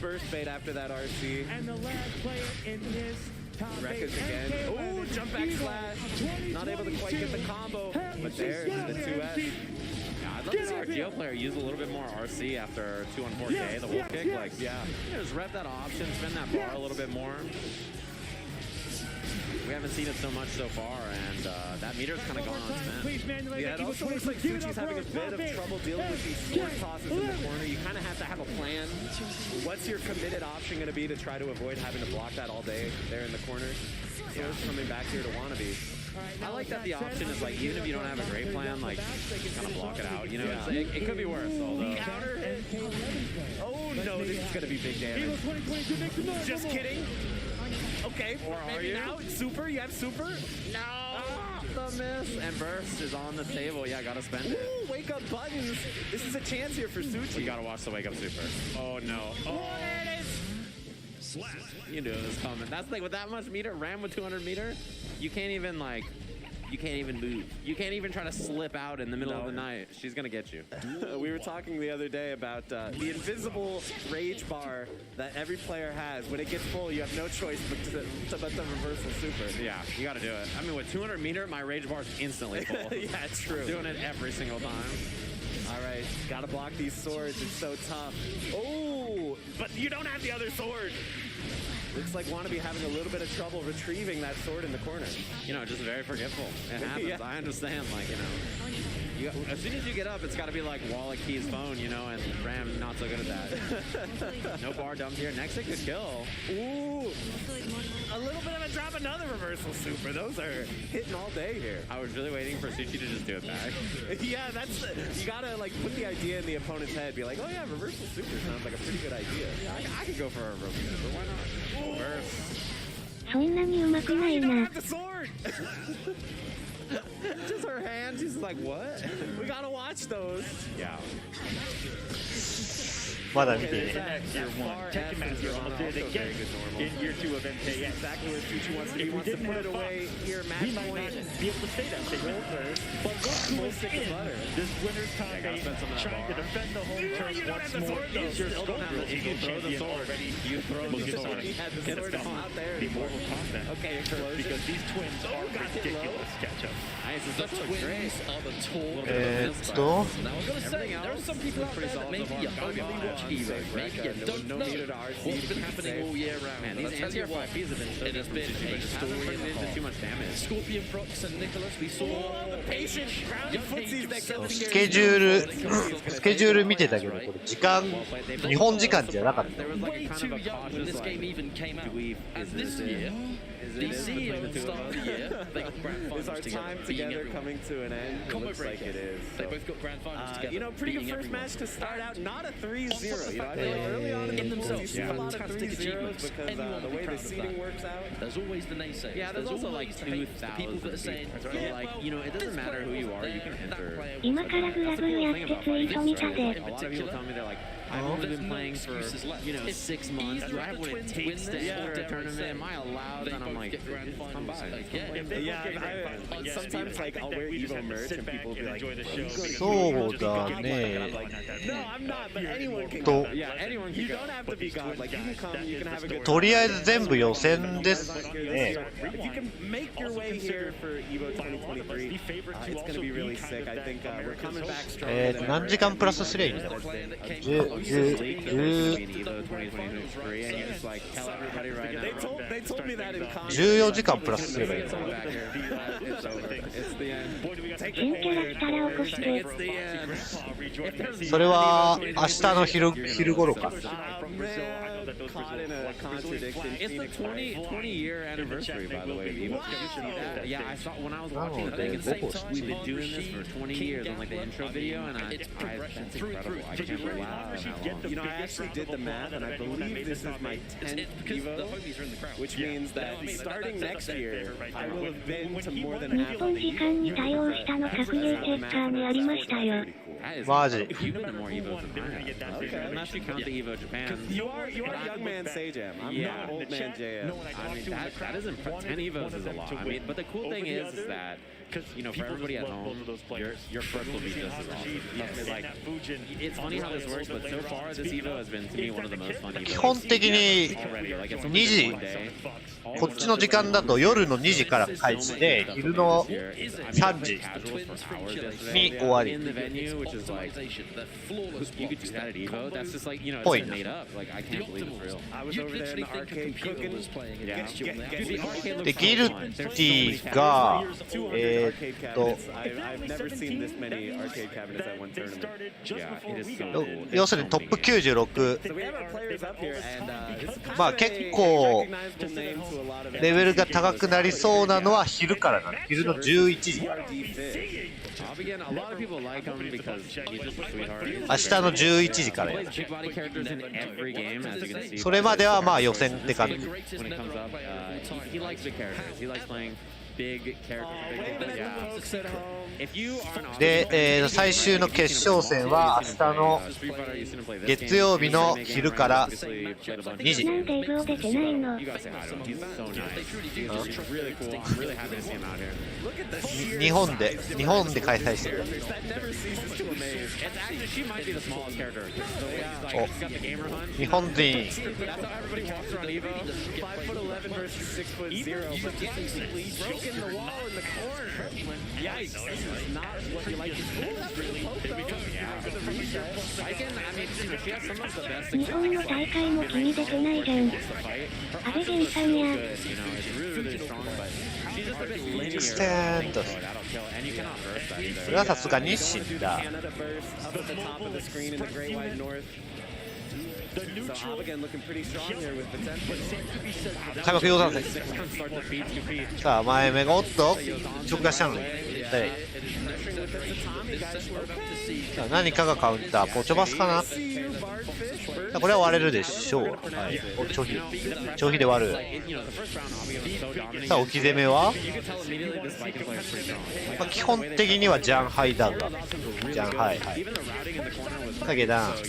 burst bait after that RC. And the last player in this Rekka's again. Oh, jump back slash. Not able to quite get the combo. But there's the 2S. Yeah, I'd love to see our Geo player use a little bit more RC after 2-on-4K, the wolf kick. Like, yeah, just rep that option, spin that bar a little bit more. We haven't seen it so much so far, and that meter's kind of gone on spin. Yeah, it also looks like Suchi's having a bit of trouble dealing with these sword tosses in the corner. You kind of have to have a plan. What's your committed option going to be to try to avoid having to block that all day there in the corner? Swords coming back here to Wannabe. I like that the option is like, even if you don't have a great plan, like, kind of block it out. You know, it could be worse, although. Oh no, this is going to be big damage. Just kidding. Okay, or are you? Now it's super, you have super? No! The miss, and burst is on the table. Yeah, gotta spend it. Ooh, wake up buttons. This is a chance here for Suchi. You gotta watch the wake up super. Oh no. Oh, there it is! You knew it was coming. That's the thing, with that much meter, ram with 200 meter, you can't even like, you can't even move. You can't even try to slip out in the middle of the night. She's gonna get you. We were talking the other day about the invisible rage bar that every player has. When it gets full, you have no choice but to reversal super. Yeah, you gotta do it. I mean, with 200 meter, my rage bar is instantly full. Yeah, it's true. Doing it every single time. All right, gotta block these swords. It's so tough. Oh, but you don't have the other sword. Looks like Wannabe having a little bit of trouble retrieving that sword in the corner. You know, just very forgetful. It happens. Yeah. I understand, like, you know. As soon as you get up, it's got to be like Wallet Key's phone, you know, and Ram not so good at that. No bar dump here. Next it could kill. Ooh, a little bit of a drop, another reversal super. Those are hitting all day here. I was really waiting for Suchi to just do it back. Yeah, that's you gotta like put the idea in the opponent's head. Be like, oh yeah, reversal super sounds like a pretty good idea. I could go for a reversal super. Why not? Reverse. そんなに上手くない You don't な。 have the sword. Just her hand. She's like, what? We gotta watch those. Yeah. まだ見て Year 1, Tekken Master almost did it again in Year 2 of MKX. Exactly where Suchi wants to be. He wants to put it away here. Match He might point. not be able to stay that big over. But look who is in this winner's time game, trying to defend the home turf once more. Is your Scoville Eagle champion already? You throw the sword. He had the sword It's out there. The Mortal Kombat. Okay, explosion. Because these twins are ridiculous catch-up. Nice. The twins are the talk. Now Now I'm gonna say, there are some people out there that maybe you only watch Evo. Maybe you don't know what's been happening all year round. Man, And these I tell you anti-air what, 5Ps have been so it has good been from Suchi, a but just story hasn't put and a into half. too much damage. Scorpion Brooks and Nicholas, we saw patient grounded footsies that kill the スケジュール見てたけど、これ時間、日本時間じゃなかった。 way too young when this game even came out. And this year, the CEO start of the year, they got grand Is our finals together, time beating together everyone. coming to an end? It Combo looks like breaker. it is. They So. both got grand finals together. You know, pretty good beating first everyone. match to start out. Not a 3-0. On top of the You know, I fact feel like that early on in in the pool, themselves, you see a lot of fantastic 3-0s achievements. because Anyone the would be way the proud of seeding that. works out. There's always the naysayers. Yeah, there's also like always the haters, the 2,000 people that are saying, people. yeah, Like, well, you know, it doesn't this matter who player you are, you wasn't can there, that enter. player 今からグラブルやってツイート見たで。 A lot of people tell me they're like, I've only been playing for, you know, 6 months. Do I have what it takes to enter a tournament? Am I allowed? And I'm like, come by. Yeah, sometimes like I'll wear Evo merch and people will be like, "Are you going to そうだね。 No, I'm not, but anyone can と go. Yeah, anyone can. You don't have to be God. Like, you can come, you can have a good とりあえず全部予選ですね。 If you can make your way here for Evo 2023, it's going to be really sick. I think we're coming back stronger than 何 ever. 時間プラスすりゃいいんだろう。10 They told me that in comment. 14時間プラスすればいいの。 新キャラ来たら起こして。それは明日の昼頃か。 Caught in a contradiction. It's the 20-year anniversary, by the way. Did you see that? Yeah, I saw when I was watching the thing. It's like we've been doing this for 20 years on like the intro video, and that's incredible. I can't believe how long. You know, I actually did the math, and I believe this is my 10th Evo, which means that starting next year, I will have been to more than 日 half 本 of the 時間に Evos. 対応したの格ゲーチェッカーにありましたよ。 Maji. You've been to more Evos than I have. Okay. Unless you count the Evo Japan. You are young man Sajam. I'm Yeah. not old man JM. I mean, that is 10 Evos is a lot. I mean, but the cool thing is that you know, for everybody at home, your first will be just as awesome. Like, it's funny how this works, but so far this Evo has been to me one of the most fun Evos. 基本的に2時、こっちの時間だと夜の2時から開始で、昼の3時に終わり。ぽいな。で、ギルティが、要するにトップ96、まあ結構レベルが高くなりそうなのは昼からなの。昼の11時から。明日の11時からやる。それまではまあ予選って感じ。で、最終の決勝戦は明日の月曜日の昼から2時。なんでイブを出てないの？日本で開催してる。お、日本人。日本の大会も気に出てないじゃん。阿部源さんや。ステンと。それはさすがに死んだ。開幕4弾戦。さあ前目がおっと直下したのにさあ何かがカウンターポチョバスかな。これは割れるでしょう。はい、長飛で割る。さあ置き攻めは、まあ、基本的にはジャンハイダウンだ。ジャンハイ、はい、下げダウンメ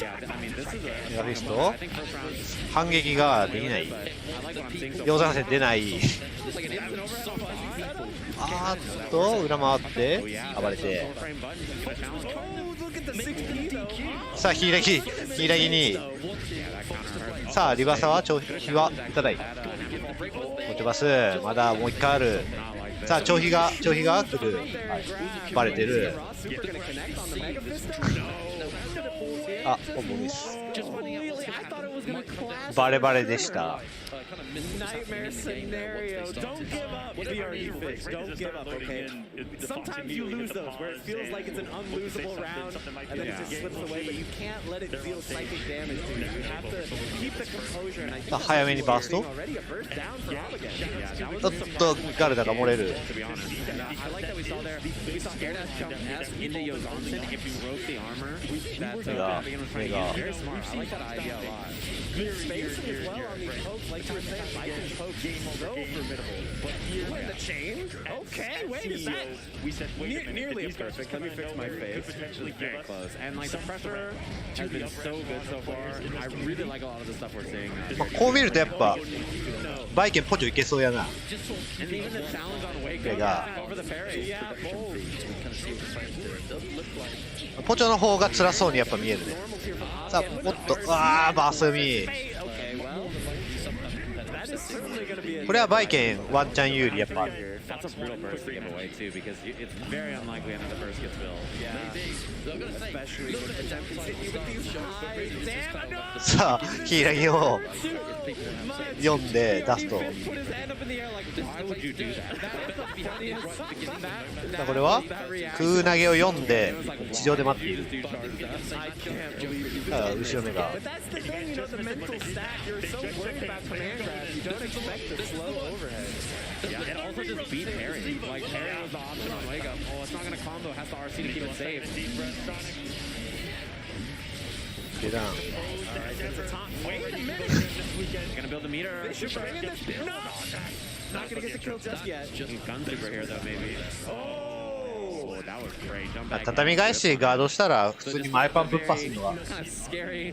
ガフィスト反撃ができない。溶山戦出ない。あーっと裏回って暴れて、さあヒイラギに、さあリバーサは長飛はいただいて持ちます。まだもう一回ある。さあ長飛が来る、はい、バレてる。あ、コンボミス。バレバレでした。Nightmare scenario. Don't give up, BRE fish. Don't give up, okay? Sometimes you lose those where it feels like it's an unlosable round and then it just slips away, but you can't let it deal psychic damage to you. You have to keep the composure, and I think 早めにバースト。おっとガルダが漏れる。メガ。Spacing as well on these pokes, like you were saying, Viking pokes so formidable. But when the chain? Okay, wait, is that nearly a perfect? Let me fix my face. Very close. And like the pressure has been so good so far. I really like a lot of the stuff we're seeing. こう見るとやっぱバイケンポチョいけそうやな。 And even the challenge on Wake メガ。 over the parry. ポチョの方が辛そうにやっぱ見えるね。さあもっとバーストミ。これはバイケンワンチャン有利やっぱ。That's a brutal burst to give away too, because it's very unlikely another burst gets built. Yeah. Especially when the time continue with these high. さあヒイラギを読んで出すと。さあこれは空投げを読んで地上で待っている。さあ後ろ目が。Yeah, and also just beat parry. Like, parry was the option on Wake Up. Oh, it's not going to combo. Has the RC to keep it safe. Get down. Alright, that's a top. Wait a minute. Gonna build the meter. No! Not gonna get the kill just yet. Gun super here, though, maybe. Oh, that was great. Jump back. 畳返しガードしたら普通に前パンぶっパスのは Kind of scary.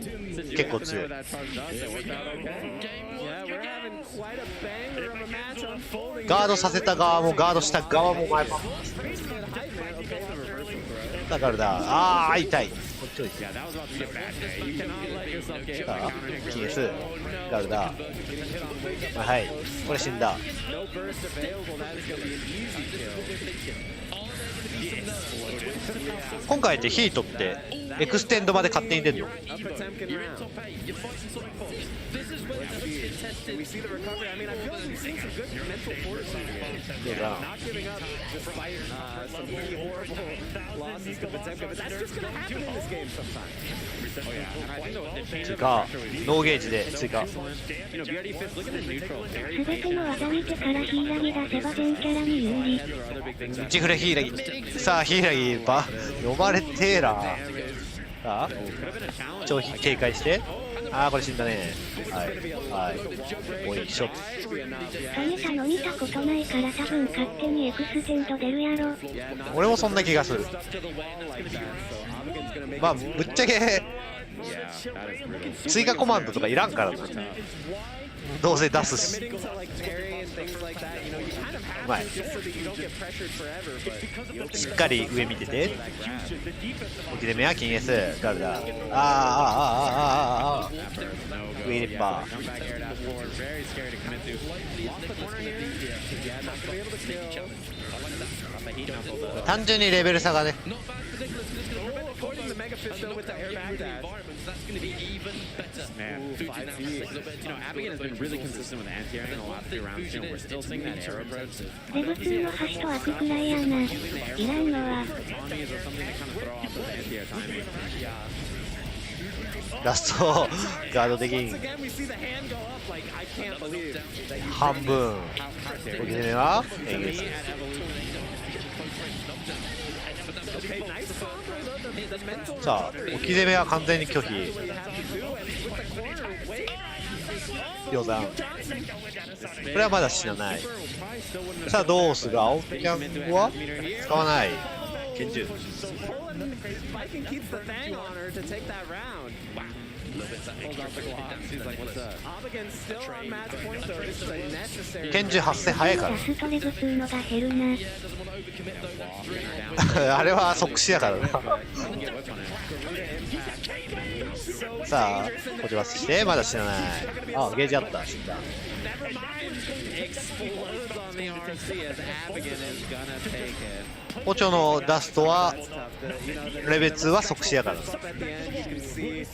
結構強い。 That charge does. It worked out okay. Yeah, we're having quite a banger of a match unfolding. ガードさせた側もガードした側も前パンぶっパス。だからだ。ああ、痛い。こっちを痛い。 Yeah, that was about to be a bad day. You cannot let yourself get hit by さあ counter hit. キースガルダ。はい、これ死んだ。 No burst available. That is going to be an easy kill. 今回ってヒートってエクステンドまで勝手に出るの？ Up Potemkin round. We see the recovery. I mean, I feel like we've seen some good mental force here. どうだ。 Not giving up despite some pretty horrible losses to Potemkin. But that's just going to happen in this game sometimes. Oh yeah, and I think the change 追 of 加 pressure was ノーゲージで追加。 you know, BRD fits looking at neutral, very すべて patient. の技見てからヒイラギ出せば全キャラに有利。 There are other big things that 内フレヒイラギ。さあヒイラギば呼ばれてーら。さあ could have been a challenge. 長飛警戒して。ああこれ死んだね。はいはい。おいショット。サネタの見たことないから多分勝手にエクステンド出るやろ。俺もそんな気がする。まあぶっちゃけ Yeah, that is brutal. 追加コマンドとかいらんからな。どうせ出すし。 Committing to like parry and things like that, you know, you kind of have うまい。 to just so that you don't get pressured forever. But しっかり上見てて。置き攻めは金 S ガルダ。あーあーあーあーあーあー。ウィーリッパ Come back air dash forward, very scary to commit to. Lost the corner here. yeah, not gonna be able to kill. ー。単純にレベル差がね。 Avoiding the mega fist though with the air back dash. Man, you know, Abigail has been really consistent with anti-air in the last few rounds. You know, we're still seeing that air approach. レブ2の端と開くくらいやな。いらんのは。 Tommies or something to kind of throw off those anti-air timing. ラストガードできん。 Once again, we see the hand go up. Like I can't believe that you. 半分。 How dare 置き you? 攻めはエンゲ Me ス。 at Evolution. Okay, nice combo. The mental さあ置き攻めは完全に拒否。 really have to do, and with the corner, wait. 鷹山。これはまだ死なない。さあどうする？青キャンは使わない。拳銃。 Viking keeps the thing on her to take that round. Pulls out the gloves. He's like, what's up? Abigail's still on match point, so this is a necessary. 拳銃発生早いからラ。ストレブ2のが減るな。あれは即死やからな。さあこちらしてまだ死なない。あゲージあった。死んだ。 Explodes on the RC as Abigail is gonna take it. 包丁のダストはレベル2は即死やから。 At the end, you can see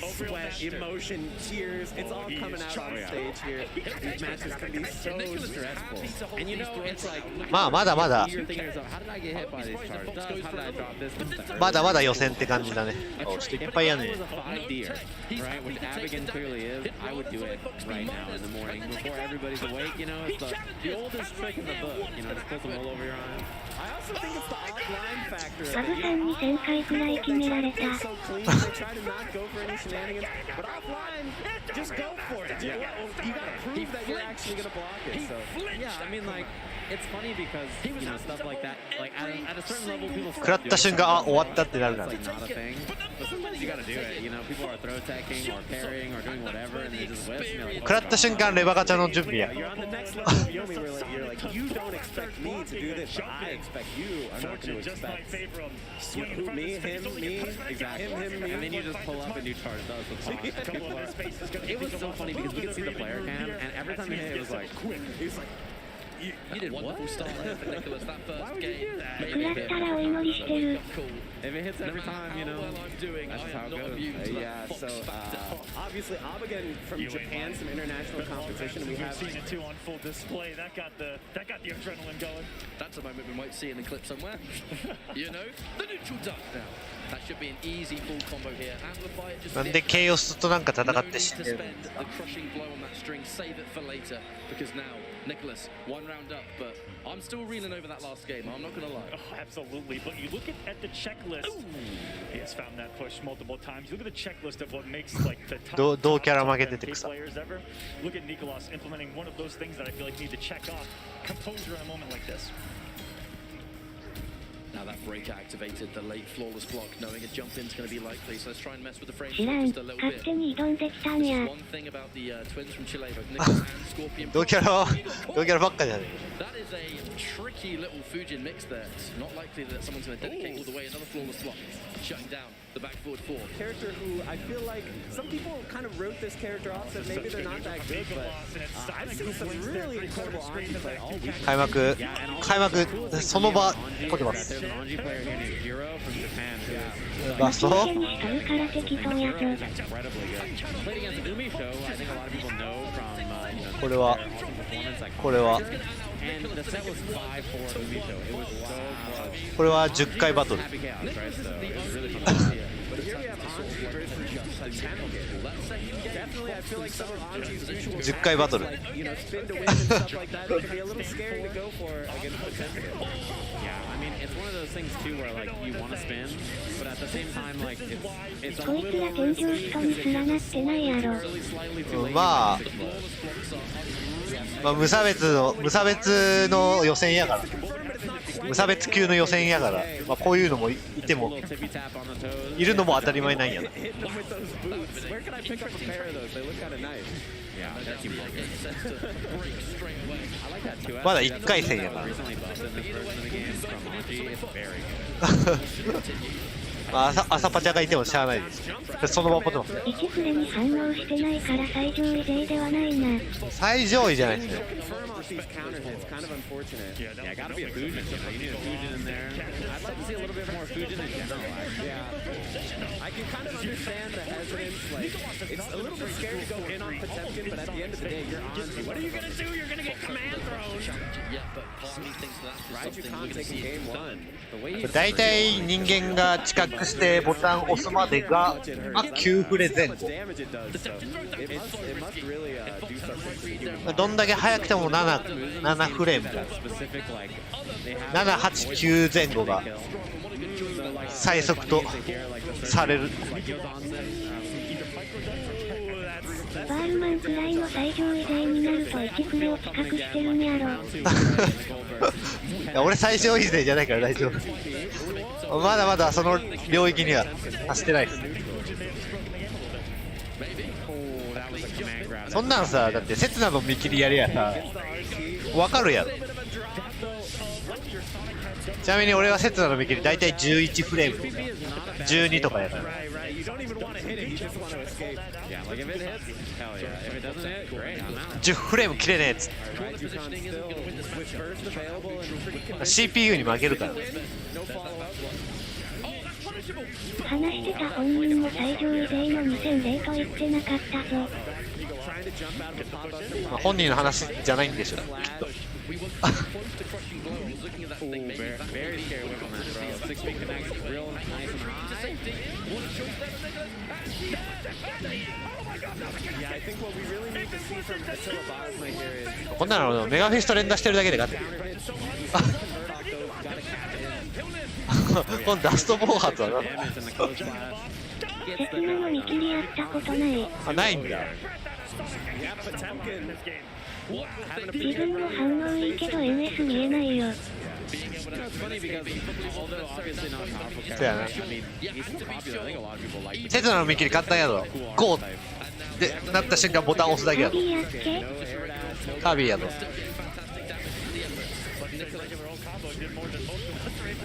sweat, emotion, tears. It's all coming out on stage here. These matches can be so stressful. And you know, it's like, まあまだまだ you're thinking to yourself, how did I get hit by these charges? How did I drop this? まだまだ予選って感じだね。おちょっといっぱいやね。 If I was a 5D, right, which Abigail clearly is, I would do it right now in the morning before everybody's awake. You know, it's the oldest trick in the book. You know, just put some roll over your eyes. I also think it's the offline factor. サブさんに1000回くらい決められた。 So clean, they try to not go for any shenanigans. But offline, just go for it. You gotta prove that you're actually gonna block it. So Yeah, I mean, like, it's funny because, you know, stuff like that, like, at a certain level, people 食らった瞬間あ終わったってなるから。 It's like not a thing, but sometimes you gotta do it. You know, people are throw teching or parrying or doing whatever, and they just whiff. And you're like, 食らった瞬間レバガチャの準備や。 you're on the next level of Yomi where you're like, you don't expect me to do this, but I expect you are not going to expect. Who, me, him, me, exactly. Him, me. and then you just pull up and you charge those with pause. It was so funny because we could see the player cam, and every time he hit, it was like, He's like, You did wonderful start there for Nicholas. That first game. 食らったらお祈りしてる。 if it hits every time, you know, Well, I'm doing. that's I just how am it not goes. immune to yeah, that so Fox factor. obviously Abigail from Japan, some international competition. We have seen it too on full display. That got the adrenaline going. That's a moment we might see in the clip somewhere. You know, the neutral duck now. That should be an easy full combo here. Amplify it just なんでケイオスとなんか戦 no って need 死 to んでる spend the crushing blow on that string. Save it for later because now Nicholas one round up, but I'm still reeling over that last game. I'm not gonna lie. Oh, absolutely. But you look at the checklist. He has found that push multiple times. You look at the checklist of what makes like the top, どうキャラ top 負けてて MK 草。 players ever. Look at Nicolas implementing one of those things that I feel like you need to check off. Composure in a moment like this. Now that break activated the late flawless block, knowing a jump in's going to be likely. So let's try and mess with the frame 知らん just a little 勝 bit. 手に挑んできたんや One thing about the twins from Chile, both Nicholas and Scorpion. 同キャラばっかじゃね That is a tricky little Fujin mix there. It's not likely that someone's going to dedicate all the way. Another flawless block, shutting down the back forward four. Character who I feel like some people kind of wrote this character off, said maybe they're not that good, but I've seen some really incredible Anji play all week. 開幕その場こってます。 There's an Anji player here named Hero from Japan who ラスト手にしとるから適当やぞ is incredibly good. Played against Umi Show, I think a lot of people know from you know, これは their awesome performance. Like, これは and the set was 5-4 Umi Show. It was so close. これは10回バトル Happy chaos, right? So it was really fun to see. But here we have Anji versus Potemkin. Definitely, I feel like some of Anji's usual 10回バトル like, you know, spin to win and stuff like that. It can be a little scary to go for against Potemkin. Yeah, I mean, it's one of those things too where like you want to spin, but at the same time like it's a こいつら little 天井人にすらなってないやろ really slightly too late. まあ無差別の予選やから無差別級の予選やから、まあ、こういうのもいても Little tippy tap on the toes. いるのも当たり前なんやな Hit them with those boots. Where can I pick up a pair of those? They look kind of nice. Yeah, that's I like that too. まだ1回戦やから Recently busted in this version of the game from Anji. It's very good. まあ朝パチャがいてもしゃあないですでそのままポテます。1フレに反応してないから最上位勢ではないな最上位じゃないですね Confirm off these counter hits. Kind of unfortunate. Yeah, gotta be a Fujin. You know, you need a Fujin in there. I'd like to see a little bit more Fujin in general. Actually. Yeah. I can kind of understand the hesitance. Like, it's a little bit scary to go in on Potemkin, but at the end of the day, you're Anji. What are you going to do? You're going to get command thrown. Yeah, but part of me thinks that's Raiju something we're Khan going to taking see. game one. The way he 大体人間が知覚してボタンを押すまでが、まあ、9フレ前後 damage it does. So it must really do something. どんだけ早くても7フレーム Specific like they have 7、8、9前後が最速とされるバールマンくらいの最上位勢になると1フレを企画してるんやろいや俺最上位勢じゃないから大丈夫まだまだその領域には達してないですそんなんさだって刹那の見切りやりやさ分かるやろちなみに俺は刹那の見切り大体11フレームとか12とかやから You don't even want to hit it. You just want to escape. yeah, like if it hits, hell yeah. If it doesn't hit, great. I'm out. 10フレーム切れねえっつって Raiju Khan still with burst available and pretty convincing. CPU に負けるから No follow-up. 話してた本人も最上位勢の2000と言ってなかったぞ Trying to jump out of a pop-up. まあ本人の話じゃないんでしょ We were close to crushing blows, looking at that thing, maybe Very, very scary whip on that throw. 6 feet connects, real nice and high. Yeah, I think what we really need to see from Attila Bosma here is こんなのメガフィスト連打してるだけで勝ってる counter hits. Convert off those. Gotta cap it in. このダスト暴発はな Damage in the close flash. 刹那の見切りやったことないあないんだ Yeah, Potemkin having a 自 pretty 分 good も run. 反応いいけど MS 見えないよ You know, it's funny because although obviously not a powerful character, Yeah, I mean, he's popular. I think a lot of people like him. 刹那の見切り簡単やぞ GO ってなった瞬間ボタン押すだけやぞ ビーやっけ カービィやぞ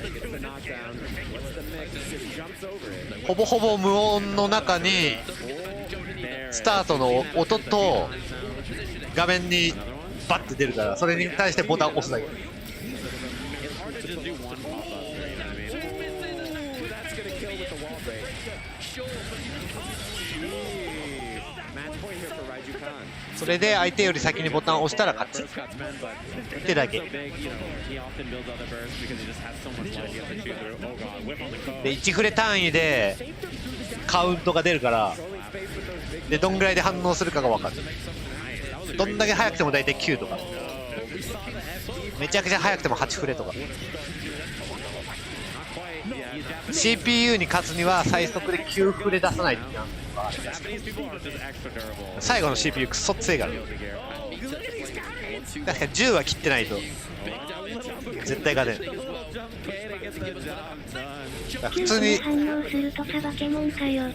Gets the knockdown. What's the mix? Just jumps over it. ほぼほぼ無音の中にスタートの音と画面にバッて出るからそれに対してボタンを押すだけ It's hard to just do one pop-up, you know what I mean? That's gonna kill with the wall break. Match point here for Raiju Khan. それで相手より先にボタンを押したら勝ち Burst cuts men, but ってだけ so big, you know, he often builds other bursts because he just has so much life he has to chew through. Oh god, whip on the code. で1フレ単位でカウントが出るからでどんぐらいで反応するかが分かるどんだけ速くても大体9とかめちゃくちゃ速くても8フレとか CPU に勝つには最速で9フレ出さないといけない Japanese people are just extra durable. 最後の CPU クソ強いから確かに10は切ってないと絶対勝てん Jump kidding 普通に反応するとさバケモンかよ。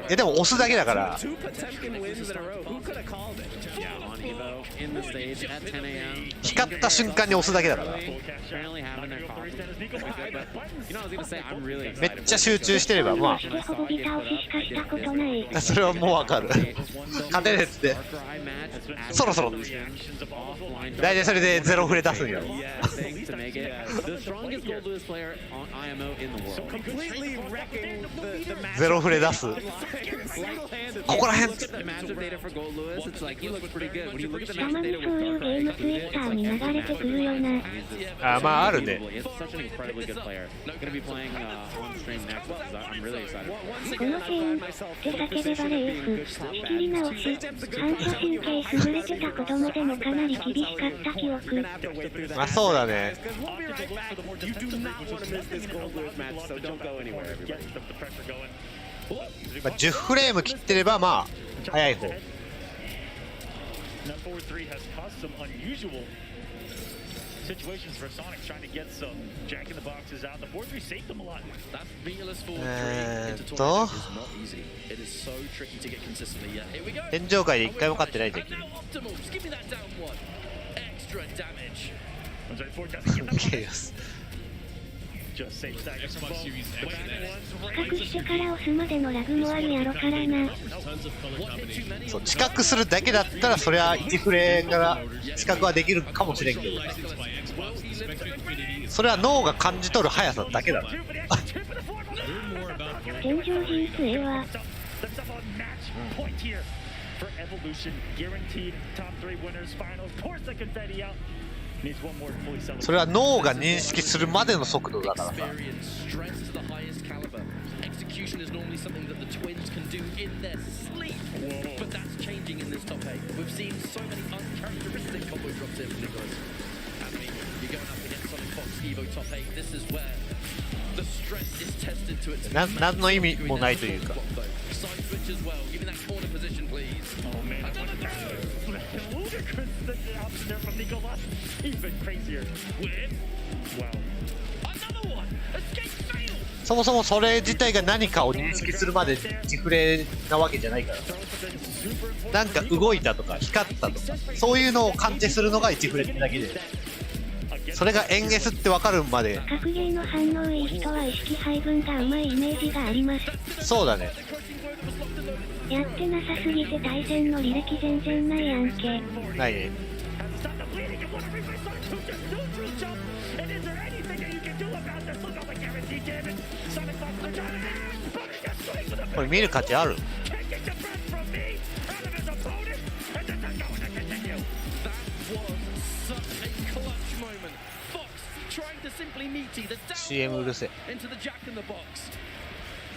でも押すだけだから。 2 Potemkin wins in a row. Who could have called it? Yeah, on Evo in the stage at 10 a.m. 光った瞬間に押すだけだから。 Apparently having their coffee. But you know, I was gonna say I'm really め excited. っちゃ集中してればましてほぼギ倒ししかしたことない。あそれはもうわかる。勝てねえっつってそろそろ大体それでゼロフレ出すんやろ。 To make it the strongest gold lewis player on IMO in the world. Completely wrecking the match. ゼロフレ出す。 ここら辺 The matchup data for gold lewis, it's like he looks pretty good. When you look at the たま matchup に data そういう with ゲームツイッターに流れてくるよな。あまああるね。 It's such an incredibly good player. Gonna be playing on stream next. I'm really excited. このシーン、手避ければレース、仕切り直す、反射神経優れてた子供でもかなり厳しかった記憶。まあそうだね。 We'll be right back. You do not want to miss this gold lewis match, so don't go anywhere, everybody. まあ10フレーム切ってればまあ早い方。 situations for Sonic trying to get some jack in the boxes out. The 4-3 saved them a lot. That fearless 4-3 into tournament is not easy. It is so tricky to get consistently. Yeah, here we go. 天上界で一回も勝ってないじゃん。 And now optimals. Give me that down one. Extra damage. ケイオス。 Just save staggers from both. 比較してから押すまでのラグもあるやろからな。そう知覚するだけだったらそりゃ1フレから知覚はできるかもしれんけど、それは脳が感じ取る速さだけだろ。天上品質ええわ。 For evolution, guaranteed top 3 winners final. Of course, the confetti out. Needs one more to fully celebrate. それは脳が認識するまでの速度だからさ。 Stress to the highest caliber. Execution is normally something that the twins can do in their sleep. But that's changing in this top 8. We've seen so many uncharacteristic combo drops here from Nicholas. I mean, you're going up against Sonic Fox Evo top 8. This is where the stress is tested to its 何の意味もないというか。 Side switch as well. Give me that corner position, please. Oh man, I want to ludicrous the option there from Nicholas. Even crazier. With wow. Another one. Escape fail. そもそもそれ自体が何かを認識するまで自フレなわけじゃないから。なんか動いたとか光ったとかそういうのを感知するのが1フレってだけで、それがエンゲスって分かるまで。格ゲーの反応いい人は意識配分がうまいイメージがあります。そうだね。やってなさすぎて対戦の履歴全然ないやんけ。ないね。これ見る価値ある？ CM うるせえ。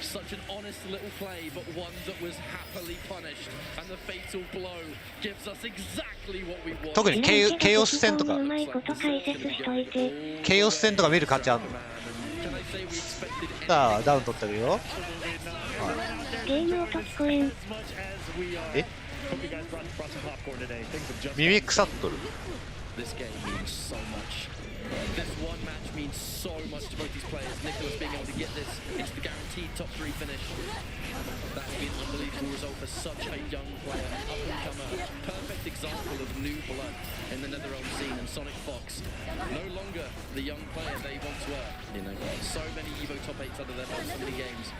Such an honest little play, but one that was happily punished, and the fatal blow gives us exactly what we want. 特にケイオス戦とか、うまいこと解説しといて。ケイオス戦とか見る価値あるの？さあダウン取ったけど。ゲーム音聞こえん。え？耳腐っとる。 This game means so much. This one match means so much to both these players. Nicholas being able to get this, it's the guaranteed top 3 finish. That would be an unbelievable result for such a young player, an up-and-comer. Perfect example of new blood in the NetherRealm scene, and Sonic Fox, no longer the young player they once were. You know, so many Evo top 8s under their belt, so many games.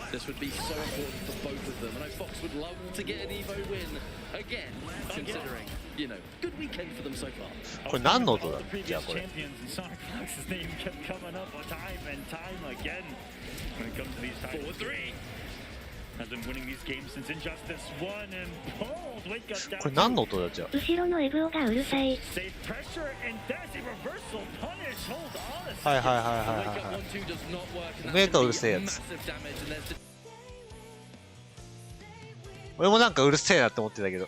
This would be so important for both of them. I know Fox would love to get an Evo win again, considering, you know, good weekend for them so far. これ何の音だ？じゃあこれ。 これ何の音だじゃあ。後ろのエブオがうるさい。はいはいはいはいはい。おめえかうるせえやつ。俺もなんかうるせえなって思ってたけど。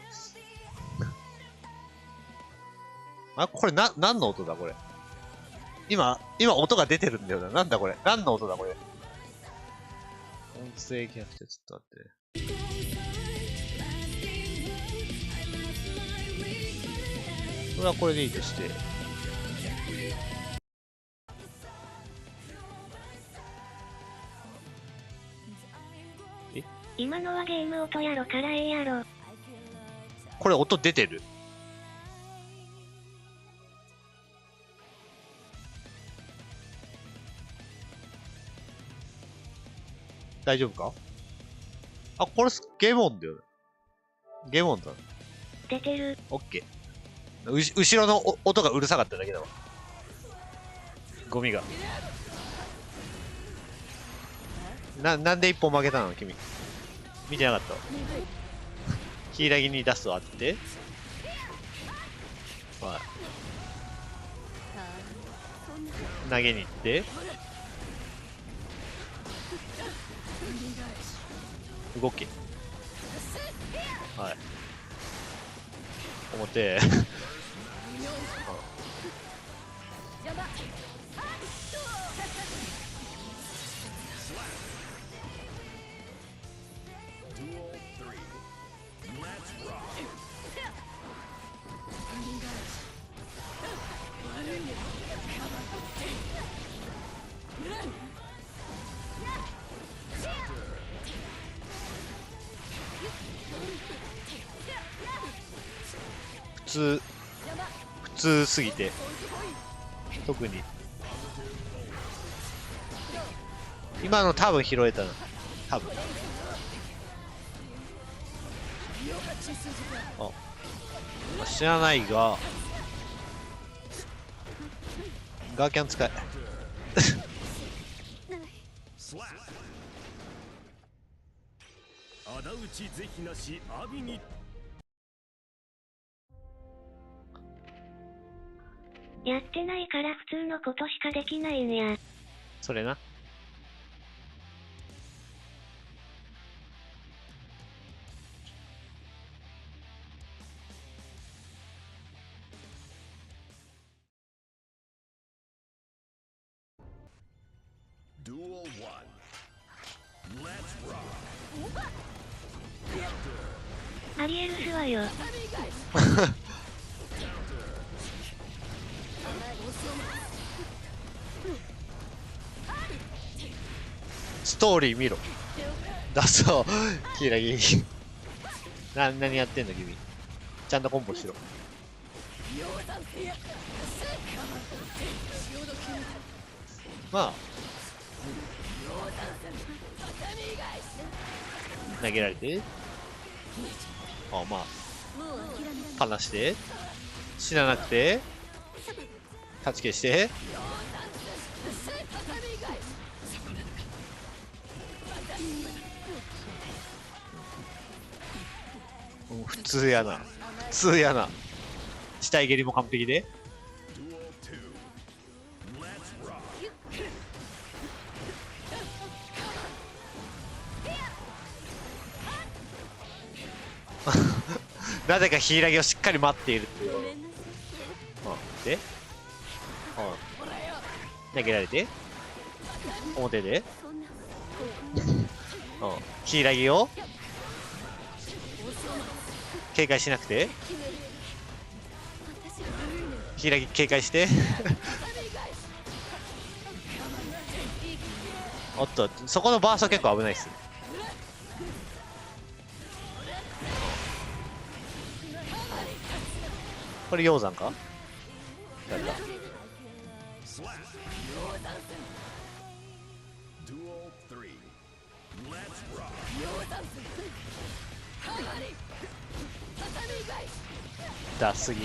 あ、これ何の音だこれ。今音が出てるんだよな。なんだこれ。何の音だこれ。音声キャプチャーちょっと待って。これはこれでいいとして。今のはゲーム音やろからええやろ。これ音出てる？大丈夫か？あ、これゲームオンだよね。ゲームオンだ。出てる。オッケー。後ろの音がうるさかっただけだわ。ゴミが。なんで一本負けたの君。見てなかった。ヒイラギに出すとあって。はい。投げに行って。動け。はい。表。普通すぎて特に今の多分拾えたな。多分知らないがガーキャン使え仇討ち是非なし阿炎にやってないから普通のことしかできないんや。それな。アリエルスはよ。ストーリー見ろ。だそう、ヒイラギ。何やってんの君。ちゃんとコンボしろ。まあ。投げられて。あ、まあ。離して。死ななくて。立ち消して。普通やな。普通やな。死体蹴りも完璧で。なぜかヒイラギをしっかり待っているっていう。で、投げられて、表で、ヒイラギを警戒しなくて、ヒイラギ警戒しておっと、そこのバースト結構危ないっす。これ鷹山か？誰だ？だすぎ。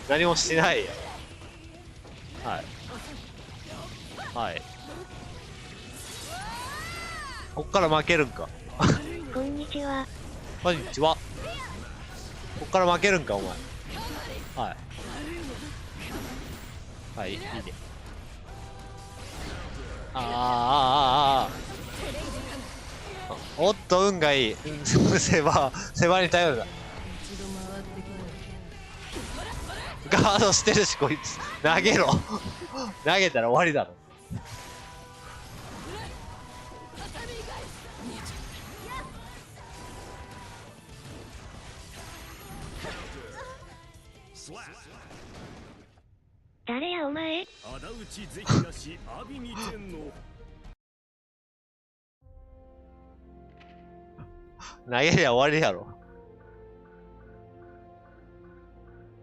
何もしてないよ。はいはい。こっから負けるんか。こんにちは。こんにちは。こっから負けるんかお前。はいはい、いいね。おっと運がいい。セバに頼るな。ガードしてるしこいつ。投げろ。投げたら終わりだろ。誰やお前。仇討ち是非なし阿炎に天の投げりゃ終わりやろ。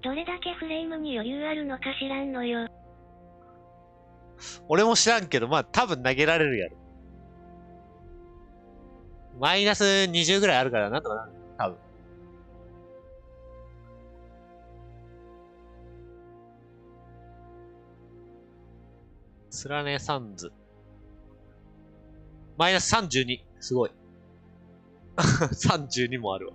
どれだけフレームに余裕あるのか知らんのよ。俺も知らんけど、まあ多分投げられるやろ。マイナス20ぐらいあるからなんとかなる。多分。スラネサンズ。マイナス32。すごい。32もあるわ。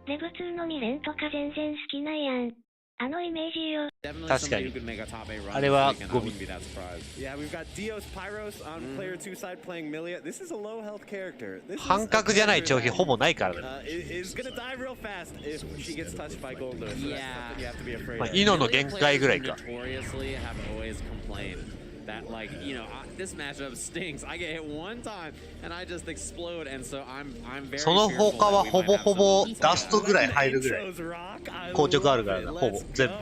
レブ2の2連とか全然好きなんやん。あのイメージよ。確かに。あれはゴミ。Yeah, we've got Dios Pyros on player 2 side playing Milia. This is a low health character. This 半角じゃない長飛ほぼないからね。is gonna die real fast if she gets touched by Gold Lewis. Yeah. You have to be afraid. まあ、イノの限界ぐらいか。Notoriously have always complained that, like, you know, this matchup stinks. I get hit one time and I just explode, and so I'm very その他はほぼほぼダストぐらい入るぐらい硬直あるからな、ほぼ全部。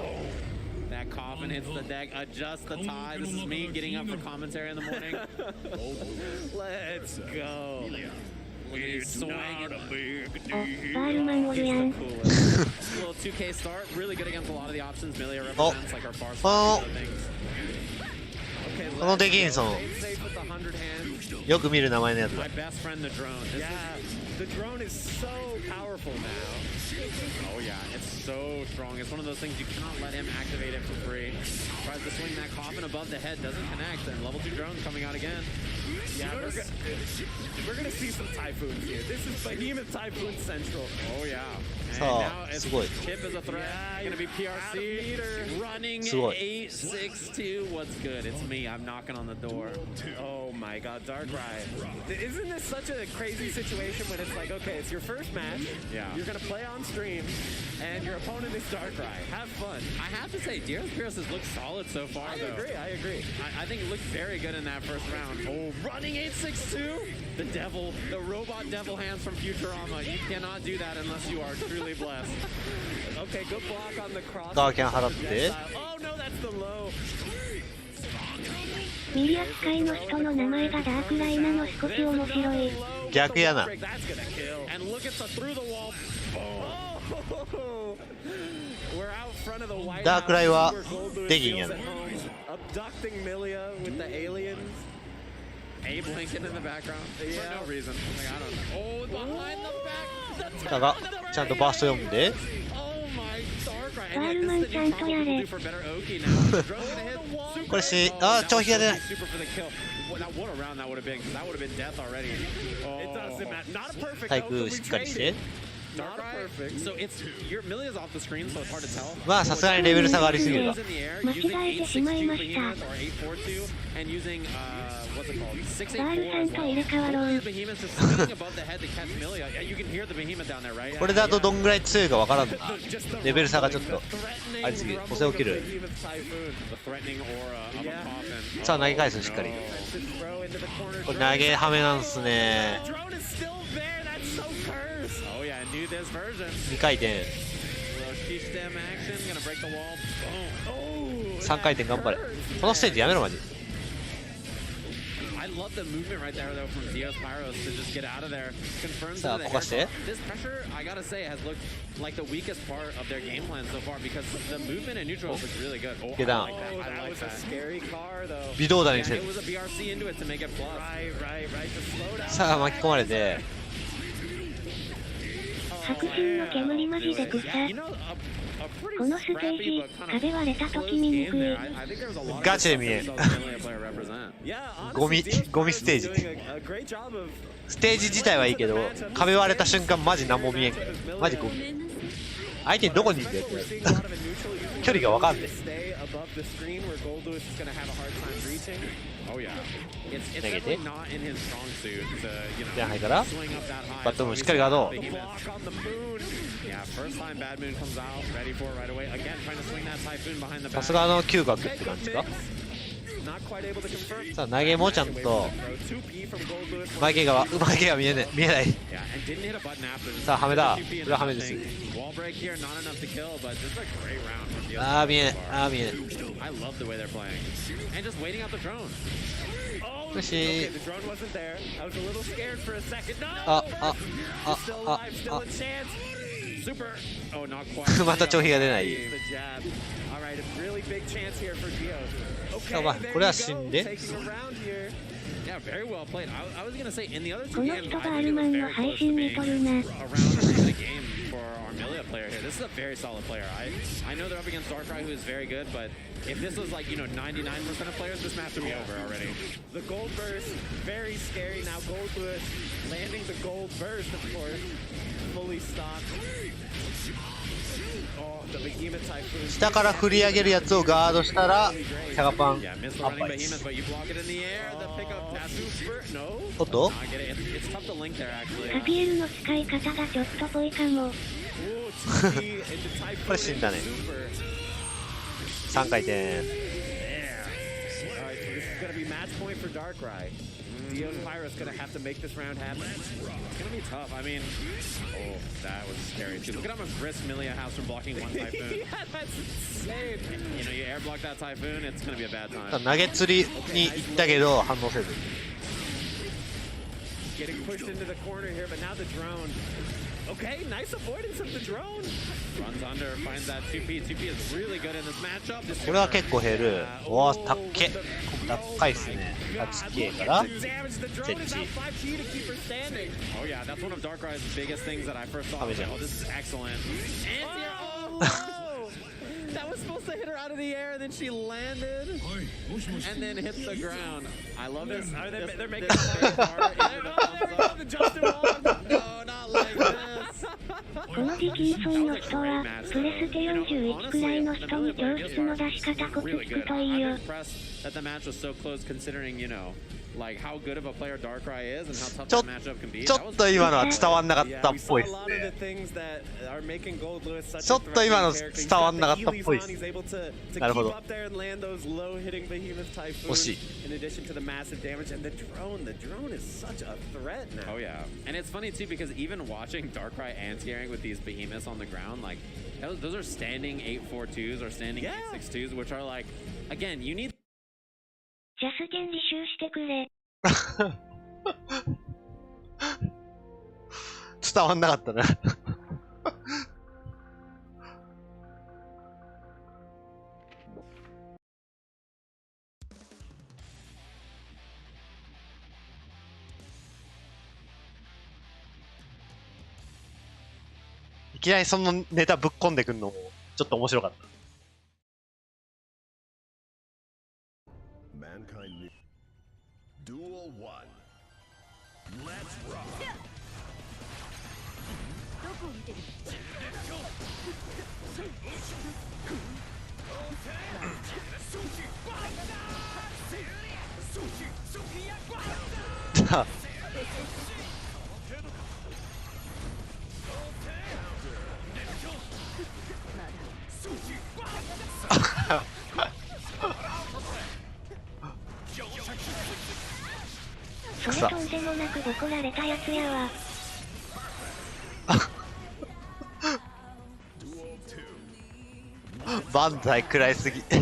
That coffin hits the deck, adjust the tie. This is me getting up for commentary in the morning. Let's go. Swing it. バールマンおるやん。Little 2K start, really good against a lot of the options. Milia represents like our far side of things. このデキンソン、よく見る名前のやつだ。My best friend, the drone. Yeah, the drone is so powerful now. Oh yeah, it's so strong. It's one of those things you cannot let him activate it for free. Tries to swing that coffin above the head, doesn't connect, and level 2 drone coming out again. Yeah, we're gonna see some typhoons here. This is Behemoth Typhoon Central. Oh yeah. And さ now あ、 it's すごい。 Chip is a threat. Gonna be PRC running すごい。 862. What's good? It's me. I'm knocking on the door. Oh my god, Darkrai. Isn't this such a crazy situation when it's like, okay, it's your first match, Yeah. you're gonna play on stream, and your opponent is Darkrai. Have fun. I have to say, Darius Pierce has looked solid so far, I though. agree. I think it looked very good in that first round. Oh, running 862? The devil, the robot devil hands from Futurama. You cannot do that unless you are truly blessed. Okay, good block on the cross. ガーキャン払って。 Oh no, that's the low. ミリア使いの人の名前がダークライなの少し面白い。逆やな。 That's gonna kill. And look at the through the wall. Oh. We're out front of the White ダークライは House. デギンやな。 Abducting Milia with the aliens. Abe Lincoln in the background for no reason. Like, I don't know. Oh, behind the back. だが、ちゃんとバースト読んで。 Oh my Darkrai. Bye, And man, yet, this is the new Santo combo people Yare. do for better Oki now. Drone's gonna hit. これし、 Oh, あー、 now 長飛が出ない。 Super for the kill. What a round that would have been, because that would have been death already. It doesn't matter. Not a perfect 対 though, 空 but し we っかりして traded. Not a Darkrai. perfect. So it's your Milia's off the screen, so it's hard to tell. まあさすがにレベル差がありすぎるわ。 In the air, 間 using 違えてしまいま 862 した。 Behemoth or 842, and using what's it called? 684 バールさん as と well. 入れ替わろ Both う of。these behemoths just swinging above the head to catch Milia. Yeah, you can hear the behemoth down there, right? これだとどんぐらい強いかわからんな。 Just the レベル差がちょっと threatening ありすぎる。 rumble 補正起き of る。 the Behemoth Typhoon. The threatening aura of a coffin. さあ投げ返すしっかり。 Just throw into the corner. これ投げはめなんすね。 The drone is still there. That's so cursed. Oh yeah, I knew this version. 2回転。 Little key stem action, gonna break the wall. Boom. 3回転頑張れ。このステージやめろマジ。 I love the movement right there though from Dios Pyros to just get out of there. Confirms さあ that こかして。 this pressure, I gotta say, has looked like the weakest part of their game plan so far because the movement in neutral looks really good. Oh, Get I down. like that. Oh, I that like was a that. scary car though. 微動だに Yeah, せ it る。 was a BRC into it to make it plus. Right. To slow down. さあ巻き込まれて。白人の煙マジで臭い。 You know, a pretty このステー scrappy ジ but、kind of 壁割れた close 時見に game くい there. I think there was a lot of ガチで見えん。 good stuff that Milia player represent. Yeah, ゴミ honestly, Dios ゴミ Pyros ステージ。 is doing a great job of ステージ自体はいいけど、壁割れた瞬間マジ何も見えんから。マジゴミ。相手どこにいるんだよって we're seeing a lot of a neutral using 距離がわかんね stay above the screen where Gold Lewis is going to have a hard time reaching. Oh yeah. It's Negative. definitely not in his strong suit to, you 前 know, 半から swing up that high. バットムしっかりガード。 Behemoth. Block on the moon. Yeah, first time Bad Moon comes out, ready for it right away. Again, trying to swing that Typhoon behind the さ back. すがの嗅覚って感じか。not quite able to confirm. さあ投げもちゃんと 2P from Gold Lewis. うまい毛が見えない。 Yeah, and didn't hit a button after. さあハメだ。 2P これはハメです。 Wall break here, not enough to kill, but this is a great round from the ああ見えない。ああ見えない。 I love the way they're playing. And just waiting out the drone. Oh, よし okay, the drone wasn't there. I was a little scared for a second. No! あ Still あ alive, still a chance. Super. Oh, not quite. また長飛が出ない。 The jab. All right, a really big chance here for Gio. Okay, まあ there これは you 死 go. んで Taking a round here. Yeah, very well played. I was gonna say in the other こ two の games, 人 I がア think ル it マ was ンの very 配 close to 信に being とるな。 around the game for our Milia player here. This is a very solid player. I know they're up against Darkrai, who is very good, but if this was like 99% of players, this match would be over already. The gold burst, very scary. Now Gold Lewis landing the gold burst, of course. Fully stocked. Oh, the behemoth typhoon. 下から振り上げるやつをガードしたらキャガパン Yeah, missile アッ running パーです behemoth, but you block it in the air. The pickup, that super. No. おっと I get it. It's tough to link there, actually. カピエルの使い方がちょっとぽいかも。Ooh, 2P into typhoon. これ死んだね Super. 3回転 All right, so this is going to be match point for Darkrai. Dio's Pyro's going to have to make this round happen. It's gonna be tough. I mean, oh, that was scary too. Look at how much risk Milia has from blocking one typhoon. Yeah, that's insane. You know, you air block that typhoon, it's gonna be a bad さあ time. 投げ釣りに行ったけど反応せず Getting pushed into the corner here, but now the drone. Okay, nice avoidance of the drone. Runs under, finds that 2P. 2P is really good in this matchup. これは結構減るおーたっけ高いっすね 8K から The damage, the drone is now 5P to keep her standing. Oh yeah, that's one of Darkrai's biggest things that I first saw. I was like, oh, this is excellent. And Oh, that was supposed to hit her out of the air, and then she landed, and then hit the ground. I love this. they're making this it part. the Justin Wong. No, not like this. この時期ソイの人はプレステ41くらいの人に教室の出し方コツ Really つ good. くといいよ I'm。impressed that the match was so close, considering like how good of a player Darkrai is and how tough that matchup can be. ちょっと今のは伝わんなかったっ We saw ぽい a っす lot of ね the things that are making Gold Lewis such ちょ a っと今の threatening character. 伝わんなかったっぽいっ He's す able to なるほ keep ど up there and land those low-hitting behemoth 惜し typhoons い in addition to the massive damage. And the drone is such a threat now. Oh yeah, and it's funny too because even watching Darkrai anti-airing with these behemoths on the ground, like those are standing 842s or standing 862s, which are like, again, you need. ジャステン履修してくれ。伝わんなかったないきなりそのネタぶっ込んでくんのもちょっと面白かった Mankind Duel 1 Let's rock どこを見てるそれとんでもなくボコられたやつやわ。万歳食らいすぎチ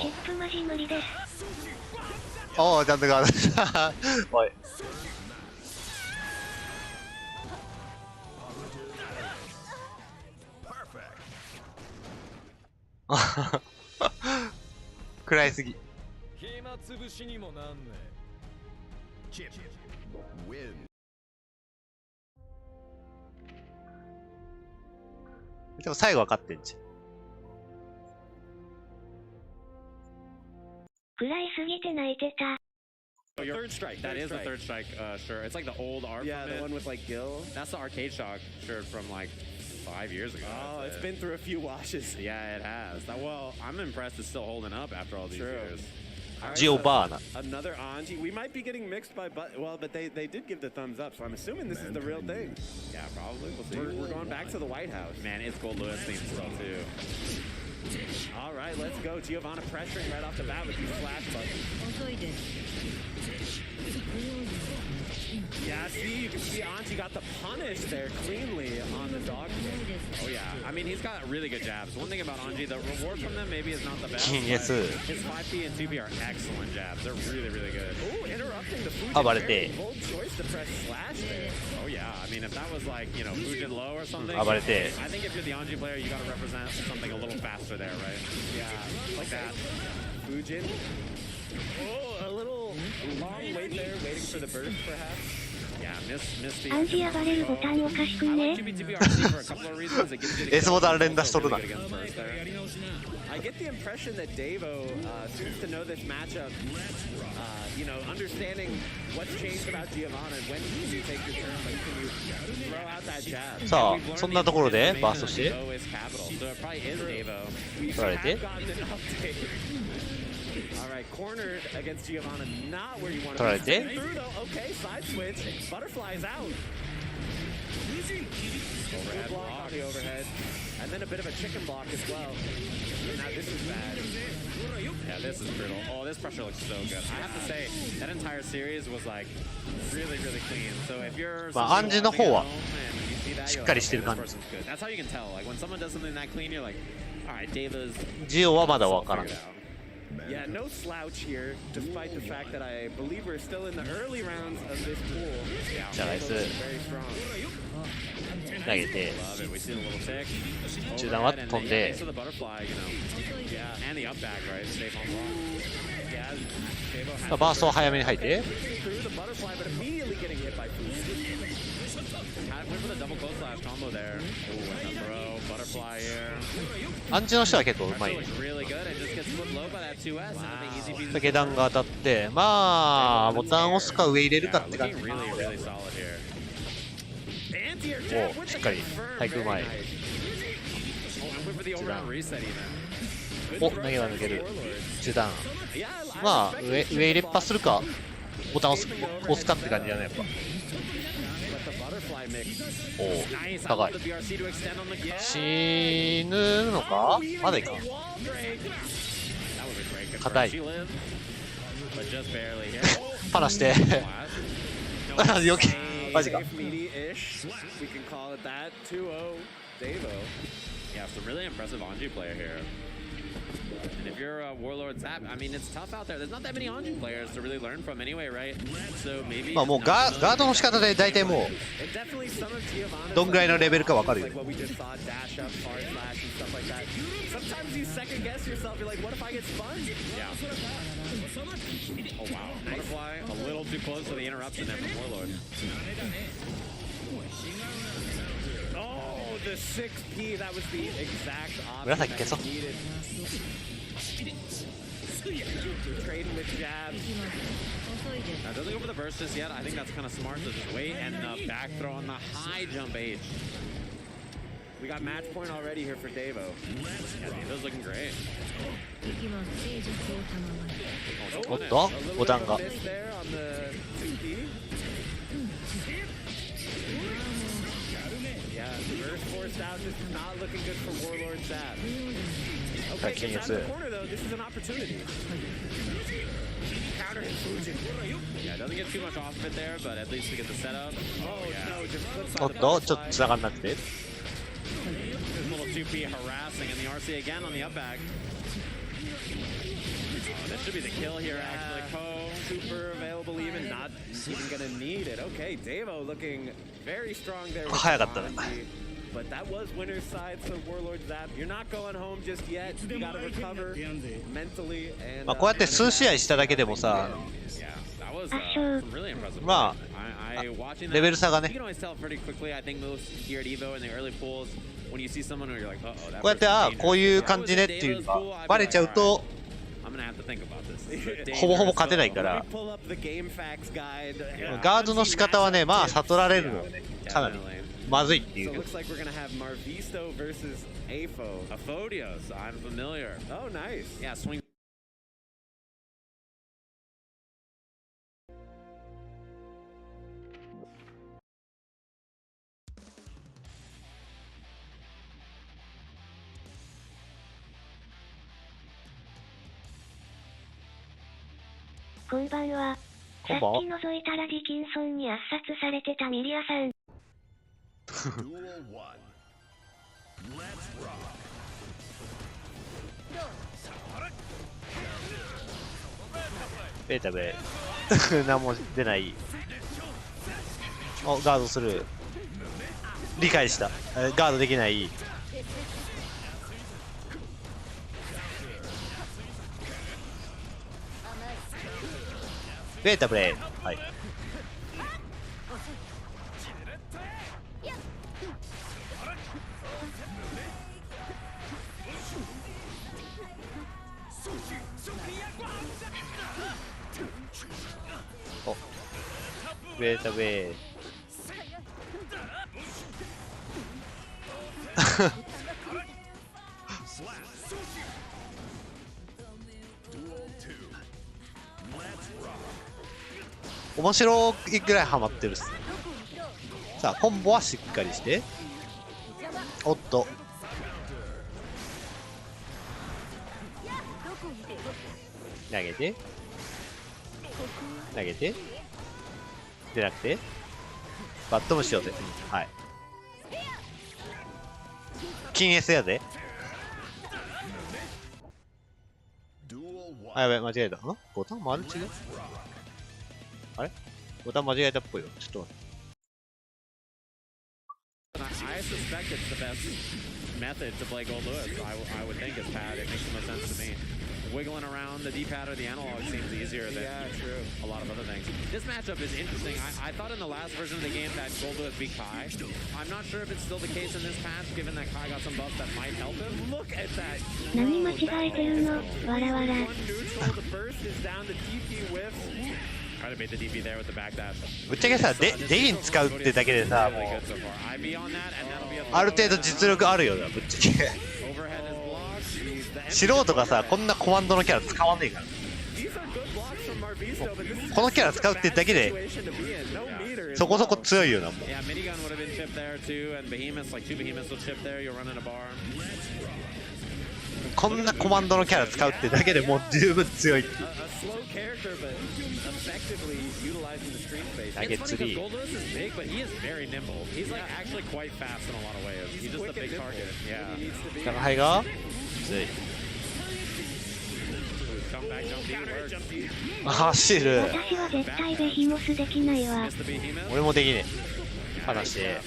ップマジ無理です。おおちゃんとガードしたおい食らいすぎ暇つぶしにもなんねえ Win でも最後は勝ってんじゃん食らいすぎて泣いてた。 Oh, third strike. That is the third strike shirt. It's like the old art. Yeah, from the it. one with like Gil. That's the arcade shock shirt from like 5 years ago. Oh, it's been through a few washes. Yeah, it has. Well, I'm impressed it's still holding up after all these True. years. ジオバーナ。 Another Anji. We might be getting mixed by, but they did give the thumbs up, so I'm assuming this is the real thing. Yeah, probably. We'll see. We're going back to the White House. Man, it's Gold Lewis theme still too. All right, let's go. Giovanna pressuring right off the bat with these flash buttons. Yeah, see, you can see Anji got the punish there cleanly on the dog kick. Oh yeah, I mean he's got really good jabs. One thing about Anji, the reward from them maybe is not the best. 金 but 月 his 5P and 2P are excellent jabs. They're really, really good. Ooh, interrupting the Fujin. 暴れて Very bold choice to press slash there. Oh yeah, I mean if that was like, you know, Fujin low or something, 暴れて I think if you're the Anji player, you gotta represent something a little faster there, right? Yeah, Like that. Fujin. Oh, a little long wait there, waiting for the burst perhaps. Yeah, miss the. アンジ暴れるボタンおかしく I ね like GBTBRC for a couple of reasons. It gives you the エースボタン連打しとるな。 really good against burst there. I get the impression that Devo seems to know this matchup, you know, understanding what's changed about Giovanna and when can you take your turn, when can you throw out that jab. さ We've あ learned そんなところで the バーストして Devo is capital, so it probably is Devo. We 取られ have て gotten an update. All right, cornered against Giovanna, not where you want to 取られ be. て Through though, okay, side switch, butterfly is out. Overhead block on the overhead, and then a bit of a chicken block as well. Now this is bad. Yeah, this is brutal. Oh, this pressure looks so good. I have to say, that entire series was like really, really clean. So if you're まあアンジの方は watching at home and you see that, し you're っか like, りしてる okay, 感 this じ。 person's good. That's how you can tell. Like when someone does something that clean, you're like, all right, Deva's ジオはまだわからん。 figured out. Yeah, no slouch here, despite the fact that I believe we're still in the early rounds of this pool. Yeah, Nice. Devo is very strong. 投げて Love it. We see the little tick. 中段は Overhead and 飛ん yeah, で thanks to the butterfly, you know. Yeah, and the up back, right? Safe on block. Yeah, Devo has まあバーストは早めに入って through the butterfly, but immediately getting hit by Fuji. Went for the double close slash combo there. Ooh, and the throw. Butterfly here. アンチの人は結構うま Pressure い looks really good. It just gets flipped low by that 2S. And I think easy peasy. 下段が当たってまあボタンを押すか上入れるか Yeah, って感じ looking really, really solid here. Anti-air お jab with し the っかり confirm. 対空 Very 前 nice. Oh, and went for the overround reset even. お投げは抜ける Warlord. 中段 Yeah, I まあ respect 上 the 上入れっぱするかボタン押す Saving the 押すかって感じだねやっぱ But the butterfly mix. おお Nice. I 高 love い the BRC to extend on the. Yeah. 死ぬのかまだいか Wall break. That was a great confirm. 硬い She lived, but just barely here. パラして Blast. 余計マジか Safe meaty-ish. We can call it that. 2-0. Devo. Yeah, it's a really impressive Anju player here. And if you're a Warlord Zap, I mean, it's tough out there. There's not that many Anju players to really learn from anyway, right? So maybe. まあもうガードの仕方で大体も And definitely some of Giovanna's どんぐらいのレベルか分かるよ like what we just saw, dash up, hard slash and stuff like that. Sometimes you second guess yourself. You're like, what if I get spun? Yeah. Oh, wow. Butterfly, a little too close to the interruption there from Warlord. Oh, the 6P. That was the exact option 紫 that 消そう was needed. Trading with jabs. Now, doesn't go for the burst just yet. I think that's kind of smart to just wait and back throw on the high jump H. We got match point already here for Devo. Yeah, Devo's looking great. おっと A little ボ bit タ of ン a が miss there on the 2P. Yeah, reverse forced out. This is not looking good for Warlord Zap. Okay, King inside the is it. corner though, this is an opportunity. Counter hit Fujin. Yeah, doesn't get too much off of it there, but at least to get the setup. Oh yeah. no, just flips お on っ the とちょっと butterfly. 繋がんなくて This little 2P harassing in the RC again on the up back. Oh, this should be the kill here, actually. Ko, super available even, not even gonna need it. Okay, Devo looking very strong there. with 早かったね Anji. But that was winner's side, so Warlord Zap, you're not going home just yet. You gotta recover mentally and. まあこうやって数試合しただけでもさ Yeah, that was Sure. some really impressive. ま I watching that, レベル差が you ね can always tell pretty quickly. I think most here at Evo in the early pools, when you see someone who you're like, uh oh, that こうやって person's あ dangerous. こういう If I 感 was じ in ねっていう Devo's の pool, が I'd be バレ like, ちゃう alright, と I'm gonna have to think about this. This is a ほぼほぼ dangerous 勝てない zone. から Let me pull up the game facts guide. ガードの仕方はねまあ悟られるのよねかなり Definitely. まずいってい So う it looks like we're gonna have Marvisto versus AFO. Aphodios, I'm familiar. Oh, nice. Yeah, swing こんばんは。さっき覗いたらディキンソンに圧殺されてたミリアさん。ベータベ何も出ない。お、ガードする。理解した。ガードできない。ベータブレイ。はい。お、ベータベイ。面白いぐらいハマってるっす。さあコンボはしっかりして。おっと投げて投げてでなくてバットもしようぜ。はい、金 S やで。あ、やべ、間違えた。ボタン丸違う。あれボタン間違えたっぽいよ。ちょっと待って。I suspect it's the best method to play Gold Lewis. I would think it's pad. It makes the most sense to me. Wiggling around the D-pad or the analog seems easier than a lot of other things. This matchup is interesting. I thought in the last version of the game that Gold Lewis beat Kai. I'm not sure if it's still the case in this patch, given that Kai got some buffs that might help him. Look at that. 何間違えてるの？わらわら。One neutral. The burst is down to TP whiffs. Try to bait the DP there with the back dash. ぶっちゃけさ、デイン使うってだけでさ、もうある程度実力あるよな、ぶっちゃけ。素人がさ、こんなコマンドのキャラ使わねえから。このキャラ使うってだけでそこそこ強いよな、もう。こんなコマンドのキャラ使うってだけでもう十分強いっていう。投げ釣り。高配が強い。走る。私は絶対ベヒモスできないわ。俺もできねえ。話して。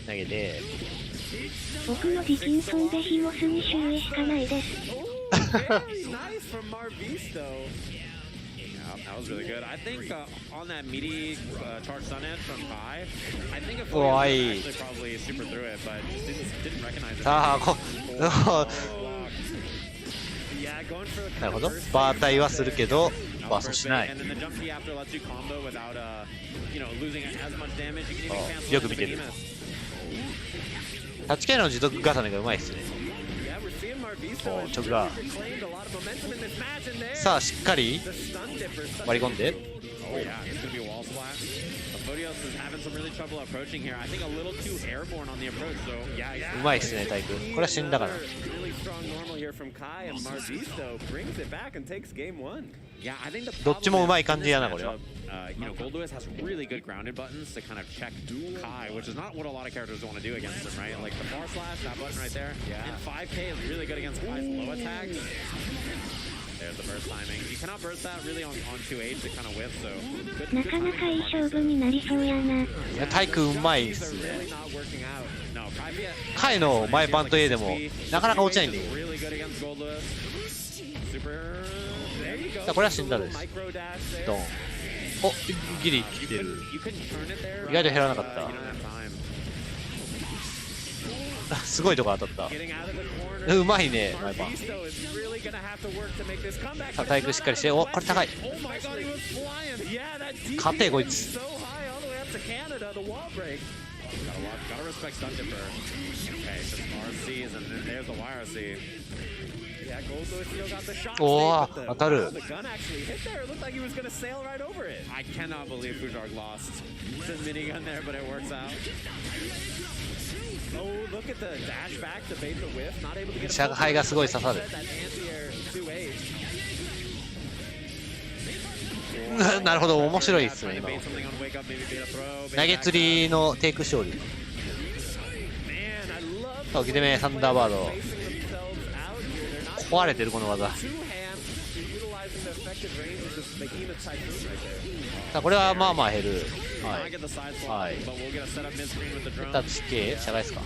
投げて。僕のディキンソンベヒモスに周囲しかないです。That was really good. I think on that meaty charge sun edge from Kai, I think if we actually probably super through it, but didn't recognize it. なるほど。バータイはするけど、バーストしない。よく見てる。タッチ系の持続重ねがうまいっすね。お直が。さあしっかり割り込んで。うまいっすね、タイプ。これは死んだから。どっちもうまい感じやな、これは。Gold Lewis has really good grounded buttons to kind of check Kai, which is not what a lot of characters want to do against him, right? Like the far slash, that button right there. And 5K is really good against Kai's low attacks. There's the burst timing. You cannot burst that really on 2H to kind of whiff, so. なかなかいい勝負になりそうやな。タイクうまいっすね。カイの前バント A でもなかなか落ちないんで。これは死んだです。ドン。お、ギリ来てる。意外と減らなかった。すごいとこ当たった。うまいね、前パン。さあ、体育しっかりして、お、これ高い。勝て、こいつ。おお、当たる。Oh, look at the dash back to bait the whiff. Not able to get 上海がすごい刺さる。 that anti-air 2H. なるほど、面白いですね、今の。投げ釣りのテイク勝利。受け止め、サンダーバード。壊れてる、この技。さあ、これはまあまあ減る。はい。はい。タッチ系、社外ですか。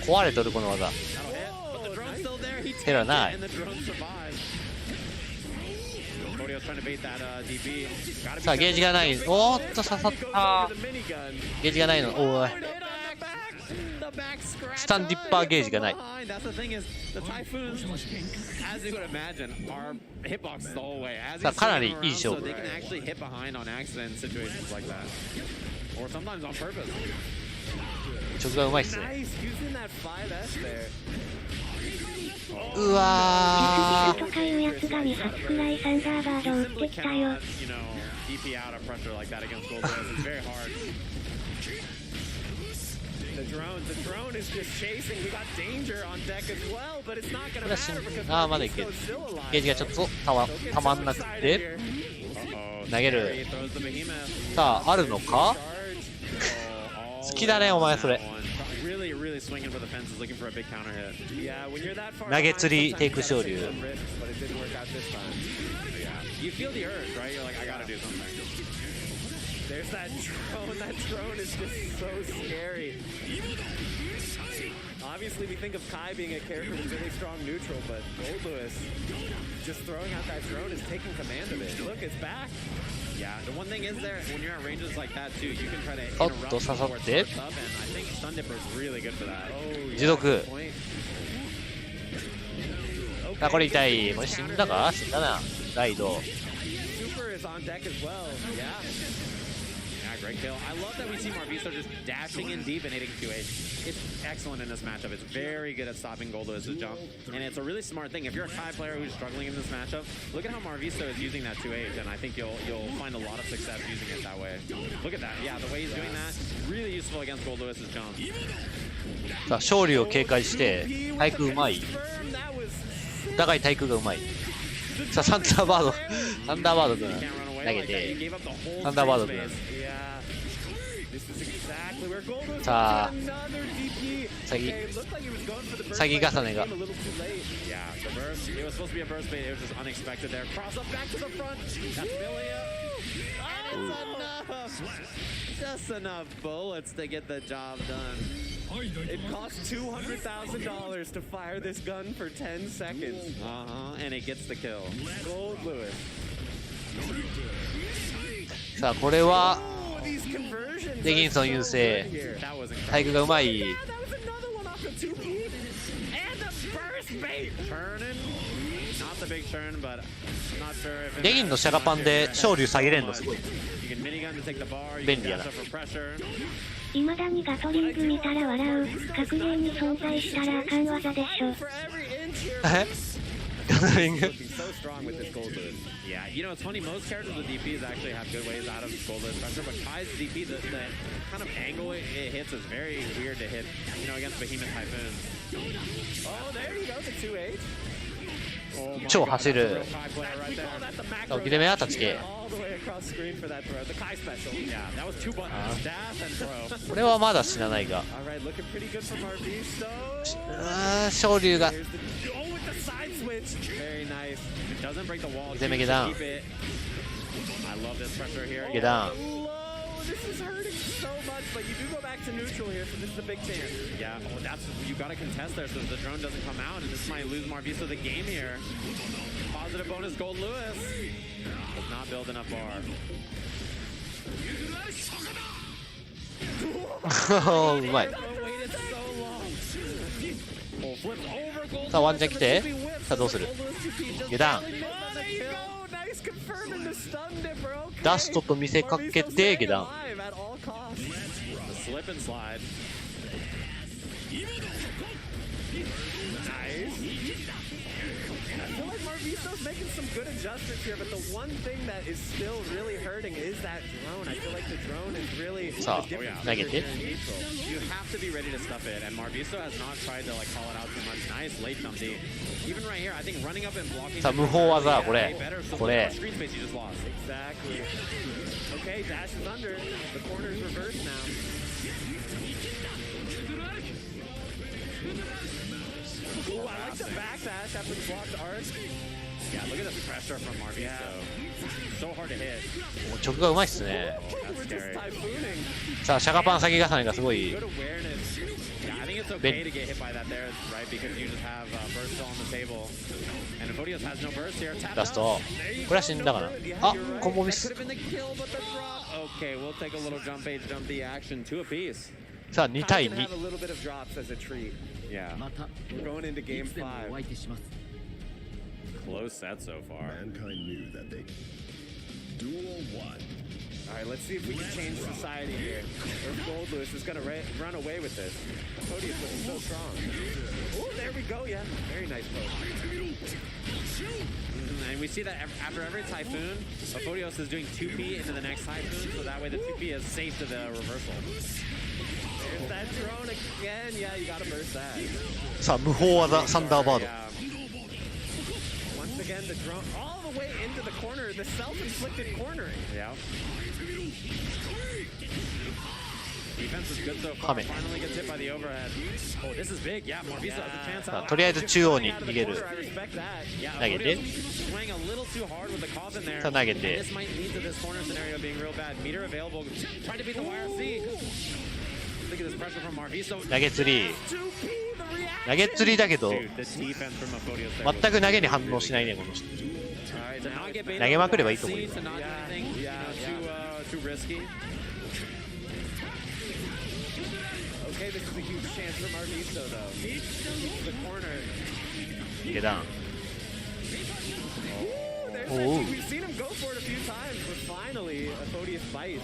壊れとる、この技。減らない。さあゲージがない。おーっと刺さった。ゲージがないの。おい。スタンディッパーゲージがない。さあかなりいい勝負。直がうまいっすね。うわーとかいうやつが2発くらいサンダーバード打ってきたよ。ああ、まだいける。ゲージがちょっとたまんなくて投げる。さあ、あるのか。好きだね、お前それ。投げ釣りテイク昇竜。There's that drone. That drone is just so scary. Obviously, we think of Kai being a character with really strong neutral, but Gold Lewis just throwing out that drone is taking command of it. Look, it's back. Yeah, the one thing is there, when you're at ranges like that too, you can try to interrupt before it starts up, and I think Stun Dipper is really good for that. Oh, 持続。あ、これ痛い。これ死んだか。死んだな。ライド。 Super is on deck as well. Yeah. Great kill. I love that we see Marviso just dashing in deep and hitting 2H. It's excellent in this matchup. It's very good at stopping Gold Lewis's jump. And it's a really smart thing. If you're a Kai player who's struggling in this matchup, look at how Marviso is using that 2H, and I think you'll find a lot of success using it that way. Look at that. Yeah, the way he's doing that, really useful against Gold Lewis's jump. さあ、勝利を警戒して、対空うまい。お互い対空がうまい。さあ、サンダーバード君投げて、サンダーバード君。さあ、詐欺重ねが。Just enough bullets to get the job done. It costs $200,000 to fire this gun for 10 seconds. And it gets the kill. Gold Lewis. さあ、これはデギンソン優勢。対空がうまい。デギンのシャガパンで昇竜下げれんのすごい。便利やな。未だにガトリング見たら笑う。格ゲーに存在したらあかん技でしょ。え？ガトリング？ Yeah, you know, it's funny, most characters with DPs actually have good ways out of Gold Lewis pressure, but Kai's DP, the kind of angle it hits is very weird to hit, you know, against Behemoth Typhoons. Oh, there you go, the 2H. 超走る。受け止めは立ち系。これはまだ死なないが。昇竜が。受け止め下段。下段。This is hurting so much, but you do go back to neutral here, so this is a big chance. Yeah, well, you got to contest there so the drone doesn't come out, and this might lose Marviso the game here. Positive bonus, Gold Lewis. Does not build enough bar. うまい。さあワンチャン来て。さあどうする。下段。ダストと見せかけて下段。making some good adjustments here, but the one thing that is still really hurting is that drone. I feel like the drone is really So, the difference投げて。 maker here in neutral. You have to be ready to stuff it, and Marviso has not tried to like call it out too much. Nice late jump D. Even right here, I think running up and blocking. さあ無法技これ So これ screen space you just lost. Exactly. Okay, dash is under. The corner is reversed now. Ooh, I like the backdash after the blocked arc. Yeah, look at this pressure from Marviso. So hard to hit. もう直がうまいっすね。 We're just typhooning. さあシャガパン先重ねがすごい Good awareness. Yeah, I think it's okay to get hit by that there, right? Because you just have burst on the table. And Odious has no burst here. Tap ラスト。これは死んだかな。あ、コンボミ That ス could。have been the kill, but the drop. Okay, we'll take a little jump H, jump D action, 2 apiece. さあ2対 Can 2 have a little bit of drops as a treat. Yeah, We're going into game 5. close set so far. Mankind knew that they duel one. All right, let's see if we can change society here. Or if Goldlewis is going to run away with this. Podius looking so strong. Oh, there we go. Yeah, very nice poke. And we see that after every Typhoon, Odious is doing 2P into the next Typhoon, so that way the 2P is safe to the reversal. There's that drone again. Yeah, you got to burst that. さあ無法技サンダーバード Yeah. Once again, the drone all the way into the corner. The self-inflicted cornering. Yeah. Defense is good so far. Come in. Finally gets hit by the overhead. Oh, this is big. Yeah, Marviso has a chance さあ out. とりあえず中央に逃げる I respect that. Yeah, 投げて swing a little too hard with the coffin there. さあ投げて This might lead to this corner scenario being real bad. Meter available. Trying to beat the YRC. Look at this pressure from Marviso. 投げ釣り 2P, the reaction. 投げ釣りだけど Dude, the defense from Odious there was 全く投げに反応しないねこの人 All right, to now not get baited 投げまくればいい by と思う YRC, to not do anything too risky. Okay, this is a huge chance for Marviso, though. The corner. 下段 Ooh, there's that Ooh. too. We've seen him go for it a few times, but finally, a Podius bites.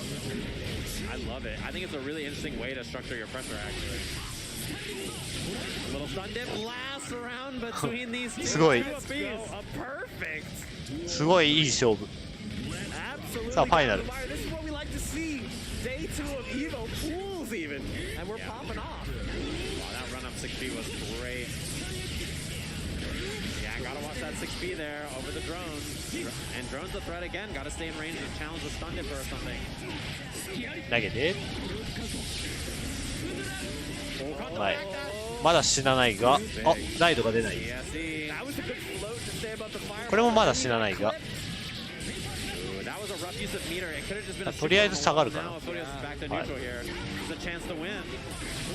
I love it. I think it's a really interesting way to structure your pressure, actually. A little stun dip lasts around between these two. すごい Let's go. A perfect. すごいいい勝負 Absolutely. さあファイナル This is what we like to see. Day 2 of Evo pools even, and we're popping off. Wow, that run up 6B was great. Yeah, gotta watch that 6B there over the drone. And drone's the threat again. Gotta stay in range and challenge the stun dip or something. 投げてはいまだ死なないがあライドが出ない Yeah, see. That was a good float to stay above the fire. これもまだ死なないが Ooh, that was a rough use of meter. It could have just been a とりあえず下がるかな Now Odious is back to neutral here. There's a chance to win.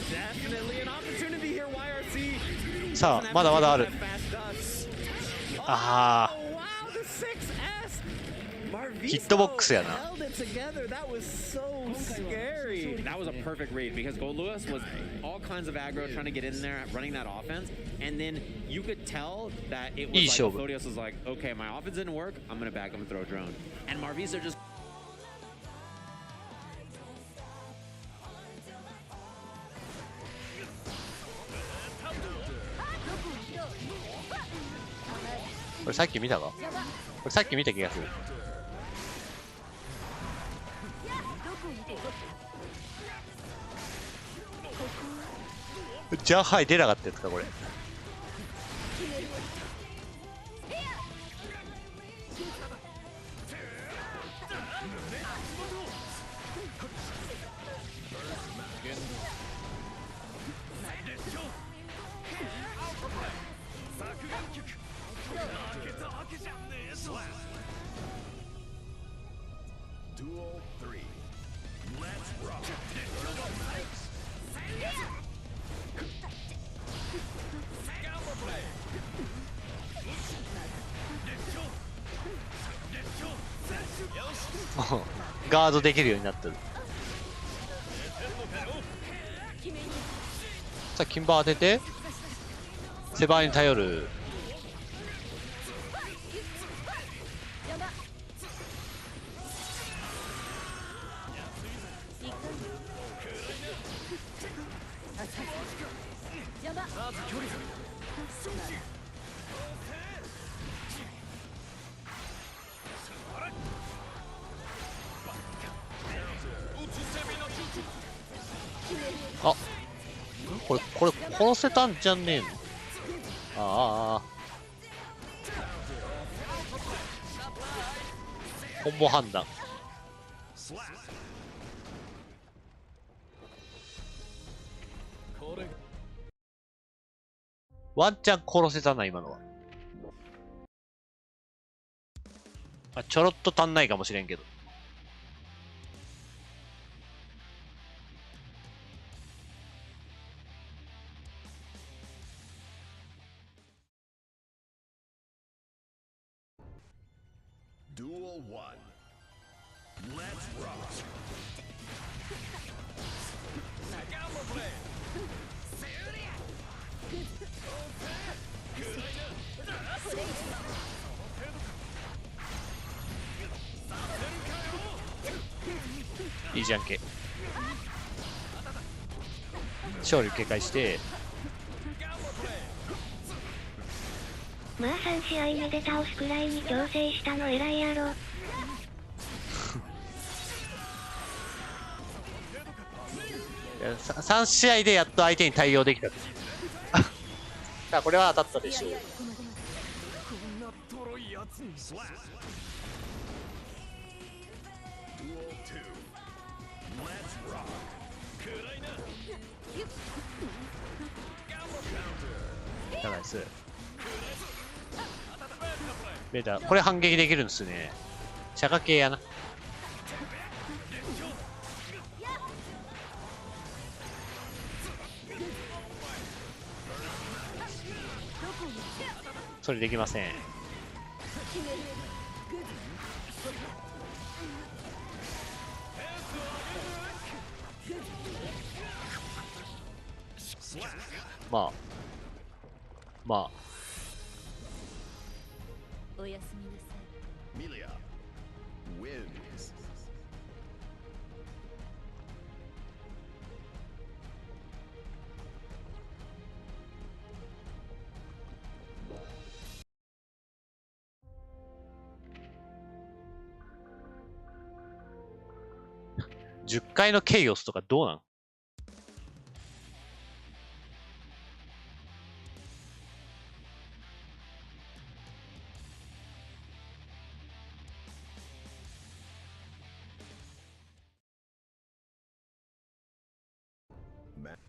Definitely an opportunity here, YRC. さあまだまだある That fast dust. あ Oh, wow, the 6S. Marviso ヒットボックスやな held it together. That was so scary. That was a perfect read because Goldlewis was all kinds of aggro trying to get in there, running that offense, and then you could tell that it was like Odious was like, okay, my offense didn't work, I'm gonna back up and throw a drone. And Marviso just これさっき見たかこれさっき見た気がするじゃあはい出なかったやつかこれもうガードできるようになってるさあキンバー当ててセバーに頼るこれ殺せたんじゃねえの。ああ。コンボ判断。ワンチャン殺せたな、今のは。あ、ちょろっと足んないかもしれんけど。Duel 1. Let's rock. いいじゃんけ。勝利警戒して。まあ3試合目で倒すくらいに調整したの偉いやろ。3試合でやっと相手に対応できた。さあこれは当たったでしょう。ナイス。ベータ、これ反撃できるんですね。シャカ系やな。それできません。まあおやすみなさい。ミリア wins. 10回のケイオスとかどうなん？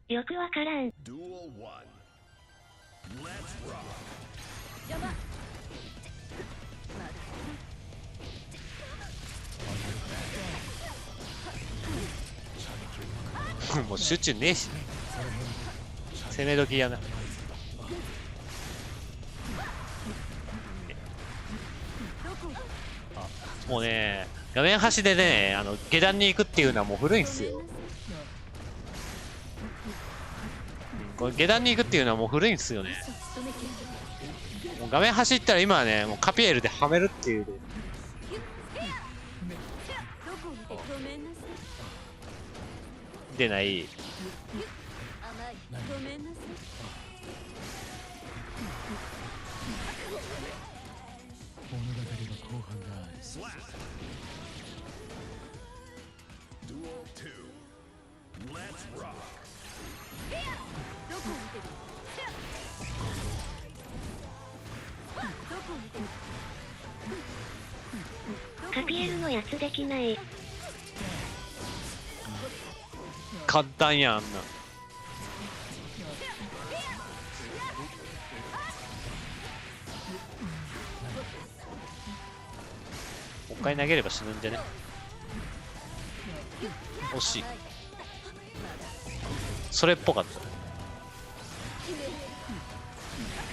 よくわからん。 Duel 1. Let's rock. やば。もう集中ねえし。攻め時やな。もうね、画面端でね、下段に行くっていうのはもう古いんすよ。これ下段に行くっていうのはもう古いんすよね。もう画面端行ったら今はね、もうカピエルではめるっていう。出ない。ごめんなさい。Duel 2. Let's rock. どこを見てる？どこを見てる？カピエルのやつできない。簡単やん、あんな。もう一回投げれば死ぬんじゃね。惜しい。それっぽかっ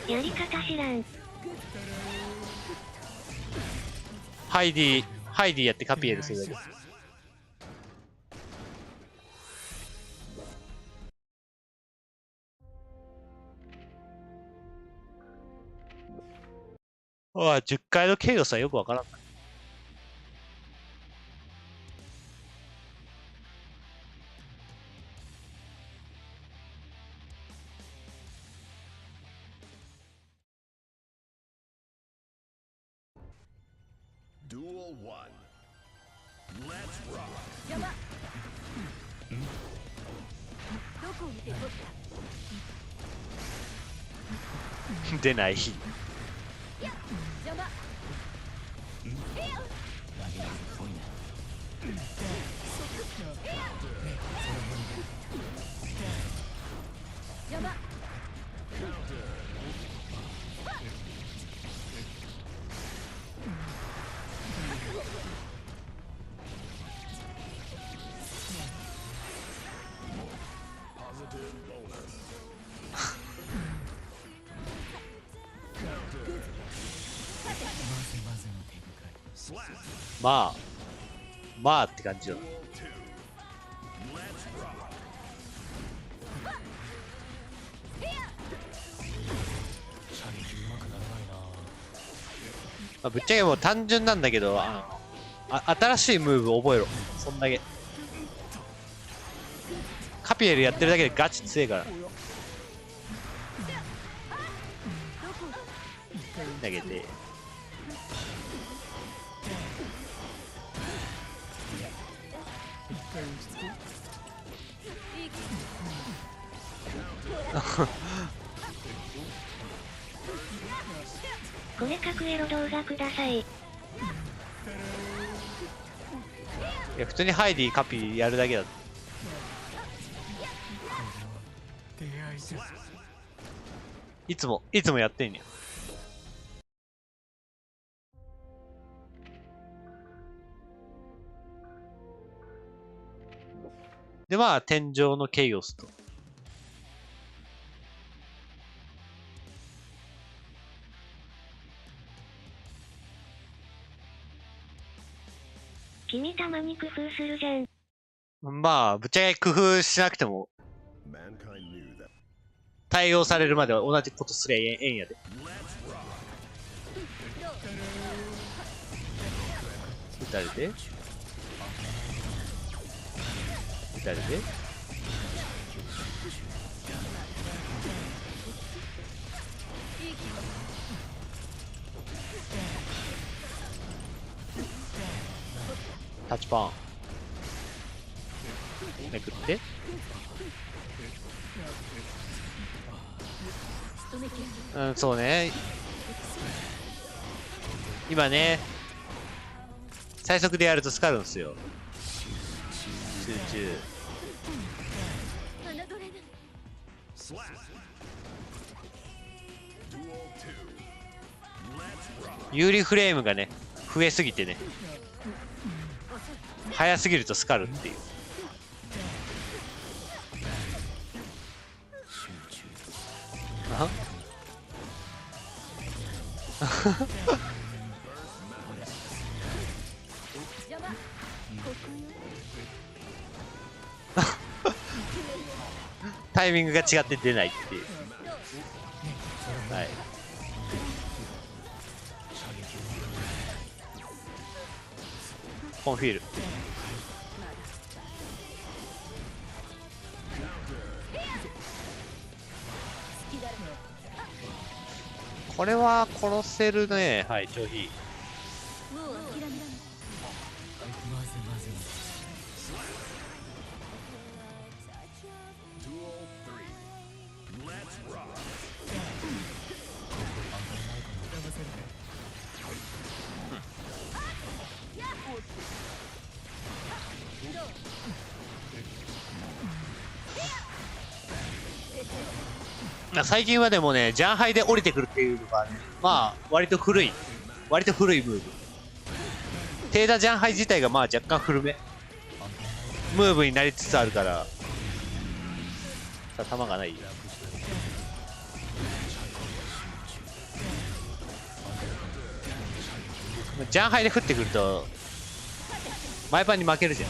た。やり方知らん。ハイディやってカピエルするだけ。ああ、10回のケイオスはよくわからんな。Duel 1. Let's rock. やば。どこを見て取った。出ない。邪魔。邪魔。まあまあって感じよ。まあ、ぶっちゃけもう単純なんだけど、新しいムーブ覚えろ。そんだけ。カピエルやってるだけでガチ強いから。投げて。これ格エロ動画ください。いや普通にハイディカピやるだけだ。いつもやってんねや。でまあ天井のケイオスと。君たまに工夫するじゃん。まあぶっちゃけ工夫しなくても対応されるまでは同じことすりゃええんやで。打たれて打たれてタッチパンめくってうんそうね今ね最速でやるとスカるんですよ。集中有利フレームがね増えすぎてね早すぎるとスカるっていう。あタイミングが違って出ないっていう。はい。コンフィール。これは殺せるね。はい、超いい。最近はでもね、ジャンハイで降りてくるっていうのが、ね、まあ割と古いムーブ。テーダジャンハイ自体がまあ若干古めムーブになりつつあるから。さあ球がない。ジャンハイで降ってくると前パンに負けるじゃん。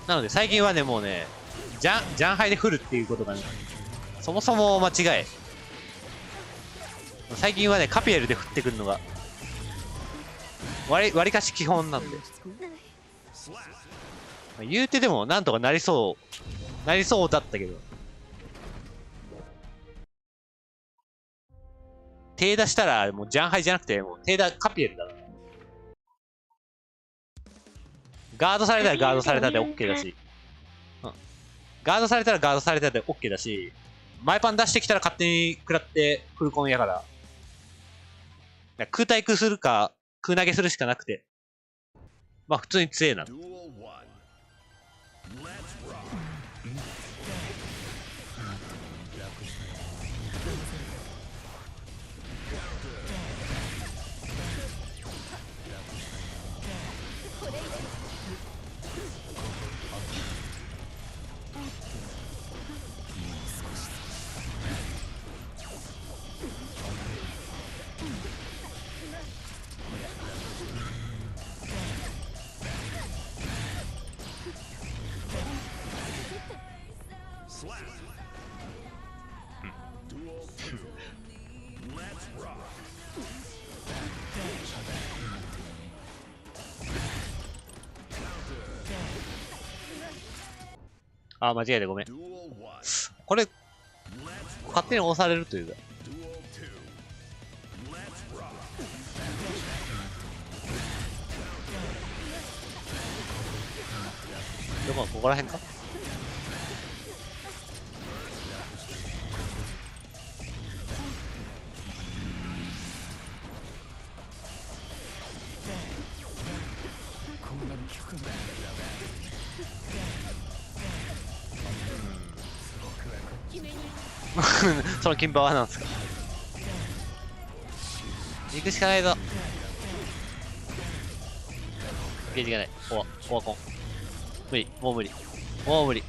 なので最近はねもうねジャンハイで降るっていうことがねそもそも間違い。最近はねカピエルで降ってくるのが割かし基本なんで、言うてでもなんとかなりそうだったけど、手出したらもうジャンハイじゃなくてもう手出カピエルだから。ガードされたらガードされたで OK だし、ガードされたらガードされたで OK だし、前パン出してきたら勝手に食らってフルコンやから、空対空するか空投げするしかなくて、まあ普通に強えな。あ、間違えてごめん。これ、勝手に押されるというか。どこ、ここら辺か。その金馬はなんですか。行くしかないぞ。ゲージがない。オワコン。無理。もう無理。もう無理。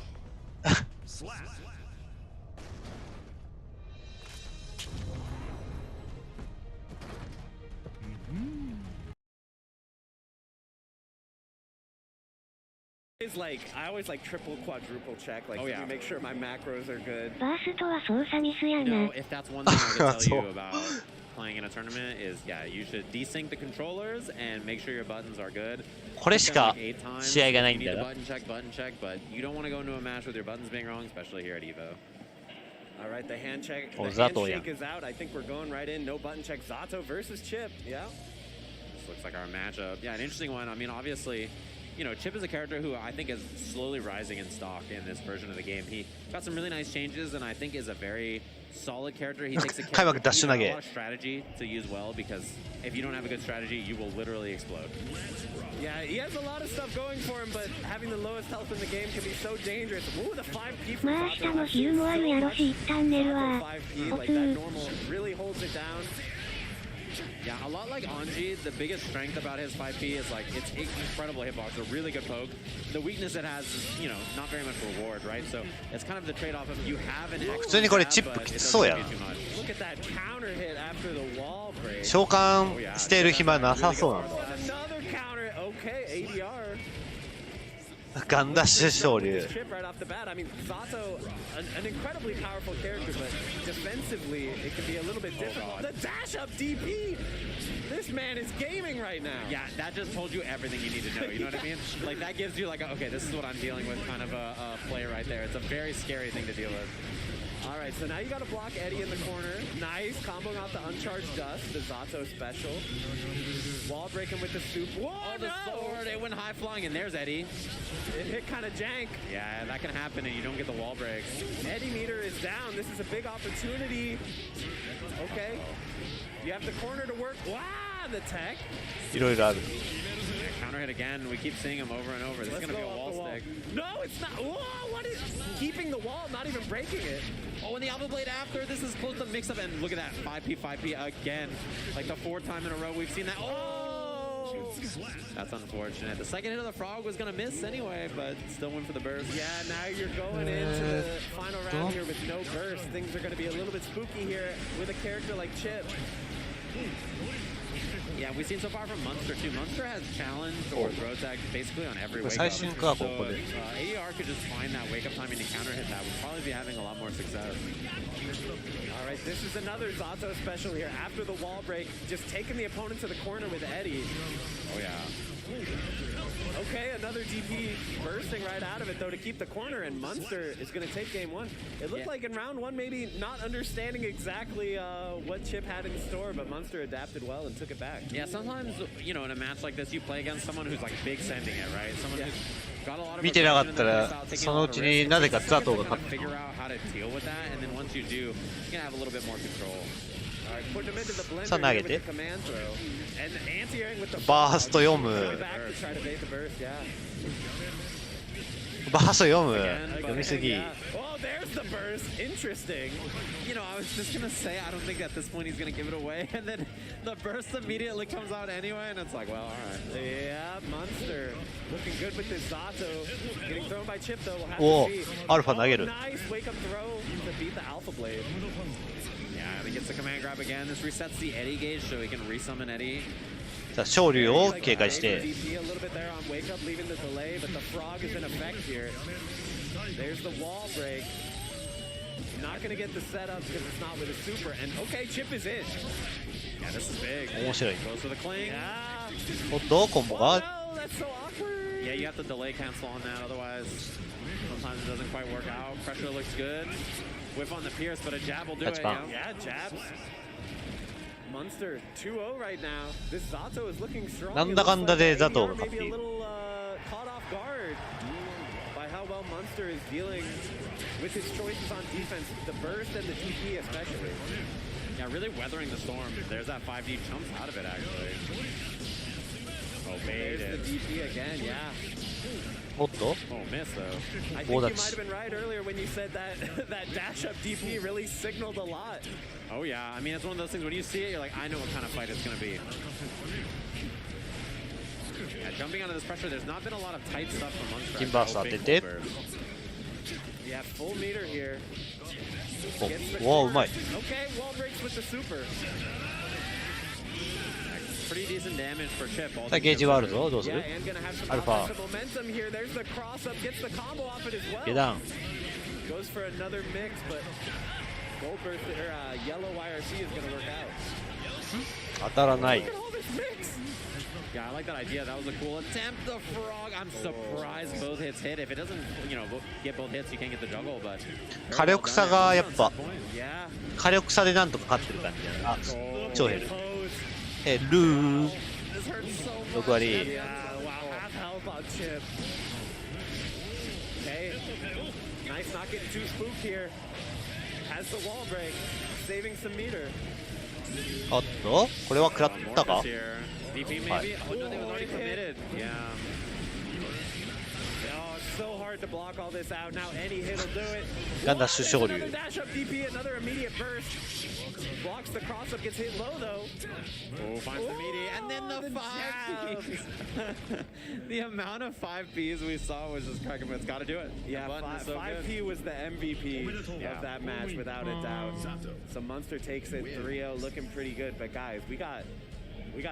Like I always like triple quadruple check like to make sure my macros are good. バーストは操作ミスやな。You know, if that's one thing I can tell you about playing in a tournament is, yeah, you should desync the controllers and make sure your buttons are good. これしか試合がないんだよ。Button check, but you don't want to go into a match with your buttons being wrong, especially here at Evo. All right, the hand check. The handshake is out. I think we're going right in. No button check. Zato versus Chip. Yeah. This looks like our matchup. Yeah, an interesting one. I mean, obviously, you know, Chip is a character who I think is slowly rising in stock in this version of the game. He got some really nice changes, and I think is a very solid character. He takes a character with a lot of strategy to use well, because if you don't have a good strategy, you will literally explode. Yeah, he has a lot of stuff going for him, but having the lowest health in the game can be so dangerous. Ooh, the 5P fromまあ下のヒルもあるやろし、一旦寝るわ。Like that normal really holds it down. Yeah, a lot like Anji, the biggest strength about his 5P is like it's incredible hitbox, a really good poke. The weakness it has is, you know, not very much reward, right? So it's kind of the trade-off of you have an extra. 普通にこれチップきつそうやな。Look at that counter hit after the wall break. 召喚している暇なさそうなんだ。 Another counter. Okay, ADR. ガンダッシュ昇竜。 Right off the bat. I mean, Zato, an incredibly powerful character, but defensively it can be a little bit difficult. The dash up DP. This man is gaming right now. Yeah, that just told you everything you need to know. You know what I mean? Like that gives you like, okay, this is what I'm dealing with, kind of a play right there. It's a very scary thing to deal with. All right, so now you got to block Eddie in the corner. Nice, comboing out the uncharged dust, the Zato special. Wall breaking with the soup. Whoa, oh, the sword, it went high flying, and there's Eddie. It hit kind of jank. Yeah, that can happen, and you don't get the wall break. Eddie meter is down. This is a big opportunity. Okay, you have the corner to work. Wow, the tech. いろいろある。 Counter hit again. We keep seeing him over and over. This is gonna be a wall stick. No, it's not. Whoa, what is keeping the wall, not even breaking it? Oh, and the Alpha Blade after. This is close to mix up, and look at that 5P again. Like the 4th time in a row we've seen that. Oh, that's unfortunate. The second hit of the frog was gonna miss anyway, but still went for the burst. Yeah, now you're going into the final round here with no burst. Things are gonna be a little bit spooky here with a character like Chip. Yeah, we've seen so far from Munster too. Munster has challenged or throw tag basically on every wake up. So ADR could just find that wake up timing to counter hit that. We'd probably be having a lot more success. All right, this is another Zato special here. After the wall break, just taking the opponent to the corner with Eddie. Oh yeah. Okay, another DP bursting right out of it, though, to keep the corner, and Munster is going to take game one. It looked like in round one, maybe not understanding exactly what Chip had in store, but Munster adapted well and took it back. Yeah, sometimes, you know, in a match like this, you play against someone who's like big sending it, right? Someone who's got a lot of 見てなかったらそのうちになぜかザトウが勝って figure out how to deal with that, and then once you do, you can have a little bit more control. さあ投げて And anti-airing with the バースト読む back to try to bait the burst, yeah. バースト読む読みすぎ Yeah. Oh, there's the burst. Interesting. You know, I was just gonna say, I don't think at this point he's gonna give it away, and then the burst immediately comes out anyway, and it's like, well, all right. Yeah, Munster looking good with this Zato. Getting thrown by Chip, though. We'll have お to see. アルファ投げる Nice wake up throw to beat the Alpha Blade. Yeah, and he gets the command grab again. This resets the Eddie gauge, so he can resummon Eddie. さあ昇竜を警戒して DP a little bit there on wake up, leaving the delay, but the frog is in effect here. There's the wall break. Not gonna get the setup because it's not with a super. And okay, Chip is in. Yeah, this is big. 面白い Goes for the cling. Yeah. おっとコンボ Oh が no, that's so awkward. Yeah, you have to delay cancel on that, otherwise sometimes it doesn't quite work out. Pressure looks good. Whip on the Pierce, but a jab will do That's it. bomb. Yeah, jabs. Munster 2-0 right now. This Zato is looking strong. なんだかんだで It looks like Zato が ADR 勝って maybe い a る little caught off guard by how well Munster is dealing with his choices on defense, the burst and the DP especially. Yeah, really weathering the storm. There's that 5D jumps out of it, actually. Oh, There's the baited. DP again, yeah. おっと Oh, miss, though. I think Oh, you might that's- have been right earlier when you said that that dash up DP really signaled a lot. Oh, yeah. I mean, it's one of those things, when you see it, you're like, I know what kind of fight it's going to be. Yeah, jumping out of this pressure, there's not been a lot of tight stuff from Munster. Team Burst Oh, out, big did full they? burst. Yeah, full meter here. おおうまい Okay, wall breaks with the super. Pretty decent damage for Chip. all さあ things ゲージはある considered. ぞどうす Yeah, る and gonna have some Alpha. offensive momentum here. There's the cross up, gets the combo off it as well. 下段 Goes for another mix, but Gold Burst or Yellow YRC is gonna work out. 当たらない Look at all this mix. Yeah, I like that idea. That was a cool attempt. The frog. I'm surprised both hits hit. If it doesn't, you know, get both hits, you can't get the juggle. But 火力差がやっぱ Yeah. 火力差でなんとか勝ってる感じだあ Oh, 超減る pose. 減る this hurts so much. 6割 Yeah, wow, half health on Chip. Okay. Nice not getting too spooked here. Has the wall break. Saving some meter. おっとこれは食らったか Morpheus here. DP maybe. Hi. Oh no, they were already committed. Yeah. Oh, it's so hard to block all this out. Now any hit will do it. ガンダッシュ昇竜 Another dash up DP, another immediate burst. Blocks the cross up, gets hit low though. Oh, finds the meaty. And then the the 5Ps. The amount of 5Ps we saw was just cracking, but it's got to do it. Yeah, The button is so good. 5P was the MVP Yeah. of that match without a doubt. So Munster takes it 3-0, looking pretty good. But guys, we got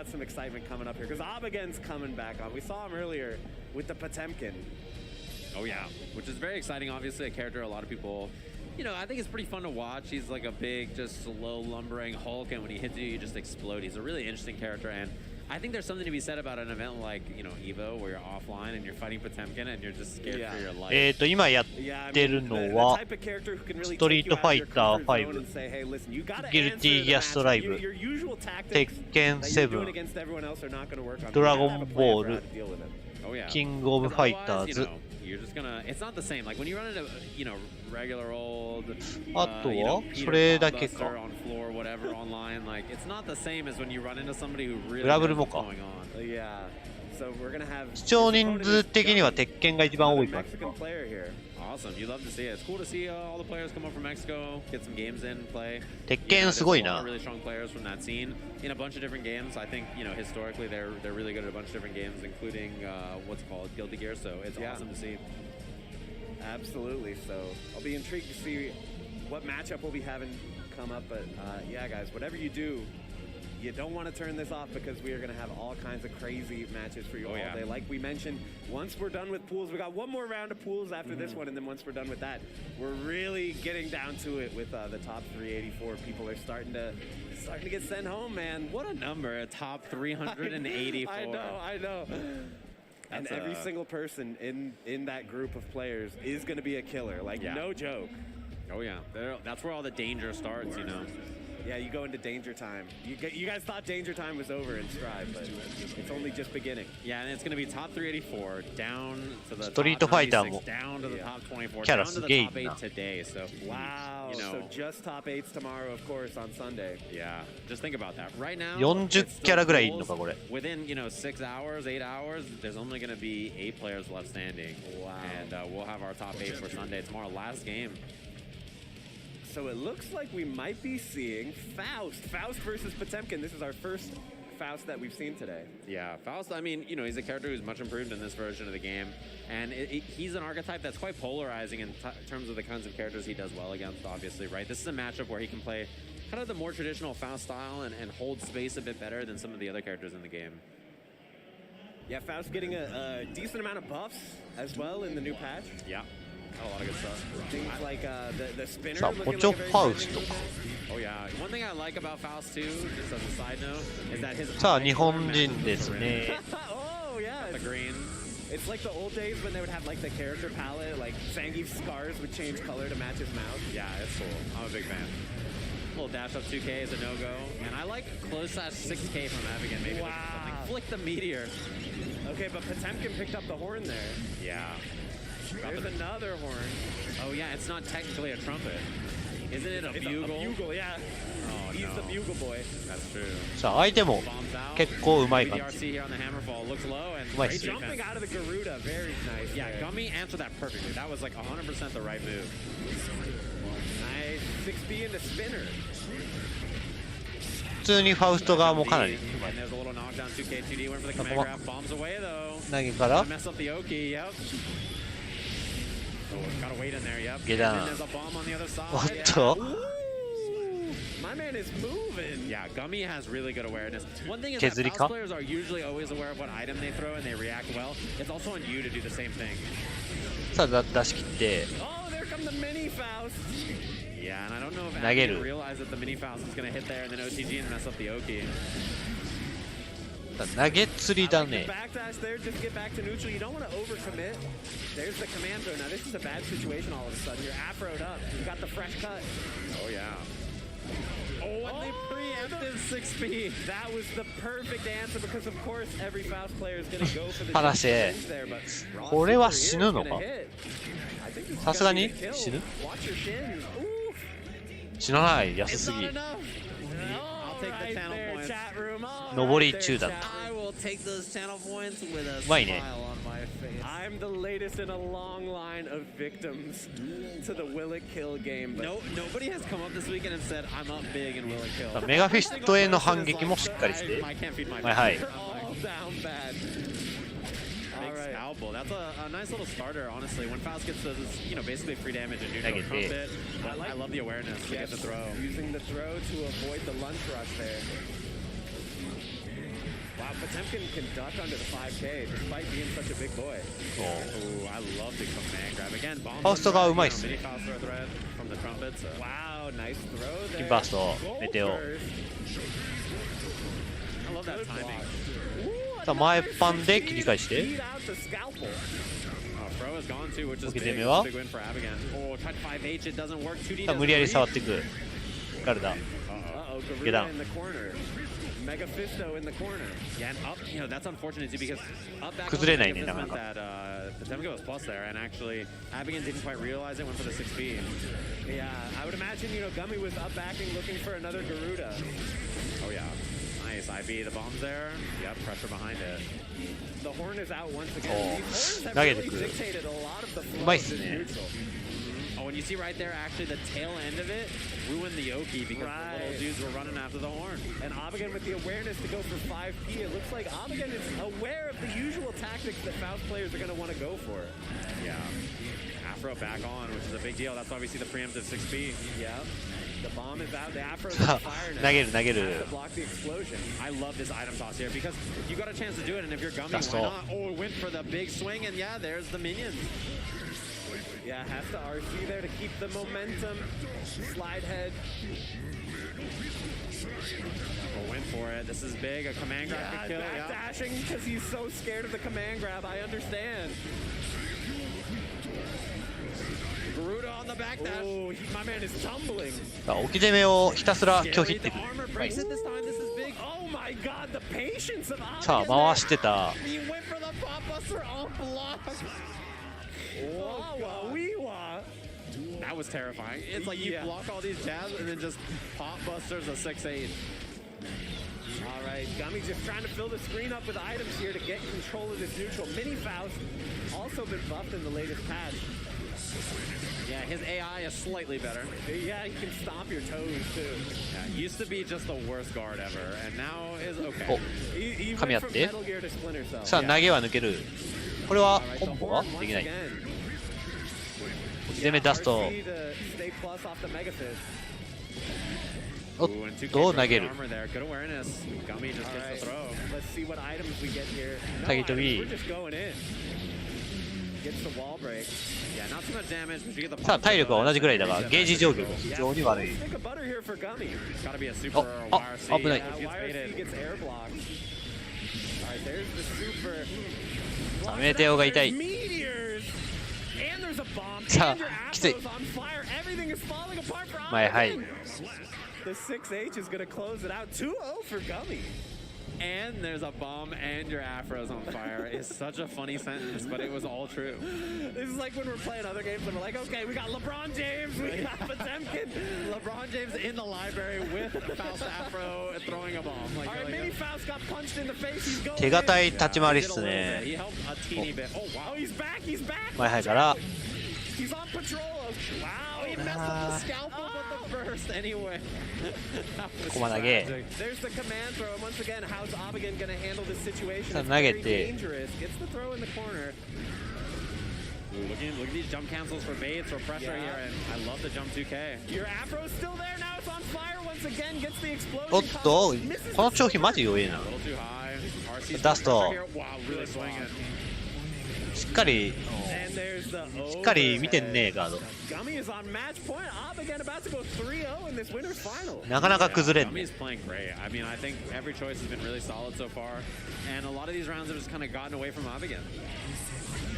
some excitement coming up here because Abagen's coming back on. We saw him earlier with the Potemkin. Oh yeah, which is very exciting. Obviously, a character a lot of people, you know, I think it's pretty fun to watch. He's like a big, just slow, lumbering Hulk, and when he hits you, you just explode. He's a really interesting character, and I think there's something to be said about an event like, you know, Evo, where you're offline and you're fighting Potemkin, and you're just scared for your life. 今やっ Yeah, I て mean, る the のは type of character who can really ストリー take ト you ファ out イ of your ター comfort zone 5 and say, hey, listen, you gotta ギルティギアストライブ Your usual 鉄 tactics 拳 that you're 7 doing against everyone else are not going to work on. ドラ You ゴ gotta have ン a plan ボー for ル how to deal with it. Oh yeah. キングオブファイター Otherwise, ズ you know, you're just gonna, it's not the same. Like when you run into, you know, regular old, あと you know, は Peter それだけ Podbuster か on floor, whatever, online, like it's not the same as when you run into somebody who really グラブ knows ルも what's か going on. Yeah. So we're going to have 視聴人数的には鉄拳が一番多い感じ Mexican player here. Awesome. You love to see it. It's cool to see all the players come up from Mexico, get some games in, play. 鉄 You know, 拳 there's すごい a lot な of really strong players from that scene in a bunch of different games. I think, you know, historically they're really good at a bunch of different games, including what's it called Gilded Gear. So it's Yeah. awesome to see. Absolutely. So I'll be intrigued to see what matchup we'll be having come up. But yeah, guys, whatever you do, you don't want to turn this off because we are going to have all kinds of crazy matches for you all yeah. day. Like we mentioned, once we're done with pools, we got one more round of pools after this one, and then once we're done with that, we're really getting down to it with the top 384. People are starting to get sent home, man. What a number, a top 384. I know. And every single person in that group of players is going to be a killer. Like, no joke. Oh, yeah. That's where all the danger starts, you know. Yeah, you go into danger time. You guys thought danger time was over in Strive, but it's only just beginning. Yeah, and it's going to be top 384, down to the ストリートファイターも top 96, down to the top 24, キャラ down す to げえ the いい top な。 8 today. So, Wow. you know, So just top 8s tomorrow, of course, on Sunday. yeah, just think about that. Right now, 40 キャラぐらいいるのかこれ。 within, you know, 6 hours, 8 hours, there's only going to be 8 players left standing. Wow. And we'll have our top 8 for Sunday tomorrow. Last game. So it looks like we might be seeing Faust. Faust versus Potemkin. This is our first Faust that we've seen today. Yeah, Faust, I mean, you know, he's a character who's much improved in this version of the game. And he's an archetype that's quite polarizing in terms of the kinds of characters he does well against, obviously, right? This is a matchup where he can play kind of the more traditional Faust style and hold space a bit better than some of the other characters in the game. Yeah, Faust getting a decent amount of buffs as well in the new patch. Yeah. A lot of good stuff. Things like the spinner. さあ、ポチョファウストか。 Oh yeah. One thing I like about Faust too, just as a side note, is that his さあ、日本人ですね。Oh yeah. the green. It's like the old days when they would have like the character palette, like Zangief's scars would change color to match his mouth. Yeah, it's cool. I'm a big fan. Little dash up 2K is a no-go. And I like close slash 6K from Abigail. Maybe Wow. something. Flick the meteor. Okay, but Potemkin picked up the horn there. Yeah. There's another horn. Oh yeah, it's not technically a trumpet. Isn't it a It's bugle? a bugle, yeah. Oh, He's no. the bugle boy. That's true. さあ、相手も Bombs out. 結構うまい感じ。 BDRC here on the hammerfall looks low and Nice. great Jumping defense. out of the Garuda, very nice. Yeah, there. Gummy answered that perfectly. That was like 100% the right move. Nice. 6B in the spinner. 普通にファウスト側もかなりうまい。 And there's a little knockdown 2K 2D went for the command grab. Bombs away though. 投げから Mess up the Oki, yep. Oh, gotta wait in there, yep. Get And down. then there's a bomb on the other side. おっと Ooh, my man is moving. Yeah, Gummy has really good awareness. One thing is that 削り Faust か players are usually always aware of what item they throw and they react well. It's also on you to do the same thing. さあ、出し切って。 Oh, there come the mini Faust. Yeah, and I don't know if 投げ Abby る。 realized that the mini Faust is going to hit there and then OTG and mess up the Oki. 投げ釣りだね。 Backdash there, just get back to neutral. You don't want to overcommit. There's the command throw. Now this is a bad situation all of a sudden. You're afroed up. You got the fresh cut. Oh, yeah. Oh, and they preemptive 6P. That was the perfect answer because of course every Faust player is going to go for the 話せ。 there, but これは死ぬのか gonna hit. I think this is さすが gonna に be a kill. 死ぬ Watch your shins. Ooh. 死なない。安 It's すぎ not。enough. I'll take the Right channel there, points. chat room. All 上り right 中 there, だっ chat. た。 I will take those channel points with a うまいね。 smile on my face. I'm the latest in a long line of victims to the Will It Kill game. But Nobody has come up this weekend and said, I'm up big and will it kill. メガフィストへの反撃もしっかりして。 I can't feed my はいはい。 they're all down bad. All Big right. scalpel. That's a nice little starter, honestly. When Faust gets those, you know, basically free damage and neutral Negative. trumpet, I love the awareness to get the throw. Using the throw to avoid the lunge rush there. Wow, Potemkin can duck under the 5K despite being such a big boy. Ooh, I love the command grab. Again, bomb. ファウストがうまいっすね。 Mini Faust throw thread from the trumpet. So. Wow, nice throw キン there. バースト、メテオ。 Gold burst. I love that Good timing. block. Ooh, さあ、前パンで切り返して。 beat out the scalpel. Throw is gone too, which is 受け big. てみは Big win for Abigail. Oh, touch 5H, it doesn't work. 2D さあ、無理やり触っていく。ガルダ。 Uh-oh, Get Garuda down. in the corner. Mega Fisto in the corner. Yeah, and up, you know, that's unfortunate too because up back 崩れない on ね、 the なかな defense か。 that Potemkin was plus there, and actually Abigail didn't quite realize it, went for the 6B. Yeah, I would imagine, you know, Gummy was up backing looking for another Garuda. Oh yeah, nice IB, the bombs there. Yep, pressure behind it. The horn is out once again. Oh, These horns have 投げて really くる。 dictated a lot of the うまいっ flows す in ね。 neutral. Oh, and you see right there, actually the tail end of it ruined the Oki because the Right. little dudes were running after the horn. And Abigail with the awareness to go for 5P. It looks like Abigail is aware of the usual tactics that Faust players are going to want to go for. Yeah. Afro back on, which is a big deal. That's why we see the preemptive 6B. Yeah. The bomb is out. The Afro's on fire now. 投げる投げる。 Has to block the explosion. I love this item toss here because you got a chance to do it, and if you're Gummy, That's why all. not? Oh, it went for the big swing, and yeah, there's the minions. Yeah, has to RC there to keep the momentum. Slide head. We'll win for it. This is big. A command grab could kill. Back dashing because he's so scared of the command grab. I understand. Garuda on the back dash. Oh, my man is tumbling. 置き攻めをひたすら拒否ってくる。 Armor breaks it this time. This is big. Oh my god, the patience of Abigin. さあ回してた。 He went for the pop buster on block. Wah, wee, wah. That was terrifying. It's like you block all these jabs and then just pop busters a 6-8. All right, Gummy just trying to fill the screen up with items here to get control of this neutral. Mini Faust also been buffed in the latest patch. Yeah, his AI is slightly better. Yeah, he can stomp your toes too. Yeah, used to be just the worst guard ever, and now is okay. お、 He 噛み合 went っ from て。 Metal Gear to Splinter Cell. さあ投げは抜ける。これは All right, コ the ンボは horn で once きない。 again. 置き攻め出すと RC to stay plus off the Mega Fist. おっ Ooh, and 2K と投 breaks げ the る。 armor there. Good awareness. Gummy just All gets right, the throw. let's see what items we get here. No 影飛 items, び we're just going in. Gets the wall break. Yeah, not too much damage, but you get the さあ体力は同じぐらいだがゲージ状況が非常に悪い。 Stick of butter here for Gummy. It's gotta be a super Oh, or a oh, wire C. 危ない。 Gets YRC baited. gets air blocked. All right, there's the super. さあメテオが痛い。 Meteors. And there's a bomb. さ And your あきつい。 Afro's on fire. Everything is falling apart for 前はい。 Abigin. The 6H is gonna close it out. 2-0 for Gummy. And there's a bomb and your afro's on fire. It's such a funny sentence, but it was all true. This is like when we're playing other games and we're like, okay, we got LeBron James, we got Potemkin. LeBron James in the library with Faust Afro throwing a bomb. Like, All right, Mini Faust got punched in the face. He's going 手堅い in. 立ち回りっ Did a す little bit. ね。 He helped a teeny bit. Oh, wow. Oh, he's back, he's back. 前はいから He's on patrol. Wow, he messed The up the scalpel, but the burst anyway. That was ここま投げ。 tragic. There's the command throw, and once again, how's Abigin gonna handle this situation? さあ It's 投げ very て dangerous. Gets the throw in the corner. Ooh, look at these jump cancels for baits or pressure Yeah. here, and I love the jump 2K. Your Afro's still there. Now it's on fire once again. Gets the explosion. おっと Misses この the 調子マジ弱えな。 A little too high. RC's 出すと pressure here. Wow, really swinging. しっかり And there's the しっかり見てん overhead. ねガード。 Gummy is on match point. Abigin about to go 3-0 in this winner's final. なかなか崩れんね。 Gummy's playing great. I mean, I think every choice has been really solid so far, and a lot of these rounds have just kind of gotten away from Abigin.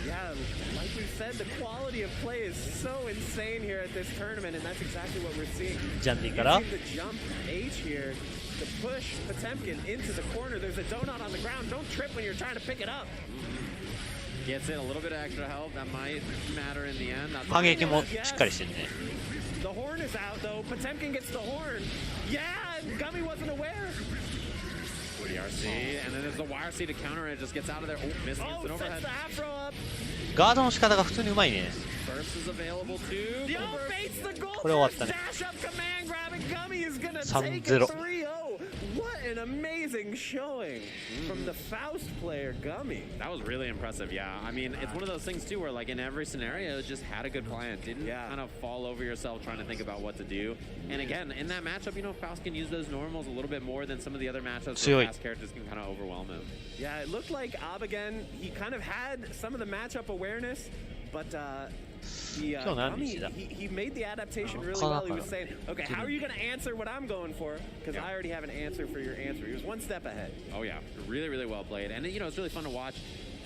Yeah, like we said, the quality of play is so insane here at this tournament, and that's exactly what we're seeing. ジャンディから Using the jump H here to push Potemkin into the corner. There's a donut on the ground. Don't trip when you're trying to pick it up. Gets in a little bit of extra help. That might matter in the end. That's 反撃もしっかりしてるね。 The horn is out, though. Potemkin gets the horn. Yeah, and Gummy wasn't aware. DRC, and then there's the wire C to counter it. Just gets out of there. Oh, missed. Oh, Gets an sets overhead. the Afro up. ガードの仕方が普通にうまいね。 Burst is available too. Yo, baits the goal. これ終わったね。 Dash up command grab, and Gummy is gonna 3-0 take it 3-0. What an amazing showing from the Faust player, Gummy. That was really impressive, yeah. I mean, it's one of those things too where like in every scenario, just had a good plan. Didn't kind of fall over yourself trying to think about what to do. And again, in that matchup, you know, Faust can use those normals a little bit more than some of the other matchups where fast characters can kind of overwhelm him. Yeah, it looked like Abigin, he kind of had some of the matchup awareness, but he made the adaptation really well. He was saying, okay, how are you going to answer what I'm going for? Because I already have an answer for your answer. He was one step ahead. Oh, yeah. Really, really well played. And, you know, it's really fun to watch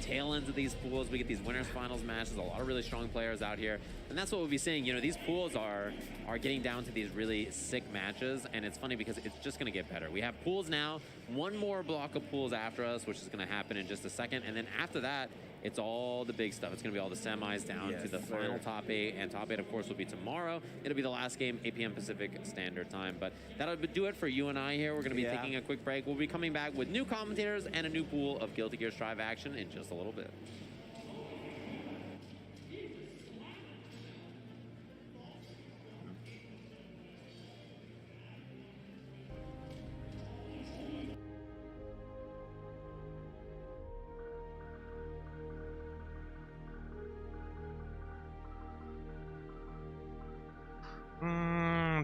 tail ends of these pools. We get these winners finals matches, a lot of really strong players out here. And that's what we'll be seeing. You know, these pools are getting down to these really sick matches. And it's funny because it's just going to get better. We have pools now, one more block of pools after us, which is going to happen in just a second. And then after that, it's all the big stuff. It's going to be all the semis down to the final top 8. And top 8, of course, will be tomorrow. It'll be the last game, 8 p.m. Pacific Standard Time. But that'll do it for you and I here. We're going to be taking a quick break. We'll be coming back with new commentators and a new pool of Guilty Gear Strive action in just a little bit. .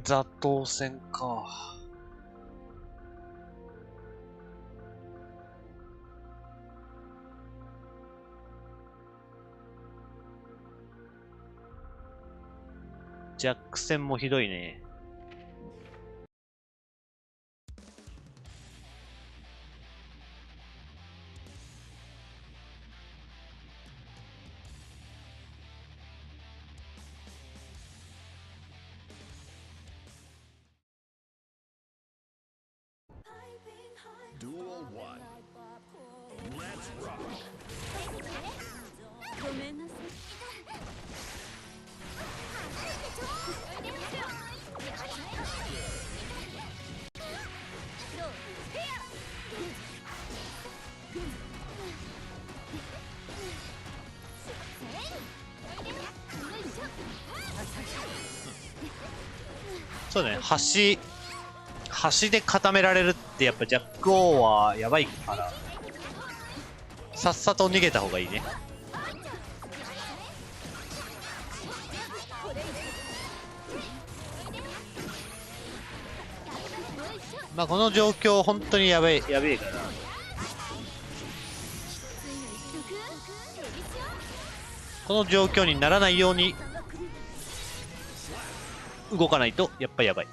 雑踏戦か。ジャック戦もひどいね。Duel 1. Let's rock. ごめんなさい。そうだね、端で固められるってやっぱジャック王はやばいから、さっさと逃げた方がいいね。まあこの状況本当にやべえから、この状況にならないように動かないとやっぱやばい。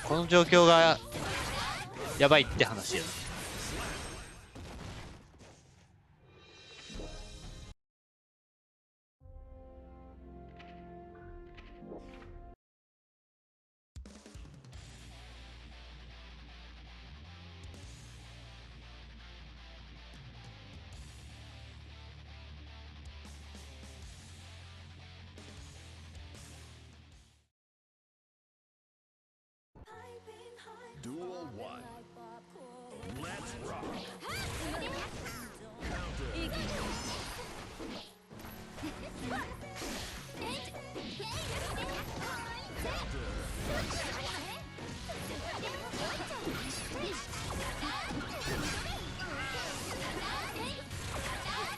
この状況がやばいって話よ。Duel 1. Let's rock.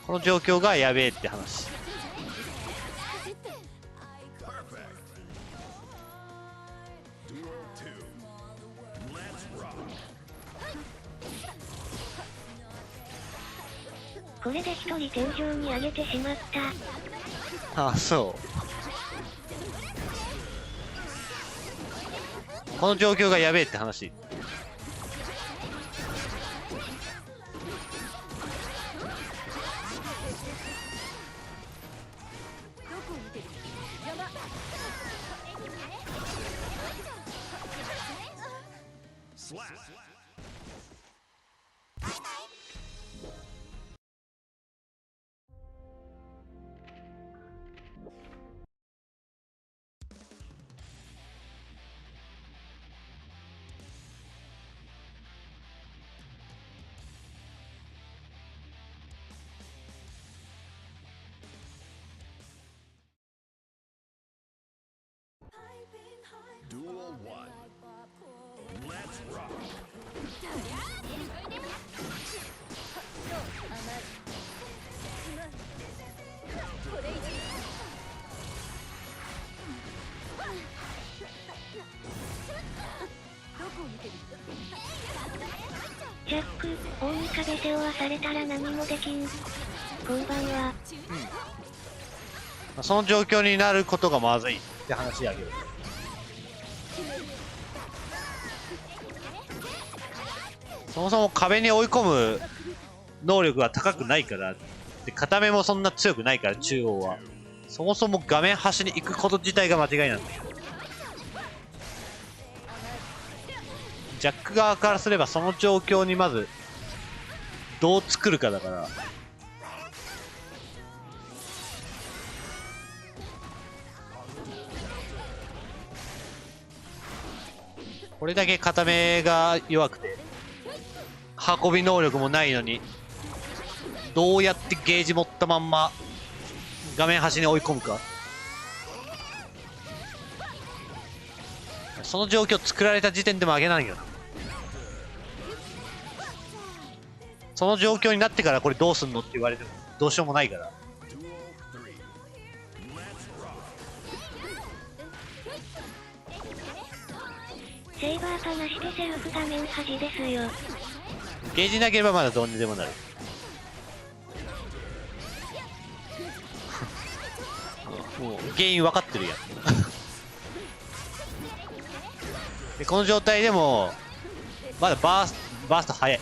この状況がやべえって話。これで一人天井に上げてしまった。あ、そう。この状況がやべえって話。Duel 1. Let's rock. ジャック、大に壁背負わされたら何もできん。こんばんは。その状況になることがまずいって話やけど。そもそも壁に追い込む能力が高くないから、で片目もそんな強くないから、中央は。そもそも画面端に行くこと自体が間違いなんだよ。ジャック側からすればその状況にまずどう作るかだから。これだけ片目が弱くて運び能力もないのに、どうやってゲージ持ったまんま画面端に追い込むか。その状況作られた時点でも上げないよな。その状況になってからこれどうすんのって言われてもどうしようもないから。セイバーパなしでセルフ画面端ですよ。ゲージ投げればまだどうにでもなる。もう原因分かってるやん。でこの状態でもまだバースト早い。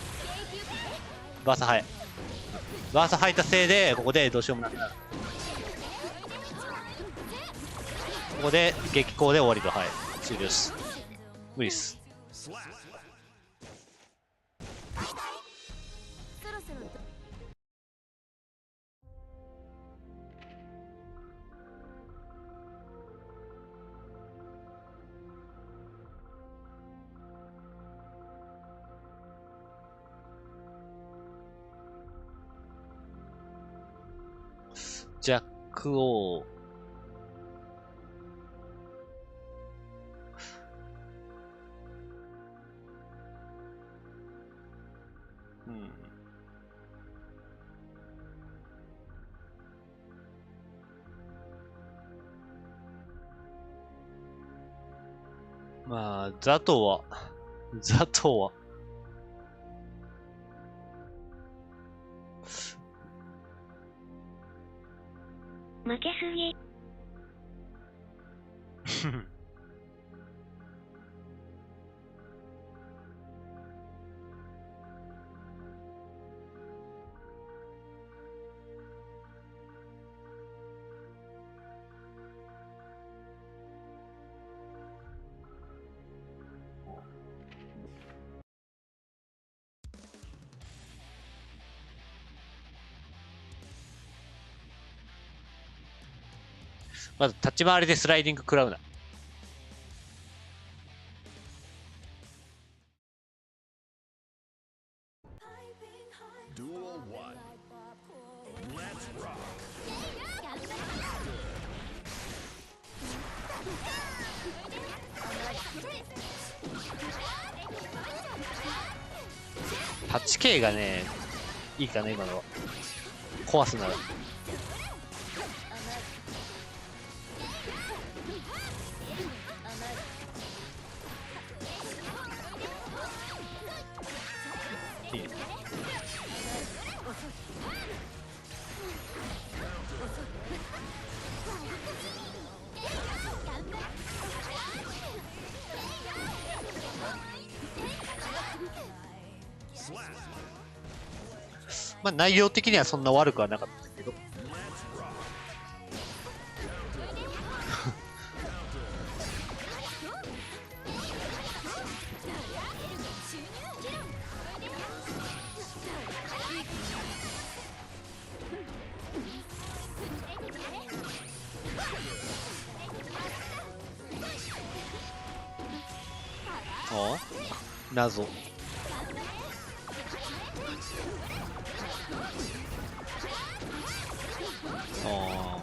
バースト入ったせいでここでどうしようもなくなる。ここで激光で終わりと、はい、終了です。無理っす。そろそろジャックをまあ、ザトは負けすぎ。まず立ち回りでスライディング食らうな。8K がね、いいかな、今のは。壊すなら。いいね。まあ内容的にはそんな悪くはなかったけど。ああ、謎。ああ。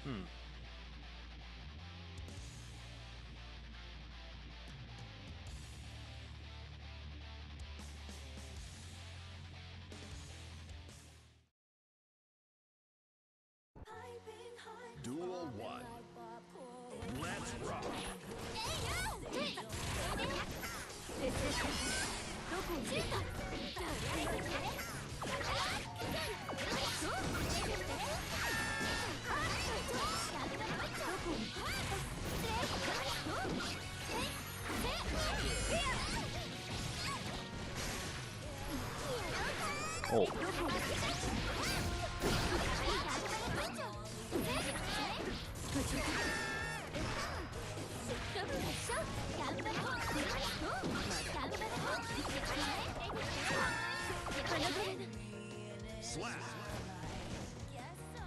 うん。おう。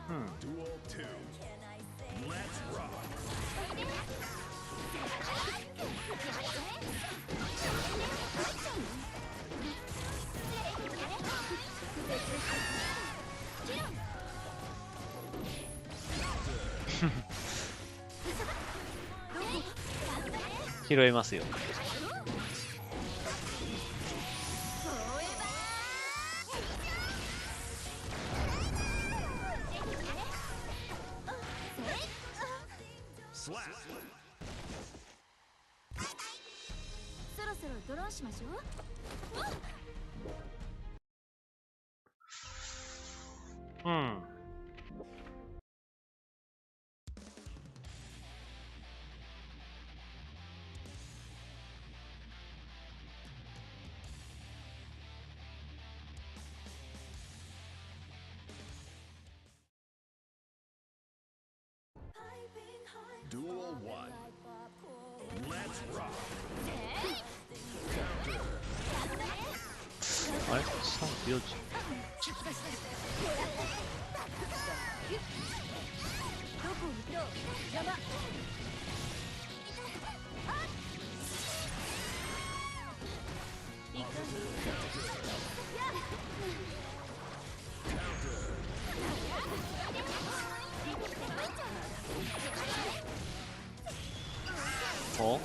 うん。拾えますよ。そろそろドローンしましょう。うん。Duel 1. Let's rock. あれ ?3 秒10。どこを見ろ邪魔。お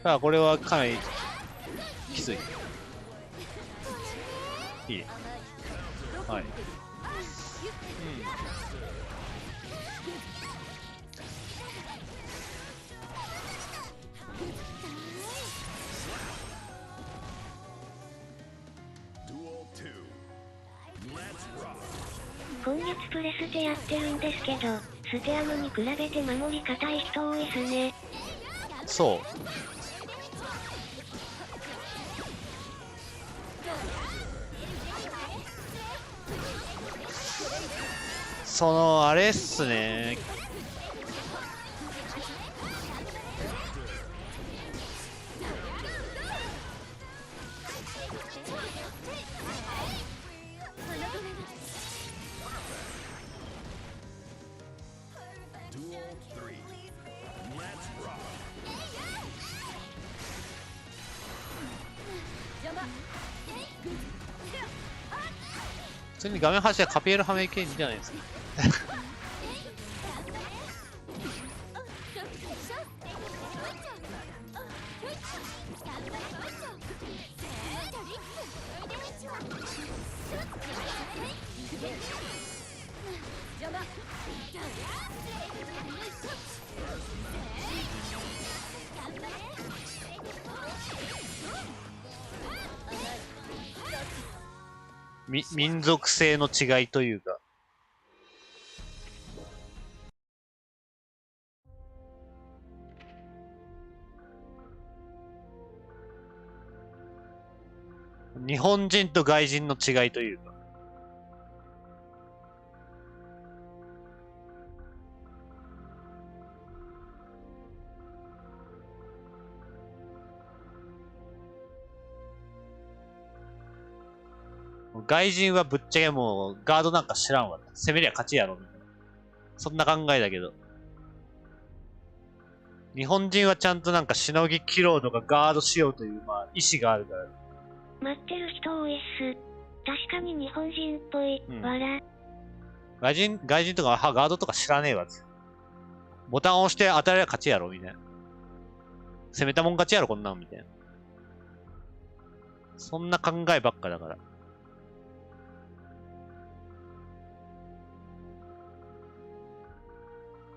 さあ、これはかなりきつい。いい。はい。Duel 2. Let's rock. 今月プレステやってるんですけど、ステアムに比べて守り硬い人多いっすね。そう。そのあれっすね。普通に画面端でカピエルはめ系いいんじゃないですか。民族性の違いというか。日本人と外人の違いというか。外人はぶっちゃけもうガードなんか知らんわ。攻めりゃ勝ちやろみたいな。そんな考えだけど。日本人はちゃんとなんかしのぎ切ろうとかガードしようというまあ意志があるから。待ってる人多いっす。確かに日本人っぽい。わら。外人とかガードとか知らねえわ。ボタンを押して当たりゃ勝ちやろみたいな。攻めたもん勝ちやろこんなんみたいな。そんな考えばっかだから。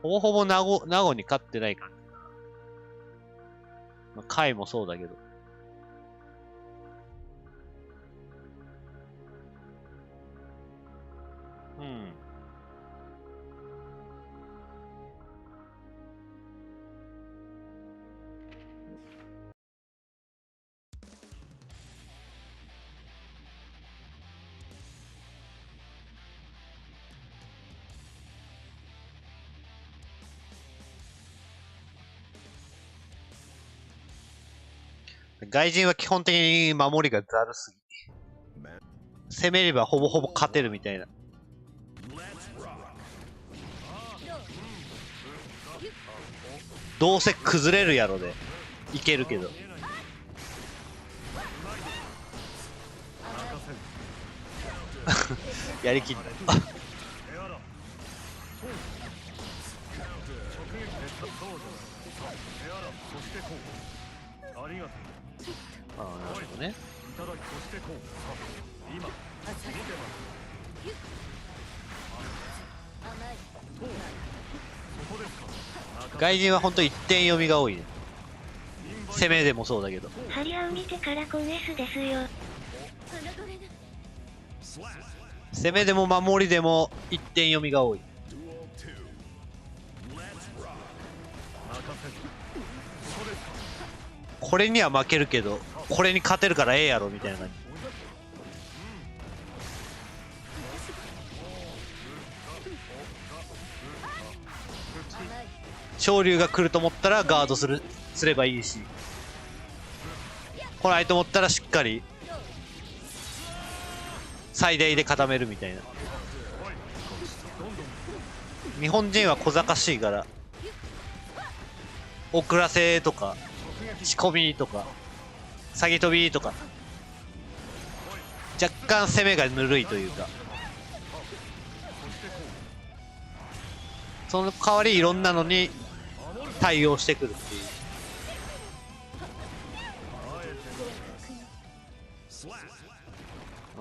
ほぼほぼ名護に勝ってない感じ。まあ、カイもそうだけど。うん。外人は基本的に守りがざるすぎ。攻めればほぼほぼ勝てるみたいな。どうせ崩れるやろでいけるけど。やりきんだ。ああ、なるほどね。外人は本当一点読みが多いね。攻めでもそうだけど。ハリアを見てからコネスですよ。攻めでも守りでも一点読みが多い。これには負けるけど、これに勝てるからええやろみたいな感じ。昇竜が来ると思ったらガードすればいいし、来ないと思ったらしっかり最大で固めるみたいな。日本人は小賢しいから遅らせとか仕込みとか詐欺飛びとか若干攻めがぬるいというか、その代わりいろんなのに対応してくるっていう。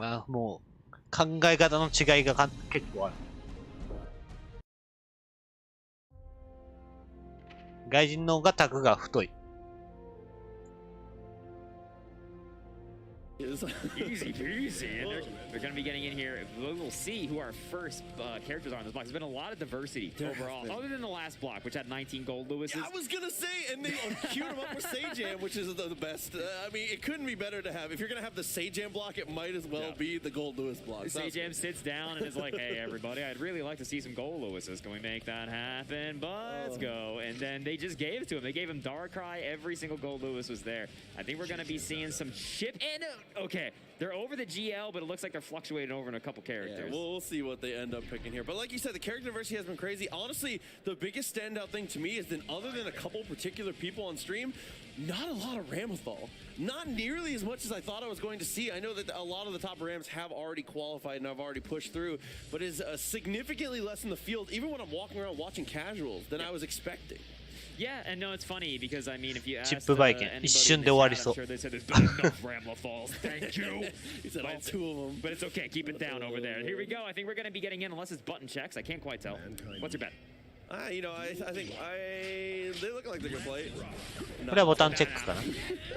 あ、もう考え方の違いが結構ある。外人の方がタグが太い。Easy peasy, and they're going to be getting in here. We'll see who our first characters are on this block. There's been a lot of diversity overall, other than the last block, which had 19 gold Lewis's. Yeah, I was going to say, and they queued him up with Sajam, which is the best. I mean, it couldn't be better to have. If you're going to have the Sajam block, it might as well be the gold Lewis block. Sajam sits down and is like, hey, everybody, I'd really like to see some gold Lewis's. Can we make that happen? But let's go. And then they just gave it to him. They gave him Darkrai. Every single gold Lewis was there. I think we're going to be seeing some chip and okay, they're over the GL, but it looks like they're fluctuating over in a couple characters. Yeah, we'll see what they end up picking here. But like you said, the character diversity has been crazy. Honestly, the biggest standout thing to me is that other than a couple particular people on stream, not a lot of Ramethal. Not nearly as much as I thought I was going to see. I know that a lot of the top Rams have already qualified and have already pushed through, but is significantly less in the field, even when I'm walking around watching casuals, than I was expecting. Yeah, and no, it's funny because I mean, if you ask チップバイキン一瞬で終わりそう。 I'm sure they said there's been enough Ramlethals. Thank you. He said all two of them. But it's okay. Keep it down over there. Here we go. I think we're going to be getting in unless it's button checks. I can't quite tell. What's your bet? You know, I think they look like they're gonna play. これはボタンチェックかな。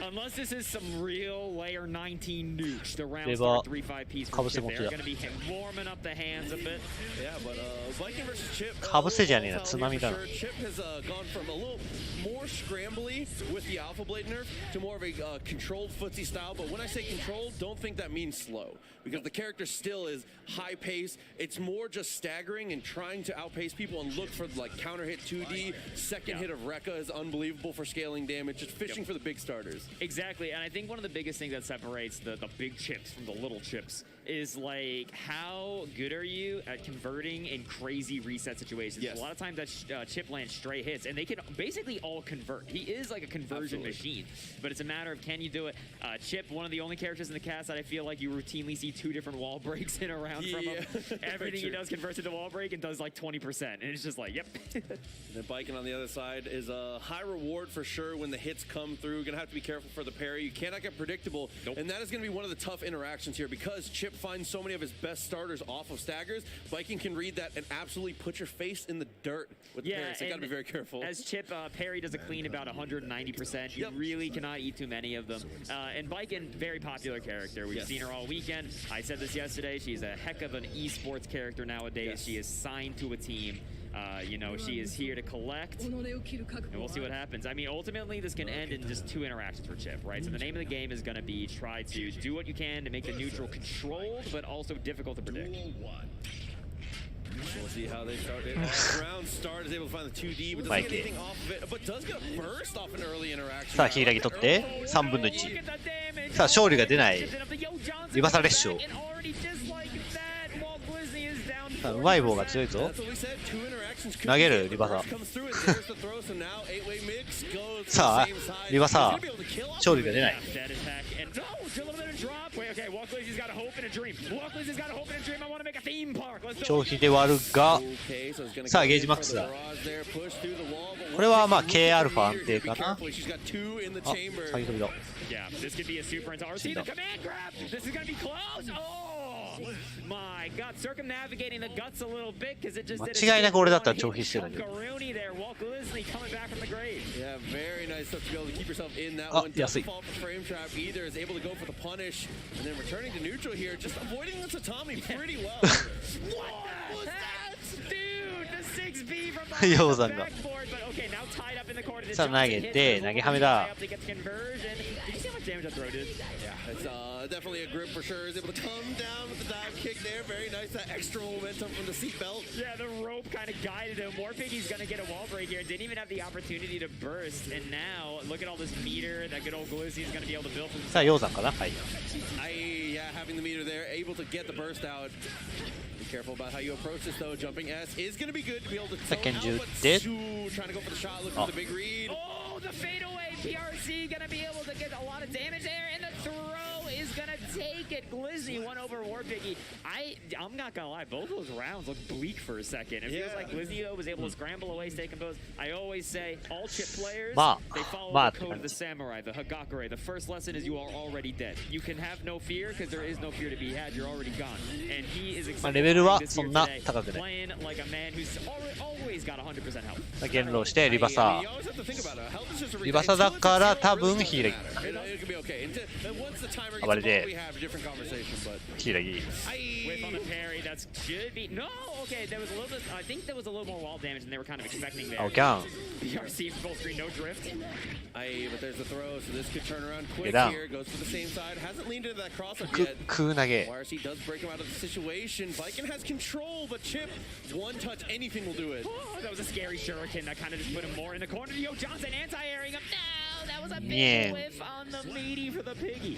Unless this is some real layer 19 nukes, the round start 3-5 piece for Chip. They're going to be warming up the hands a bit. Yeah, but Viking versus Chip. かぶせじゃねえな、津波だな。 Chip has gone from a little more scrambly with the Alpha Blade nerf to more of a controlled footsie style. But when I say controlled, don't think that means slow, because the character still is high pace. It's more just staggering and trying to outpace people and look for like counter hit 2D. Second hit of Rekka is unbelievable for scaling damage. Just fishing for the big starters. Exactly, and I think one of the biggest things that separates the big chips from the little chips is like how good are you at converting in crazy reset situations. Yes. A lot of times that Chip lands straight hits, and they can basically all convert. He is like a conversion machine, but it's a matter of can you do it. Chip, one of the only characters in the cast that I feel like you routinely see 2 different wall breaks in a round from him. Everything he does converts into wall break and does like 20%, and it's just like, yep. The biking on the other side is a high reward for sure when the hits come through. Gonna have to be careful for the parry. You cannot get predictable, and that is gonna be one of the tough interactions here because Chip finds so many of his best starters off of staggers. Viking can read that and absolutely put your face in the dirt with the parry, so you gotta be very careful. As Chip, parry does a clean about 190%. You really cannot eat too many of them. And Viking, very popular character. We've seen her all weekend. I said this yesterday. She's a heck of an esports character nowadays. She is signed to a team. You know, she is here to collect, and we'll see what happens. I mean, ultimately, this can end in just 2 interactions for Chip, right? So the name of the game is going to be try to do what you can to make the neutral controlled, but also difficult to predict. We'll see how they start it. Round start is able to find the 2D, but doesn't get anything off of it. But does get a burst off an early interaction. さあ、ヒイラギ取って3分の1。さあ、勝利が出ないリバサレッション。さあうまい棒が強いぞ。投げるリバサ。さあリバサ勝利が出ない。消費で割るが、さあゲージマックスだ。これはまあ K アルファ安定かな。あ、先飛びだ。死んだ。間違いなく俺だったら消費してるんだけど。あ、安い。ヨウさんがさあ投げて投げはめだ。Definitely a grip for sure. Is able to come down with the dive kick there. Very nice. That extra momentum from the seatbelt. Yeah, the rope kind of guided him. Warpiggy's going to get a wall break here. Didn't even have the opportunity to burst. And now, look at all this meter that good old Glizzy is going to be able to build for himself. さあ、ヨウさんかな。はい。Yeah, having the meter there, able to get the burst out. Be careful about how you approach this though. Jumping S is going to be good to be able to throw out, but trying to go for the shot. Look for the big read. Oh, the fadeaway. PRC going to be able to get a lot of damage there. And the throw is going to take it. Glizzy won over Warpiggy. I'm not going to lie. Both those rounds look bleak for a second. It feels like Glizzy though was able to scramble away, stay composed. I always say all chip players, they follow the code of the samurai, the Hagakure. The first lesson is you are already dead. You can have no fear because there is no fear to be had. You're already gone. And he is excited this year today, playing like a man who's always got 100% health. 減浪してリバサリバサだから多分ヒイラギ暴れてヒイラギ Whiff on the parry, that should be no. Okay, there was a little bit. I think there was a little more wall damage than they were kind of expecting there. Oh, down. PRC full screen, no drift. But there's the throw, so this could turn around quick here. Goes to the same side. Hasn't leaned into that cross up yet. 空投げ YRC does break him out of the situation. Viking has control, but Chip, one touch, anything will do it. Oh, that was a scary shuriken that kind of just put him more in the corner. Yo, Johnson anti-airing him. No, that was a big whiff on the meaty for the piggy.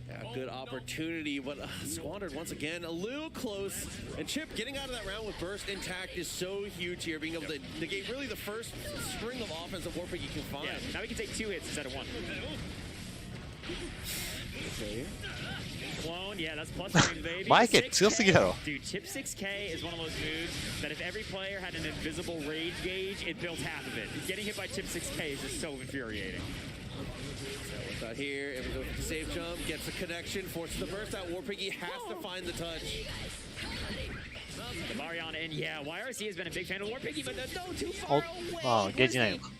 Yeah, good opportunity, but squandered once again. A little close. And Chip getting out of that round with burst intact is so huge here, being able to negate really the first string of offense that Warpiggy can find. Yeah, now we can take 2 hits instead of 1. Okay. Clone, yeah, that's plus 1, baby. マイケル強すぎだろ Dude, Chip 6K is one of those moves that if every player had an invisible rage gauge, it built half of it. Getting hit by Chip 6K is just so infuriating. Out here, able to go for the safe jump, gets the connection, forces the burst out. Warpiggy has to find the touch. The Mariana in, yeah, YRC has been a big fan of Warpiggy, but no, too far away. ああゲージないのか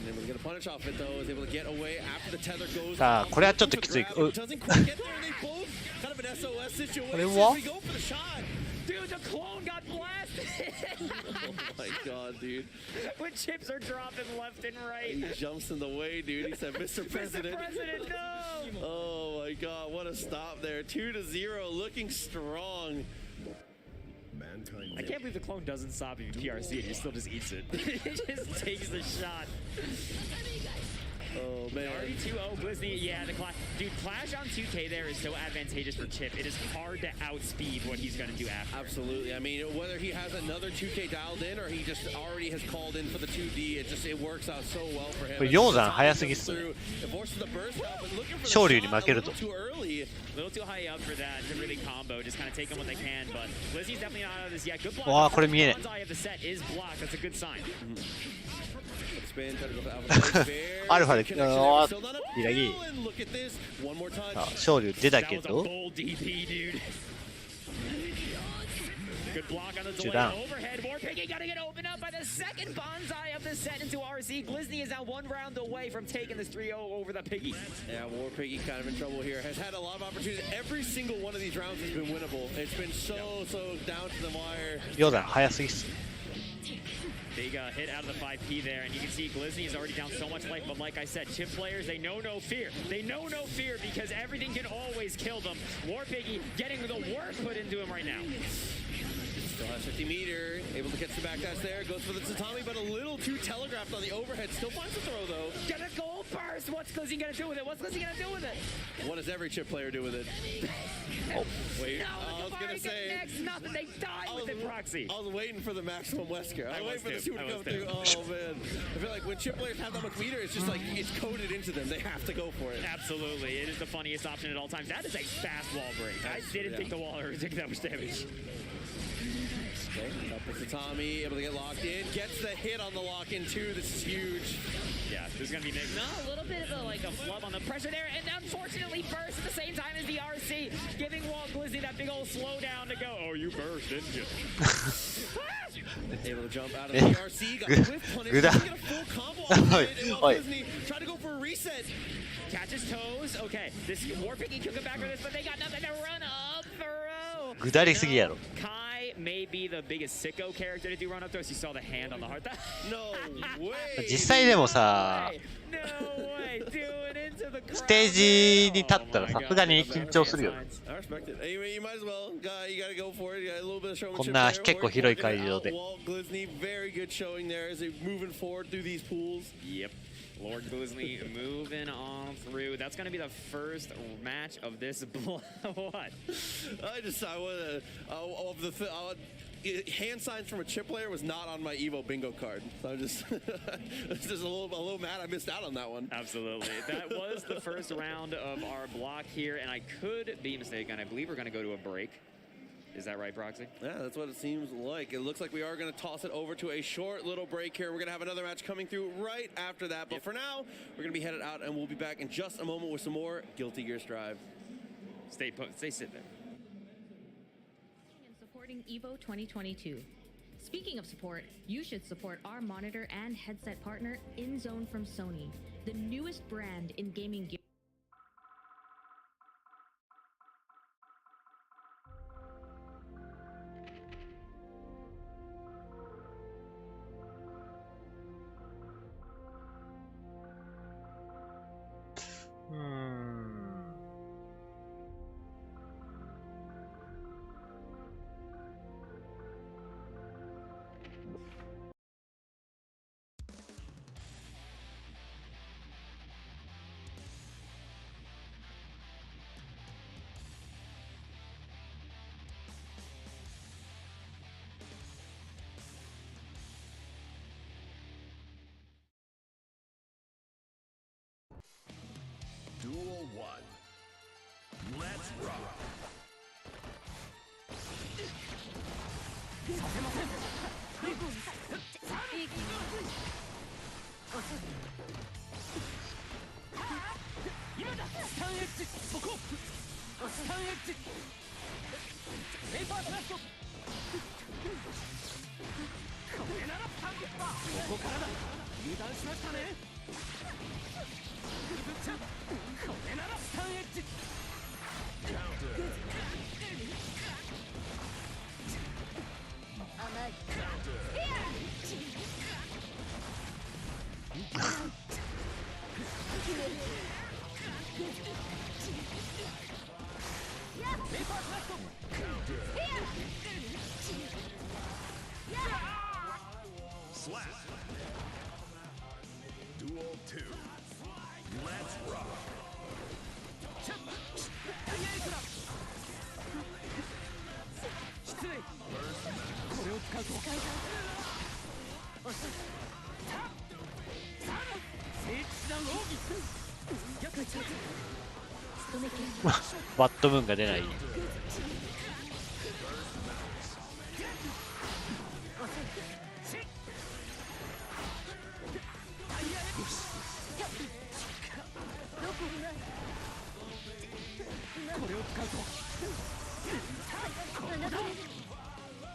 And able to get a punish off it though, is able to get away after the tether goes. さあこれはちょっときつい Doesn't quite get there, they both kind of an SOS situation. これは We go for the shot. Dude, the clone got blasted! Oh my god, dude. When chips are dropping left and right. He jumps in the way, dude. He said, Mr. President. Mr. President, no! Oh my god, what a stop there. 2-0, looking strong. I can't believe the clone doesn't stop if you PRC and he still just eats it. He just takes the shot. Oh man. RD2-0 Glizzy, yeah, the Clash. Dude, Clash on 2K there is so advantageous for Chip. It is hard to outspeed what he's going to do after. Absolutely. I mean, whether he has another 2K dialed in or he just already has called in for the 2D, it works out so well for him. これヨウザン早すぎっすね昇竜に負けると A little too high up for that to really combo, just kind of take them what they can, but Glizzy's definitely not out of this yet. Good block. わあこれ見えない Bonsai of the set is blocked. That's a good sign. アルファでヒイラギ昇竜出たけど Good block on the delay overhead. Warpiggy got to get opened up by the second bonsai of the set into RC. Glizzy is now 1 round away from taking this 3-0 over the Piggy. Yeah, Warpiggy kind of in trouble here. Has had a lot of opportunities. Every single one of these rounds has been winnable. It's been so down to the wire. ヨウザン早すぎっす Big hit out of the 5P there, and you can see Glizzy is already down so much life, but like I said, chip players, they know no fear. They know no fear because everything can always kill them. Warpiggy getting the work put into him right now. Still last 50 meter, able to catch the back dash there, goes for the tatami, but a little too telegraphed on the overhead. Still finds the throw though. Get a gold burst! What's Glizzy gonna do with it? What's Glizzy gonna do with it? What does every chip player do with it? Oh, wait, no, I was gonna say next, nothing. They die with it, Proxy. I was waiting for the maximum Wesker. I was waiting for the super to come through. Oh man, I feel like when chip players have that much meter, it's just like it's coded into them. They have to go for it. Absolutely, it is the funniest option at all times. That is a fast wall break. I didn't think the wall ever took that much damage. Okay, up with tatami, able to get locked in. Gets the hit on the lock-in too. This is huge. Yeah, there's gonna be a little bit of a flub on the pressure there, and unfortunately burst at the same time as the RC, giving Walt Glizzy that big old slowdown to go. Oh, you burst, didn't you? Able to jump out of the RC, got the whiff punish, get a full combo off it, and Walt Glizzy tried to go for a reset. Catches toes. Okay, this Warpiggy took it back with this, but they got nothing to run up throw. 下りすぎやろ。 Kai may be the biggest sicko character to do run up throws. You saw the hand on the heart. No way. 実際でもさ、 No way. Do it into the crowd. ステージに立ったらさすがに緊張するよ。 I respect it. Anyway, you might as well. You gotta go for it. You got a little bit of showmanship. こんな結構広い会場で。 Walt Glizzy, very good showing there as they moving forward through these pools. Yep. Lord Glizzy moving on through. That's going to be the first match of this. What? Hand signs from a chip player was not on my Evo bingo card. So I'm just a little mad I missed out on that one. Absolutely. That was the first round of our block here, and I could be mistaken. I believe we're going to go to a break. Is that right, Proxy? Yeah, that's what it seems like. It looks like we are going to toss it over to a short little break here. We're going to have another match coming through right after that. But for now, we're going to be headed out, and we'll be back in just a moment with some more Guilty Gear Strive. Stay put. Stay sit there. And supporting Evo 2022. Speaking of support, you should support our monitor and headset partner, InZone from Sony, the newest brand in gaming gear. Duel 1. Let's rock. Slap. Duel 2. Let's rock. First バットムーンが出ない。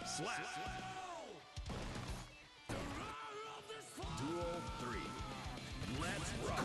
Slap. Duel 3. Let's rock.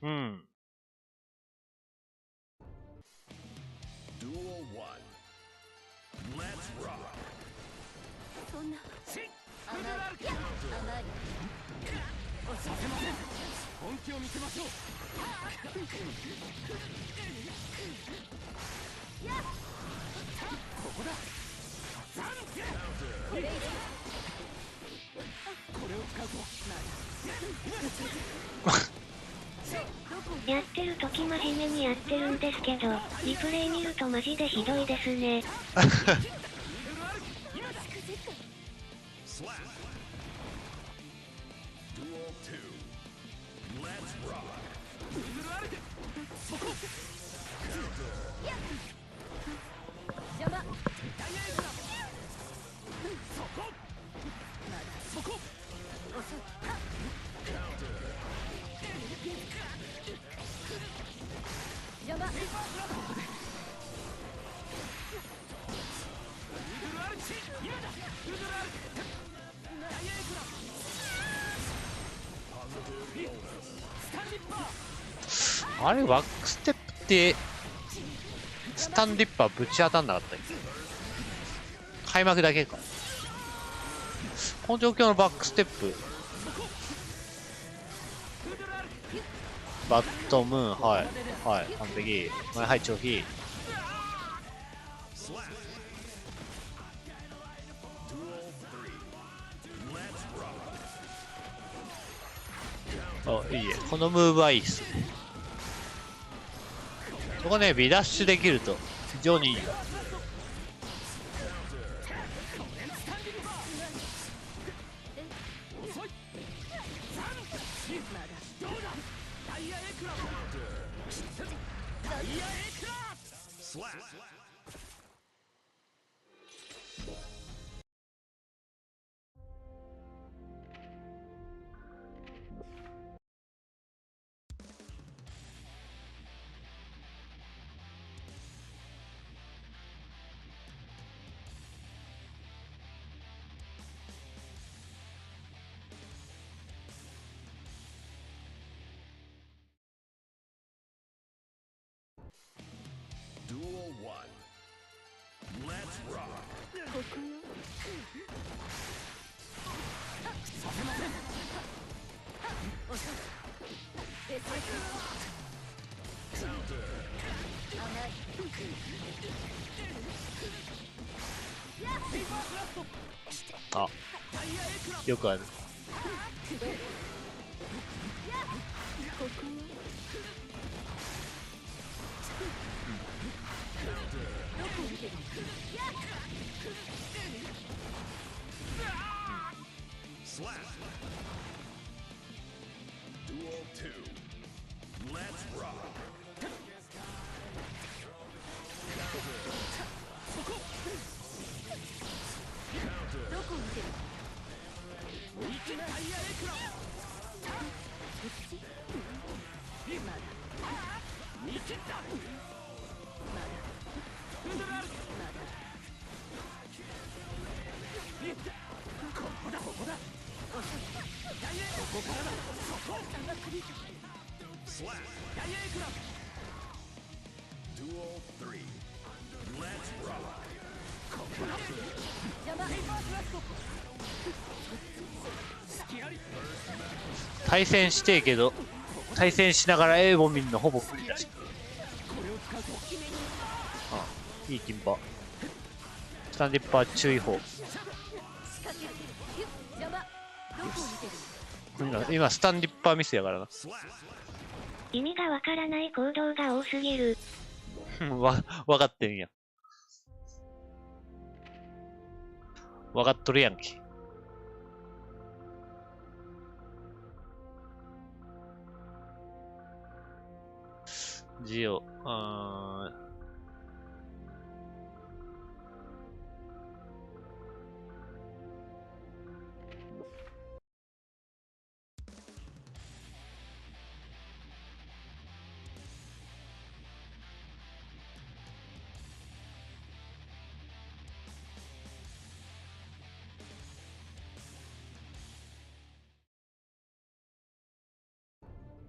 うん。Duel 1. Let's rock. そんな甘い甘いさせません。本気を見せましょう。ここだ。これを使うとやってる時真面目にやってるんですけど、リプレイ見るとマジでひどいですね。あれ、バックステップってスタンディッパーぶち当たんなかったっけ？開幕だけか。この状況のバックステップ、バットムーン、はいはい、完璧。はい、長飛。あ、いいえ、このムーブはいいっすね。そこね、ビダッシュできると非常にいいよ。Duel 1. Let's rock. ここよ。させません。あ、よくある。Slap. Duel 2. Let's rock. どこを見てる？タイヤエクラ。まだ。見切った。まだ。まだ。ここだここだ。ここからだ。そこ。Slap. タイヤエクラ。Duel 3. Let's rock. ここだ。邪魔。対戦してえけど、対戦しながらエーボ見るのほぼ無理だし。あ、いいキンパ。スタンディッパー注意報。今スタンディッパーミスやからな。意味がわからない行動が多すぎる。わかってんや。わかっとるやんけ。ジオ、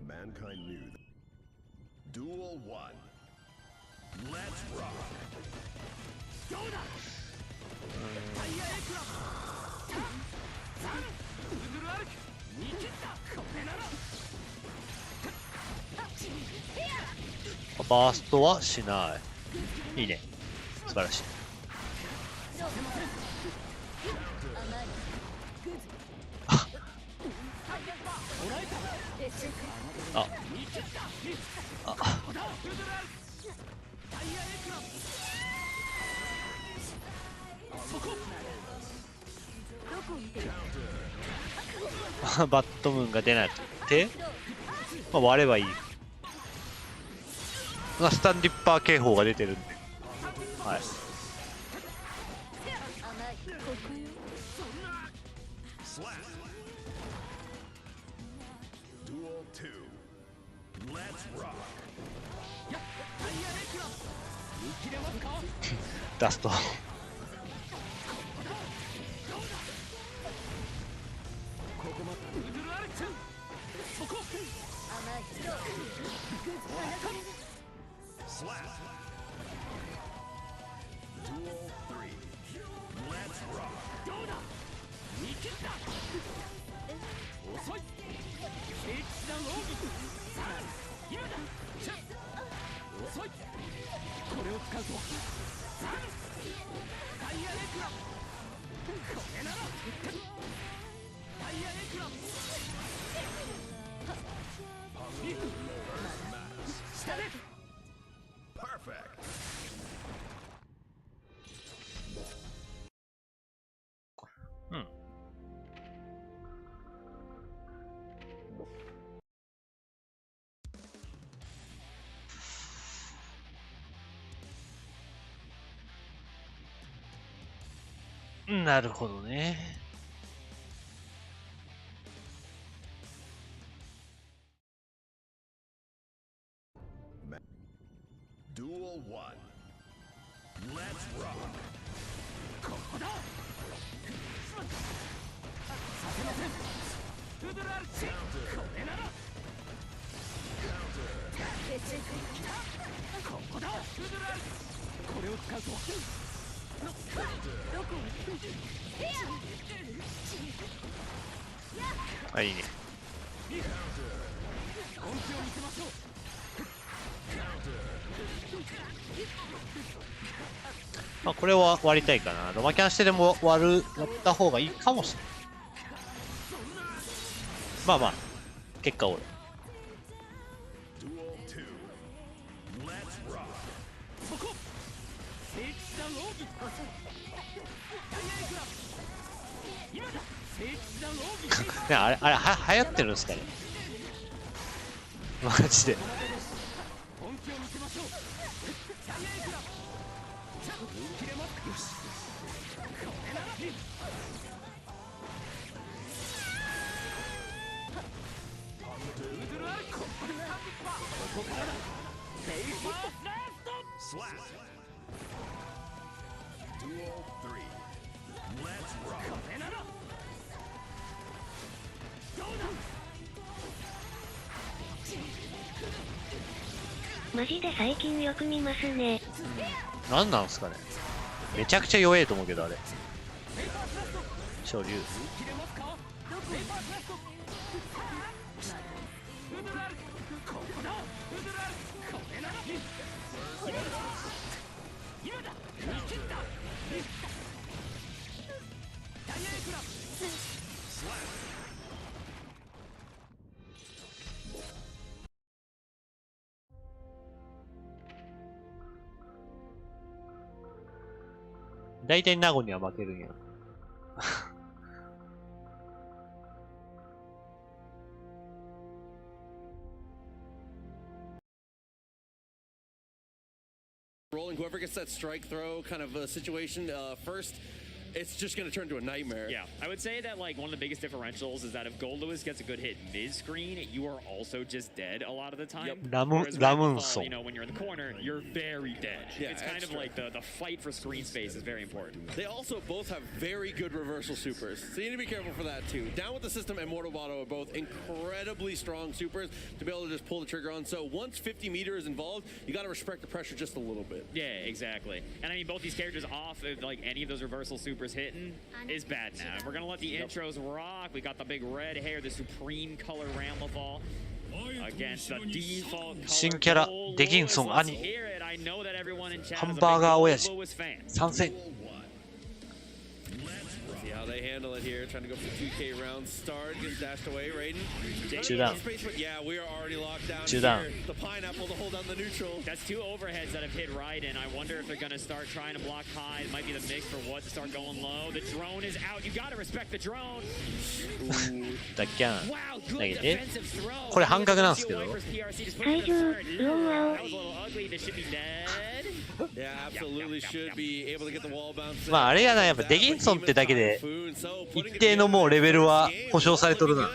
Match mankind knew. Duel 1. Let's rock. Hmm. バーストはしない。いいね。素晴らしい。あバットムーンが出なくて、まあ、割ればいい。スタンディッパー警報が出てるんで、はい。ダストなるほどね。Duel 1. Let's rock. ここだ。させません。フドラルチ。これなら。ここだ。フドラル。これを使うと。あ、いいね。まあこれは割りたいかな。ロマキャンしてでも割った方がいいかもしれない。まあまあ結果オール。ね、あれ流行ってるんですかね。マジで。マジで最近よく見ますね。なんなんすかね。めちゃくちゃ弱えと思うけど、あれ。昇竜。大体ナゴには負けるんや。Rolling whoever gets that strike throw kind of a situation first. it's just going to turn to a nightmare. Yeah, I would say that like one of the biggest differentials is that if Gold Lewis gets a good hit mid-screen, you are also just dead a lot of the time. Whereas Ramlethal, you know, when you're in the corner, you're very dead. Yeah, it's kind of like the fight for screen space is very important. They also both have very good reversal supers, so you need to be careful for that too. Down with the System and Mortal Botto are both incredibly strong supers to be able to just pull the trigger on. So once 50 meter is involved, you got to respect the pressure just a little bit. Yeah, exactly. And I mean, both these characters off of like any of those reversal supers hitting is bad now. We're gonna let the intros rock. We got the big red hair, the supreme color Ramlethal against the default color 新キャラ Gold デギンソン Lewis. 兄 Let's hear it. I know that everyone in chat ハ is ン a バー big ガー Gold 親父 Lewis fan. 参戦 See how they handle it here. Trying to go for the 2K round start. Gets dashed away. Raiden. 中断 Yeah, we are already locked down 中断 here. The pineapple to hold down the neutral. That's two overheads that have hit Raiden. I wonder if they're going to start trying to block high. It might be the mix for what to start going low. The drone is out. You got to respect the drone. ダッキャン Wow, 投 good げて defensive throw. これ半角なんですけど PRC just put 会 it 場 in う third. おうわ That was a little ugly. This should be dead. Yeah, absolutely should be able to get the wall bounce. まああれやなやっぱデギンソンってだけで一定のもうレベルは保証されとるな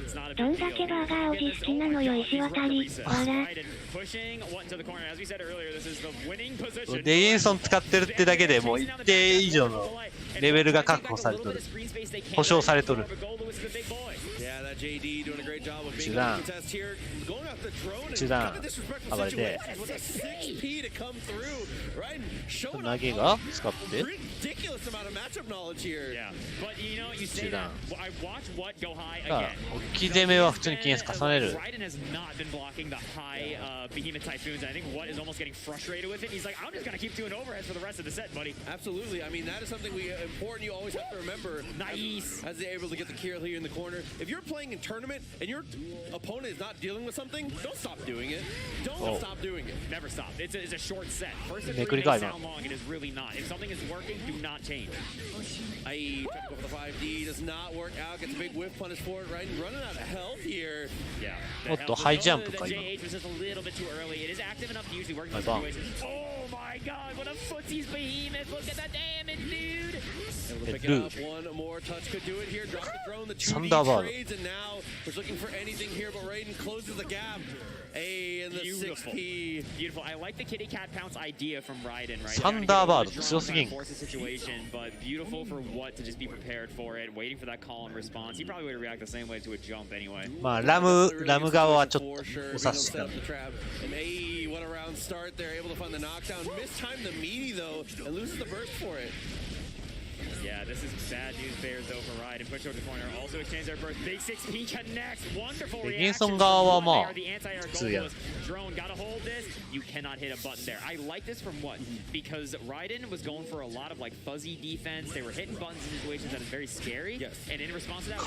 It's not a どん big だけ deal. バーガーおじ好きなのよ石渡りわら Raiden pushing one to the corner. As we said earlier, this is the winning position. デギンソン使ってるってだけでもう一定以上のレベルが確保されとる保証されとる Yeah, that JD doing a great job of being 中 able 断 to contest here. Going off the drone 中 is 断 kind of disrespectful 暴れて situation. With a 6P to come through, right? Showing 投 off げが使って ridiculous amount of matchup knowledge here. Yeah, but you know, you say 中 that. 断 I watched what go high さあ again. 大きい攻めは普通に禁止重ねる Raiden has not been blocking the high behemoth typhoons. I think what is almost getting frustrated with it. He's like, I'm just gonna keep doing overheads for the rest of the set, buddy. Absolutely. I mean, that is something important you always have to remember. Nice. As they're able to get the kill here in the corner. If you're playing in tournament and your opponent is not dealing with something, don't stop doing it. Don't stop doing it. Never stop. It's a short set. First and め three くり may か今 sound long. It is really not. If something is working, do not change. Aye, trying to go for the 5D does not work out. Gets a big whiff punish for it, right? And running out of health here. Yeah. もっとハイジャンプ The か今 JH was just a little bit too early. It is active enough to usually work in My these bomb. situations. Oh my god, what a footsie's behemoth. Look at the damage, dude. Able to pick it Dude. up. One more touch could do it here. Drop the drone, the 2D Thunderbird. trades, and now we're looking for anything here, but Raiden closes the gap. A and the Beautiful. 6P. Beautiful. I like the kitty cat pounce idea from Raiden, right? Thunderbird. Trying to get a強すぎん force the situation, but beautiful for what to just be prepared for it, waiting for that call and response. He probably would react the same way to a jump anyway. まあラム側はちょっと For sure. お察しか Set up the trap. And A, what a round start there, able to find the knockdown. Mistimed the meaty though, and loses the burst for it. Yeah, this is bad news bears though for Raiden. Push over the corner. Also exchange their burst. Big 6P connects. Wonderful デ reaction. ギンソン側はまあ The anti-air 普通や goal drone. Gotta hold this. You cannot hit a button there. I like this from what? Because Raiden was going for a lot of like fuzzy defense. They were hitting buttons in situations that is very scary. Yes. And in response to that,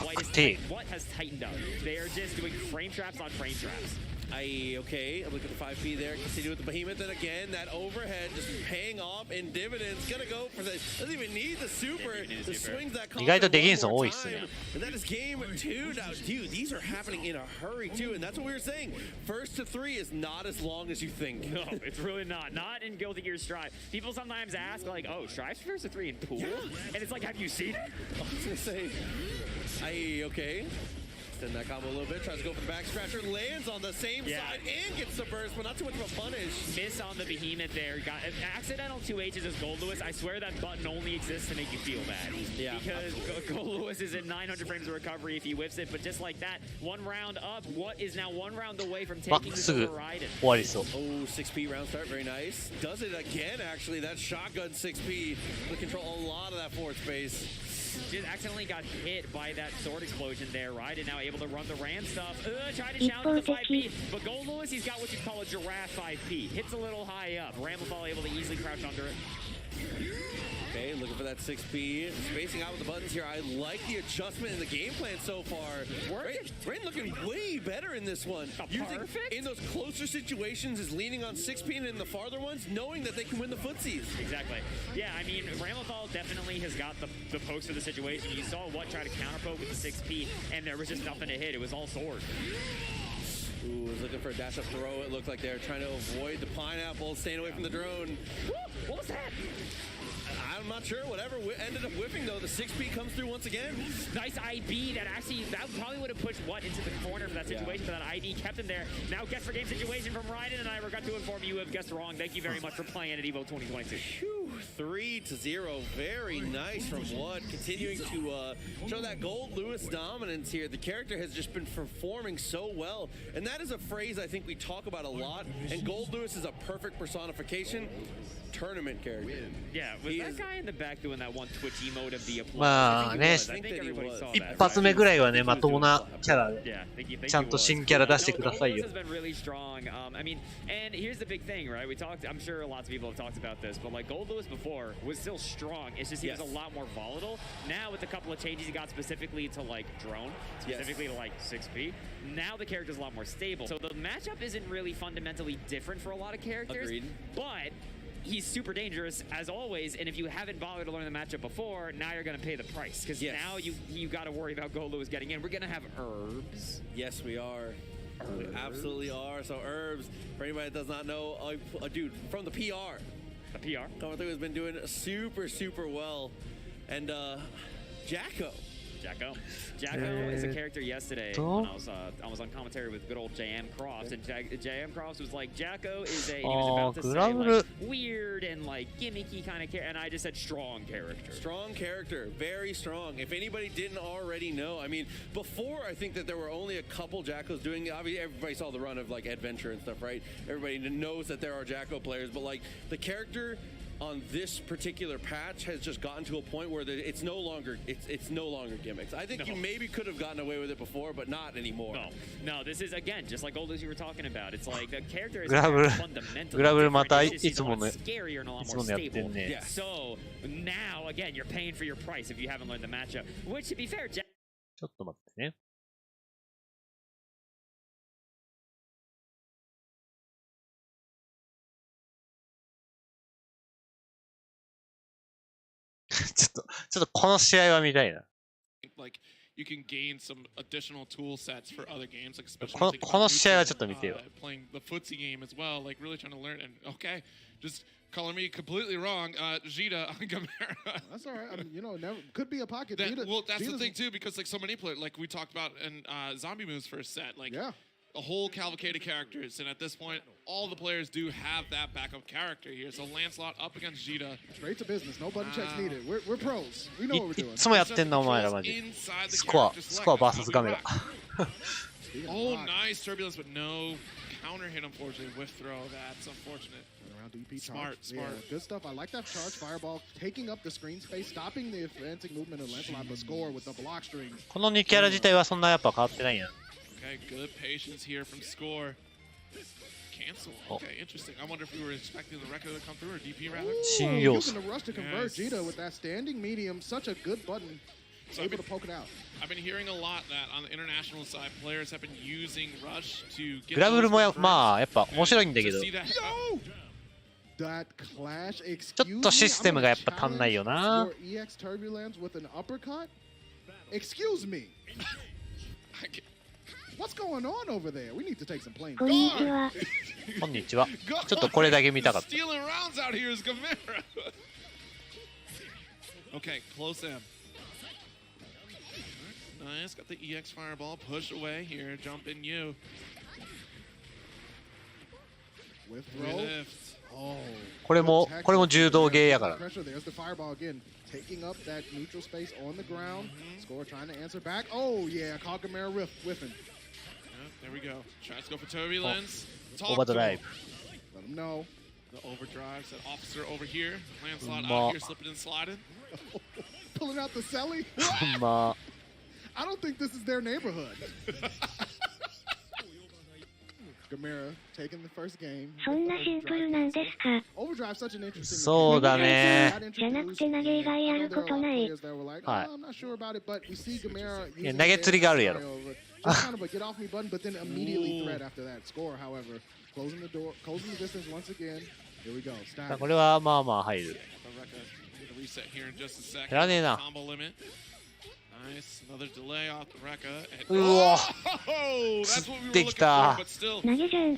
What has tightened up? They are just doing frame traps on frame traps. Aye, okay. Look at the 5P there. Continue with the behemoth. And again, that overhead just paying off in dividends. Gonna go for the. Doesn't even need the super. Just swings that. 意外とデギンソン多いっすね And that is game 2 now. Dude, these are happening in a hurry too. And that's what we were saying. First to 3 is not as long as you think. No, it's really not. Not in Guilty Gear Strive. People sometimes ask like, oh, Strive's first to 3 in pool? And it's like, have you seen it? I was gonna say. Aye, okay. Extend that combo a little bit. Tries to go for the back scratcher. Lands on the same side and gets the burst, but not too much of a punish. Miss on the behemoth there. Got accidental 2H's as Gold Lewis. I swear that button only exists to make you feel bad. Yeah, Because Gold Lewis is at 900 frames of recovery if he whiffs it. But just like that, one round up. What is now one round away from ま taking あ this すぐ over Raiden? 終わりそう Oh, 6P round start. Very nice. Does it again, actually. That shotgun 6P will control a lot of that forward space. Just accidentally got hit by that sword explosion there. Raiden now able to run the Rand stuff. Trying to challenge the 5P. But Gold Lewis, he's got what you call a giraffe 5P. Hits a little high up. Ramlethal able to easily crouch under it. Okay, looking for that 6P. Spacing out with the buttons here. I like the adjustment in the game plan so far. Raiden looking way better in this one. Using in those closer situations is leaning on 6P, and in the farther ones, knowing that they can win the footsies. Exactly. Yeah, I mean, Ramlethal definitely has got the pokes for the situation. You saw what tried to counterpoke with the 6P, and there was just nothing to hit. It was all sword. Ooh, was looking for a dash up throw. It looked like they were trying to avoid the pineapple, staying away from the drone. What was that? I I'm not sure. Whatever ended up whiffing though, the 6P comes through once again. Nice IB that actually, that probably would have pushed What into the corner for that situation, but that ID kept him there. Now guess for game situation from Ryden, and I forgot to inform you have guessed wrong. Thank you very much for playing at EVO 2022. 3-0, very nice from What, continuing to show that Gold Lewis dominance here. The character has just been performing so well, and that is a phrase I think we talk about a lot, and Gold Lewis is a perfect personification. Tournament character. Yeah, was that guy in the back doing that one Twitch emote of the applause? まあね、一発目ぐらいはね、まともなキャラで、ちゃんと新キャラ出してくださいよ。I mean, and here's the big thing, right? We talked, I'm sure lots of people have talked about this, but like Gold Lewis before was still strong. It's just he was a lot more volatile. Now with a couple of changes he got specifically to like drone, specifically to like 6P, now the character's a lot more stable. So the matchup isn't really fundamentally different for a lot of characters, but he's super dangerous as always, and if you haven't bothered to learn the matchup before, now you're going to pay the price, because now you got to worry about Gold Lewis getting in. We're going to have Herbs. Yes, we are. We absolutely are. So Herbs, for anybody that does not know, a dude from the PR. The PR? Coming through has been doing super well. And Jacko is a character yesterday when I was on commentary with good old JM Crofts, and JM Crofts was like, Jacko is a, he was about to say like weird and like gimmicky kind of character, and I just said strong character. Strong character, very strong. If anybody didn't already know, I mean, before I think that there were only a couple Jackos doing it. Obviously, everybody saw the run of like Adventure and stuff, right? Everybody knows that there are Jacko players, but like the character on this particular patch has just gotten to a point where it's no longer gimmicks. I think you maybe could have gotten away with it before, but not anymore. No, this is again just like old as you were talking about. It's like the character is fundamentally グラブルまたい different. つもね、 Scarier and a lot いつ more ものやってん stable. ね。 So now again, you're paying for your price if you haven't learned the matchup. Which, to be fair, ちょっと待ってね。ちょっとこの試合は見たいな。Like you can gain some additional tool sets for other games, like especially この試合はちょっと見てよ。 playing the footsie game as well, like really trying to learn. And okay, just calling me completely wrong, Ggst on Gamera. That's all right. I mean, you know, never could be a pocket. That, well, that's the thing too, because like so many players, like we talked about in Zombie Move's first set, like a whole cavalcade of characters, and at this point, all the players do have that backup character here. So Lancelot up against Ggst. Straight to business. No button checks needed. We're pros. We know what we're doing. いつもやってんなお前らマジ。スコア VS ガメラ。Oh, nice turbulence, but no counter hit, unfortunately. Whiff throw. That's unfortunate. Smart. Yeah, good stuff. I like that charge fireball, taking up the screen space, stopping the advancing movement of Lancelot, but score with the block strings. この2キャラ自体はそんなやっぱ変わってないんや。 Okay, good patience here from Score. Cancel. Okay, interesting. I wonder if we were expecting the record to come through, or DP rather. Using the rush to convert Ggst with that standing medium, such a good button. So able to poke it out. I've been hearing a lot that on the international side, players have been using rush to get. グラブルもまあやっぱ面白いんだけど。 That clash, ちょっとシステムがやっぱ足んないよな。 EX turbulence with an uppercut. Excuse me. What's going on over there? We need to take some planes. こんにちは。こんにちは。ちょっとこれだけ見たかった。 Stealing rounds out here is Gamera. Okay, close in. Nice, got the EX fireball. Push away here. Jump in you. With throw. これも柔道芸やから。 There's the fireball again. Taking up that neutral space on the ground. Score trying to answer back. Oh yeah, caught Gamera whiffing. There we go. Tries to go for turbulence. Overdrive. Let him know. The overdrive. That officer over here. Lancelot out here slipping and sliding. Pulling out the celly. まあ。 I don't think this is their neighborhood. Gamera taking the first game. そんなシンプルなんですか。 Overdrive such an interesting. そうだね。じゃなくて投げ以外やることない。はい。I'm not sure about it, but we see Gamera. いや投げ釣りがあるやろ。 Just kind of a get off me button, but then immediately threat after that. Score, however, closing the door, closing the distance once again. Here we go. これはまあまあ入る。やらねえな。 Nice, another delay off the Rekka. うわ。できた。投げじゃん。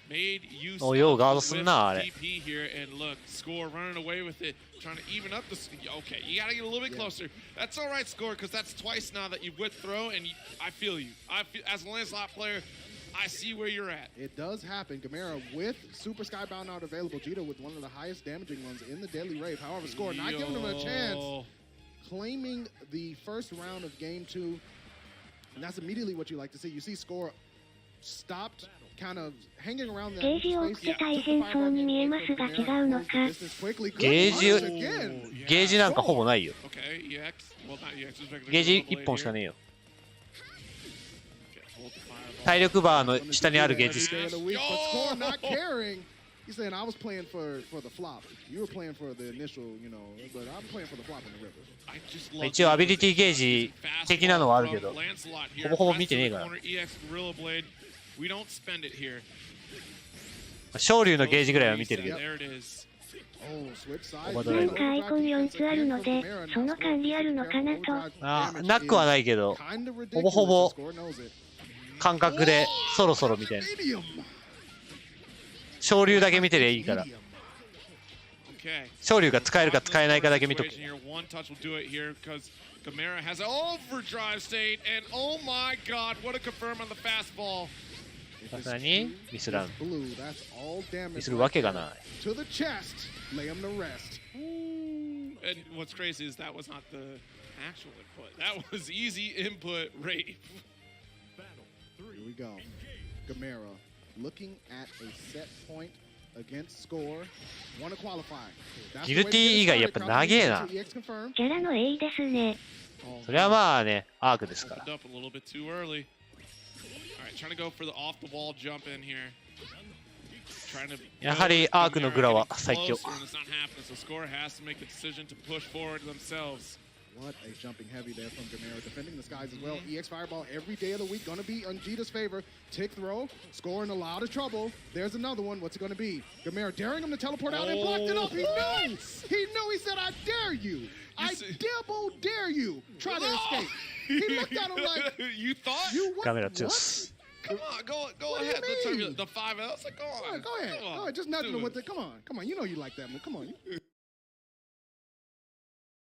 made use おようガード of す the ん whiff なあれ。 DP here, and look, Score running away with it, trying to even up the. Okay, you gotta get a little bit closer. That's all right, Score, because that's twice now that you've whipped throw, and I feel you. I feel, as a Lancelot player, I see where you're at. It does happen. Gamera with Super Skybound not available. Jita with one of the highest damaging ones in the Deadly Rave. However, Score not giving him a chance. Claiming the first round of game 2. And that's immediately what you like to see. You see Score stopped, kind of hanging around that ゲージを追って大変そうに見えますが違うのか。ゲージなんかほぼないよ。 Okay, EX. Well, not EX. Just regular ゲージ Global 1本 Blade しか here. ねえよ。 Okay, hold the fireball. 体力バーの下にあるゲージ。 Day of the week, but Score not caring. He's saying I was playing for the flop. You were playing for the initial, you know, but I'm playing for the flop in the river. I just love 一応アビリティゲージ的なのはあるけど、 Lancelot here. ほぼほぼ見てねえから。 Corner EX Gorilla Blade. We don't spend it here. 昇竜のゲージぐらいは見てるけど。 There it is. Oh, switch sides. なんかアイコン4つあるので、その管理あるのかなと。あー、なくはないけど、ほぼほぼ感覚でそろそろみたいな。昇竜だけ見てりゃいいから。昇竜が使えるか使えないかだけ見とく。 One touch will do it here because Gamera has an overdrive state, and oh my god, what a confirm on the fastball. さすがにミスらん。 Blue, that's all ミ damage スるわけがない。 to the chest. Lay him to rest. And what's crazy is that was not the actual input. That was easy input rate. Here we go. Gamera looking at a set point against Score. Want to qualify. ギルティ以外やっぱ長えな。キャラの A ですね。それはまあね、アークですから。 Opened up a little bit too early. All right, trying to go for the off the wall jump in here. Trying to やはりアークのグラは最強。 closer, and it's not happening, so Score has to make a decision to push forward themselves. What a jumping heavy there from Gamera, defending the skies as well. EX Fireball every day of the week, gonna be on Jita's favor. Tick throw, Score in a lot of trouble. There's another one. What's it gonna be? Gamera daring him to teleport out and blocked it up. He knew. He knew. He said, "I dare you. I double dare you. Try to escape." He looked at him like, You thought? "You what? カメラ強し。 Come on, go What do you ahead. Let's try mean? the 5Ls. Like, go on. Go ahead. Come on. Go ahead. Just nudging him Do with it. it. Come on. You know you like that move. Come on."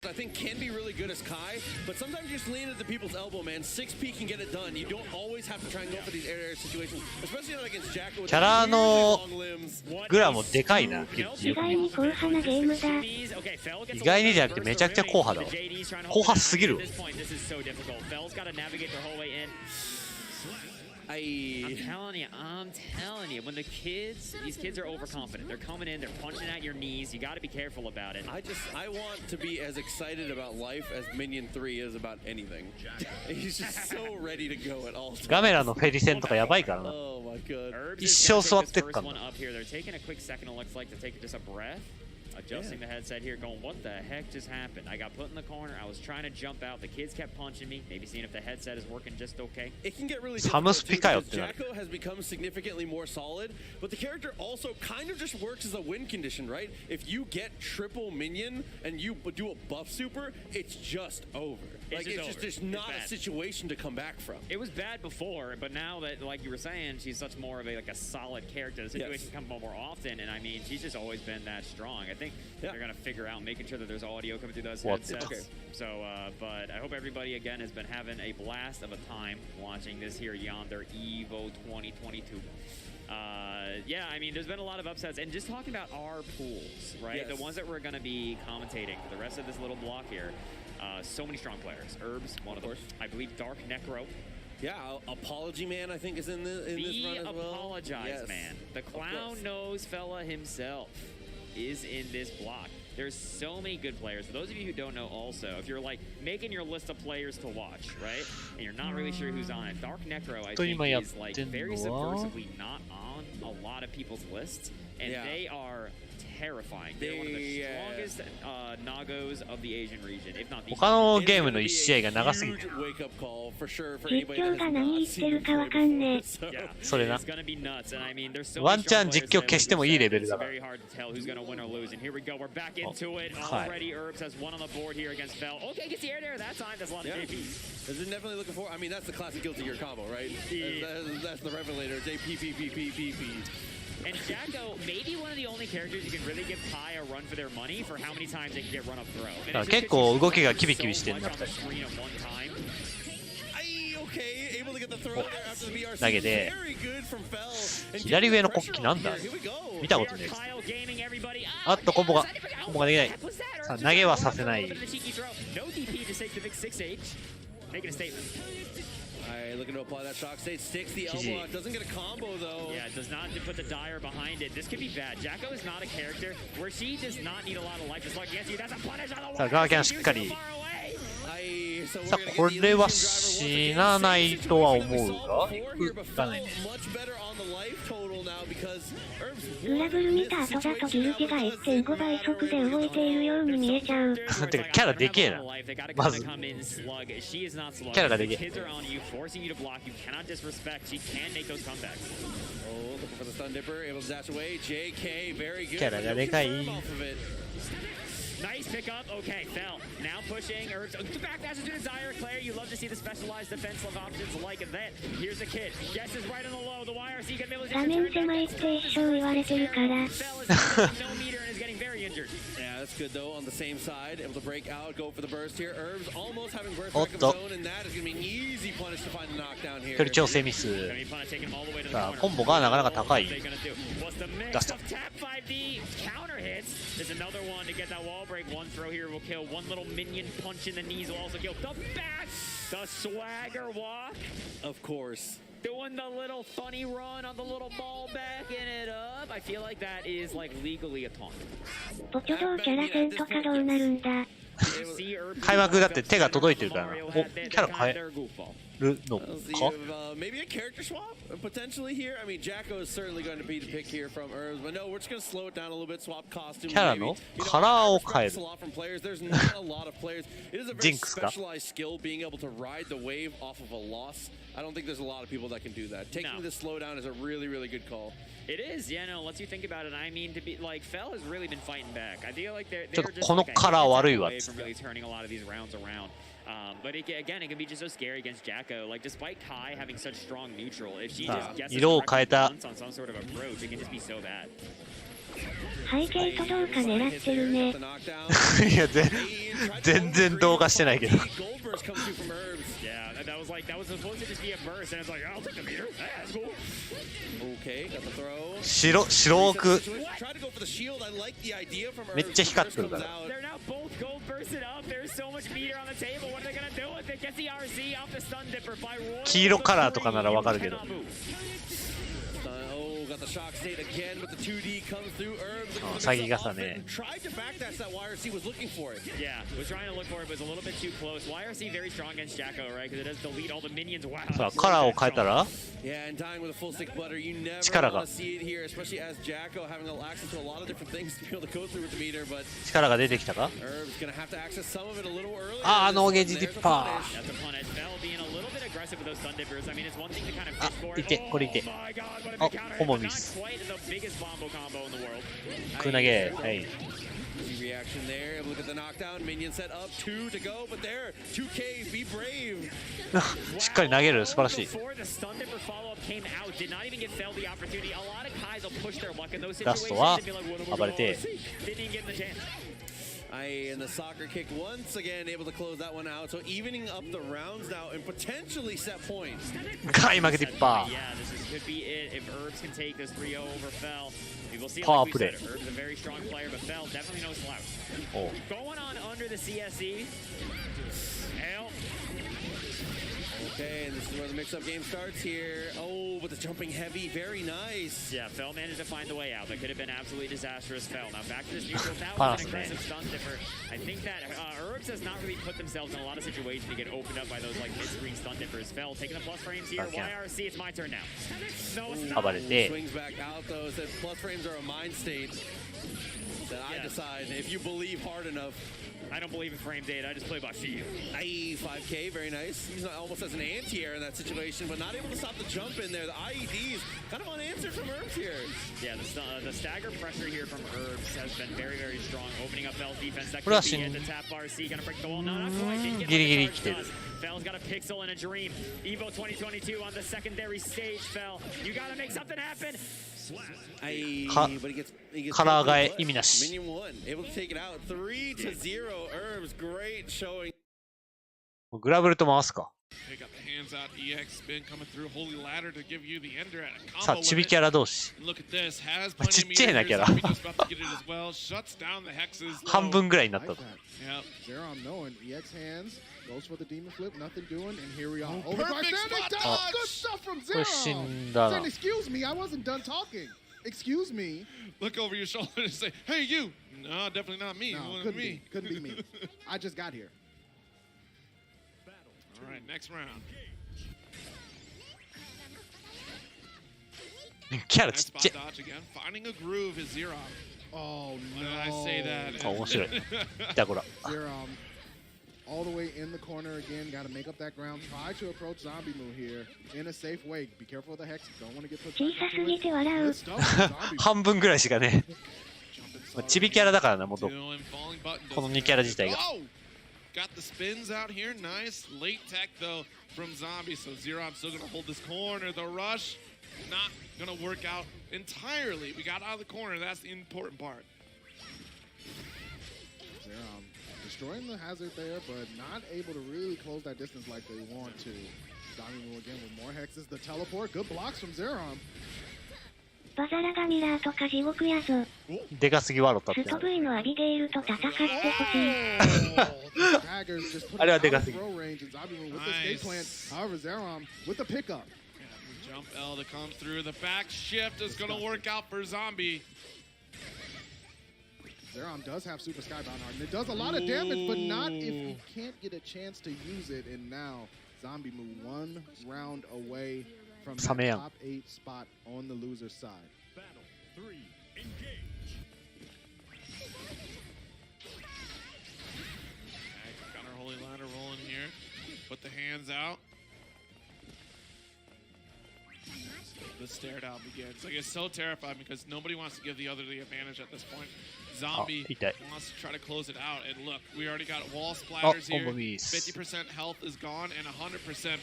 I think can be really good as Kai, but sometimes you just lean into people's elbow, man. 6P can get it done. You don't always have to try and go for these air situations, especially not against Jacko with キャラの long limbs. グラもでかいな。意外に硬派なゲームだ。意外にじゃなくてめちゃくちゃ硬派だわ。硬派すぎるわ。 I'm telling you, when the kids, these kids are overconfident. They're coming in, they're punching at your knees. You got to be careful about it. I want to be as excited about life as Minion 3 is about anything. He's just so ready to go at all times. ガメラのフェリセンとかやばいからな。 Oh my god. 一生座ってっからな。 They're taking a quick second, it looks like, to take just a breath. Adjusting the headset here, going, what the heck just happened? I got put in the corner. I was trying to jump out. The kids kept punching me. Maybe seeing if the headset is working just okay. It can get really Samus difficult too, Pikayo because Jacko has become significantly more solid, but the character also kind of just works as a win condition, right? If you get triple minion and you do a buff super, it's just over. Like it's just there's not a situation to come back from. It was bad before, but now that, like you were saying, she's such more of a solid character. The situation comes more often, and I mean, she's just always been that strong. I think they're gonna figure out making sure that there's audio coming through those headsets. Okay. So, but I hope everybody again has been having a blast of a time watching this here Yonder Evo 2022. Yeah, I mean, there's been a lot of upsets, and just talking about our pools, right? Yes. The ones that we're gonna be commentating for the rest of this little block here. So many strong players. Herbs, one of them. I believe Dark Necro. Yeah, Apology Man, I think, is in this run as well. Apologize Man. The clown nose fella himself is in this block. There's so many good players. For those of you who don't know also, if you're like making your list of players to watch, right? And you're not really sure who's on it, Dark Necro, I think, is like very subversively not on a lot of people's lists. And they are terrifying. They're one of the strongest Nagos of the Asian region, if not the 他のゲームの1試合が長すぎる。実況が何言ってるかわかんねえ。それな。 It's gonna be nuts, and I mean, there's so ワ many ンチャン strong 実 players 況消してもいいレベルだ It's から。 very hard to tell who's gonna win or lose. And here we go. We're back into it. はい。 Already, Herbs has one on the board here against Fell. Okay, gets the air there that time. That's a lot of JPs. Is it definitely looking for? I mean, that's the classic Guilty Gear combo, right? That's the Revelator. JP. And Jacko may be one of the only characters who can really give Kai a run for their money for how many times they can get run up throw. 結構動きがキビキビしてるんだった。投げて左上の国旗なんだ見たことねえ。あっとコンボができない。さあ投げはさせない。Looking to apply that shock state, sticks the elbow out, doesn't get a combo though. Yeah, does not put the dire behind it. This could be bad. Jacko is not a character where she does not need a lot of life to slug against you. That's a punish on the wall. さあガーキャンしっかり。さあこれは死なないとは思うが、打たないね。グラブル見た後だとギルティが 1.5 倍速で動いているように見えちゃう。てかキャラでけえな。まずキャラがでけえ。キャラがでかい。Nice pickup. Okay, fell. Now pushing. Or back dash to Desire. Claire, you love to see the specialized defensive options like that. Here's the kid. Guess is right on the low. The YRC can be able to turn it. Fell is no meter and is getting very injured. Yeah, that's good though. On the same side, able to break out, go for the burst here. Herbs almost having burst back of his own, and that is going to be an easy punish to find the knockdown here. 距離調整ミス。さあコンボがなかなか高い。出した。There's another one to get that wall break. One throw here will kill. One little minion punch in the knees will also kill. The back, the swagger walk. Of course. Doing the little funny run on the little ball, backing it up. I feel like that is like legally a taunt. ポチョドーキャラ戦とかどうなるんだ。開幕だって手が届いてるからな。お、キャラ変えるのか Maybe a character swap potentially here. I mean, Jacko is certainly going to be the pick here from Herbs, but no, we're just going to slow it down a little bit. Swap costume. キャラのカラーを変える。There's not a lot of players. It is a very specialized skill being able to ride the wave off of a loss. I don't think there's a lot of people that can do that. Taking the slowdown is a really, really good call. It is, yeah, no, lets you think about it. I mean, to be like, Fell has really been fighting back. I feel like they're just このカラー悪いわ。 from really turning a lot of these rounds around. But again, it can be just so scary against Jacko. Like, despite Kai having such strong neutral, if she just guesses once on some sort of approach, it can just be so bad. 背景とどうか狙ってるね。いや全然動画してないけど。Yeah, that was supposed to just be a burst, and it's like, I'll take the meter. That's cool. Okay, got the throw. 白くめっちゃ光ってるから。 They're now both gold bursted up. There's so much meter on the table. What are they gonna do with it? Gets the RC off the stun dipper by Roy. 黄色カラーとかならわかるけど。 Got the shock state again, but the 2D comes through. Herbs tried to backdash that YRC, was looking for it. Yeah, was trying to look for it, but was a little bit too close. YRC very strong against Jacko, right? Because it does delete all the minions. Wow. さあカラーを変えたら Yeah, and dying with a full stick butter, you never want to see it here, especially as Jacko having access to a lot of different things to be able to go through with the meter, but 力が出てきたか Herb's going to have to access some of it a little earlier. あーノーゲージディッパー That's a punish. Bell being a little bit aggressive with those stun dippers. I mean, it's one thing to kind of あ fish for い it. てこれいて Oh my god, what a あ big counter. コンボ Not ミス quite the biggest bombo combo in the world. 空投げはい Reaction there. Look at the knockdown. Minion set up. 2 to go, but there. 2K, be brave. しっかり投げる素晴らしい Before the stun dipper follow-up came out, did not even get Fell the opportunity. A lot of Kais will push their luck in those ラス situations トは and be like, what am I 暴れて Didn't even get the chance. And the soccer kick once again able to close that one out. So evening up the rounds now and potentially set points. 開幕ディッパ Yeah, this could be it. If Herbs can take this 3-0 over Fell, we will see. Power Like we said, play. Herbs a very strong player, but Fell definitely no slouch. ーお Going on under the CSE. Hell. Okay, and this is where the mix-up game starts here. Oh, but the jumping heavy, very nice. Yeah, Fell managed to find the way out. That could have been absolutely disastrous. Fell. Now back to this neutral. That was an aggressive stun dipper. I think that Herbs has not really put themselves in a lot of situations to get opened up by those like mid-screen stun dippers. Fell taking the plus frames here. YRC, it's my turn now. No, it's not. 暴れて Swings back out though. Said plus frames are a mind state. That I decide if you believe hard enough. I don't believe in frame data. I just play by feel. Aye, 5K, very nice. He's almost as an anti-air in that situation, but not able to stop the jump in there. The IEDs kind of unanswered from Herbs here. Yeah, the stagger pressure here from Herbs has been very, very strong. Opening up Bell's defense. That これは could be it. The tap RC gonna break the wall. No, not quite. Didn't get ギリギリ the 来てる charge done. Fell's got a pixel and a dream. Evo 2022 on the secondary stage, Fell. You gotta make something happen. カラー替え意味なし。 Minion one, able to take it out. 3-0. Herbs, great showing. グラブルと回すか。 Pick up the hands out. EX spin coming through. Holy ladder to give you the ender at a さあ、 combo チビ limit. キャラ同士。 Look at this. Has ち plenty っちゃいな of キャラ。 meters. Zombie just about to get it as well. Shuts down the hexes. 半分ぐらいになった。 Yep. Zerom knowing EX hands goes for the demon flip, nothing doing, and here we are. Oh, perfect spot dodge. dodge. Good stuff from これ死 Zerom. んだな Saying, excuse me, I wasn't done talking. Excuse me. Look over your shoulder and say, "Hey, you." No, definitely not me. No, It wasn't couldn't me. be. Couldn't be me. I just got here. All right, next round. キャラ Nice ちっ spot ちゃい。 dodge again. Finding a groove is Zero. Oh, Why did I say that? あ、面白い。ピタゴラ。 Zerom all the way in the corner again. Got to make up that ground. Try to approach Zombie Moo here in a safe way. Be careful of the hex. Don't want to get put 小さすぎて笑う。 Good stuff from Zombie Moo. 半分ぐらいしかね。まあチビキャラだからな、元。 Doing falling button この2キャラ自体が。 Oh! Got the spins out here. Nice late tech though from Zombie. So Zerom still gonna hold this corner. The rush not gonna work out entirely. We got out of the corner. That's the important part. Zerom destroying the hazard there, but not able to really close that distance like they want to. Zombie Moo again with more hexes. The teleport. Good blocks from Zerom. バザラがミラーとか地獄やぞ。でかすぎワロタってスト V のアビゲイルと戦ってほしい。 Daggers just put あれは it で out か of すぎ。 throw range, and Zombie Moo with the escape plan. However, Zerom with the pickup. Jump L to come through. The back shift is gonna work out for Zombie. Zerom does have Super Skybound Heart, and it does a lot of damage, but not if you can't get a chance to use it. And now, Zombie Moo 1 round away from that Sameyan. top 8 spot on the loser's side. Battle 3, engage. Got our holy ladder rolling here. Put the hands out. The stare down begins. Like, it's so terrifying because nobody wants to give the other the advantage at this point. Zombie wants to try to close it out. And look, we already got wall splatters here. 50% health is gone and 100%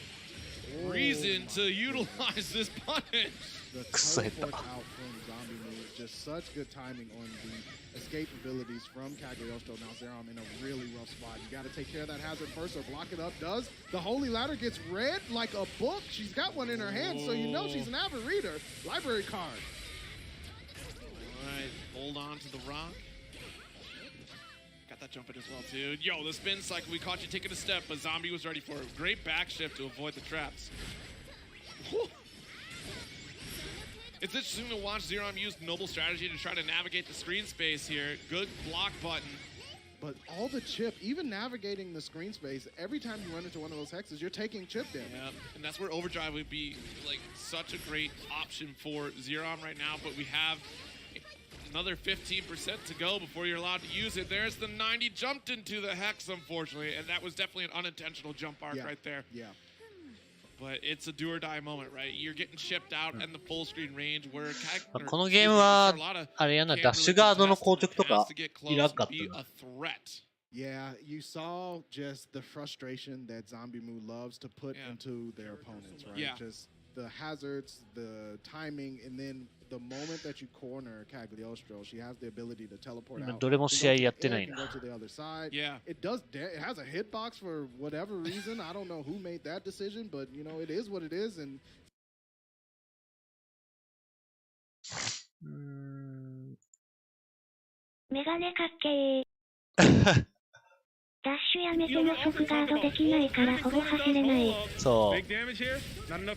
reason to utilize this punish. The teleport out from Zombie Moo is just such good timing on the escape abilities from Cagliostro. Now Zerom in a really rough spot. You got to take care of that hazard first or block it up. Does the Holy Ladder gets read like a book? She's got one in her hand, so you know she's an avid reader. Library card. All right, hold on to the rock. Got that jump in as well, too. Yo, the spin cycle, we caught you taking a step, but Zombie was ready for it. Great back shift to avoid the traps. Whew. It's interesting to watch Zerom use Noble strategy to try to navigate the screen space here. Good block button. But all the chip, even navigating the screen space, every time you run into one of those hexes, you're taking chip damage. Yeah, and that's where Overdrive would be like such a great option for Zerom right now, but we have another 15% to go before you're allowed to use it. There's the 90 jumped into the hex, unfortunately, and that was definitely an unintentional jump arc right there. Yeah. But it's a do or die moment, right? You're getting shipped out in the full screen range where このゲームはあれやな、ダッシュガードの硬直とかいらんかったな。 Yeah, you saw just the frustration that Zombie Moo loves to put into their opponents, right? Yeah. Just the hazards, the timing, and then the moment that you corner Cagliostro, she has the ability to teleport out. どれも試合やってないな。 Go to the other side. Yeah. It has a hitbox for whatever reason. I don't know who made that decision, but you know, it is what it is. And メガネかっけー。ダッシュやめても即ガードできないからほぼ走れない。そう。なんと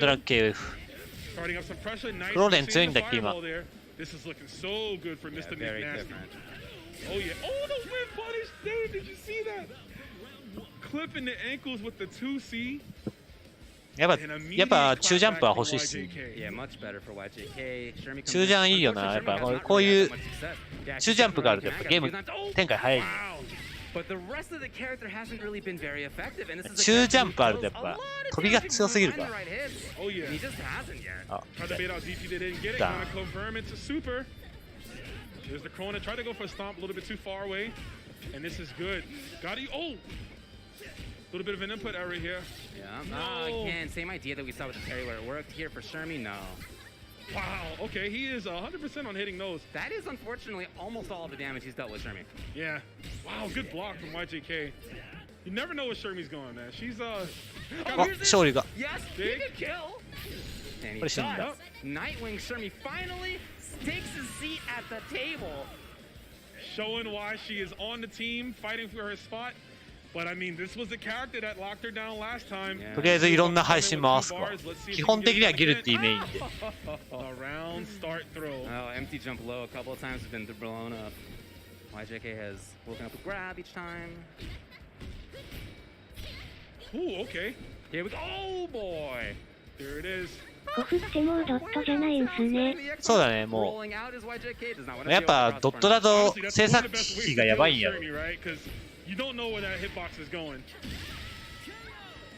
なく KF。フローレン強いんだっけ今。 This is looking so good for Mr. Nick Nasty. Oh yeah. Oh, the whip punish, Dave. Did you see that? Clipping the ankles with the 2C. やっぱ中ジャンプは欲しいっす。中ジャンいいよな。やっぱこういう中ジャンプがあるとやっぱゲーム展開早い。中ジャンプあるとやっぱ飛びが強すぎるから。あ、だ。There's the corner. Try to go for a stomp a little bit too far away. And this is good. Got it. Oh! little bit of an input error here. Yeah, again, same idea that we saw with the parry where it worked here for Shermie. No. Wow, okay, he is 100% on hitting those. That is unfortunately almost all of the damage he's dealt with Shermie. Yeah. Wow, good block from YJK. You never know where Shermie's going, man. She's勝利が Yes, he can kill. And he does. Nightwing Shermie finally takes his seat at the table. Showing why she is on the team, fighting for her spot. But I mean, this was the character that locked her down last time. とりあえずいろんな配信回すわ。基本的にはギルティメインで。Around start throw. Oh, empty jump low a couple of times has been blown up. YJK has woken up with grab each time. Ooh, okay. Here we go. Oh boy. There it is. コフってもうドットじゃないんすね。そうだね、もう。やっぱドットだと制作費がやばいんやろ。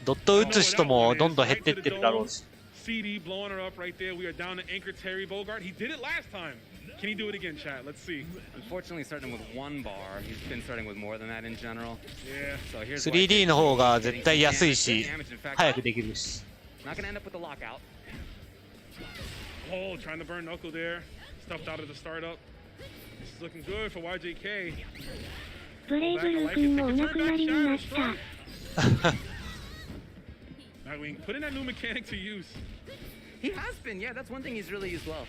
ドット打つ人もどんどん減ってってるだろうし。CD blowing her up right there. We are down to anchor Terry Bogard. He did it last time. Can he do it again, chat? Let's see. Unfortunately, starting with one bar. He's been starting with more than that in general. Yeah. So here's 3D の方が絶対安いし、早くできるし。Not gonna end up with the lockout. Oh, trying to burn Knuckle there. Stuffed out of the startup. This is looking good for YJK. ブレイブルー君もお亡くなりになった。Nightwing, putting that new mechanic to use. He has been, yeah. That's one thing he's really used well.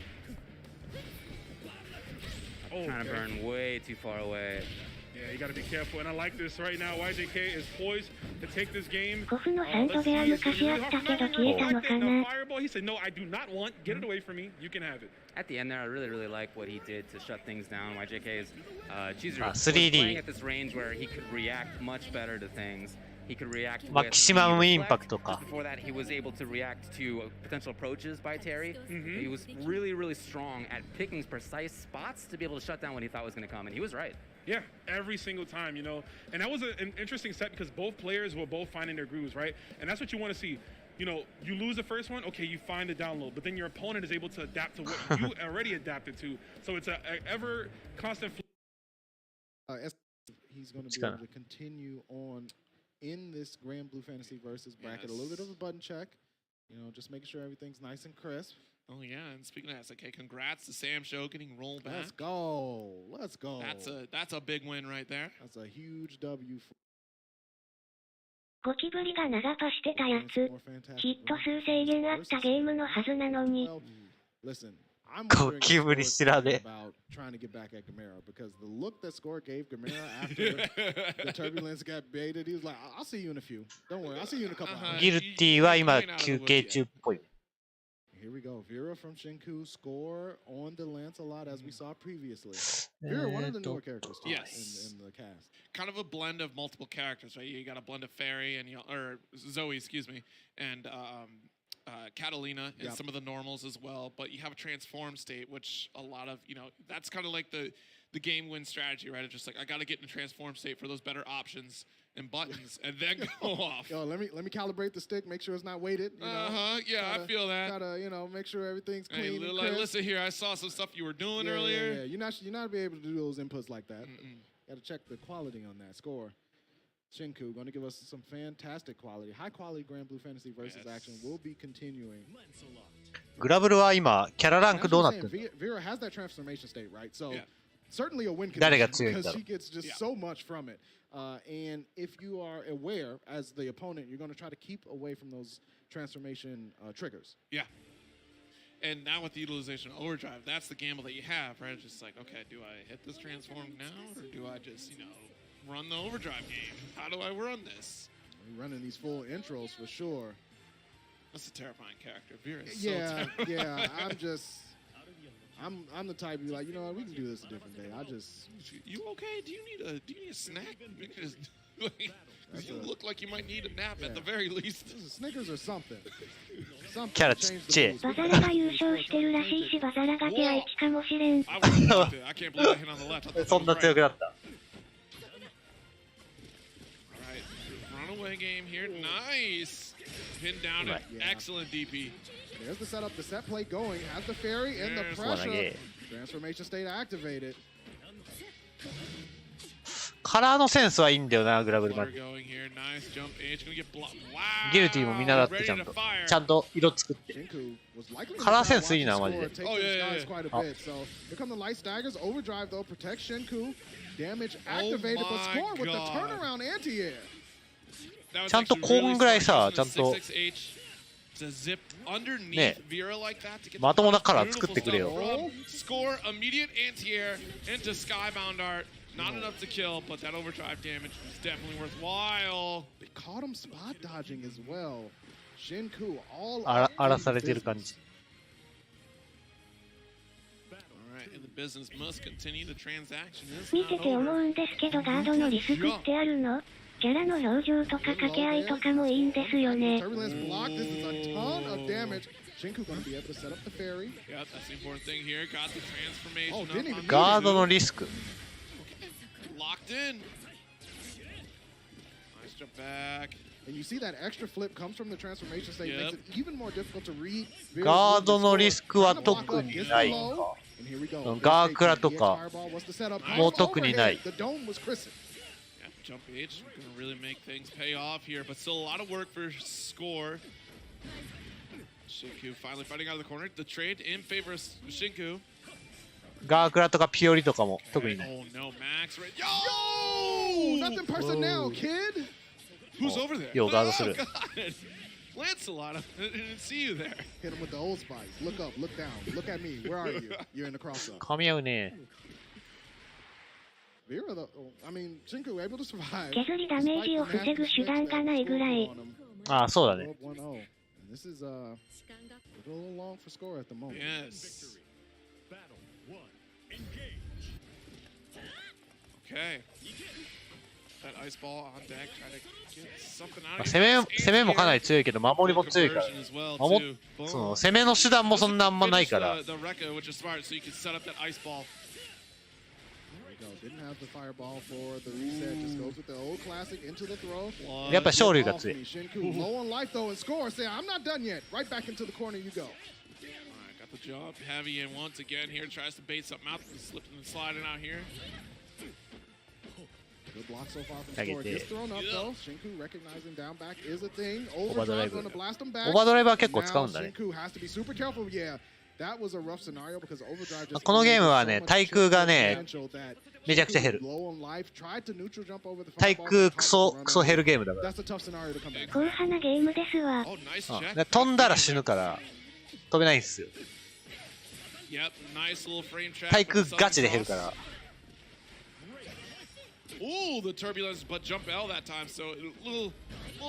Oh, trying to burn way too far away. Yeah, you gotta be careful. And I like this right now. YJK is poised to take this game. コフのサイドでは昔あったけど消えたのかな。 Fireball. He said, "No, I do not want. Get it away from me. You can have it." At the end there, I really like what he did to shut things down. YJK is Chizuru was 3D playing at this range where he could react much better to things. He could react with マキシマムインパクトか。 Before that, he was able to react to potential approaches by Terry. He was really strong at picking precise spots to be able to shut down what he thought was going to come, and he was right. Yeah, every single time, you know. And that was an interesting set because both players were both finding their grooves, right? And that's what you want to see. You know, you lose the first one, okay, you find the down low, but then your opponent is able to adapt to what you already adapted to. So it's a ever constant. He's going to be able to continue on in this Grand Blue Fantasy versus bracket. A little bit of a button check, you know, just making sure everything's nice and crisp. Oh yeah, and speaking of that, okay, congrats to Sam Show getting rolled back. Let's go. Let's go. That's a big win right there. That's a huge W. ゴキブリが長パしてたやつ。ヒット数制限あったゲームのはずなのに。Listen, I'm ゴキブリ知らねえ。 about trying to get back at Gamera because the look that Score gave Gamera after the turbulence got baited, he was like, "I'll see you in a few. Don't worry, I'll see you in a couple hours." ギルティは今休憩中っぽい。 Here we go. Vera from Shinku Score on the Lancelot as we saw previously. Vera, one of the newer characters too, yes. in the cast. Kind of a blend of multiple characters, right? You got a blend of Fairy and or Zoe, excuse me, and Catalina and some of the normals as well. But you have a transform state, which a lot of that's kind of like the game win strategy, right? It's just like I got to get in a transform state for those better options and buttons, and then go off. Yo, let me calibrate the stick, make sure it's not weighted. Yeah, I feel that. Gotta make sure everything's clean. Hey, like, listen here, I saw some stuff you were doing earlier. Yeah, you're not be able to do those inputs like that. Gotta check the quality on that score. Shinku going to give us some fantastic quality, high quality Grand Blue Fantasy versus action will be continuing. グラブルは今キャラランクどうなってる？ Vera has that transformation state, right? So certainly a win誰が condition 強いんだ because ろ she gets just so much from it. And if you are aware as the opponent, you're going to try to keep away from those transformation triggers. Yeah. And now with the utilization of overdrive, that's the gamble that you have, right? It's just like, okay, do I hit this transform now, or do I just, run the overdrive game? How do I run this? We're running these full intros for sure. That's a terrifying character. Vera is Yeah, so terrifying. I'm the type who like, you know what, we can do this a different day. You okay? Do you need a snack? Because you look like you might need a nap at the very least. Snickers or something. キャラちっちゃい。バザラが優勝してるらしいし、バザラが手合いちかもしれん。I can't believe I hit on the left. そんな強くなった。Alright, runaway game here. Nice. Pinned down an excellent DP. There's the setup, the set play going, has the fairy and the pressure. Transformation state activated. カラーのセンスはいいんだよな、グラブルマッチ。ギルティも見習ってちゃんと色作って。カラーセンスいいな、マジで。ちゃんとこんぐらいさ、ちゃんとね、まともなカラー作ってくれよ。Not enough to kill, but that overdrive damage is definitely worthwhile. They caught him spot dodging as well. Shinku all 荒らされてる感じ。見てて思うんですけど、ガードのリスクってあるの？キャラの表情とか掛け合いとかもいいんですよね。ガードのリスク。Locked in. Nice jump back. And you see that extra flip comes from the transformation state, makes it even more difficult to read. ガードのリスクは特にないか。ガークラとかもう特にない。Jump H gonna really make things pay off here, but still a lot of work for Score. Shinku finally fighting out of the corner. The trade in favor of Shinku. ガークラとかピオリとかも特にない。Nothing personnel, kid. Who's over there? ようガードする。Lancelot, I didn't see you there. Hit him with the old spice. Look up, look down. Look at me. Where are you? You're in the cross up. 噛み合うね。Vera, though, I mean, Shinku able to survive. 削りダメージを防ぐ手段がないぐらい。ああ、そうだね。This is a little long for Score at the moment. Yes. Okay. That ice ball on deck, try to get something out of it. 攻めもかなり強いけど、守りも強いから。その攻めの手段もそんなあんまないから。やっぱ勝利が強い。The job heavy and once again here tries to bait something out, slipping and sliding out here. Good block so far from Score. Gets thrown up though. Shinku recognizing down back is a thing. Overdrive gonna blast him back. オーバードライバー結構使うんだね。 Shinku has to be super careful. Yeah, that was a rough scenario because Overdrive just このゲームはね、対空がね、めちゃくちゃ減る。対空クソ減るゲームだから。硬派なゲームですわ。飛んだら死ぬから飛べないんですよ。対空ガチで減るから。Ooh, the turbulence, but jump L that time, so a little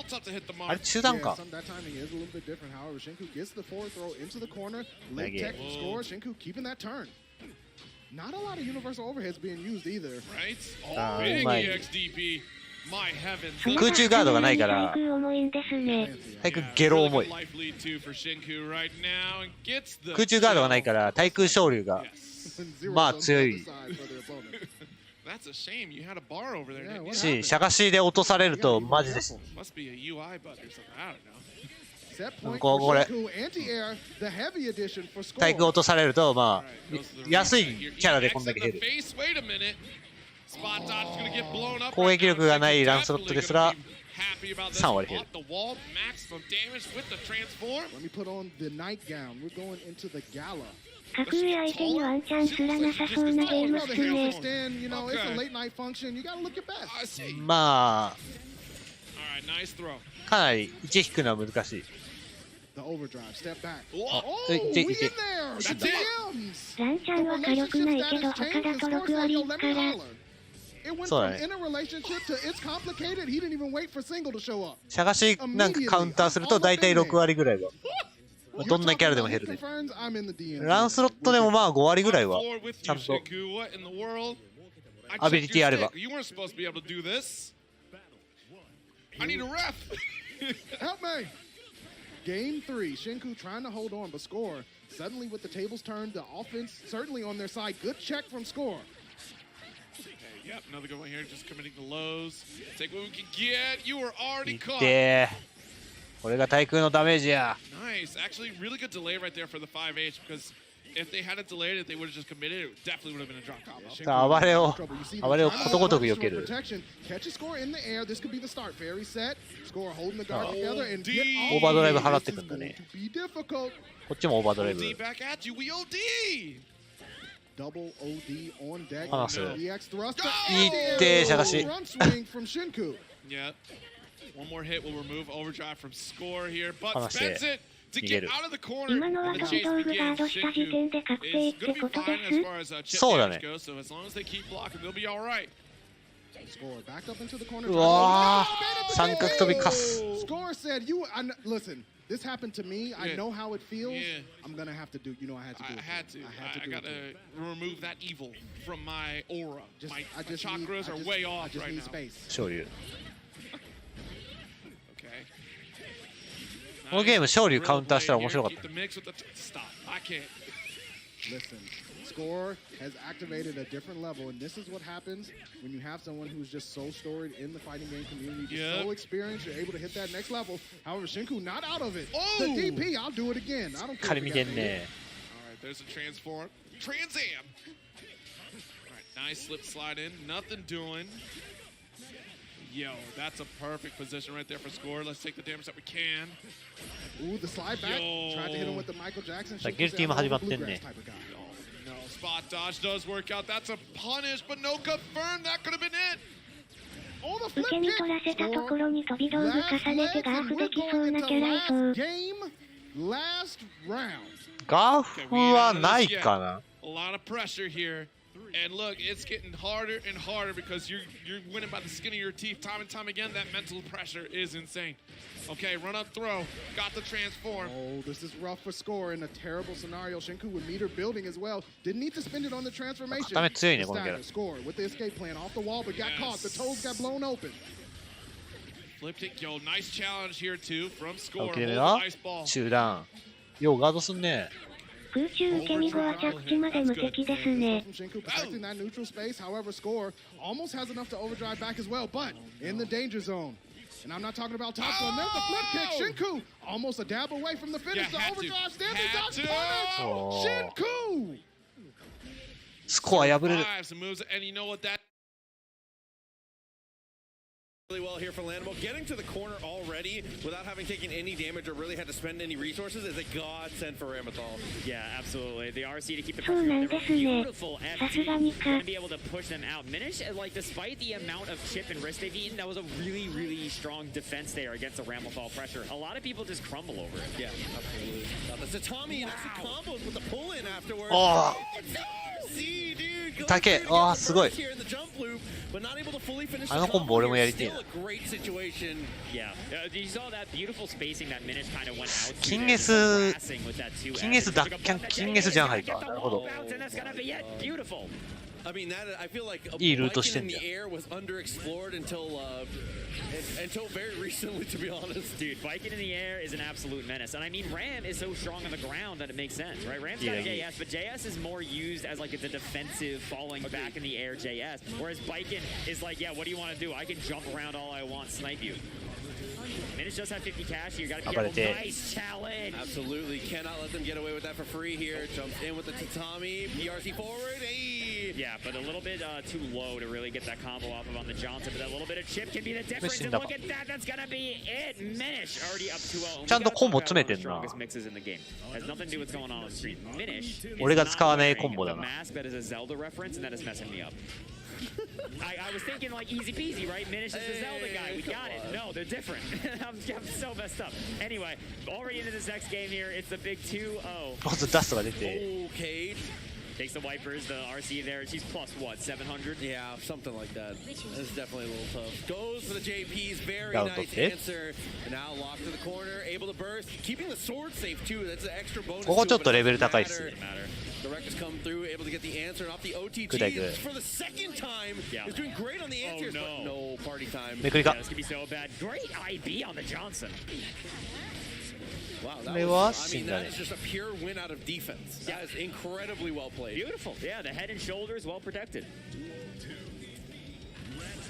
tough to hit the mark. あれ中段か。 That timing is a little bit different. However, Shinku gets the forward throw into the corner. Leg tech Score. Shinku keeping that turn. Not a lot of universal overheads being used either. Right? Oh, big EXDP. My heavens. 空中ガードがないから。対空ゲロ重い。空中ガードがないから対空昇竜がまあ強い。し、シャガシーで落とされるとマジです。これ対空落とされるとまあ安いキャラでこんだけ減る。攻撃力がないランスロットですら3割減る。格上相手にワンチャンすらなさそうなゲームっすね。まあかなり1引くのは難しい。ランチャンは火力ないけど他だと6割いくから。そうだね。シャガシなんかカウンターすると大体6割ぐらいはどんなキャラでも減るね。ランスロットでもまあ5割ぐらいはちゃんとアビリティあれば。Game 3, Shinku trying to hold on, but Score suddenly with the tables turned, the offense certainly on their side. Good check from Score. Yep, another good one here, just committing the lows. Take what we can get. You were already caught. これが対空のダメージや。Nice. Actually, really good delay right there for the 5H because if they hadn't delayed it, they would have just committed. It definitely would have been a drop combo. さあ暴れをことごとく避ける。 Catch a score in the air. This could be the start. Fairy set. Score holding the guard together and get オーバードライブ払ってくんだね。 be difficult. こっちもオーバードライブ。 OD back at you. We OD. Double OD on deck. 離す。 EX thruster. いってしゃがし。 Run swing from Shinku. Yeah. One more hit will remove overdrive from score here, but 離して spends it to get out of the corner. 今のは飛び道具ガードした時点で確定ってことです。そうだね。 So as long as they keep blocking, they'll be all right. Score back up into the corner. うわー、三角飛びかす。 Score said, listen, this happened to me. I know how it feels. I'm gonna have to do, I had to do it. I gotta remove that evil from my aura. My chakras are way off right now. 昇竜。 Okay. このゲーム昇竜カウンターしたら面白かった。 Stop. I can't. Listen, Score has activated a different level, and this is what happens when you have someone who's just so storied in the fighting game community, just so experienced, you're able to hit that next level. However, Shinku not out of it. The DP, I'll do it again. I don't care. All right, there's a transform. Transam. All right, nice slip slide in. Nothing doing. Yo, that's a perfect position right there for Score. Let's take the damage that we can. Ooh, the slide back. Tried to hit him with the Michael Jackson. ギルティも始まってんね。 No, spot dodge does work out. That's a punish, but no confirm. That could have been it. 受け身取らせたところに飛び道具重ねてガーフできそうなキャラいそう。ガーフはないかな。 A lot of pressure here. And look, it's getting harder and harder because you're winning by the skin of your teeth time and time again. That mental pressure is insane. Okay, run up throw. Got the transform. Oh, this is rough for Score in a terrible scenario. Shinku with meter building as well. Didn't need to spend it on the transformation. Score with the escape plan off the wall, but got caught. The toes got blown open. Flipped it. Yo, nice challenge here too from Score. Nice ball. 中段。ようガードすんね。 空中受け身後は着地まで無敵ですね。 Protecting that neutral space, however, Score almost has enough to overdrive back as well, but in the danger zone. And I'm not talking about top one. There's the flip kick. Shinku almost a dab away from the finish. The overdrive standing dodge punish. Shinku. スコア破れる。 And you know what that really well here for Landmo. Getting to the corner already without having taken any damage or really had to spend any resources is a godsend for Ramithal. Yeah, absolutely. The RC to keep the pressure on. Beautiful FT to be able to push them out. Minish, like, despite the amount of chip and risk they've eaten, that was a really, really strong defense there against the Ramithal pressure. A lot of people just crumble over it. Yeah, absolutely. The Tatami and actually combos with the pull-in afterwards. Oh. See, dude. 高え。ああ、すごい。 But not able to fully finish あのコンボ俺もやりてえな。 great situation. Yeah, you saw that beautiful spacing that Minish kind of went out. キンゲス脱却、キンゲスじゃんはいか。なるほど。 I mean, that I feel like いいルートしてん in だ the air was underexplored until very recently, to be honest. Dude, Viking in the air is an absolute menace. And I mean, Ram is so strong on the ground that it makes sense, right? Ram's got a JS, but JS is more used as like the defensive falling back in the air JS. Whereas Viking is like, yeah, what do you want to do? I can jump around all I want, snipe you. Minish does have 50 cash. You gotta be careful. Nice challenge. Absolutely. Cannot let them get away with that for free here. Jumps in with the Tatami. PRC forward. Hey. Yeah, but a little bit too low to really get that combo off of on the Johnson. But that little bit of chip can be the difference. And look at that. That's gonna be it. Minish already up 2-0. ちゃんとコンボ詰めてんな。 Mixes in the game. Has nothing to do with what's going on the screen. Minish. 俺が使わないコンボだな。 Mask that is a Zelda reference, and that is messing me up. I was thinking like easy peasy, right? Minish is the Zelda guy. We got it. No, they're different. I'm so messed up. Anyway, already into this next game here. It's the big 2-0. まずダストが出て。 Okay. Takes the wipers, the RC there. She's plus what, 700? Yeah, something like that. This is definitely a little tough. Goes for the JP's very nice answer. And now locked to the corner, able to burst. Keeping the sword safe too. That's an extra bonus. ここちょっとレベル高いっすね。 The wreck has come through, able to get the answer and off the OTG for the second time. Is doing great on the answers, but no party time. That's gonna be so bad. Great IB on the Johnson. Wow, that was, I mean, that is just a pure win out of defense. That is incredibly well played. Beautiful. Yeah, the head and shoulders well protected.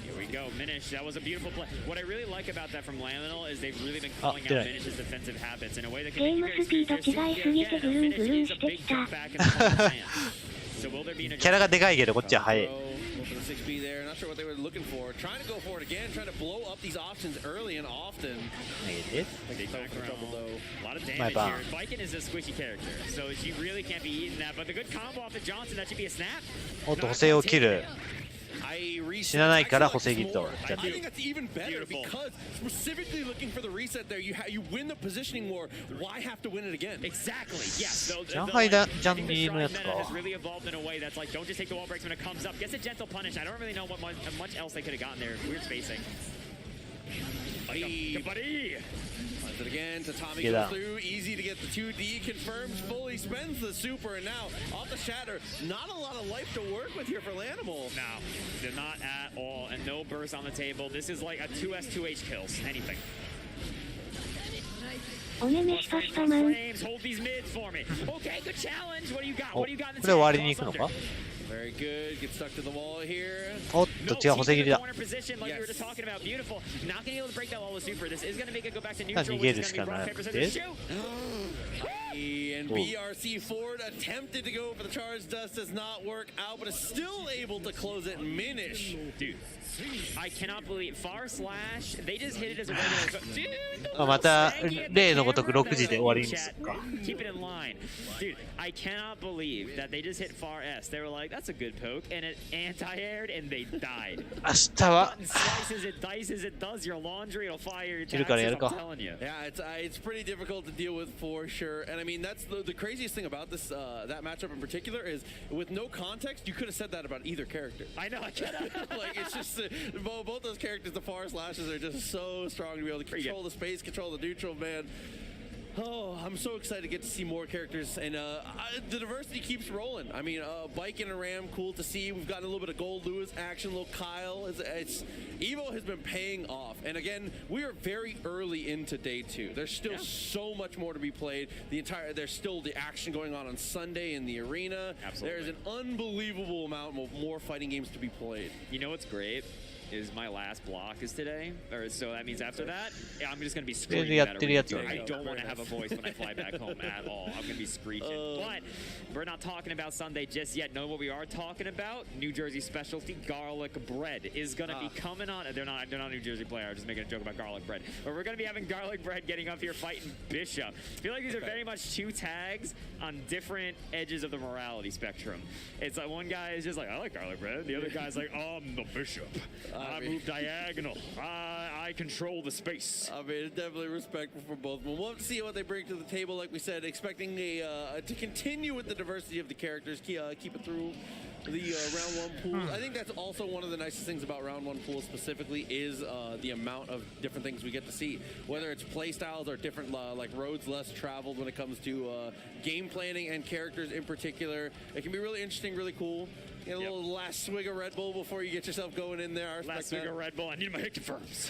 Here we go. Minish, that was a beautiful play. What I really like about that from Laminal is they've really been calling out Minish's defensive habits in a way that can make you very Minish is a big jump back in the hands. So will there be an キャラがでかいけどこっちは速い。 6B there, not sure what they were looking for. Trying to go for it again, trying to blow up these options early and often. Negative. A lot of damage here. Viking is a squishy character, so she really can't be eating that. But the good combo off of Johnson, that should be a snap. おっと補正を切る。死なないから補正切った。 I think that's even better because specifically looking for the reset there, you win the positioning war. Why have to win it again? Exactly. Yes. 上海だジャンビーのやつか。 has really evolved in a way that's like, don't just take the wall breaks when it comes up. Gets a gentle punish. I don't really know what much else they could have gotten there. Weird spacing. Buddy. It again to Tommy goes through, easy to get the 2D, confirms fully, spends the super, and now off the shatter. Not a lot of life to work with here for Lanimal. No, they're not at all, and no burst on the table. This is like a 2S 2H kills, anything. おねめしとしとまん。 Hold these mids for me. Okay, good challenge. What do you got? What do you got? これ終わりに行くのか？ Very good. Get stuck to the wall here. おっと違う補正切りだ。 Position like we were just talking about. Beautiful. Not going to be able to break that wall with super. This is going to make it go back to 逃 neutral. げるしかない。 And BRC Ford attempted to go for the charge dust, does not work out, but is still able to close it. Minish. Dude, I cannot believe Far Slash. They just hit it as a regular. Dude, また例のごとく6時で終わりにするか。 Keep it in line. Dude, I cannot believe that they just hit Far S. They were like, that's a good poke, and it anti-aired, and they died. 明日は Slices it, dices it, does your laundry, it'll fire your いるからやる taxes, か。 I'm telling you. Yeah, it's pretty difficult to deal with for sure. And I mean, that's the craziest thing about this that matchup in particular is with no context, you could have said that about either character. I know, I could have. Like, it's just both those characters, the Far Slashes, are just so strong to be able to control the space, control the neutral, man. Oh, I'm so excited to get to see more characters, and the diversity keeps rolling. I mean, Bike and a Ram, cool to see. We've gotten a little bit of Gold Lewis action, little Kyle. It's Evo has been paying off, and again, we are very early into day 2. There's still so much more to be played. There's still the action going on Sunday in the arena. Absolutely. There's an unbelievable amount of more fighting games to be played. You know what's great? Is my last block is today, or so that means after that, I'm just gonna be screaming at it. I don't want to have a voice when I fly back home at all. I'm gonna be screeching. But we're not talking about Sunday just yet. Know what we are talking about? New Jersey specialty garlic bread is gonna be coming on. They're not a New Jersey player. I'm just making a joke about garlic bread. But we're gonna be having garlic bread getting up here fighting Bishop. I feel like these are very much two tags on different edges of the morality spectrum. It's like one guy is just like, I like garlic bread. The other guy's like, I'm the Bishop. I move diagonal. I control the space. I mean, it's definitely respectful for both of them. We'll have to see what they bring to the table. Like we said, expecting to continue with the diversity of the characters, keep it through the round 1 pool. I think that's also one of the nicest things about round 1 pool specifically is the amount of different things we get to see. Whether it's play styles or different like roads less traveled when it comes to game planning and characters in particular. It can be really interesting, really cool. Get a little last swig of Red Bull before you get yourself going in there. Last swig of Red Bull. I need my hit confirms.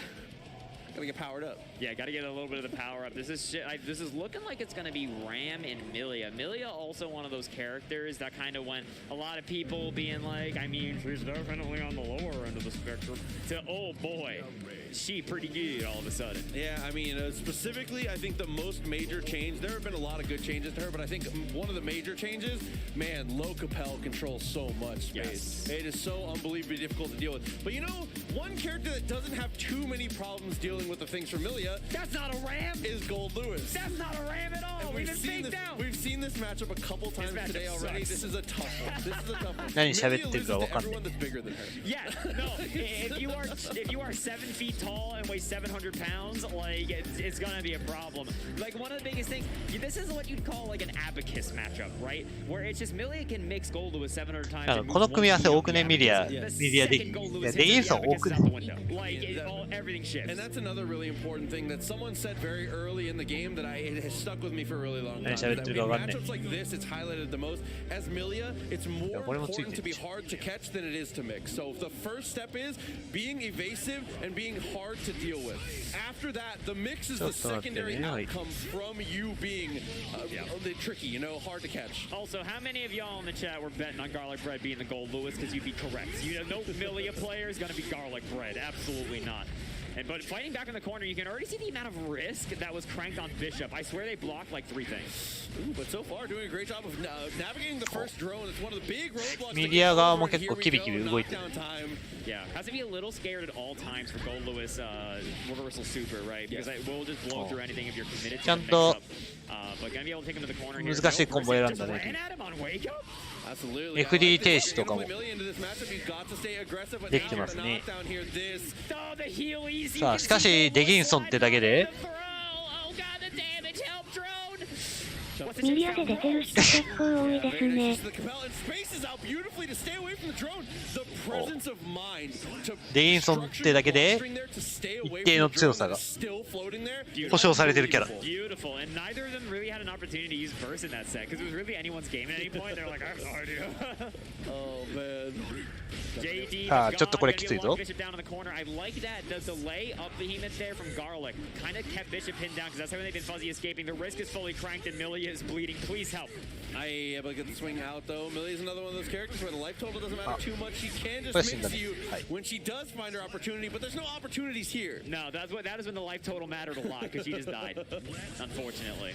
Gotta get powered up. Yeah, gotta get a little bit of the power up. This is looking like it's gonna be Ram and Milia. Milia also one of those characters that kind of went a lot of people being like, I mean, she's definitely on the lower end of the spectrum. To oh boy, she pretty good all of a sudden. Yeah, I mean, specifically, I think the most major change. There have been a lot of good changes to her, but I think one of the major changes, man, low Capel controls so much space. Yes. It is so unbelievably difficult to deal with. But you know, one character that doesn't have too many problems dealing with the things for Milia. That's not a Ram. Is Gold Lewis. That's not a Ram at all. We've seen this matchup a couple times today already. This is a tough one. This is a tough one. 何喋ってるか分かんない。 Everyone that's bigger than her. Yeah, no. if you are 7 feet tall and weigh 700 pounds, like it's gonna be a problem. Like one of the biggest things. This is what you'd call like an abacus matchup, right? Where it's just Milia can mix Gold Lewis 700 times. この組み合わせ多くねミリアできる。できる人多くね。Like everything shifts. And that's another another really important thing that someone said very early in the game that it has stuck with me for a really long time.何 Is 喋っ that て in るかわかんない。 matchups like this, it's highlighted the most. As Milia, it's more これもついて important る to be hard to catch than it is to mix. So the first step is being evasive and being hard to deal with. After that, the mix is the secondary outcome from you being tricky, you know, hard to catch. Also, how many of y'all in the chat were betting on Garlic Bread being the gold Lewis? Because you'd be correct. You know, no Milia player is going to be Garlic Bread. Absolutely not. But fighting back in the corner, you can already see the amount of risk that was cranked on Bishop. I swear they blocked like 3 things. Ooh, but so far doing a great job of navigating the first drone. It's one of the big roadblocks. ミディア側も結構キビキビ動いてる。 Yeah, has to be a little scared at all times for Gold Lewis reversal super, right? Because it will just blow through anything if you're committed to the mix-up. But gonna be able to take him to the corner here. 難しいコンボ選んだね。FD 停止とかもできてますね。さあしかしデギンソンってだけでミリアで出てる人結構多いですね。デギンソンってだけで一定の強さが保証されてるキャラ。さあちょっとこれきついぞ。is bleeding. Please help. I able to get the swing out though. Millie's another one of those characters where the life total doesn't matter too much. She can just mix you when she does find her opportunity, but there's no opportunities here. No, that is when the life total mattered a lot because she just died. Unfortunately.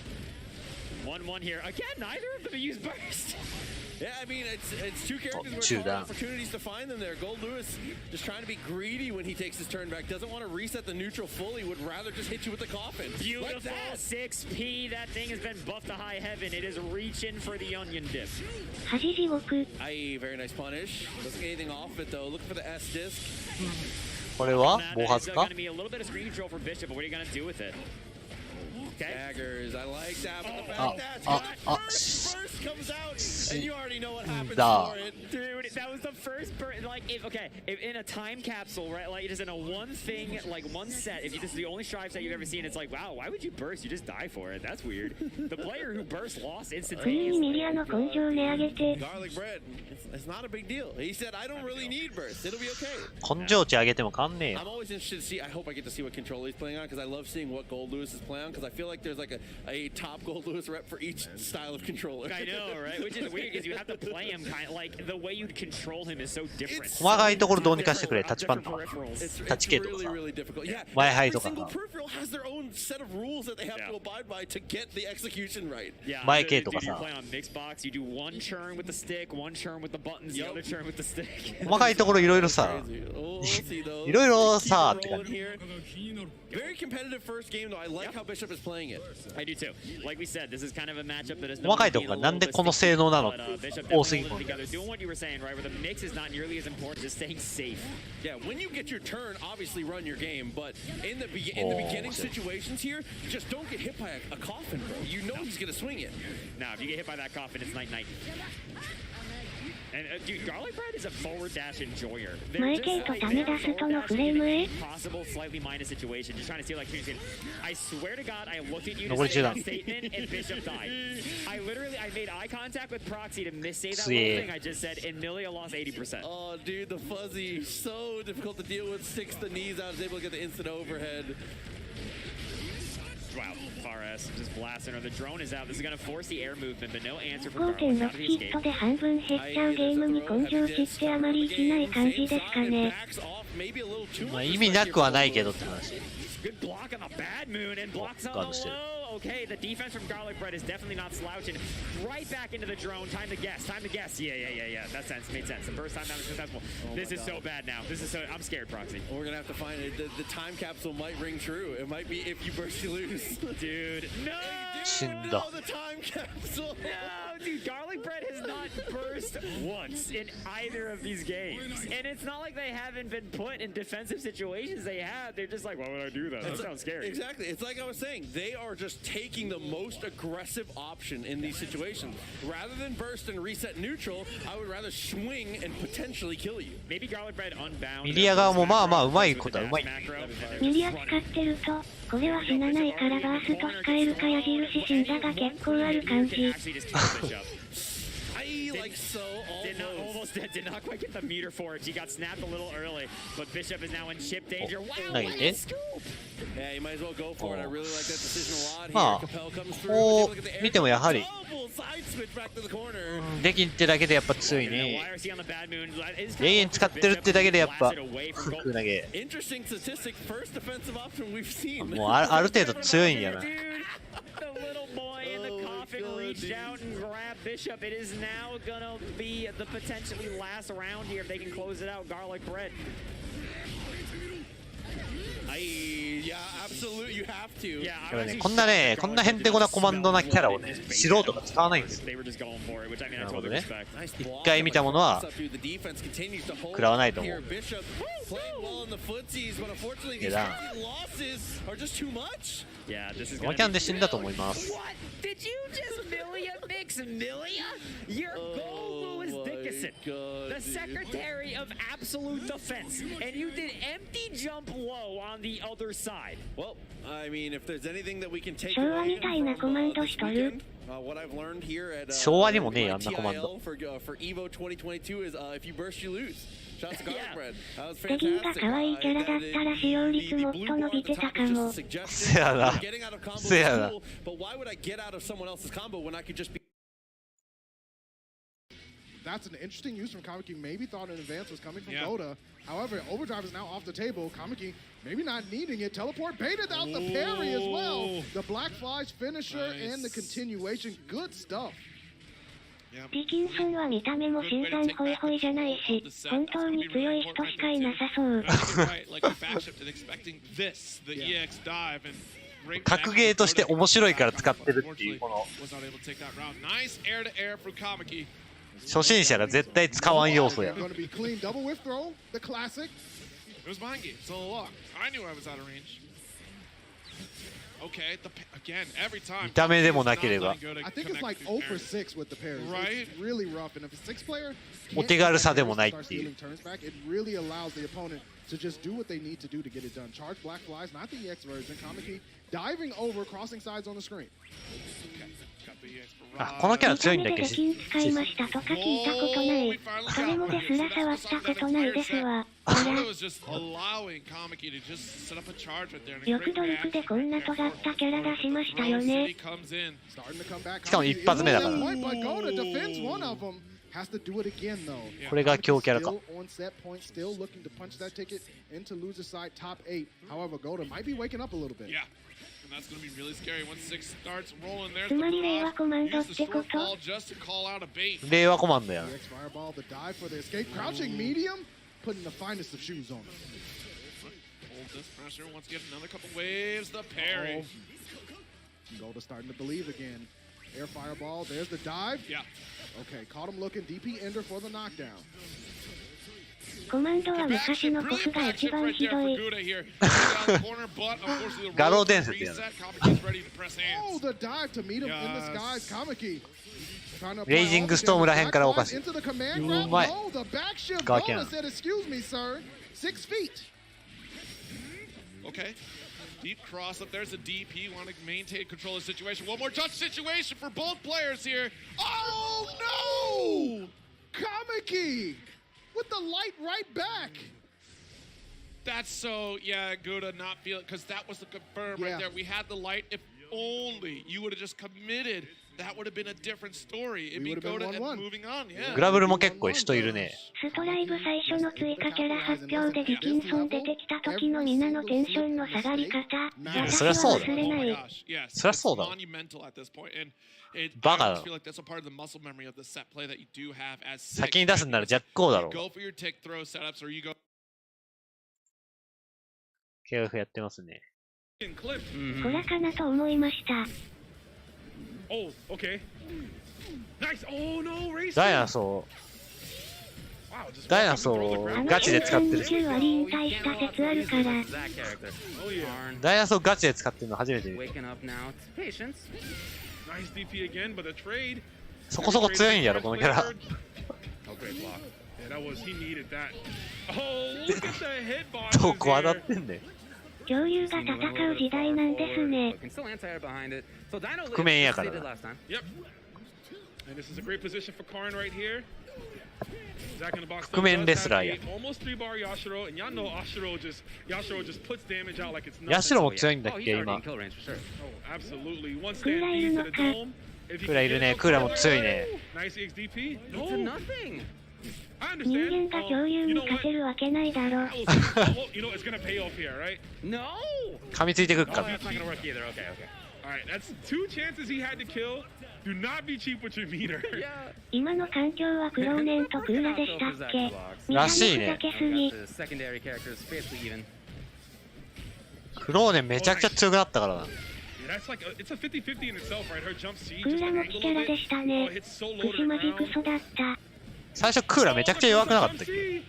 1-1 here. Again, neither of them have used burst. Yeah, I mean, it's two characters where there's opportunities to find them there. Gold Lewis just trying to be greedy when he takes his turn back. Doesn't want to reset the neutral fully. Would rather just hit you with the coffin. Beautiful like that. 6P. That thing has been buffed to high heaven. It is reaching for the onion dip. Aye, very nice punish. Doesn't get anything off it though. Looking for the S disc. これは暴発か going to be a little bit of screen control for Bishop, but what are you going to do with it? Daggers, I like that, but the fact that first comes out, and you already know what happens for it. Dude, that was the first burst. Like, if in a time capsule, right? Like, just in a one thing, like one set, if this is the only strive set you've ever seen, it's like, wow, why would you burst? You just die for it. That's weird. The player who burst lost instantaneously. Garlic bread, it's not a big deal. He said, I don't really need burst. It'll be okay. 根性値上げても変わんねえよ。 I'm always interested to see. I hope I get to see what controller he's playing on because I love seeing what Gold Lewis is playing on because I feel like there's like a top Gold Lewis rep for each style of controller. I know, right? Which is weird because you have to play him kind of like the way you control him is so different. 細かいところどうにかしてくれ。タッチパンとか。タッチ系とかさ。前ハイとかさ。前系とかさ。細かいところいろいろさ。いろいろさって感じ。Very competitive first game though. I like how Bishop is playing it. I do too. Like we said, this is kind of a matchup that is 細かいところがなんでこの性能なの多すぎる。 Doing what you were saying, right? Where the mix is not nearly as important as staying safe. Yeah, when you get your turn, obviously run your game, but in the beginning situations here, just don't get hit by a coffin, bro. You know he's gonna swing it. Now, if you get hit by that coffin, it's night-night. And dude, Garlic Bread is a forward dash enjoyer. Possible slightly minus situation. Just trying to see like I swear to God, I looked at you to say that statement and Bishop died. I made eye contact with Proxy to missay that little thing I just said, and Milia lost 80%. Oh, dude, the fuzzy, so difficult to deal with. Sticks the knees out, is able to get the instant overhead. Wow, far S just blasting her. The drone is out. This is going to force the air movement, but no answer from Garlic. How did he escape? Maybe a little too まあ意味なくはないけどって話。 Good block on the bad moon and blocks on the low. Okay, the defense from Garlic Bread is definitely not slouching. Right back into the drone. Time to guess. Time to guess. Yeah. That made sense. The burst time down is successful. This is so bad now. This is so. I'm scared, Proxy. We're gonna have to find it. The time capsule might ring true. It might be if you burst, you lose. Dude, no. 死んだ。 No, dude, garlic bread has not burst once in either of these games. And it's not like they haven't been put in defensive situations. They have. They're just like, why would I do that? That sounds scary. Exactly. It's like I was saying. They are just taking the most aggressive option in these situations. Rather than burst and reset neutral, I would rather swing and potentially kill you. Maybe garlic bread unbound. ミリア側もまあまあうまいことはうまい。ミリア使ってると、これは死なないからバースト控えるか矢印死んだが結構ある感じ。Did not quite get the meter for it. She got snapped a little early, but Bishop is now in chip danger. Wow, Yeah, you might as well go for it. I really like that decision a lot. まあ、こう見てもやはりできんってだけでやっぱ強いね。永遠使ってるってだけでやっぱフック投げ。もうある程度強いんやな。Reached out and grabbed Bishop. It is now gonna be the potentially last round here if they can close it out. Garlic bread. Yeah, absolutely. You have to. でもね、こんなね、こんなへんてこなコマンドなキャラをね、素人が使わないんですよ。なるほどね。一回見たものは食らわないと思う。下段。このキャンで死んだと思います。Did you just Milia mix Milia? Your goal was Dickinson, the Secretary of Absolute Defense, and you did empty jump low on the other side. Well, I mean, if there's anything that we can take 昭和みたいなコマンドしとる。what I've learned here at 昭和にもねえあんなコマンド。for Evo 2022 is if you burst, you lose. Shots of garlic bread. That was ペギンが fantastic. 可愛いキャラだったら使用率もっと伸びてたかも。せやな。せやな。 But why would I get out of someone else's combo when I could just be? That's an interesting use from Kamiki. Maybe thought an advance was coming from Goda. However, Overdrive is now off the table. Kamiki maybe not needing it. Teleport baited out the parry as well. The Black Fly's finisher and the continuation. Good stuff. ディキンソンは見た目も新参ホイホイじゃないし、本当に強い人しかいなさそう。格ゲーとして面白いから使ってるっていうこの初心者が絶対使わん要素や。見た目でもなければお手軽さでもないっていう。to just do what they need to do to get it done. Charge Black Flies, not the EX version. Kamiki diving over, crossing sides on the screen. あ、このキャラ強いんだっけ？使いましたとか聞いたことない。それもですら触ったことないですわ。よくドリクでこんな尖ったキャラ出しましたよね。しかも一発目だから。これが強キャラか。つまり令和コマンドってこと？令和コマンドや。Air fireball, there's the dive. Yeah. Okay, caught him looking. DP ender for the knockdown. コマンドは昔のコフが一番ひどい。画廊伝説やな。Oh, the dive to meet him in the skies. Kamiki. レイジングストームらへんからおかしい。うまい。ガーキャン。 Excuse me, sir. 6 feet. Okay. Deep cross up. There's a DP. Want to maintain control of the situation. One more touch situation for both players here. Oh no! Kamiki with the light right back. That's so, yeah, Gouda not feel it because that was the confirm right there. We had the light. If only you would have just committed, that would have been a different story. It'd be Gouda and moving on. Yeah. グラブルも結構人いるね。ストライブ最初の追加キャラ発表でディキンソン出てきた時の皆のテンションの下がり方。そりゃそうだ。そりゃそうだ。バカだ。先に出すんならジャック王だろう。KF やってますね。こらかなと思いました。Oh, okay. Nice. Oh no, race. ダイナソー、ダイナソーガチで使ってる。9割引退した説あるから。ダイナソーガチで使ってるの初めて見た。そこそこ強いんやろこのキャラ。どこ当たってんねん。恐竜が戦う時代なんですね。覆面やからな。覆面レスラーや。ヤシロも強いんだっけ今。クーラいるのか。クーラいるね。クーラも強いね。人間が恐竜に勝てるわけないだろ。噛みついてくっから。今の環境はクローネンとクーラでしたっけ。らしいね。クローネンめちゃくちゃ強くなったからな。クーラもキキャラでしたね。クシマジクソだった。最初クーラめちゃくちゃ弱くなかったっけ。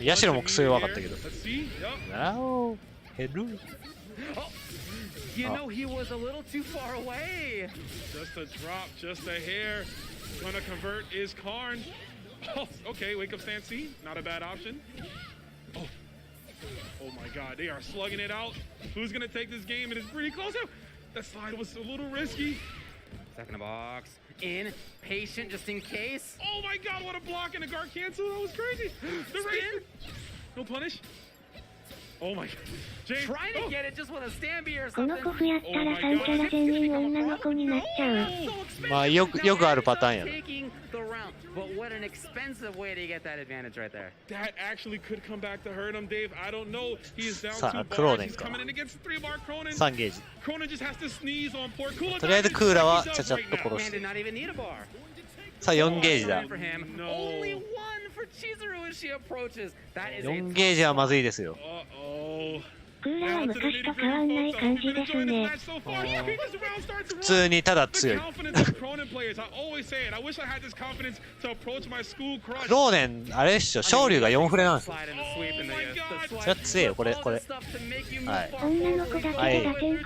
ヤシロもクソ弱かったけど。なおヘル。You know, he was a little too far away. Just a drop, just a hair. Gonna convert is Karn. Oh, okay, wake up stand C. Not a bad option. Oh. Oh my god, they are slugging it out. Who's gonna take this game? It is pretty close. That slide was a little risky. Second box. In. Patient just in case. Oh my god, what a block and a guard cancel. That was crazy. The race. No punish. Oh my god. James, trying to get it just with a stand-by or この something. コフやったら3キャラ全員女の子になっちゃう。まあよくあるパターンやな。 Taking the round, but what an expensive way to get that advantage right there. That actually could come back to hurt him, Dave. I don't know. He is down さあ 2 クロー bars. ネン He's か。 coming in against 3 bar Cronin. 3ゲージ。 Cronin just has to sneeze on poor Kula. とりあえずクーラはちゃちゃっと殺して。さあ4ゲージだ。 Only one for Chizuru as she approaches. That is 4ゲージはまずいですよ。クーラは昔と変わんない感じですね。普通にただ強い。クローネンあれっしょ、昇竜が4フレなんですよ。それは強いよこれ。はい。はい。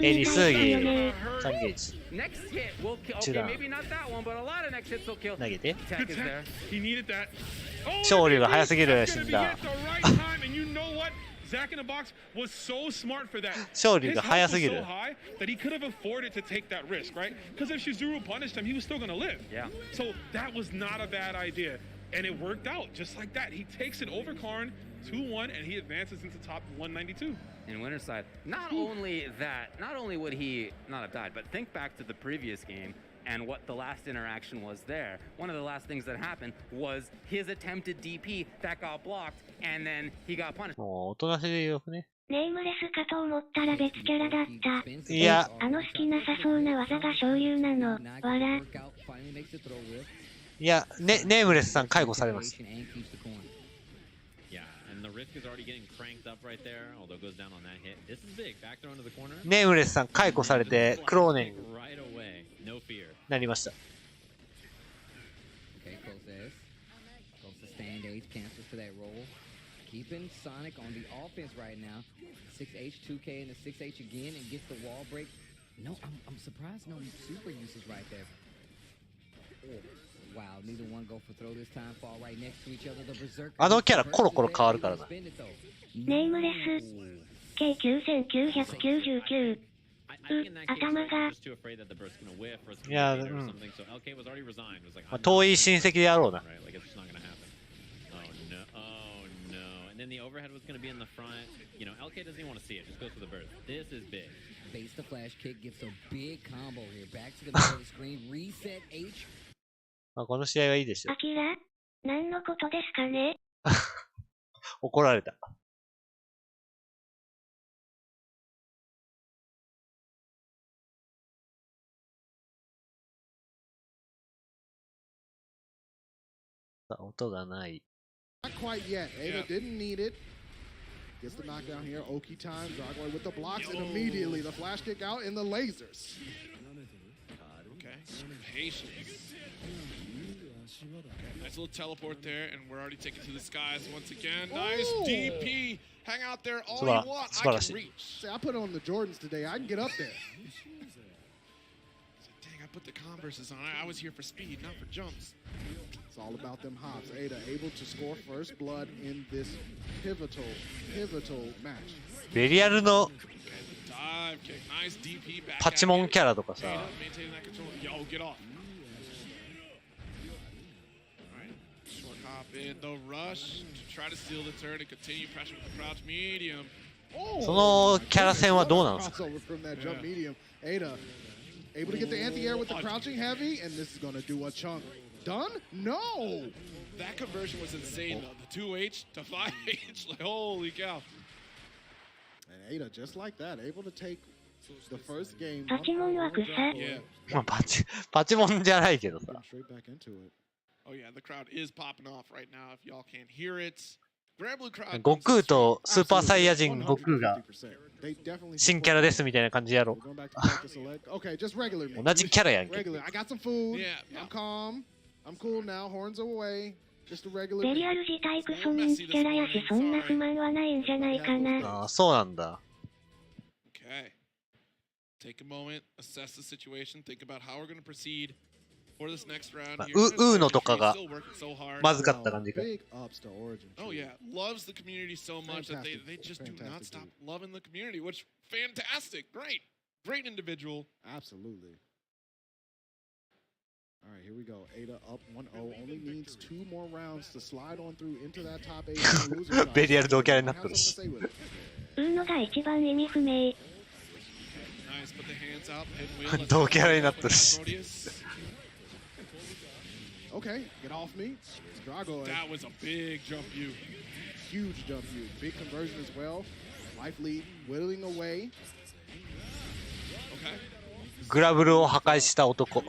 エリスギ3ゲージ。中段。投げて。昇竜が早すぎる死んだ。Zach in the box was so smart for that. 勝利が早すぎる。 His health was so high that he could have afforded to take that risk, right? Because if Shizuru punished him, he was still going to live. Yeah. So that was not a bad idea, and it worked out just like that. He takes it over Karn 2-1, and he advances into top 192. In winner's side, not only would he not have died, but think back to the previous game and what the last interaction was there. One of the last things that happened was his attempted DP that got blocked, and then he got punished. もうおとなしいよね。ネームレスかと思ったら別キャラだった。いや、あの好きなさそうな技が昇竜なの。笑。いや、ネームレスさん解雇されます。ネームレスさん解雇されてクローネンなりました。Keeping Sonic on the offense right now. 6H, 2K, and the 6H again, and gets the wall break. No, I'm surprised no super usage right there. Oh, wow, neither one go for throw this time. Fall right next to each other. The berserker. あのキャラコロコロ変わるからな。ネームレス K9999。頭が。いや、うん。まあ、遠い親戚であろうな。And then the overhead was going to be in the front. You know, LK doesn't even want to see it. Just goes for the burst. This is big. Base the flash kick, gets a big combo here. Back to the middle of the screen. Reset H. まあこの試合はいいでしょ。アキラ、何のことですかね。怒られた。音がない。Not quite yet. Ada didn't need it. Gets the knockdown here. Oki time. Dragoy with the blocks, and immediately the flash kick out and the lasers. Okay, patience. Okay, nice little teleport there, and we're already taking to the skies once again. Nice DP. Hang out there all you want. I can reach. See, I put on the Jordans today. I can get up there. Dang, I put the Converses on. I was here for speed, not for jumps. It's all about them hops. Ada able to score first blood in this pivotal match. ベリアルの Dive kick. Nice DP back. パチモンキャラとかさ、 Maintaining that control. Yo, get off. Short hop in the rush to try to steal the turn and continue pressure with the crouch medium. そのキャラ戦はどうなんですか？ Crossover from that jump medium. Ada able to get the anti-air with the crouching heavy, and this is going to do a chunk. Done? No! That conversion was insane though. The 2H to 5H. Like, holy cow. And Ada, just like that, able to take the first game. パチモンは草。 Yeah. まあパチモンじゃないけどさ。 Straight back into it. Oh yeah, the crowd is popping off right now if y'all can't hear it. Grand Blue crowd. 悟空とスーパーサイヤ人悟空が新キャラですみたいな感じやろ。 Okay, just regular me. 同じキャラやんけ。 Regular. I got some food. I'm calm. I'm cool now. Horns away. Just a regular. ベリアル自体クソ人気キャラやし、そんな不満はないんじゃないかな。ああ、そうなんだ。 Okay. Take a moment, assess the situation, think about how we're going to proceed for this next round. ウーノとかがまずかった感じか。 Oh yeah, loves the community so much that they just do not stop loving the community, which fantastic, great individual. Absolutely. All right, here we go. Ada up 1-0. Only needs 2 more rounds to slide on through into that top 8. ベリアル同キャラになってるし。ウーノが一番意味不明。Nice, put the hands up, hit wheel. 同キャラになってるし。 Okay, get off me. Drago. That was a big jump view. Huge jump view. Big conversion as well. Life lead whittling away. Okay. グラブルを破壊した男。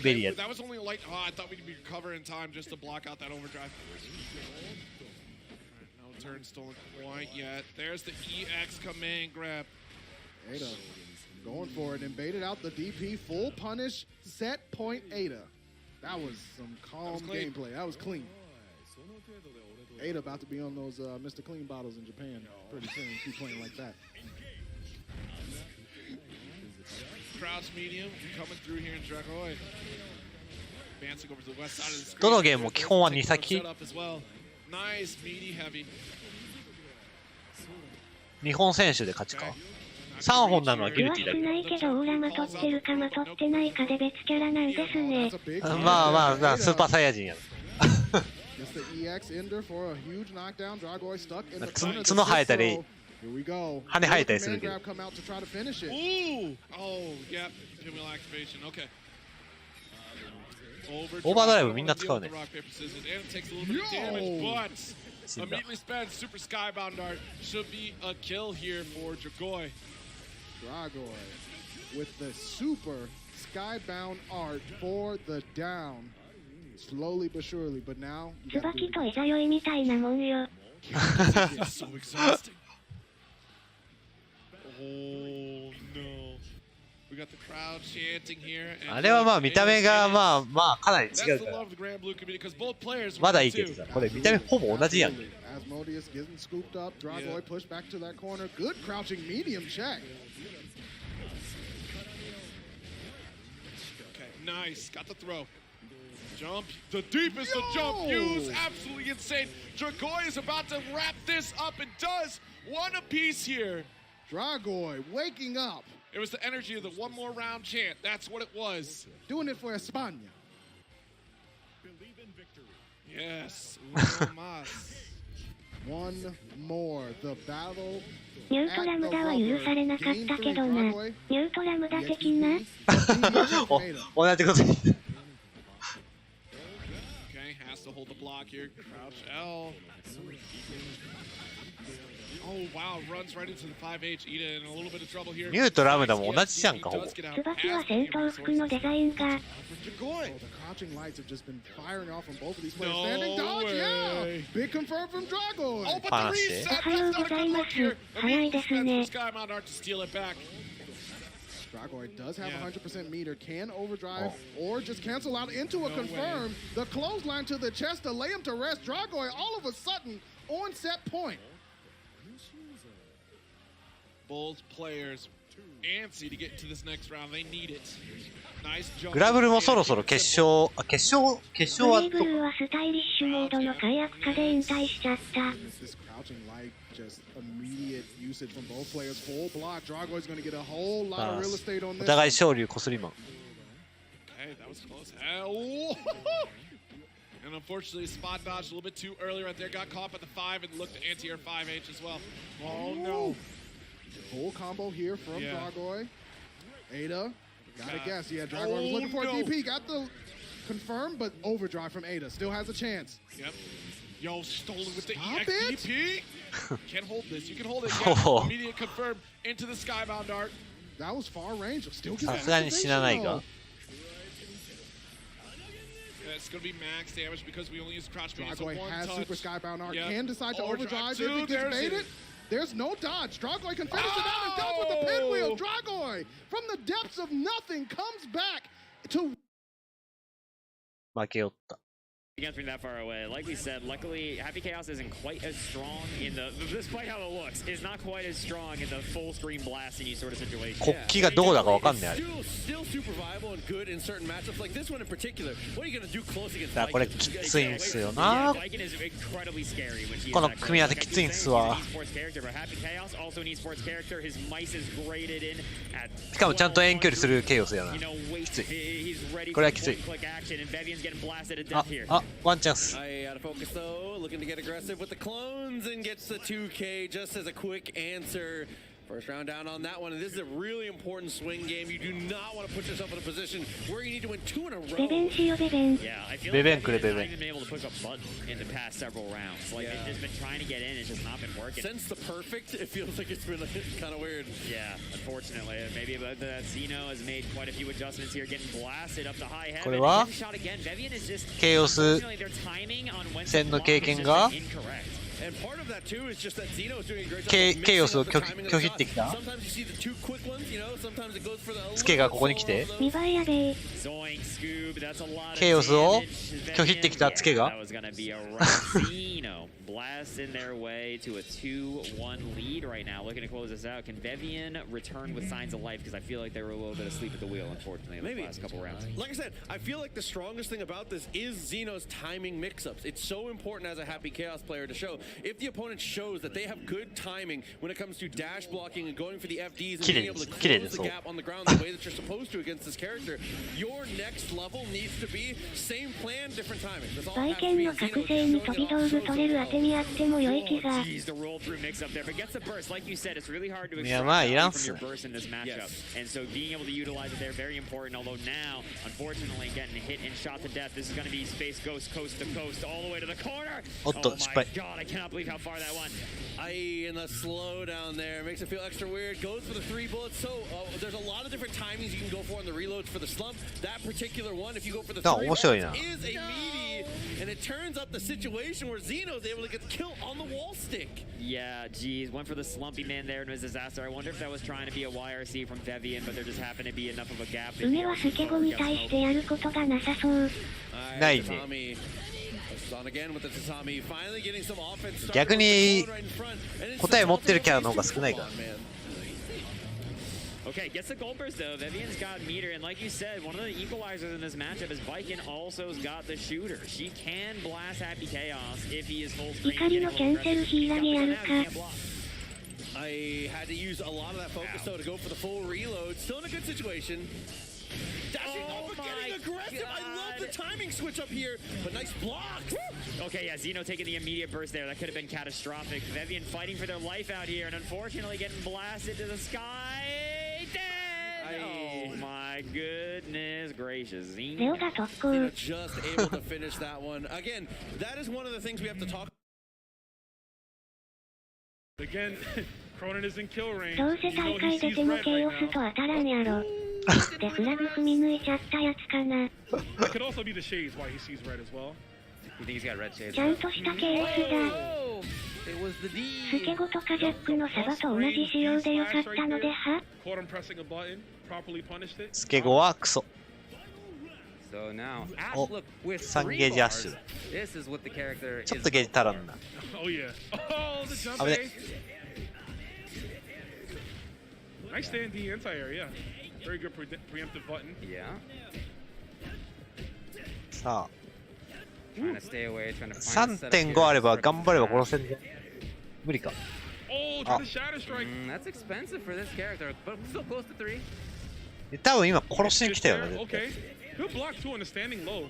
ベリアル。 That was only a light. Oh, I thought we'd be recover in time just to block out that overdrive. No turn stolen quite yet. There's the EX command grab. Ada going for it and baited out the DP. Full punish. Set point Ada. That was some calm gameplay. That was clean. Ada about to be on those Mr. Clean bottles in Japan pretty soon. Keep playing like that. Crouch medium coming through here in Dragoy. Advancing over to the west side of the screen. どのゲームも基本は2先。 Nice meaty heavy. 日本選手で勝ちか。3本なのはギルティだけど。ないけどオーラまとってるかまとってないかで別キャラなんですね。まあまあスーパーサイヤ人やろ。角生えたり羽生えたりするけど。Ooh! Oh, yep. Pinwheel activation. Okay. オーバードライブみんな使うね。 Immediately spent super skybound dart should be a kill here for Dragoy. Dragoy with the super skybound art for the down. Slowly but surely, but now. 椿とエザ酔いみたいなもんよ。So exhausting. Oh no. We got the crowd chanting here. あれはまあ見た目がまあかなり違うから。まだいいけどさ、これ見た目ほぼ同じやん。Asmodeus getting scooped up. Dragoy pushed back to that corner. Good crouching medium check. Okay, nice. Got the throw. Jump. The deepest of jump views. Absolutely insane. Dragoy is about to wrap this up and does one apiece here. Dragoy waking up. It was the energy of the one more round chant. That's what it was. Doing it for España. Yes. One more. The battle. ニュートラムダは許されなかったけどな。ニュートラムダ的な。同じこと言って。to hold the block here. Crouch L. Oh wow, runs right into the 5H. Ida in a little bit of trouble here. ミュウとラムダも同じじゃんか、ほぼ。椿は戦闘服のデザインが。The crouching lights have just been firing off from both of these players. Standing dodge, yeah! Big confirm from Drago. Oh, but the reset, おはようございます。早いですね。Skymount Art to steal it back. Dragoid does have 100% meter, can overdrive or just cancel out into a confirm. The clothesline to the chest to lay him to rest. Dragoid all of a sudden on set point. Both players antsy to get into this next round. They need it. Nice jump. グラブルもそろそろ決勝はブレイブルーはスタイリッシュモードの解約化で引退しちゃった。This crouching light, just immediate usage from both players. Full block. Dragoid's going to get a whole lot of real estate on お this. 互い勝利こすりマン。 Okay, that was close. And unfortunately, spot dodged a little bit too early right there. Got caught by the 5 and looked to anti-air 5H as well. Oh no. Full combo here from Dragoid. Ada, gotta guess. Yeah, Dragoid was looking for a DP. Got the confirm, but overdrive from Ada. Still has a chance. Yep. Yo, stolen with the EXDP. Can't hold this. You can hold it. Yeah. Immediate confirm into the Skybound Art. That was far range. Still さすがに死なないが。 It's going to be max damage because we only use crouch beam. So Dragoid one has touch. super Skybound Art. Yep. Can decide to overdrive if Two, it gets there's baited. There's no dodge. Dragoid can finish it out and does with the pinwheel. Dragoid, from the depths of nothing, comes back to 負けよった。 Against me that far away. Like we said, luckily, Happy Chaos isn't quite as strong in the, despite how it looks, is not quite as strong in the full screen blasting you sort of situation. 国旗がどこだかわかんないあれ。 Still super viable and good in certain matchups like this one in particular. What are you going to do close against だからこれきついんすよな。この組み合わせきついんすわ。しかもちゃんと遠距離するケイオスやな。きつい。これはきつい。あ、ワンチャンス。 Out of focus though, looking to get aggressive with the clones and gets the 2K just as a quick answer. First round down on that one, and this is a really important swing game. You do not want to put yourself in a position where you need to win 2 in a row. Yeah, I feel like Beben they've not even been able to push a button in the past several rounds. Like they've just been trying to get in, it's just not been working. Since the perfect, it feels like it's been kind of weird. Yeah, unfortunately, maybe that Zeno has made quite a few adjustments here, getting blasted up to high heaven. これは Shot again. Vivian is just ケイオス unfortunately, their timing on when 戦の to 経 block 験 has が just been incorrect. And part of that too is just that Zeno is doing a great job. ケイオスを拒否ってきた。 Sometimes you see the 2 quick ones, you know, sometimes it goes for the ツケがここに来て。 見栄えやべえ。ケイオスを拒否ってきたツケが。 Blasting their way to a 2-1 lead right now. Looking to close this out. Can Vivian return with signs of life? Because I feel like they were a little bit asleep at the wheel, unfortunately, in the last couple rounds. Like I said, I feel like the strongest thing about this is Zeno's timing mix-ups. It's so important as a Happy Chaos player to show. If the opponent shows that they have good timing when it comes to dash blocking and going for the FDs and being able to close the gap on the ground the way that you're supposed to against this character, your next level needs to be same plan, different timing. That's all it バイ has ケ to ン be. の覚醒に飛び道具取れる当てにあっても良い気が。 Jeez, the roll through mix up there, but gets a burst. Like you said, it's really hard to いや extract まあいらん value っ from す your burst in this matchup. And so being able to utilize it there, very important. Although now, unfortunately, getting hit and shot to death. This is going to be Space Ghost coast to coast all the way to the corner. Oh my God, I cannot believe how far that went. In the slow down there makes it feel extra weird. Goes for the 3 bullets. So there's a lot of different timings you can go for on the reloads for the slump. That particular one, if you go for the 3 bullets, is a meaty, and it turns up the situation where Zeno's able to get the kill on the wall stick. Yeah, geez, went for the slumpy man there and it was a disaster. I wonder if that was trying to be a YRC from Vivian, but there just happened to be enough of a gap. 梅はスケゴに対してやることがなさそう。ないね。 逆に答え持ってるキャラの方が少ないから。 Okay, gets the gold burst though. Vivian's got meter, and like you said, one of the equalizers in this matchup is Viking also's got the shooter. She can blast Happy Chaos if he is full screen. 怒りのキャンセルヒーラゲやるか。 I had to use a lot of that focus though to go for the full reload. Still in a good situation. Dashing up and getting aggressive. I love the timing switch up here, but nice blocks. Okay, yeah, Zeno taking the immediate burst there. That could have been catastrophic. Vivian fighting for their life out here, and unfortunately getting blasted to the sky. Dead! Oh my my goodness gracious. レオだ特攻。 Just able to finish that one. Again, that is one of the things we have to talk. Again, Cronin is in kill range. どうせ大会出てもケイオスと当たらんやろ。でフラグ踏み抜いちゃったやつかな。 It could also be the shades why he sees red as well. You think he's got red shades? ちゃんとしたケイオスだ。 It was the D. スケゴとカジャックのサバと同じ仕様でよかったのでは。 Caught him pressing a button, properly punished it. スケゴはクソ。 So now, Ash, お、 look, with 3 3ゲージアッシ bars, ュだ。 this is what the character ちょっ is とゲージ足らんな。 Oh yeah. Oh, the jump 危ね。 A. Nice stand D anti-air, yeah. Very good preemptive button. Yeah. さ Trying to stay away, trying to あ、 find a setup 3.5 here. あれば頑張れば殺せんぞ。無理か。 Oh, Ah. trying to shatter strike. That's expensive for this character, but still close to 3. 多分今殺しに来たよね。 Okay. Good block too on the standing low.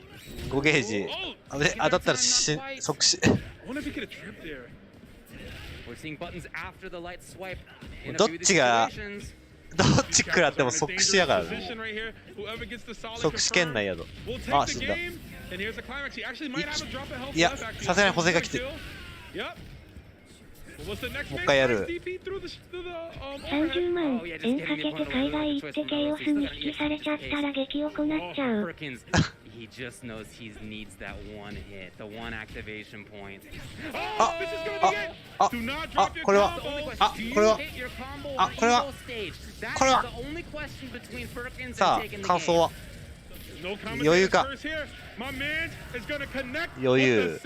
5ゲージ。あれ当たったら即死。 I wonder if he could have tripped there. We're seeing buttons after the light swipe. In a どっ few of these ちが situations. どっち食らっても即死やからね。 Position right here. Whoever gets the solid 即死圏内やぞ。 will take あ、 the 死んだ。 game. And here's the climax. He actually might have a drop of health いや left, actually. さすがに補正が来てる。 Yep. What's the next もう一回や phase? る。 DP through the 30万円かけて海外行ってケイオスに引きされちゃったら激おこなっちゃう。 Perkins, he just knows he needs that one hit, the one activation point. あ、あ、あ、これは、あ、これは、あ、これは、これは、さあ、感想は余裕か。余裕。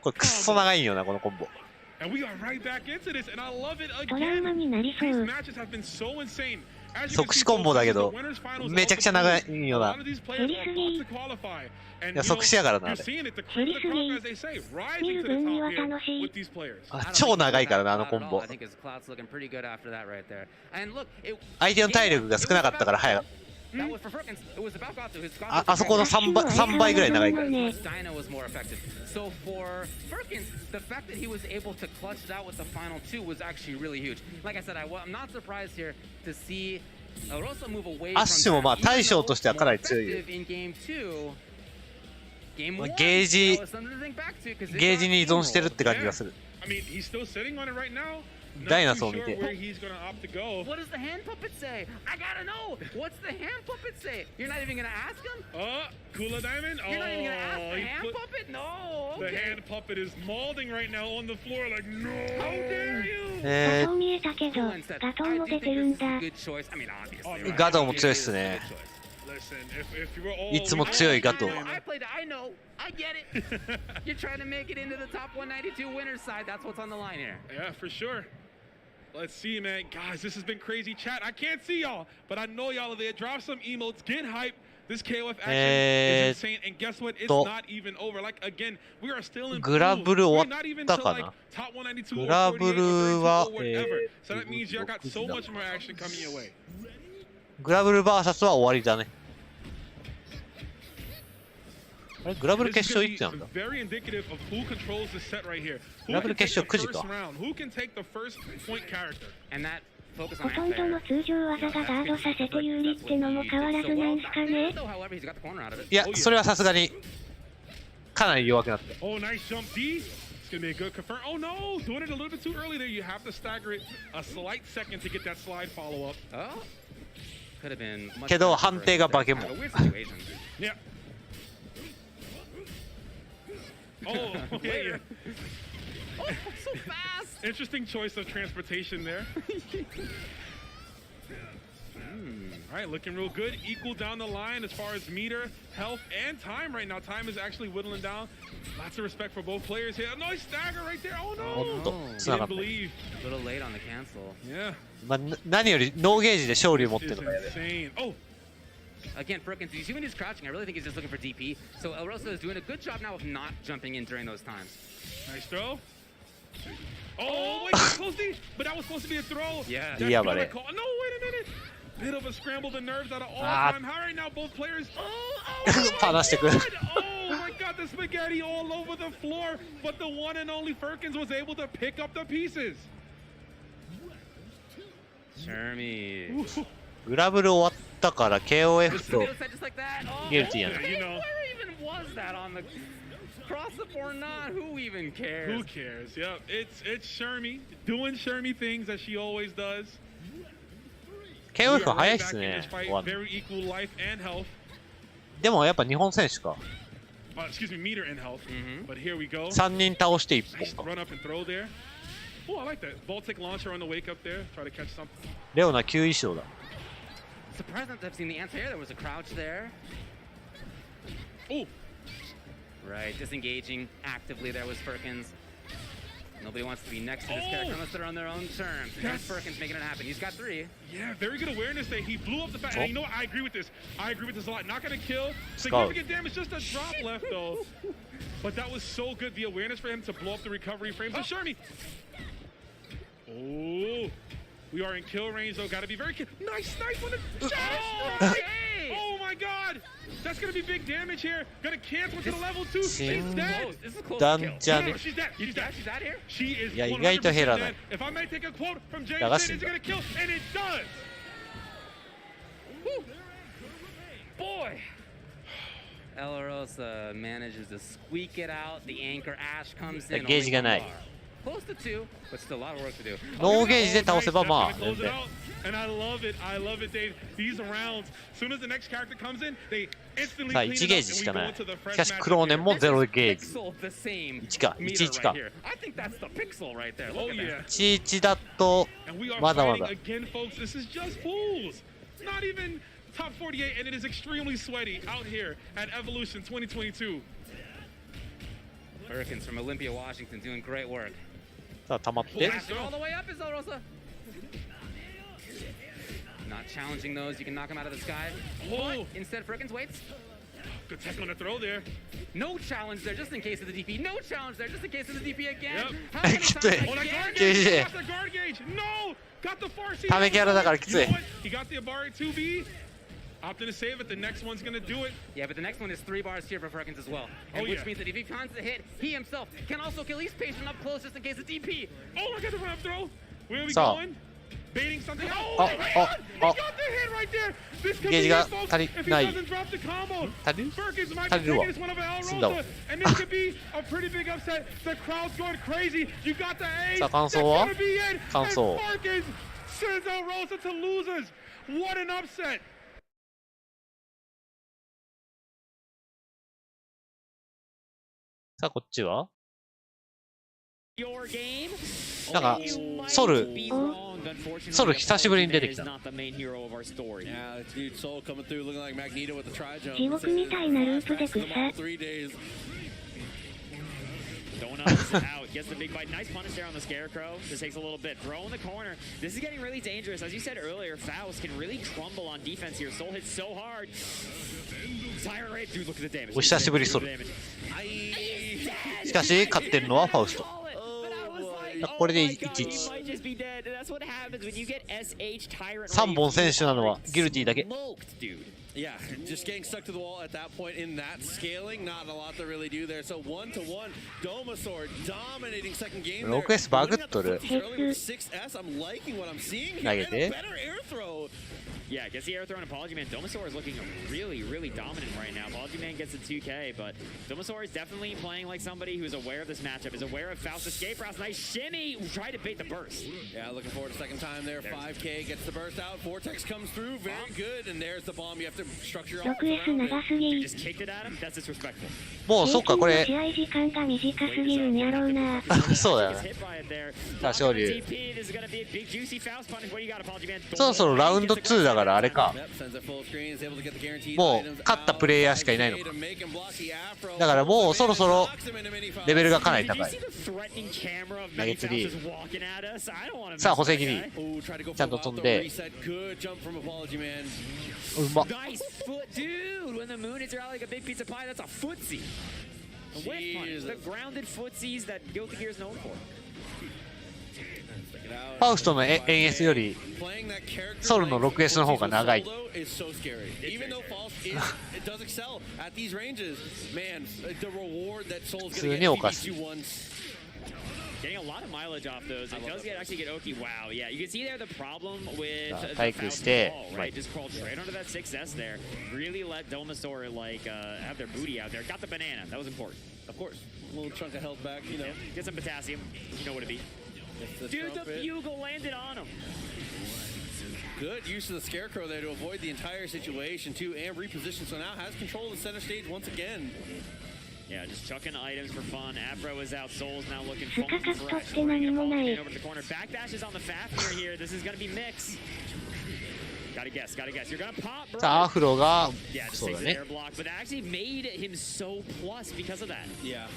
これクソ長いんよな、このコンボ。 And we are right back into this, and I love it トラウマになりそう。 These matches have been so insane. 即死コンボだけど、めちゃくちゃ長いんよな。減りすぎ。いや、即死やからな、あれ。減りすぎ。見る分には楽しい。あ、超長いからな、あのコンボ。 I think his cloud's looking pretty good after that right there. And look, 相手の体力が少なかったから早い。 that was for Perkins. It was about got to his あそこの3倍ぐらい長いから。 Dino was more effective. So for Perkins, the fact that he was able to clutch it out with the final 2 was actually really huge. Like I said, I'm not surprised here to see Rosa move away from アッシュもまあ対象としてはかなり強いよ。 in game 2. Game 1, ゲージ something to think back to because ゲージに依存してるって感じがする。 I mean, he's still sitting on it right now. ダイナソーを見て。 Where he's gonna opt to go. What does the hand puppet say? I gotta know. What's the hand puppet say? You're not even gonna ask him? Kula Diamond. You're not even gonna ask the hand puppet? No. The hand puppet is molding right now on the floor. Like, no. How dare you? ガトー見えたけど、ガトーも出てるんだ。ガトーも強いっすね。いつも強いガトー。 I played it. I know. I get it. You're trying to make it into the top 192 winners side. That's what's on the line here. Yeah, for sure. Let's see, man. Guys, this has been crazy chat. I can't see y'all, but I know y'all are there. Drop some emotes. Get hype. This KOF action is insane. And guess what? It's not even over. Like, again, we are still in グラブル終わ not even った to か like な top 192グ or ラブ 48ル or は 32 or whatever. So that means y'all got so much more action coming your way. グラブル VS は終わりだね。あれグラブル決勝いつなんだ？ Very indicative of who controls the set right here. グラブル決勝9時か。 Who can take the first point character? And that focus ほ on とんどの通常技がガードさせて有利ってのも変わらずなんすかね。 However, he's got the corner out of it. いや、それはさすがにかなり弱くなった。 Oh, nice jump D. It's gonna be a good confirm. Oh no, doing it a little bit too early there. You have to stagger it a slight second to get that slide follow up. Oh, could have been. けど判定が化け物。 Yeah. Oh, yeah. Oh, so fast. Interesting choice of transportation there. All right, looking real good. Equal down the line as far as meter, health, and time right now. Time is actually whittling down. Lots of respect for both players here. Nice stagger right there. Oh no! Didn't believe. A little late on the cancel. Yeah. まあ、何よりノーゲージで勝利を持ってるのがやべ。 Insane. Oh. Again, Perkins, you see when he's crouching, I really think he's just looking for DP. So El Rosa is doing a good job now of not jumping in during those times. Nice throw. Oh, wait, close D. But that was supposed to be a throw. Yeah. That's Yeah, gonna but call. No, wait a minute. Bit of a scramble the nerves out of all time high right now. Both players. Oh, 離してくる。 oh my God, the spaghetti all over the floor. But the one and only Perkins was able to pick up the pieces. Shermie. グラブル終わったから KOF と Just like that. Oh, ギルティやね。 where even was that on the cross up or not? Who even cares? Who cares? Yep, it's Shermie doing Shermie things that she always does. KOF 早いっすね。 Very equal life and health. でもやっぱ日本選手か。Excuse me, meter and health. But here we go. 3人倒して1 Nice 本か。 run up and throw there. Oh, I like that. Baltic launcher on the wake up there. Try to catch something. レオナ9位賞だ。 Surprised not to have seen the answer. There was a crouch there. Oh. Right, disengaging actively there was Firkins. Nobody wants to be next to this character unless they're on their own terms. And there's Firkins making it happen. He's got 3. Yeah, very good awareness there. He blew up the back. And you know what? I agree with this. I agree with this a lot. Not going to kill. Skull. Significant damage, just a drop left, though. But that was so good. The awareness for him to blow up the recovery frames. So Shermie. Oh. We are in kill range, though. Got to be very careful. Nice snipe on the chest. Oh, my God. That's going to be big damage here. Going to cancel to the level 2. She's dead. This is a close Done, kill. Johnny. No, she's dead. She's dead. She's out here. She is いや、意外と減らない。 100% dead. If I may take a quote from Ggst, 流 is すん it だ。 going to kill? And it does. Boy. Elarosa manages to squeak it out. The anchor Ash comes in. ゲージがない。 Close to 2, but still a lot of work to do. ノーゲージで倒せばまあ全 Close it 然。 out. And I love it. I love it, Dave. These rounds, as soon as the next character comes in, they instantly さあ clean 1 it ゲ up ージ and し we か go ない。 into the し fresh かし matchup クローネンも here. 0ゲージ。 Pixel the same 1か、meter 11か right。here. I think that's the pixel right there. Oh, Look at yeah. that. 11だと And we are まだま fighting だ。 again, folks. This is just pools. Not even top 48, and it is extremely sweaty out here at Evolution 2022. Hurricanes from Olympia, Washington doing great work. さあ溜まって。 Blaster all the way up is Elarosa. Not challenging those. You can knock them out of the sky. Oh. But instead, Firkins waits. Good tech on the throw there. No challenge there, just in case of the DP. No challenge there, just in case of the DP again. Yep. How many times Oh, that again? Guard ゲージ gauge. で Got the guard gauge. No. Got the far seat. ためキャラだからきつい。 You know what? He got the Abari 2B. Opted to save it. The next one's going to do it. Yeah, but the next one is 3 bars here for Firkins as well. And Oh, which yeah. means that if he finds the hit, he himself can also kill. He's patient up close just in case of DP. Oh, I got the run up throw. Where are we So. going? Baiting something. Oh, Oh, my oh, God. oh. He got the hit right there. This could Gauge beが it, folks. 足り If he ない。 doesn't drop the combo. 足りる Firkins might 足 be りるわ。 taking this one over 済んだわ。 Elarosa. And this could be a pretty big upset. The crowd's going crazy. You got the A. さあ感 That's 想は gonna be it. 感 And 想。 Firkins sends Elarosa to losers. What an upset. さあこっちは Your game? なんかソルソル久しぶりに出てきた。 Yeah, dude, Soul coming through looking like Magneto with the tri-jump. 地獄みたいなループで草。 3 days. Donuts out, gets the big bite. Nice punish there on the Scarecrow. This takes a little bit. Throw in the corner. This is getting really dangerous. As you said earlier, Faust can really crumble on defense here. Soul hits so hard. Tyrant Rage, dude, look at the damage. お久しぶりソル。しかし勝ってるのはファウスト。これで1-1。3本選手なのはギルティだけ。 Yeah, just getting stuck to the wall at that point in that scaling, not a lot to really do there. So 1-1, Domasaur dominating second game there. 6S バグっとる。 6S, I'm liking what I'm seeing here. 投げて。 Better air throw. Yeah, gets the air throw on Apology Man. Domasaur is looking really, really dominant right now. Apology Man gets a 2K, but Domasaur is definitely playing like somebody who's aware of this matchup, is aware of Faust's escape routes. Nice shimmy, try to bait the burst. Yeah, looking forward to second time there. 5K gets the burst out. Vortex comes through, very good, and there's the bomb. You have to structure your 6S 長すぎ。 Just kicked it at him. That's disrespectful. もうそっかこれ。試合時間が短すぎるんやろうな。そうだよね。多少流。そろそろラウンド2だからあれか。もう勝ったプレイヤーしかいないのか。だからもうそろそろレベルがかなり高い。投げ釣り。さあ補正切り。ちゃんと飛んで。うまっ。 Nice foot, dude. When the moon hits your eye like a big pizza pie, that's a footsie. The whip punch, the grounded footsies that Guilty Gear is known for. ファウストの NS よりソルの 6S の方が長い。普通におかしい。Getting a lot of mileage off those. It does actually get Oki. Wow, yeah. You can see there the problem with the Faust wall, right? Just crawled straight onto that 6S there. Really let Domasaur like have their booty out there. Got the banana. That was important. Of course. A little chunk of health back, you know. Yeah. Get some potassium. You know what it be. Dude, the bugle landed on him. Good use of the Scarecrow there to avoid the entire situation, too, and reposition. So now has control of the center stage once again. Yeah, just chucking items for fun. Afro is out. Soul's now looking funky fresh. Over the corner. Backdash is on the Fafnir here. This is going to be mix. Gotta guess. You're going to pop, bro. さあ、アフロが、 Yeah, そうだ just ね。 air block, but that actually made him so plus because of that. Yeah.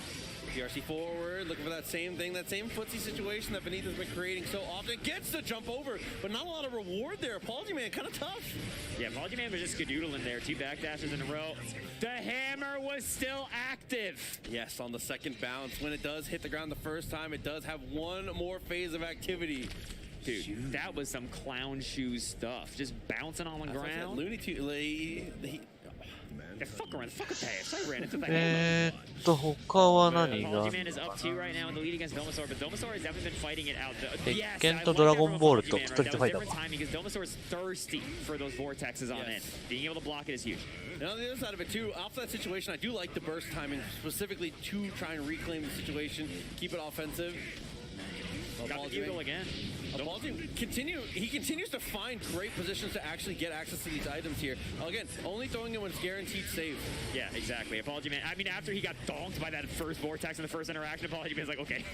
PRC forward, looking for that same thing, that same footsie situation that Benita's been creating so often. Gets the jump over, but not a lot of reward there. Apology Man, kind of tough. Yeah, Apology Man was just skadoodling there. 2 backdashes in a row. The hammer was still active. Yes, on the second bounce. When it does hit the ground the first time, it does have one more phase of activity. Dude, that was some clown shoe stuff. Just bouncing on the ground. Looney Tunes. Yeah, fuck around, fuck a pass. I ran into the hammer. 他は何が Apology Man is up 2 right now in the lead against Domasaur, but Domasaur has definitely been fighting it out. 鉄拳とドラゴンボールとストリートファイター That was different timing because Domasaur is thirsty for those vortexes on in. Being able to block it is huge. And on the other side of it too, off that situation, I do like the burst timing specifically to try and reclaim the situation, keep it offensive. Got the bugle again. He continues to find great positions to actually get access to these items here. Again, only throwing it when it's guaranteed safe. Yeah, exactly. Apology Man. I mean, after he got donked by that first vortex in the first interaction, Apology Man's like, okay,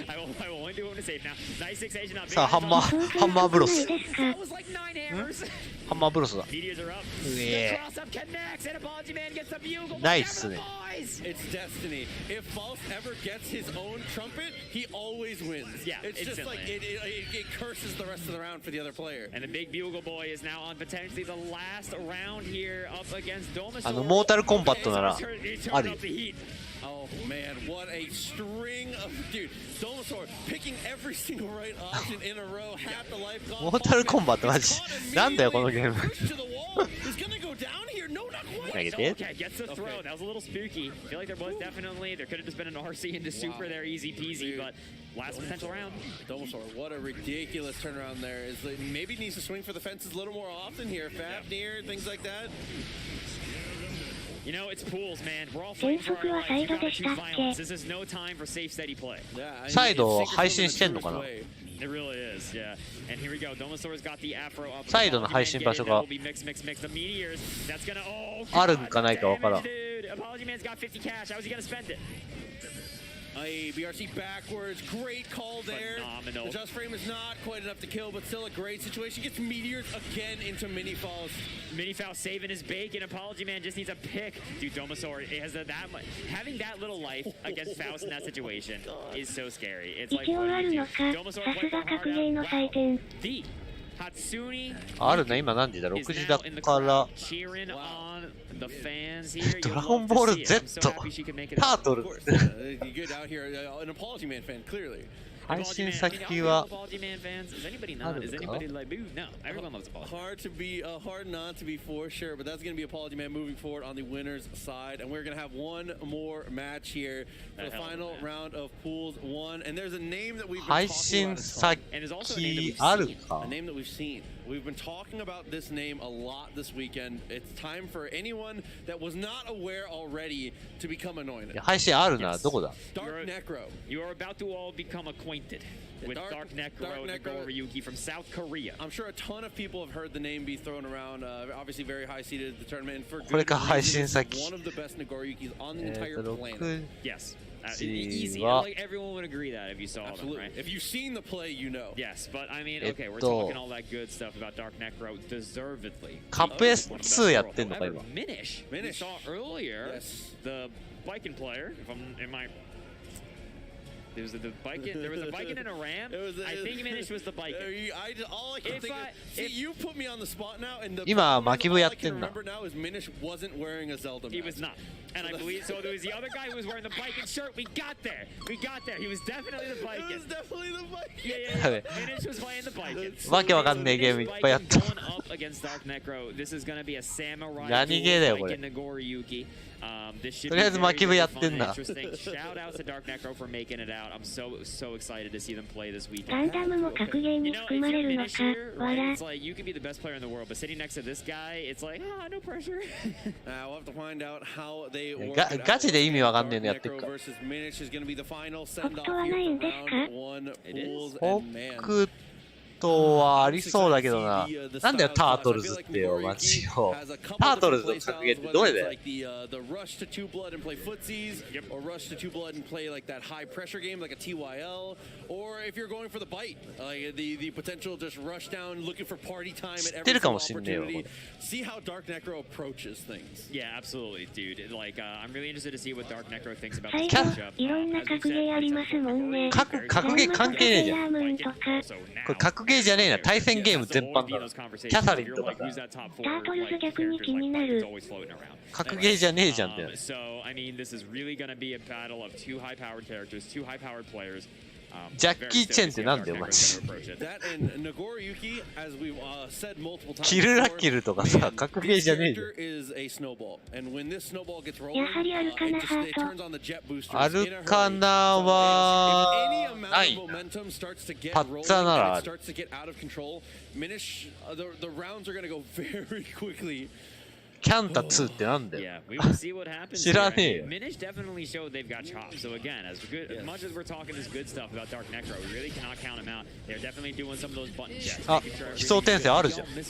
I will only do it when it's safe now. Nice 6H now. さあ、ハンマーブロス。 That was like 9 hammers. ハンマーブロスだ。 Meteors are up. う The え cross up connects, and Apology Man gets the bugle. ナイスね。 It's destiny. If Faust ever gets his own trumpet, he always wins. Yeah, it's just instantly. like it curses the rest of the round for the other player. And the big bugle boy is now on potentially the last round here up against Domasaur. モータルコンバットなら He turned ある up the heat. Oh man, what a string of dude. Domasaur picking every single right option in a row. Half the life gone. モータルコンバットマジなんだよこのゲーム To the wall. He's gonna go down here. No, not quite. 投げて Okay, gets the throw. That was a little spooky. I feel like there was definitely, there could have just been an RC into super there, easy peasy, but last potential round. Domasaur, what a ridiculous turnaround there. Is like, maybe needs to swing for the fences a little more often here. Fafnir, things like that. You know, it's pools, man. We're all fighting for our lives. You gotta choose violence. This is no time for safe, steady play. サイド配信してんのかな It really is, yeah. And here we go. Domasaur's got the afro up. サイドの配信場所が Mix. The meteors. That's gonna. Oh, あるんかないかわからん dude. Apology Man's got 50 cash. How is he gonna spend it? BRC backwards, great call there. Phenomenal. The just frame is not quite enough to kill, but still a great situation. Gets meteors again into Mini Faust. Mini Faust saving his bacon. Apology Man just needs a pick. Dude, Domasaur it has that much. Having that little life against Faust in that situation is so scary. It's like, 一応 what あ do る you の do? か Domasaur さす played が the 格 hard ゲー out. の祭典 D. Hatsune あるね今何時だ6時だからthe fans here. ドラゴンボール Z タートル Good out here, an Apology Man fan, clearly. 配信先は Apology Man fans? Is anybody not? Is anybody like boo? No, everyone loves Apology. Hard not to be for sure, but that's going to be Apology Man moving forward on the winner's side, and we're going to have one more match here for the final round of pools 1. And there's a name that we've been talking about. 配信先あるか A name that we've seen. We've been talking about this name a lot this weekend. It's time for anyone that was not aware already to become anointed. 配信あるなどこだ Dark Necro. You are about to all become acquainted with Dark Necro Ryuki from South Korea. I'm sure a ton of people have heard the name be thrown around. Obviously, very high seeded at the tournament. And for これか配信 reason, 先 one of the best Nagoriyukis on the entire planet. Yes. Easy. Like everyone would agree that if you saw them, right? If you've seen the play, you know. Yes, but I mean, okay, we're talking all that good stuff about Dark Necro, deservedly. カップ S2 やってんのか今 Minish. We saw earlier the Viking player. If I'm in my there was a Viking and a Ram. I think Minish was the Viking. All I can think of, you put me on the spot now, and the 今マキブやってんだ remember now is Minish wasn't wearing a Zelda He mask. was not. And I believe so. There was the other guy who was wearing the Viking shirt. We got there. He was definitely the Viking. It was definitely the Viking. Yeah. Minish was playing the Viking. わけわかんねえゲームいっぱいやった Going up against Dark Necro. This is going to be a samurai 何ゲーだよこれ Viking Nagoriyuki. とりあえず巻き部やってんな。 Shout out to Dark Necro for making it out. I'm so excited to see them play this weekend. ガンダムも格ゲーに含まれるのか、笑。 It's like you could be the best player in the world, but sitting next to this guy, it's like, ah, no pressure. We'll have to find out how they ガチで意味わかんねえのやってるか。versus Minish is going to be the final 北 send 斗 off はない here ん for ですか？ round one. Pools 北 and man. 斗はありそうだけどな。なんだよタートルズってよ、マジよ。タートルズの格ゲーってどれだよ。 The rush to two blood and play footsies, or rush to two blood and play like that high pressure game like a TYL, or if you're going for the bite, like the potential just rush down looking for party time at every single opportunity. See how Dark Necro approaches things. Yeah, absolutely, dude. Like, I'm really interested to see what Dark Necro thinks about 最 this 後、 matchup. いろんな格ゲーありますもんね。格ゲー関係ねえじゃん。これ格ゲーじゃねえな、対戦ゲーム全般だろ。キャサリンとかさ。タートルズ逆に気になる。格ゲーじゃねえじゃんって。 So, I mean, this is really going to be a battle of two high-powered characters, two high-powered players. ジャッキー・チェンってなんだよ、マジ。キルラキルとかさ、格ゲーじゃねえじゃん。やはりアルカナハート。アルカナはない。パッツァならある。キャンタ2ってなんだよ。知らねえよ。 Minish definitely showed they've got chops. So again, as much as we're talking this good stuff about Dark Necro, we really cannot count them out. They're definitely doing some of those button checks. あ、奇想転生あるじゃん。 They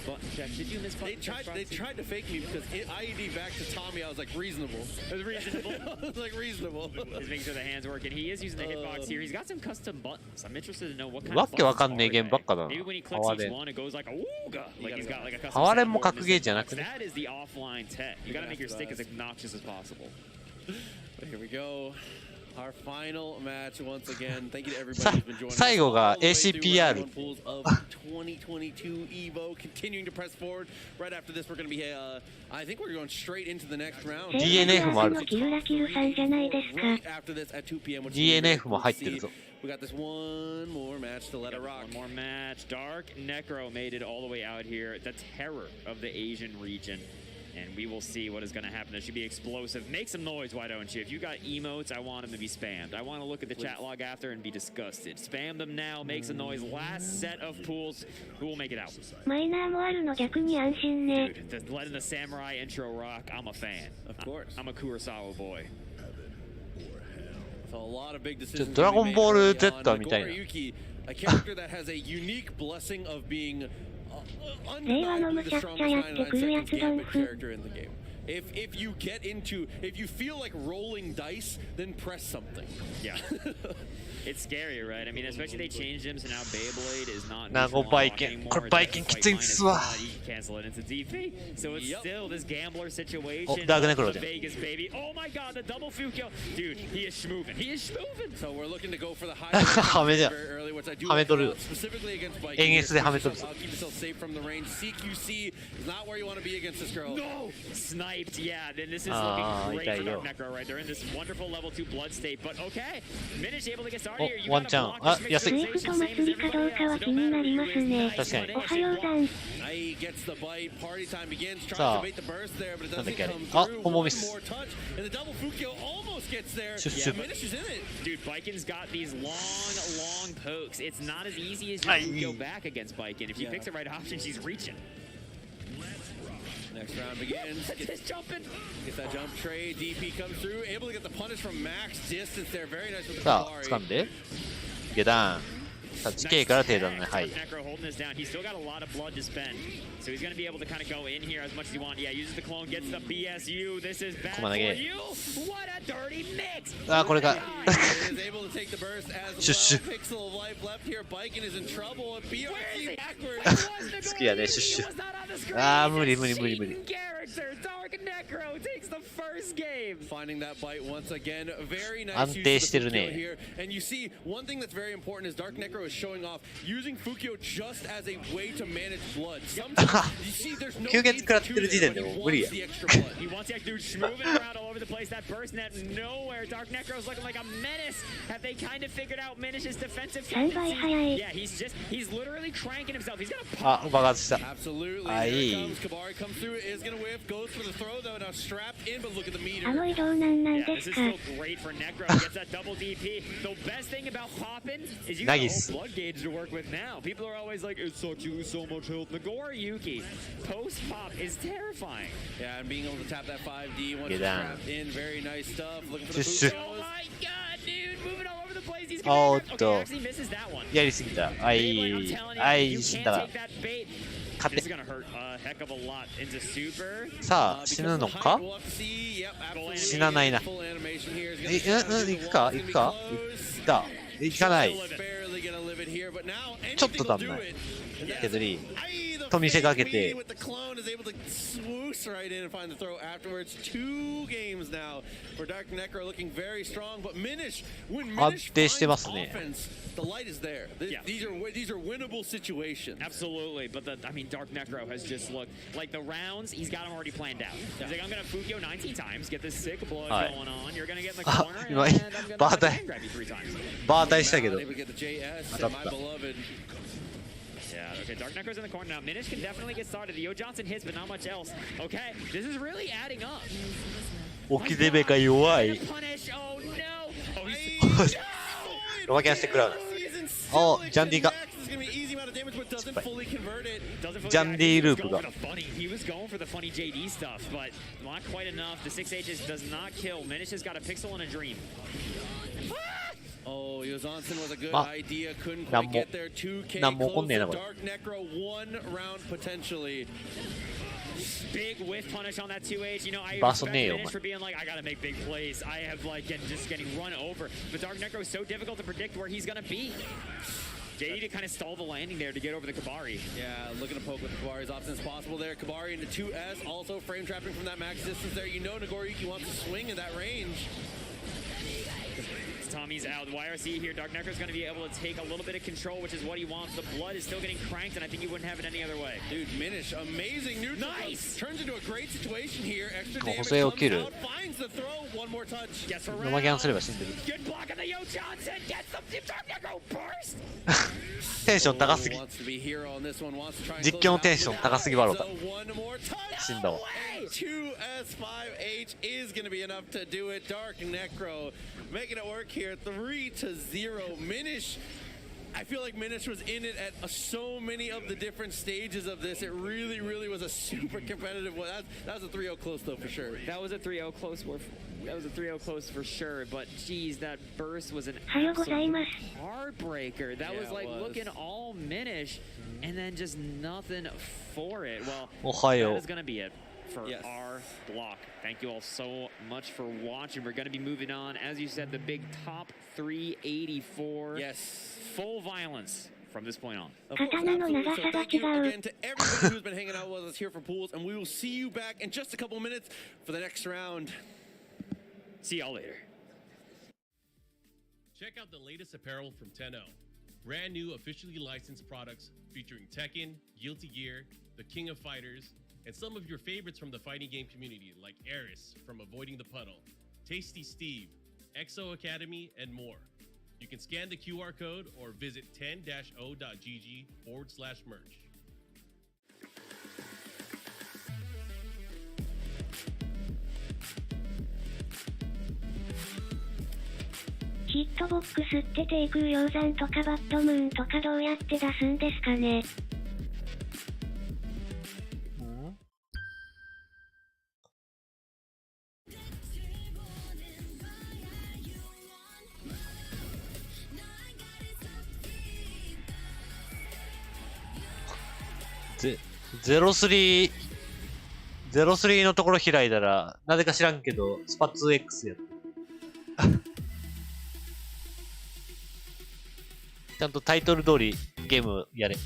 tried to fake me because IED back to Tommy. I was like reasonable. It was reasonable. I was like reasonable. He's making sure the hands work, and he is using the hitbox here. He's got some custom buttons. I'm interested to know what kind わ of けわかんねえゲームばっかだな。 maybe when he ハ clicks ワ each レン。 one, it goes like a wooga. Like he's got like a custom. ハワレンも格ゲーじゃなくね。 That is the offline tech. You gotta make your stick as obnoxious as possible. But here we go. Our final match once again. Thank you to everybody who's been joining us. 最後が all the way through ACPR round one pools of 2022 Evo. Continuing to press forward. Right after this, we're going to be, I think we're going straight into the next round. DNF もある。キルラキルさんじゃないですか。 After this at 2 p.m. DNF も入ってるぞ。 We got this one more match to let it rock. One more match. Dark Necro made it all the way out here. The terror of the Asian region. And we will see what is going to happen. It should be explosive. Make some noise, why don't you? If you got emotes, I want them to be spammed. I want to look at the chat log after and be disgusted. Spam them now. Make some noise. Last set of pools. Who will make it out? マイナーもあるの逆に安心ね。 Dude, letting the samurai intro rock. I'm a fan. Of course. I'm a Kurosawa boy. So a lot of big decisions. ドラゴンボール Z みたいな。 Yuki, a character that has a unique blessing of being 令和のむちゃくちゃやってくるやつドンフ。 If you get into, if you feel like rolling dice, then press something. Yeah. It's scary, right? I mean, especially they changed him, so now Beyblade is not ナゴバイケン。これバイケンきついんすわ。 Cancel it into DP. So it's still this gambler situation. お、ダークネクロじゃん。 Vegas baby. Oh my god, the double Fukyo. Dude, he is schmoving. He is schmoving. So we're looking to go for the high ハメじゃん。 early, which I do ハメ取る。 specifically against Bike. 演出でハメ取るぞ。 Keep yourself safe from the range. CQC is not where you want to be against this girl. No! Sniped, yeah. Then this is looking great for Dark Necro, right? They're in this wonderful level 2 blood state, but okay. Minish able to get started here. You got to block あ、安い。スイフト祭りかどうかは気になりますね。確かに。おはようさん。さあ、なんだっけあれ。あ、コンボミス。シュッシュッ。 Dude, Biken's got these long pokes. It's not as easy as you can go back against Biken. If she picks the right option, she's reaching. Next round begins. Just jumping. Get that jump trade. DP comes through. Able to get the punish from max distance there. Very nice with the さあ、掴んで。下段。さあ、地形から手だね。はい。 Necro holding this down. He's still got a lot of blood to spend. So he's going to be able to kind of go in here as much as he wants. Yeah, uses the clone, gets the BSU. This is bad for you. What a dirty mix. あ、これか。 is able to take the burst as シュッシュ。 well. Pixel of life left here. Biken is in trouble. BRC backwards. 好きやね、シュッシュ。あー、無理無理無理無理。 Dark Necro takes the first game. Finding that bite once again. Very nice 安定してる use of the ね。 Fukyo here. And you see, one thing that's very important is Dark Necro is showing off using Fukyo just as a way to manage blood. Sometimes you see there's no 吸血食らってる時点でもう無理や。 He wants the extra dude moving around all over the place. That burst net nowhere. Dark Necro's looking like a menace. Have they kind of figured out Minish's defensive tendencies? Yeah, he's literally cranking himself. He's gonna pop. あ、爆発した。 Absolutely. あ、いい。 Kabari comes through, is gonna whiff, goes for the throw though, now strapped in, but look at あの移動なんで This す is か still great for Necro. Gets that double DP. The best thing about hopping is you got a Nice. whole blood gauge to work with now. People are always like, it's such you so much health. Nagore Yuki, post pop is terrifying. Yeah, and being able to tap that 5D once Get you're down. trapped in, very nice stuff. Looking for the Just- boot Oh my god, dude, moving all over the place. He's お gonna ーっ okay, と actually misses that one. やりすぎた。は I'm い telling は you, you い死ん can't だら take that bait. 勝 This て is gonna hurt a heck of a lot into super. さあ死ぬのか死なないな行くか行くか行った行かないちょっと足んない削りと見せかけて with the clone is able to swoosh right in and find the throw afterwards. 2 games now for Dark Necro, looking very strong. But Minish, when 安 Minish 定して finds ますね offense, the light is there. These are winnable situations. Absolutely, but I mean, Dark Necro has just looked like the rounds. He's got them already planned out. He's like, I'm gonna Fukyo 19 times, get this sick blood going on. You're gonna get in the あ corner, 今 and I'm バー gonna タイ hand grab you 3 times. バータイしたけど Able to get the JS, 当たっ my た beloved. Yeah, okay, Dark Necro's in the corner now. Minish can definitely get started. The O Johnson hits, but not much else. Okay, this is really adding up. 置き攻めが弱い Punish, oh no! Oh, he's ロマキャンしてくらうおジャンディが It's gonna be easy amount of damage, but doesn't fully convert it. Jandy loop が He was going for the funny JD stuff, but not quite enough. The 6H does not kill. Minish has got a pixel and a dream. Oh, Yozansen was a good まあ idea. Couldn't なん quite も get there. 2K なんも起こん close ねえ to なこれ Dark Necro. 1 round potentially. Big whiff punish on that 2H. You know, I Basso respect Neo, Minish man. for being like, I gotta make big plays. I have like just getting run over. But Dark Necro is so difficult to predict where he's gonna be. JD to kind of stall the landing there to get over the Kabari. Yeah, looking to poke with Kabari as often as possible there. Kabari into 2S, also frame trapping from that max distance there. You know Nagoriyuki wants to swing in that range. Tommy's out. YRC here. Dark Necro's going to be able to take a little bit of control, which is what he wants. The blood is still getting cranked, and I think he wouldn't have it any other way. Dude, Minish, amazing neutral. Nice! Turns into a great situation here. Extra 補 damage 正を comes 切る out, finds the throw. One more touch. Gets ロマキャ around. ンすれば死んでる Good block on the Yo Johnson. Gets the Dark Necro burst. テンション高すぎ Wants to be hero on this one. Wants to try and 実況のテンション高すぎ笑うた So one more touch. 死んだわ 2S5H is going to be enough to do it. Dark Necro making it work here. 3-0. Minish. I feel like Minish was in it at so many of the different stages of this. It really, really was a super competitive one. That was a 3-0 close though for sure. That was a 3-0 close. That was a 3-0 close for sure. But geez, that burst was an おはようございます absolute heartbreaker. That Yeah, was like it was. looking all Minish, and then just nothing for it. Well, おはよ that う is going to be it for Yes. our block. Thank you all so much for watching. We're going to be moving on. As you said, the big top 384. Yes. Full violence from this point on. Of course, 刀の absolutely. 長 So さが thank you 違う again to everybody who's been hanging out with us here for Pools, and we will see you back in just a couple minutes for the next round. See y'all later. Check out the latest apparel from 10-0. Brand new officially licensed products featuring Tekken, Guilty Gear, the King of Fighters, and some of your favorites from the fighting game community like Eris from Avoiding the Puddle, Tasty Steve, Exo Academy, and more. You can scan the QR code or visit 10-o.gg/merch. ヒットボックスって低空鷹山とかバッドムーンとかどうやって出すんですかね03のところ開いたら、なぜか知らんけど、スパ 2X やった。ちゃんとタイトル通りゲームやれ。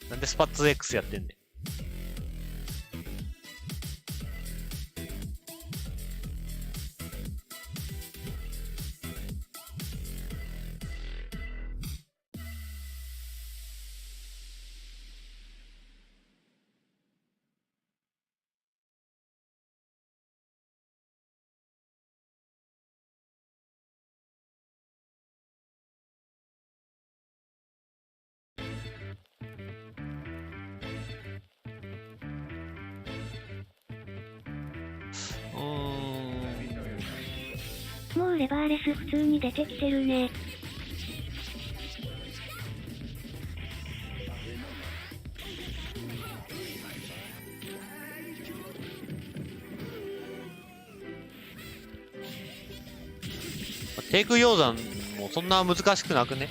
なんでスパ 2X やってんねん。レバーレス普通に出てきてるね。テイク鷹山もそんな難しくなくね？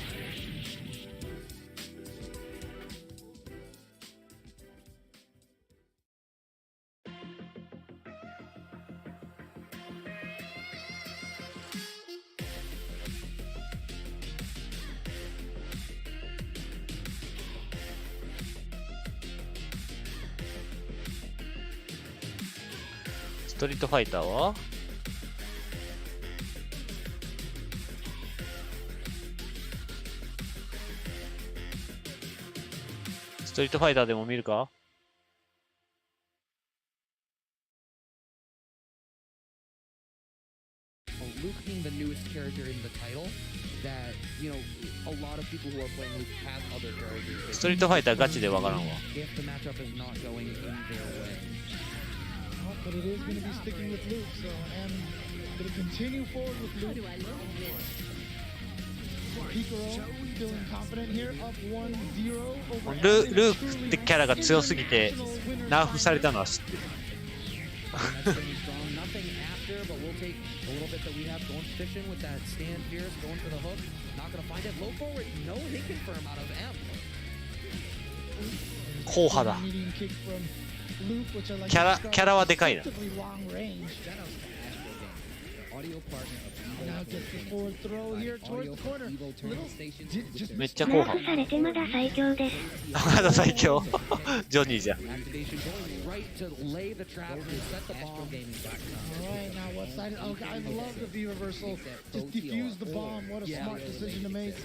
ストリートファイターはストリートファイターでも見るか？ Luke being the newest character in the title, that, you know, a lot of people who are playing Luke have other characters. ストリートファイターガチでわからんわ。 If the matchup is not going in their way. Oh, but it is going to be sticking with Luke, so I'm going to continue forward with Luke. Picoro feeling confident here, up 1-0 over ルークってキャラが強すぎてナーフされたのは知ってる。Nothing after, but we'll take a little bit that we have going fishing with that stand Fierce going for the hook. Not gonna find it. Low forward, no hit confirm out of M. 硬派だ。キャラはでかいな。めっちゃ硬派。ナーフされてまだ最強です。まだ最強。ジョニーじゃん。Alright, now what side? Okay, I love the V reversal. Just defuse the bomb. What a smart decision to make.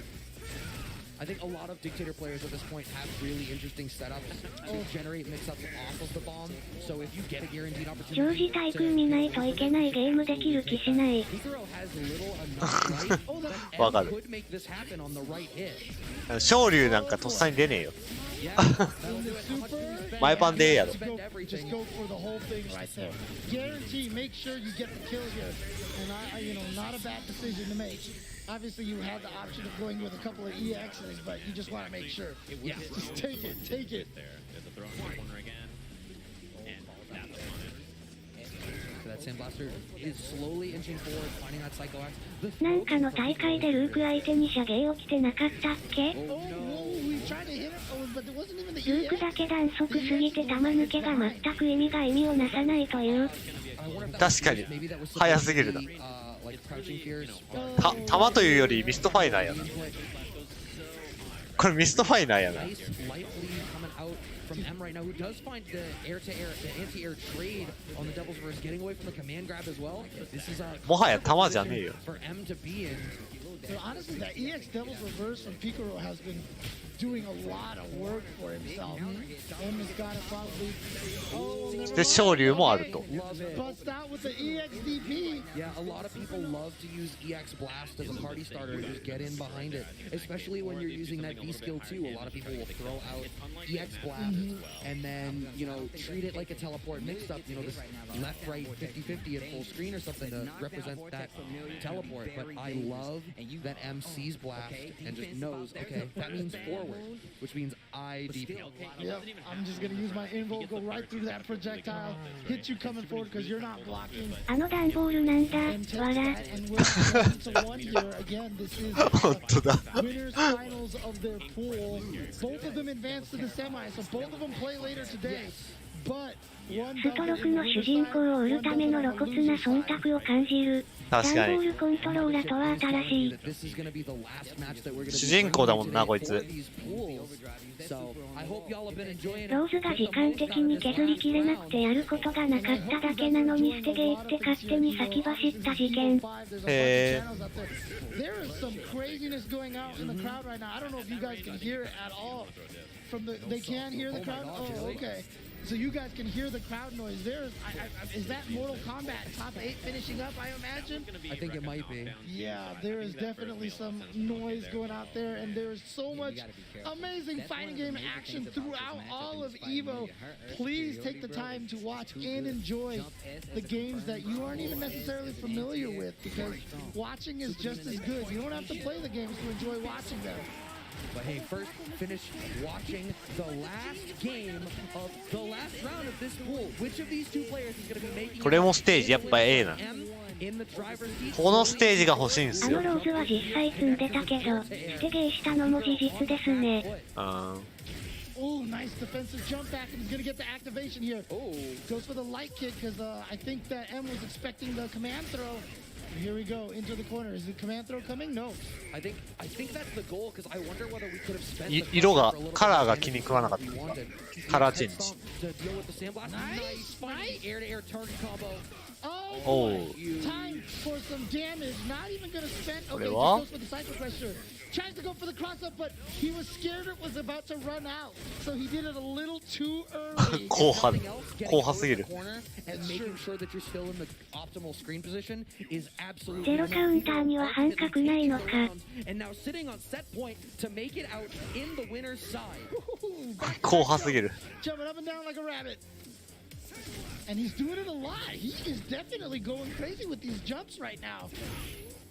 I think a lot of Dictator players at this point have really interesting setups to generate mix-ups off of the bomb. So if you get a guaranteed opportunity, 常時対空見ないといけないゲームできる気しない。わかる。昇竜なんかとっさに出ねえよ。前パンでええやろ。Just go for the whole thing right there. Guarantee, make sure you get the kill here. And you know, not a bad decision to make. Obviously, you had the option of going with a couple of EXs, but you just want to make sure. Yeah, just take it, take it. There's a throw in the corner again. And that's on it. So that Sandblaster is slowly inching forward, finding that Psycho Axe. なんかの大会でルーク相手に射芸起きてなかったっけ？ルークだけ弾速すぎて弾抜けが全く意味をなさないという。確かに早すぎるな。弾というよりミストファイナーやな。これミストファイナーやな。From M right now, who does find the air-to-air, the anti-air trade on the Devil's Verse, getting away from the command grab as well. This is a もはや弾じゃねえよ。 for M to be in. So honestly, that EX Devil's Reverse from Picoro has been doing a lot of work for himself. M has got it probably. Oh, で昇竜もあると。 Bust out with the EX DP. Yeah, a lot of people love to use EX Blast as a party starter and just get in behind it. Especially when you're using that V skill too. A lot of people will throw out EX Blast and then, you know, treat it like a teleport mix-up. You know, this left-right 50-50 at full screen or something to represent that teleport. But I love that M sees Blast and just knows, okay, that means forward, which means I DP. Yep, I'm just gonna use my invoke, go right through that projectile, hit you coming forward because you're not blocking. あの段ボールなんだ。わら。 And we're 1-1 here again. This is winners finals of their pool. Both of them advance to the semi, so both of them play later today. But ストロークの主人公を売るための露骨な忖度を感じる。ダンボールコントローラとは新しい。主人公だもんなこいつ。ローズが時間的に削りきれなくてやることがなかっただけなのに捨てゲーって勝手に先走った事件。へ there is some craziness going out in the crowd right now. I don't know if you guys can hear it at all. From the, they can hear the crowd. Oh, okay. so you guys can hear the crowd noise. Is that Mortal Kombat top 8 finishing up, I imagine? I think it might be. Yeah, there is definitely some noise going out there, and there is so much amazing fighting game action throughout all of EVO. Please take the time to watch and enjoy the games that you aren't even necessarily familiar with, because watching is just as good. You don't have to play the games to enjoy watching them. But hey, first finish watching the last game of the last round of this pool. Which of these two players is going to be making これもステージやっぱ A な。このステージが欲しいんですよ。ローズは実際住んでたけど、捨てゲーしたのも事実ですね。Oh, nice defensive jump back, and he's going to get the activation here. Oh, goes for the light kick because I think that M was expecting the command throw. Here we go into the corner. Is the command throw coming? No. I think that's the goal, because I wonder whether we could have spent 色がカラーが気に食わなかった。カラーチェンジ。 Nice fight, air-to-air target combo. Oh, time for some damage. Not even going to spend. Okay, goes for the cycle pressure. Tries to go for the cross-up, but he was scared it was about to run out. So he did it a little too early. 後半すぎる。 And making sure that you're still in the optimal screen position is absolutely ゼロカウンターには半角ないのか。 And now sitting on set point to make it out in the winner's side. 後半すぎる。 Jumping up and down like a rabbit. And he's doing it a lot. He is definitely going crazy with these jumps right now.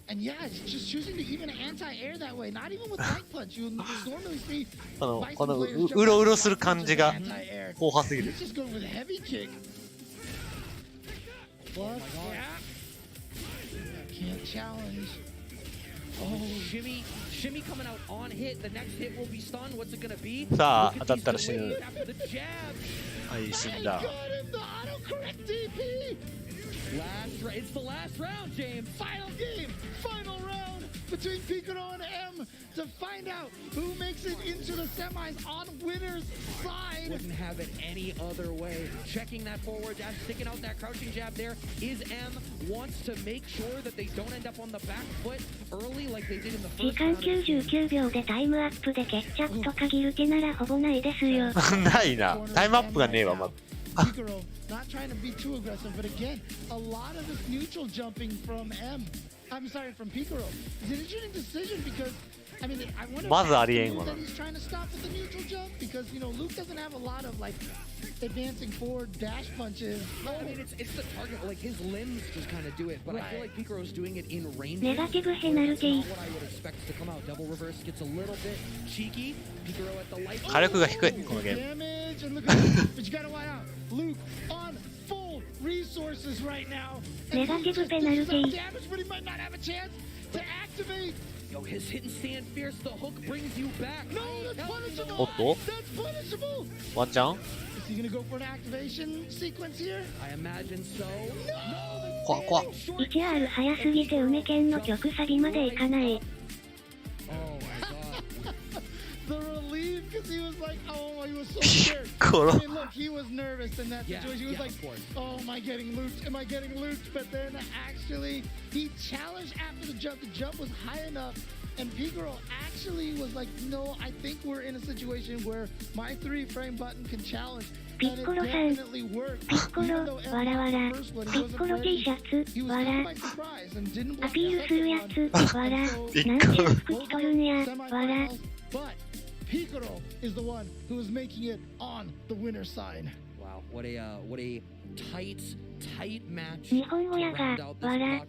And yeah, he's just choosing to even anti-air that way. Not even with light punch. You normally see このうろうろする感じが後半すぎる。 He's just going with a heavy kick. Plus, can't challenge. Oh, shimmy coming out on hit. The next hit will be stunned. What's it gonna be? さあ当たったら死ぬ。 After the jab. はい死んだ。 The autocorrect DP. It's the last round, James. Final game, final round between Piccolo and M to find out who makes it into the semis on winner's side. Wouldn't have it any other way. Checking that forward dash, sticking out that crouching jab there is M. Wants to make sure that they don't end up on the back foot early like they did in the first round. 時間99秒でタイムアップで決着とかギルティならほぼないですよ。ないな。タイムアップがねえわまず。 Piccolo not trying to be too aggressive, but again, a lot of this neutral jumping from M. I'm sorry, from Piccolo. It's an interesting decision because, I mean, I wonder that he's trying to stop with the neutral jump because, you know, Luke doesn't have a lot of, like, advancing forward dash punches. No, I mean, it's the target, like, his limbs just kind of do it, but I feel like Piccolo's doing it in range. ネガティブペナルティ。 Not what I would expect to come out. Double reverse gets a little bit cheeky. Piccolo at the light. 火力が低いこのゲーム。 Damage and look at it, but you gotta watch out. Luke on full resources right now. ネガティブペナルティ。 Damage, but he might not have a chance to activate. Yo, his hit and stand fierce. The hook brings you back. No, that's punishable. おっと That's punishable. ワンチャン Is he gonna go for an activation sequence here? I imagine so. 怖怖 1R 早すぎて梅県の曲サビまでいかない。 The relief, because he was like, oh, he was so scared. Piccolo. I mean, look, he was nervous in that situation. He was like, oh, am I getting looped? Am I getting looped? But then actually, he challenged after the jump. The jump was high enough. And Piccolo actually was like, no, I think we're in a situation where my 3-frame button can challenge. And it definitely worked. ピッコロ、わらわら。ピッコロ T シャツ、わら。アピールするやつ、わら。なんで服着とるんや、わら。 But Piccolo is the one who is making it on the winner's side. Wow, what a tight match. 日本語やが、わら。なん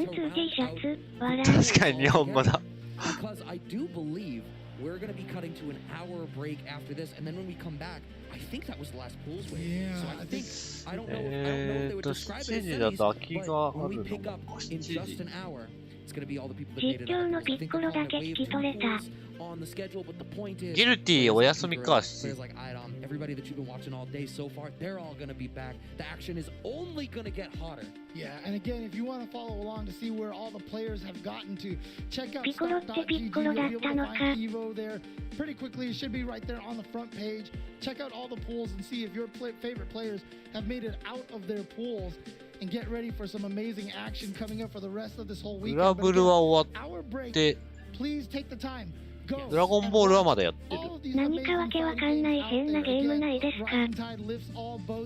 つう T シャツ、わら。確かに日本語だ。 Because I do believe we're going to be cutting to an hour break after this, and then when we come back, I think that was the last pools wave. Yeah, so I don't know if they would describe it as semis, but when we pick up in just an hour, it's going to be all the people that made it out. I think they're on the wave rules on the schedule, but the point is, ギルティお休みか。 players like Idom, everybody that you've been watching all day so far, they're all going to be back. The action is only going to get hotter. Yeah, and again, if you want to follow along to see where all the players have gotten to, check out Piccoloってピッコロだったのか。 Evo there pretty quickly. It should be right there on the front page. Check out all the pools and see if your favorite players have made it out of their pools. And get ready for some amazing action coming up for the rest of this whole weekend. 裏ブルは終わ Our っ break. て Please take the time. ドラゴンボールはまだやってる。何かわけわかんない変なゲームないですか？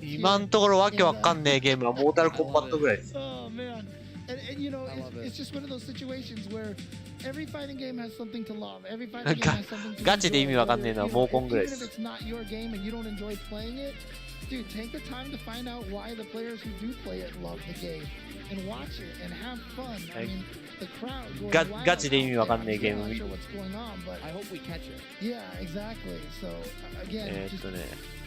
今のところわけわかんねえゲームはモータルコンバットぐらいです。And you know, it's just one of those situations where every fighting game has something to love. Every fighting game has something to ガチで意味わかんねえのはモーコンぐらいで Even if す。 it's not your game and you don't enjoy playing it, dude, take the time to find out why the players who do play it love the game and watch it and have fun. I mean, the crowd goes wild. ガチで意味わかんねえゲーム I'm 見 not る sure。what's going on, but I hope we catch it. yeah, exactly. So again, just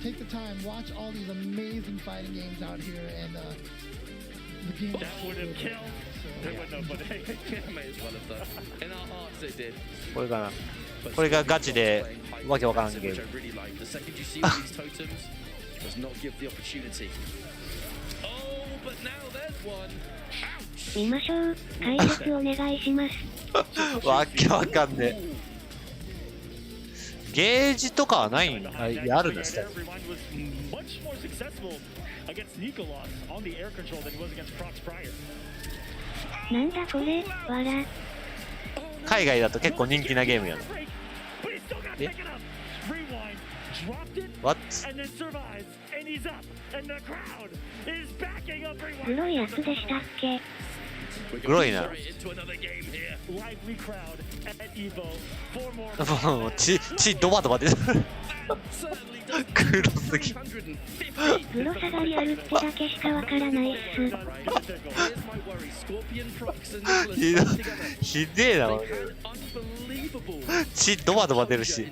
take the time, watch all these amazing fighting games out here, and the game. That would have killed. It would have, but hey, may as well have done. In our hearts, it did. これかな。これがガチでわけわからんゲー Which I ム。 really like. The second you see all these totems, does not give the opportunity. Oh, but now there's one. 見ましょう。解説お願いします。わけわかんねえ。ゲージとかはないん？あるんですか？ much more successful against Nicolas on the air control than he was against Prox prior. なんだこれ、わら。海外だと結構人気なゲームやな。え What? グロいやつでしたっけ？グロいな。もう血ドバドバ出てる。黒すぎ。グロさがリアルってだけしかわからないっす。ひでえな。血ドバドバ出るし。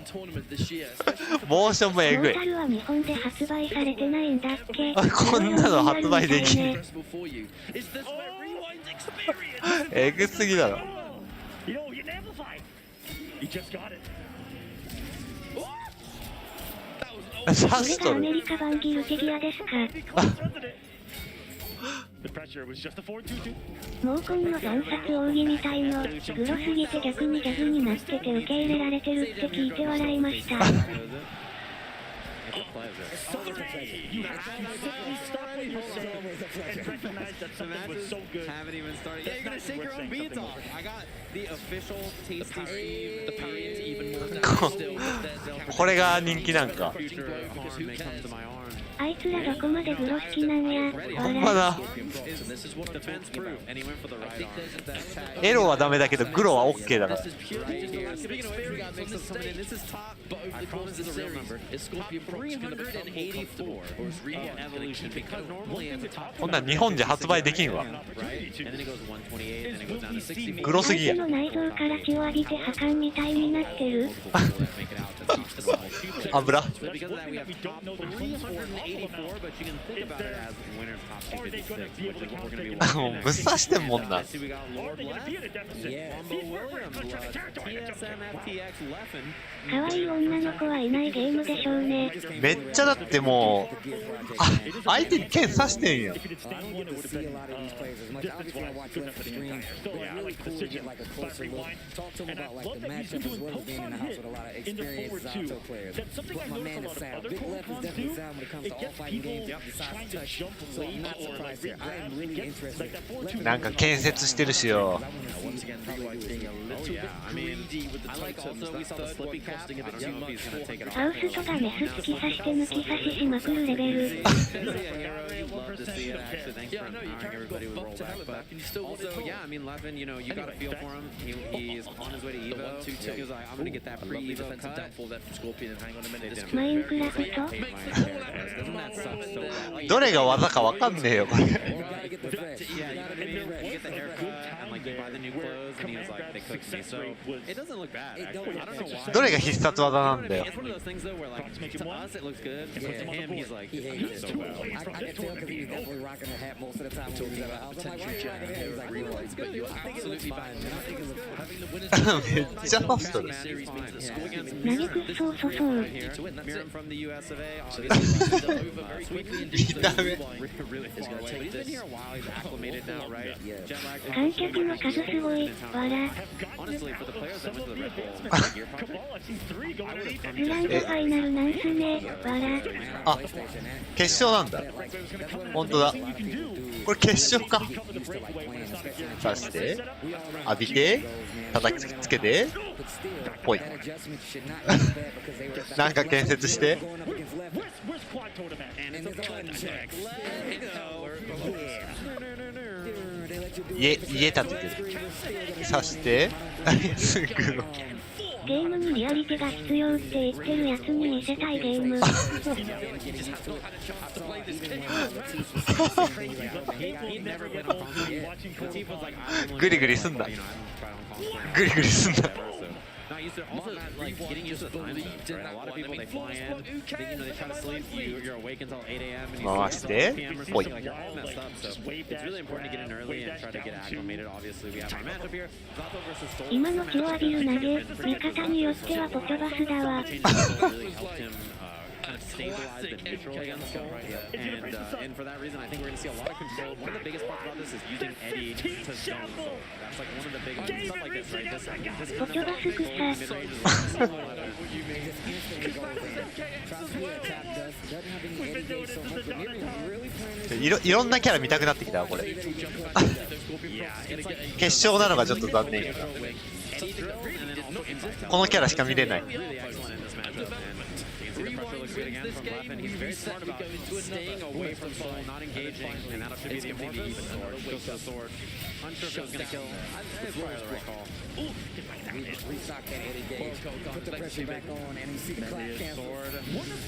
モーションもえぐい。モータルは日本で発売されてないんだっけ？こんなの発売できん。えぐすぎだろ。これがアメリカ版ギルティギアですか？モーコンの惨殺奥義みたいの、グロすぎて逆にギャグになってて受け入れられてるって聞いて笑いました。You haven't even started. Yeah, you're gonna shake your own beads off. I got the official tasty Steve. The parry's even more down still. これが人気なんか。あいつらどこまでグロ好きなんや。ほんまだ。エロはダメだけどグロは OK だから。こんなん日本じゃ発売できんわ。グロすぎや。の内臓から血を浴びて破壊みたいになってる。油。もうぶっ刺してんもんな。可愛い女の子はいないゲームでしょうね。めっちゃだってもう相手に剣刺してんや。なんか建設してるしよ。ハウスとかメス突き刺して抜き刺ししまくるレベル。Also, yeah, I mean, Levin, you know, you got a feel for him. He's on his way to Evo. He was like, I'm going to get that pre-Evo cut. マインクラフト？どれが技かわかんねえよこれ。どれが必殺技なんだよ。めっちゃファストです。何くっそうそうそう。観客の数すごい。わら。honestly, for the players that went to the Red Bull Gear project, I would have come グランドファイナルなんすね。笑。あ、決勝なんだ。本当だ。これ決勝か。刺して、浴びて、叩きつけて、ぽい。なんか建設して。家建ててる。刺して、すぐの。ゲームにリアリティが必要って言ってるやつに見せたいゲーム。グリグリすんだ。グリグリすんだ。Not used to also like getting used to the time zone, right? A lot of people they fly in, they, they try to sleep, you're awake until 8 a.m. and you sleep until 12 p.m. or something, like you're all messed up. So it's really important to get in early and try to get acclimated. Obviously, we have our matchup here. Zato versus Soul. 今の気を浴びる投げ、味方によってはポチョバスだわ。Kind of stabilize the neutral against Skull, right? And for that reason, I think we're going to see a lot of control. One of the biggest parts about this is using Eddie to zone Soul. That's like one of the biggest stuff like this, right? This kind of いろんなキャラ見たくなってきたこれ。決勝なのがちょっと残念やから。このキャラしか見れない。Good again from Leffen. He's very smart about staying away from Soul, not engaging, and that should be the important sword. Goes to the sword. Unsure if it was going to kill. It's probably the right call. Put the pressure back on, and you see the clap cancel.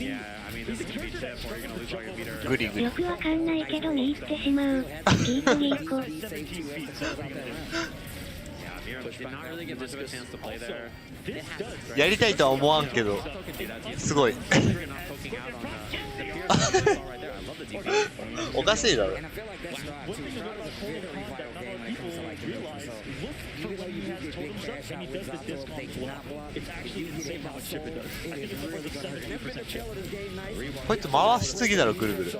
Yeah, I mean, this is going to be tip, or you're going to lose all your meter. グリグリ。よくわかんないけど見入ってしまう。ギーコギーコ。Did not really get much of a chance to play there. やりたいとは思わんけど、すごい。おかしいだろ。こいつ回しすぎだろ、ぐるぐる。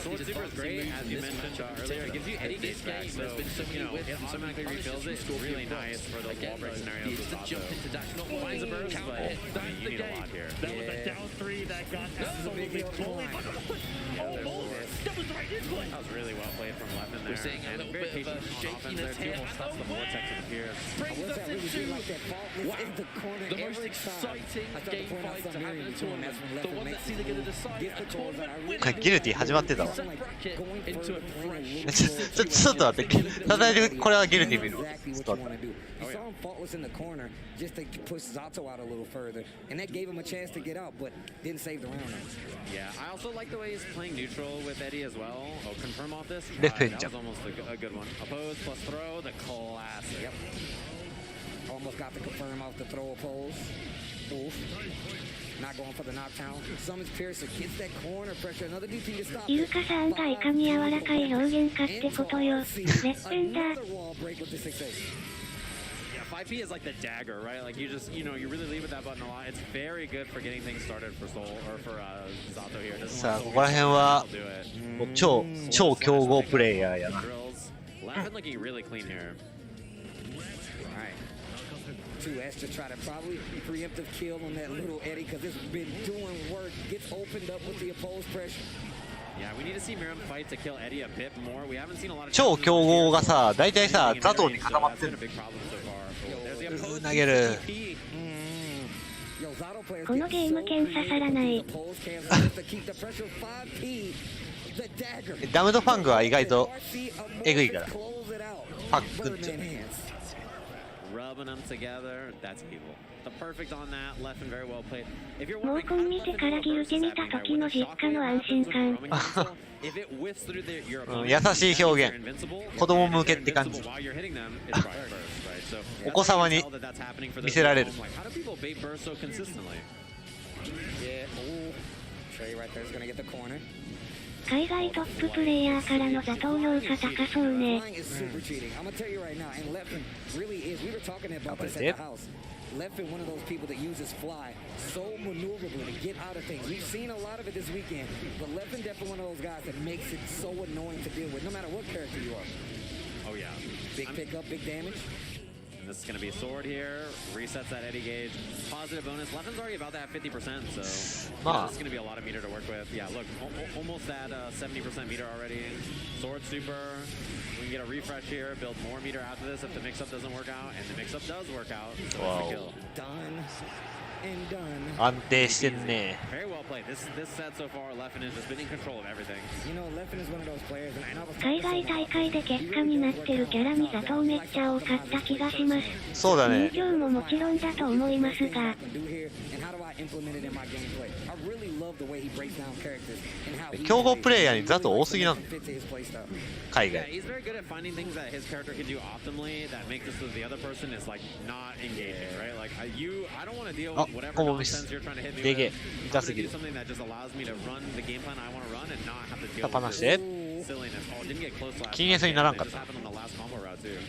Soul Super is great, as you mentioned earlier. It gives you Eddie gates back, so it automatically refills it. It's really nice for those wall break scenarios with Zato. Finds a burst, but I mean, you need a lot here. That was a down three that got absolutely bullied. That was the right input. That was really well played from Leffen there. We're seeing a little bit of a shakiness here. Stops the vortex and appears. Brings us into the most exciting game fight to have in the tournament. The one that's either going to decide a tournament winner. ギルティ始まってたわ。ちょっと待って。ただこれはギルティ見る。ちょっと待って。He saw him faultless in the corner just to push Zato out a little further, and that gave him a chance to get out, but didn't save the round. Yeah, I also like the way he's playing neutral with Eddie as well. Oh, confirm off this. That was almost a good one. Oppose plus throw, the classic. Yep. Almost got the confirm off the throw oppose. Oof. Not going for the knockdown. Summons Piercer, gets that corner pressure. Another DP to stop. イルカさんがいかに柔らかい表現かってことよ。レッペンだ。5P is like the dagger, right? Like you just, you know, you really leave with that button a lot. It's very good for getting things started for Soul or for Zato here. さあ、ここら辺は超強豪プレイヤーやな。Leffen looking really clean here. S to try to probably preemptive kill on that little Eddie because it's been doing work. Gets opened up with the opposed pressure. Yeah, we need to see Miriam fight to kill Eddie a bit more. We haven't seen a lot of 超強豪がさ、大体さ、ザトウに固まってる。投げる。このゲーム剣刺さらない。ダムドファングは意外とエグいから。パックンチ。Rubbing them together, that's evil. The perfect on that, Leffen very well played. If you're モーコン見てからギルティ見た時の実家の安心感。優しい表現。子供向けって感じ。お子様に見せられる。海外トッププレイヤーからの座投票差高そうね。Leffen, one of those people that uses fly so maneuverably to get out of things. We've seen a lot of it this weekend, but Leffen definitely one of those guys that makes it so annoying to deal with, no matter what character you are. Oh yeah. Big pickup, big damage. this is going to be a sword here. Resets that Eddie gauge. Positive bonus. Leffen's already about that 50%, so this is going to be a lot of meter to work with. Yeah, look, almost that 70% meter already. Sword super. We can get a refresh here, build more meter after this if the mix-up doesn't work out, and the mix-up does work out. So wow. kill. Done. And done. 安定してんね。 Very well played. This set so far, Leffen has just been in control of everything. You know, Leffen is one of those players, and I know 海外大会で結果になってるキャラに座頭めっちゃ多かった気がします。そうだね。人形ももちろんだと思いますが。競合プレイヤーに座頭多すぎなんだ。海外。 Yeah, he's very good at finding things that his character can do optimally that make this so the other person is like not engaging, right? Like I don't want to deal with whatever nonsense you're trying to hit me with. I want to do something that just allows me to run the game plan I want to run and not have to deal with this silliness. Oh, didn't get close last time. It just happened on the last combo route too.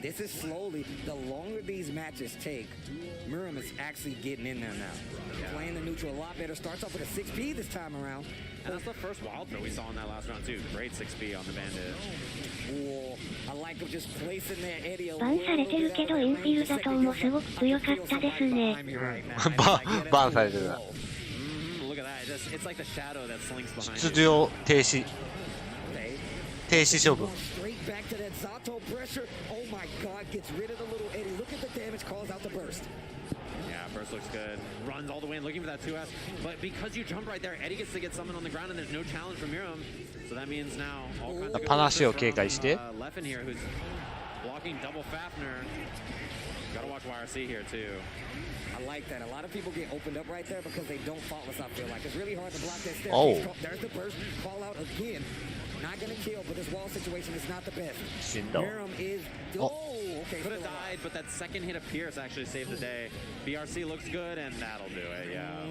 This is slowly, the longer these matches take, Miriam is actually getting in there now. Playing the neutral a lot better. Starts off with a 6P this time around. And that's the first wild throw we saw in that last round too. Great 6P on the bandit. I like him just placing their Eddie a バンされてるけどインフィルダトーもすごく強かったですね。バンされてるな。 Look at that. It's like the shadow that slinks behind. 出場停止。停止処分。 Straight back to that Zato pressure. Oh my God, gets rid of the little Eddie. Look at the damage, calls out the burst. Yeah, burst looks good. Runs all the way in looking for that 2S. But because you jump right there, Eddie gets to get something on the ground and there's no challenge from Miriam. So that means now all kinds of good 話を警戒して。 Leffen here who's blocking double Fafner. Gotta watch YRC here too. I like that. A lot of people get opened up right there because they don't faultless, I feel like. It's really hard to block that step. Oh. There's the burst. Call out again. Not gonna kill, but this wall situation is not the best. Miriam is... Okay. Could have died, but that second hit of Pierce actually saved the day. BRC looks good, and that'll do it, yeah.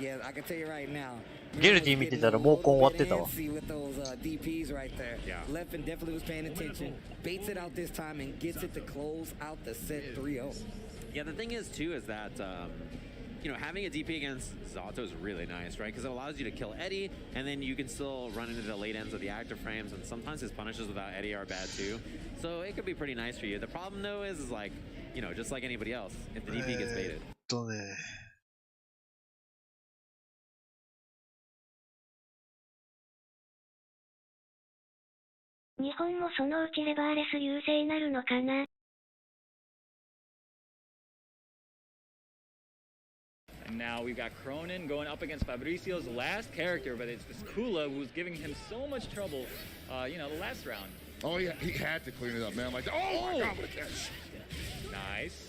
Yeah, I can tell you right now. ゲルティ見てたらもう終わってたわ。 With those DPs right there. Yeah. Leffen definitely was paying attention. Baits it out this time and gets it to close out the set 3-0. Yeah, the thing is, too, is that, you know, having a DP against Zato is really nice, right? Because it allows you to kill Eddie, and then you can still run into the late ends of the active frames, and sometimes his punishes without Eddie are bad, too. So it could be pretty nice for you. The problem, though, is like, you know, just like anybody else, if the DP gets baited. 日本もそのうちレバーレス優勢なるのかな。 And now we've got Cronin going up against Fabricio's last character, but it's this Kula who's giving him so much trouble, you know, the last round. Oh, yeah, he had to clean it up, man. Like, oh my God, what a catch. Nice.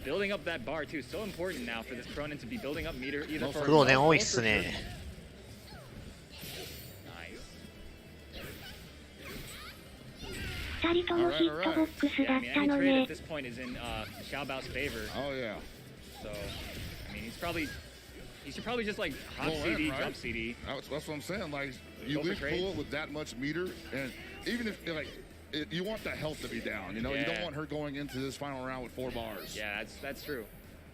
Building up that bar, too. So important now for this Cronin to be building up meter either for... 黒ね、多いっすね。 2人ともヒットボックスだったのね。 at this point is in Xiaobao's favor. Oh yeah. So, I mean, he should probably just like hop CD, jump CD. That's what I'm saying. Like, you leave Kula with that much meter, and even if like you want the health to be down, you know, you don't want her going into this final round with 4 bars. Yeah, that's true.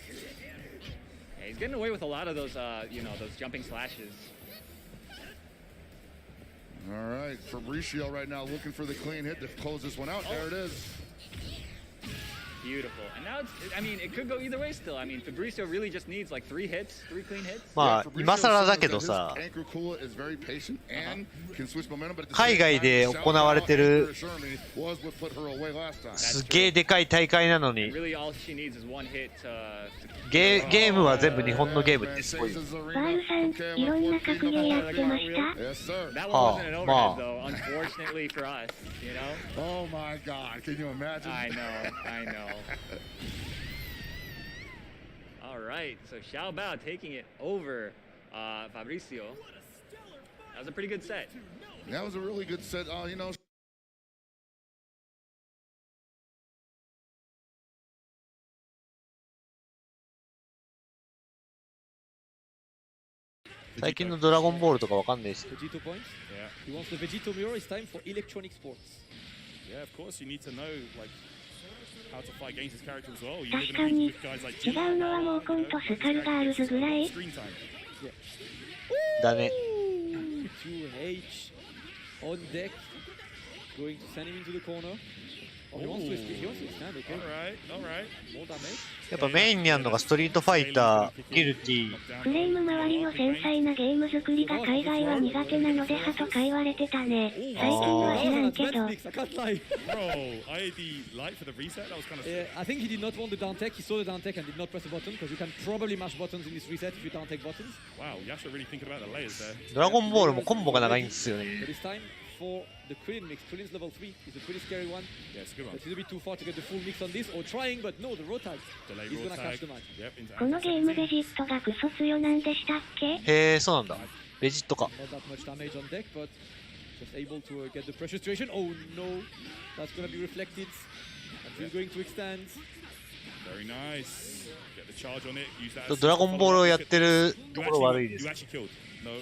Yeah, he's getting away with a lot of those, you know, those jumping slashes. All right, Fabricio right now looking for the clean hit to close this one out. There it is. Beautiful. And now it's, I mean, it could go either way still. I mean, Fabricio really just needs like 3 hits, 3 clean hits. まあ、今更だけどさ、海外で行われてるすげえでかい大会なのに、ゲームは全部日本のゲームってすごい。バールさん、いろんな格ゲーやってました。はあ、まあ。 Unfortunately for us, you know? Oh my God, can you imagine? I know. All right, so Xiaobao taking it over Fabricio. That was a pretty good set. That was a really good set. You know. 最近のドラゴンボールとかわかんないです。 Vegito points? Yeah. He wants the Vegito mirror. It's time for electronic sports. Yeah, of course. You need to know like how to fight against his character as well. You 確かに、違うのはモーコンとスカルガールズぐらい。だね。 2H on deck. Going to send him into the corner. やっぱメインにあるのがストリートファイター、ギルティ。フレーム周りの繊細なゲーム作りが海外は苦手なのではとか言われてたね。最近は知らんけど。I think he did not want the down tech. He saw the down tech and did not press the button because you can probably mash buttons in this reset if you down take buttons. Wow, Yasha really thinking about the layers there. ドラゴンボールもコンボが長いんですよね。 But it's time for the Krillin mix. Krillin's level 3 is a pretty scary one. Yeah, it's a good one. It's a little bit too far to get the full mix on this, or trying, but no, the road tag. He's gonna catch the match.このゲームベジットがクソ強なんでしたっけ？へえ、そうなんだ。ベジットか。Not that much damage on deck, but just able to get the pressure situation. Oh no, that's gonna be reflected. And he's going to extend. Very nice. Get the charge on it. Use that. ドラゴンボールをやってるところ悪いです。 You actually killed. No.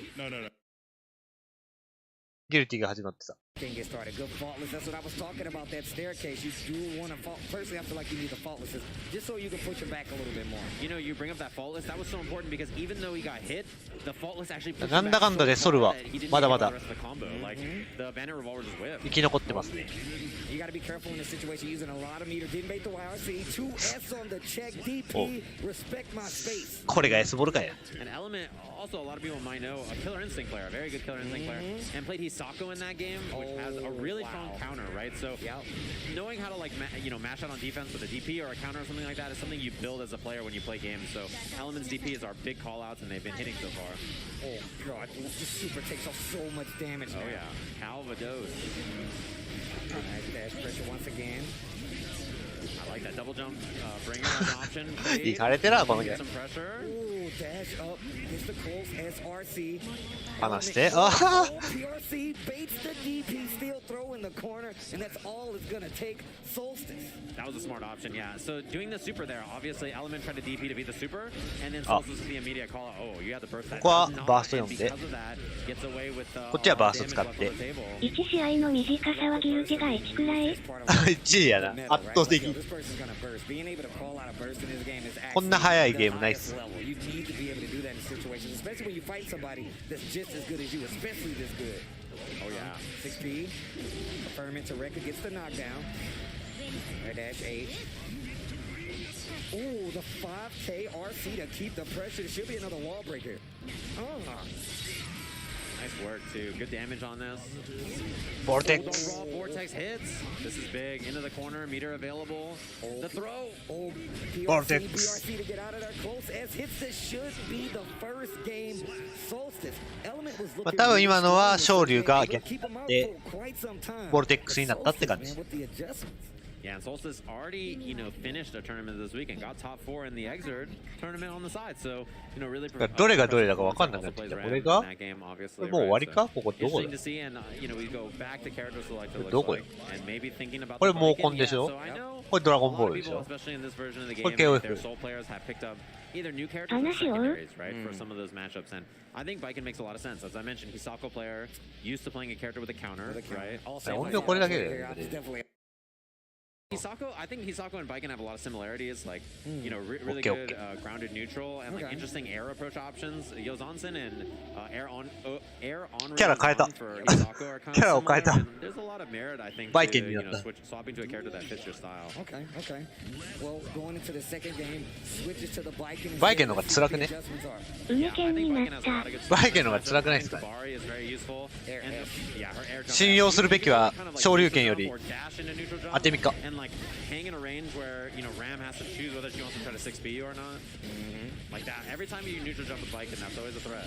ギルティが始まってさ。 Can get started. Good faultless. That's what I was talking about. That staircase. You do want to fault. Personally, I feel like you need the faultlesses just so you can push him back a little bit more. You know, you bring up that faultless. That was so important because even though he got hit, the faultless actually pushed なんだかんだでソルはまだまだ the bandit revolver just whipped. 生き残ってますね。 You got to be careful in this situation. Using a lot of meter. Didn't make the YRC. 2S on the check. DP. Respect my space. これが S ボールかや。 An element. Also, a lot of people might know a Killer Instinct player, a very good Killer Instinct player, and played Hisako in that game, which has a really strong counter, right? So, knowing how to mash out on defense with a DP or a counter or something like that is something you build as a player when you play games. So, Element's DP is our big call-outs, and they've been hitting so far. Oh god, this super takes off so much damage. Oh yeah, Calvados. Nice dash pressure once again. I like that double jump. Bring it as an option. いかれてらこのゲー Some ム。 pressure. Ooh, dash up. Gets the Coles SRC. 離して。ああ。 PRC baits the DP, still throw in the corner, and that's all it's gonna take. Solstice. That was a smart option, yeah. So doing the super there, obviously Element tried to DP to beat the super, and then Solstice with the immediate call out. Oh, you had the burst that. ここはバースト読んで。 Because of that, gets away with こっちはバースト使って。 1試合の短さはギルティが1くらい？ 1位やな。圧倒的。 こんな早いゲームないっす。 You need to be able to do that in situations, especially when you fight somebody that's just as good as you, especially this good. Oh yeah, 6P. Affirming to record gets the knockdown. Red dash 8. Ooh, the 5K RC to keep the pressure. Should be another wall breaker. Nice work too. Good damage on this. Vortex. Raw Vortex hits. This is big. Into the corner. Meter available. The throw. Vortex. BRC to get out of there. Close as hits. This should be the first game. Solstice. Element was looking. 多分今のは昇竜が逆でボルテックスになったって感じ。 Yeah, and Solstice already, finished a tournament this week and got top 4 in the Exert tournament on the side. So, really どれがどれだか分かんなくなってきた。これが？これもう終わりか？ここどこだ？どこよ？これモーコンでしょ？これドラゴンボールでしょ？これ KOF。 Either new characters or secondaries, right, for some of those matchups. And I think Baiken makes a lot of sense. As I mentioned, Hisako player, used to playing a character with a counter, right? 本当これだけで。 I think Hisako and Baiken have a lot of similarities, like, really good grounded neutral and like interesting air approach options. Yozansen and air on for Hisako are kind of similar. And there's a lot of merit, I think, to swapping to a character that fits your style. Okay. Well, going into the second game, switches to the Baiken. バイケンの方が辛くね？梅剣になった。バイケンの方が辛くないですか？信用するべきは昇竜拳より当て身か。 Like hang in a range where Ram has to choose whether she wants to try to 6B you or not. Like that. Every time you neutral jump with Baiken, that's always a threat.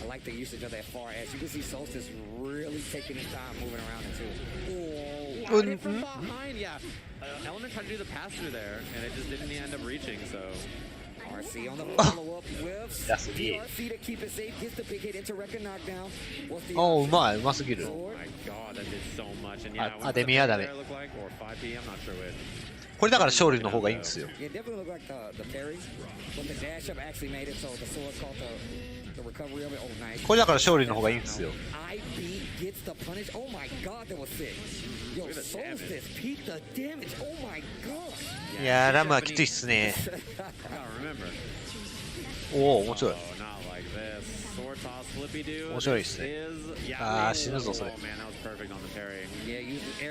I like the usage of that far edge. You can see Solstice really taking his time moving around it too. Oh, from behind, yeah. Element tried to do the pass through there, and it just didn't end up reaching. So. RC on the follow-up whiffs. PRC to keep it safe. Gets the big hit into record knockdown. おー、うまい、うますぎる。Oh my god, that did so much. And yeah, あ、デミアダメ。 or 5P, I'm not sure which. これだから勝利の方がいいんですよ。 Yeah, definitely looked like the parry, but the dash up actually made it, so the sword caught the recovery of it. Oh, nice. これだから勝利の方がいいんですよ。 IB gets the punish. Oh my god, that was sick. Yo, Solstice peaked the damage. Oh my god. いやー、ラムはきついっすね。おお、面白い。面白いですね。ああ、死ぬぞ、それ。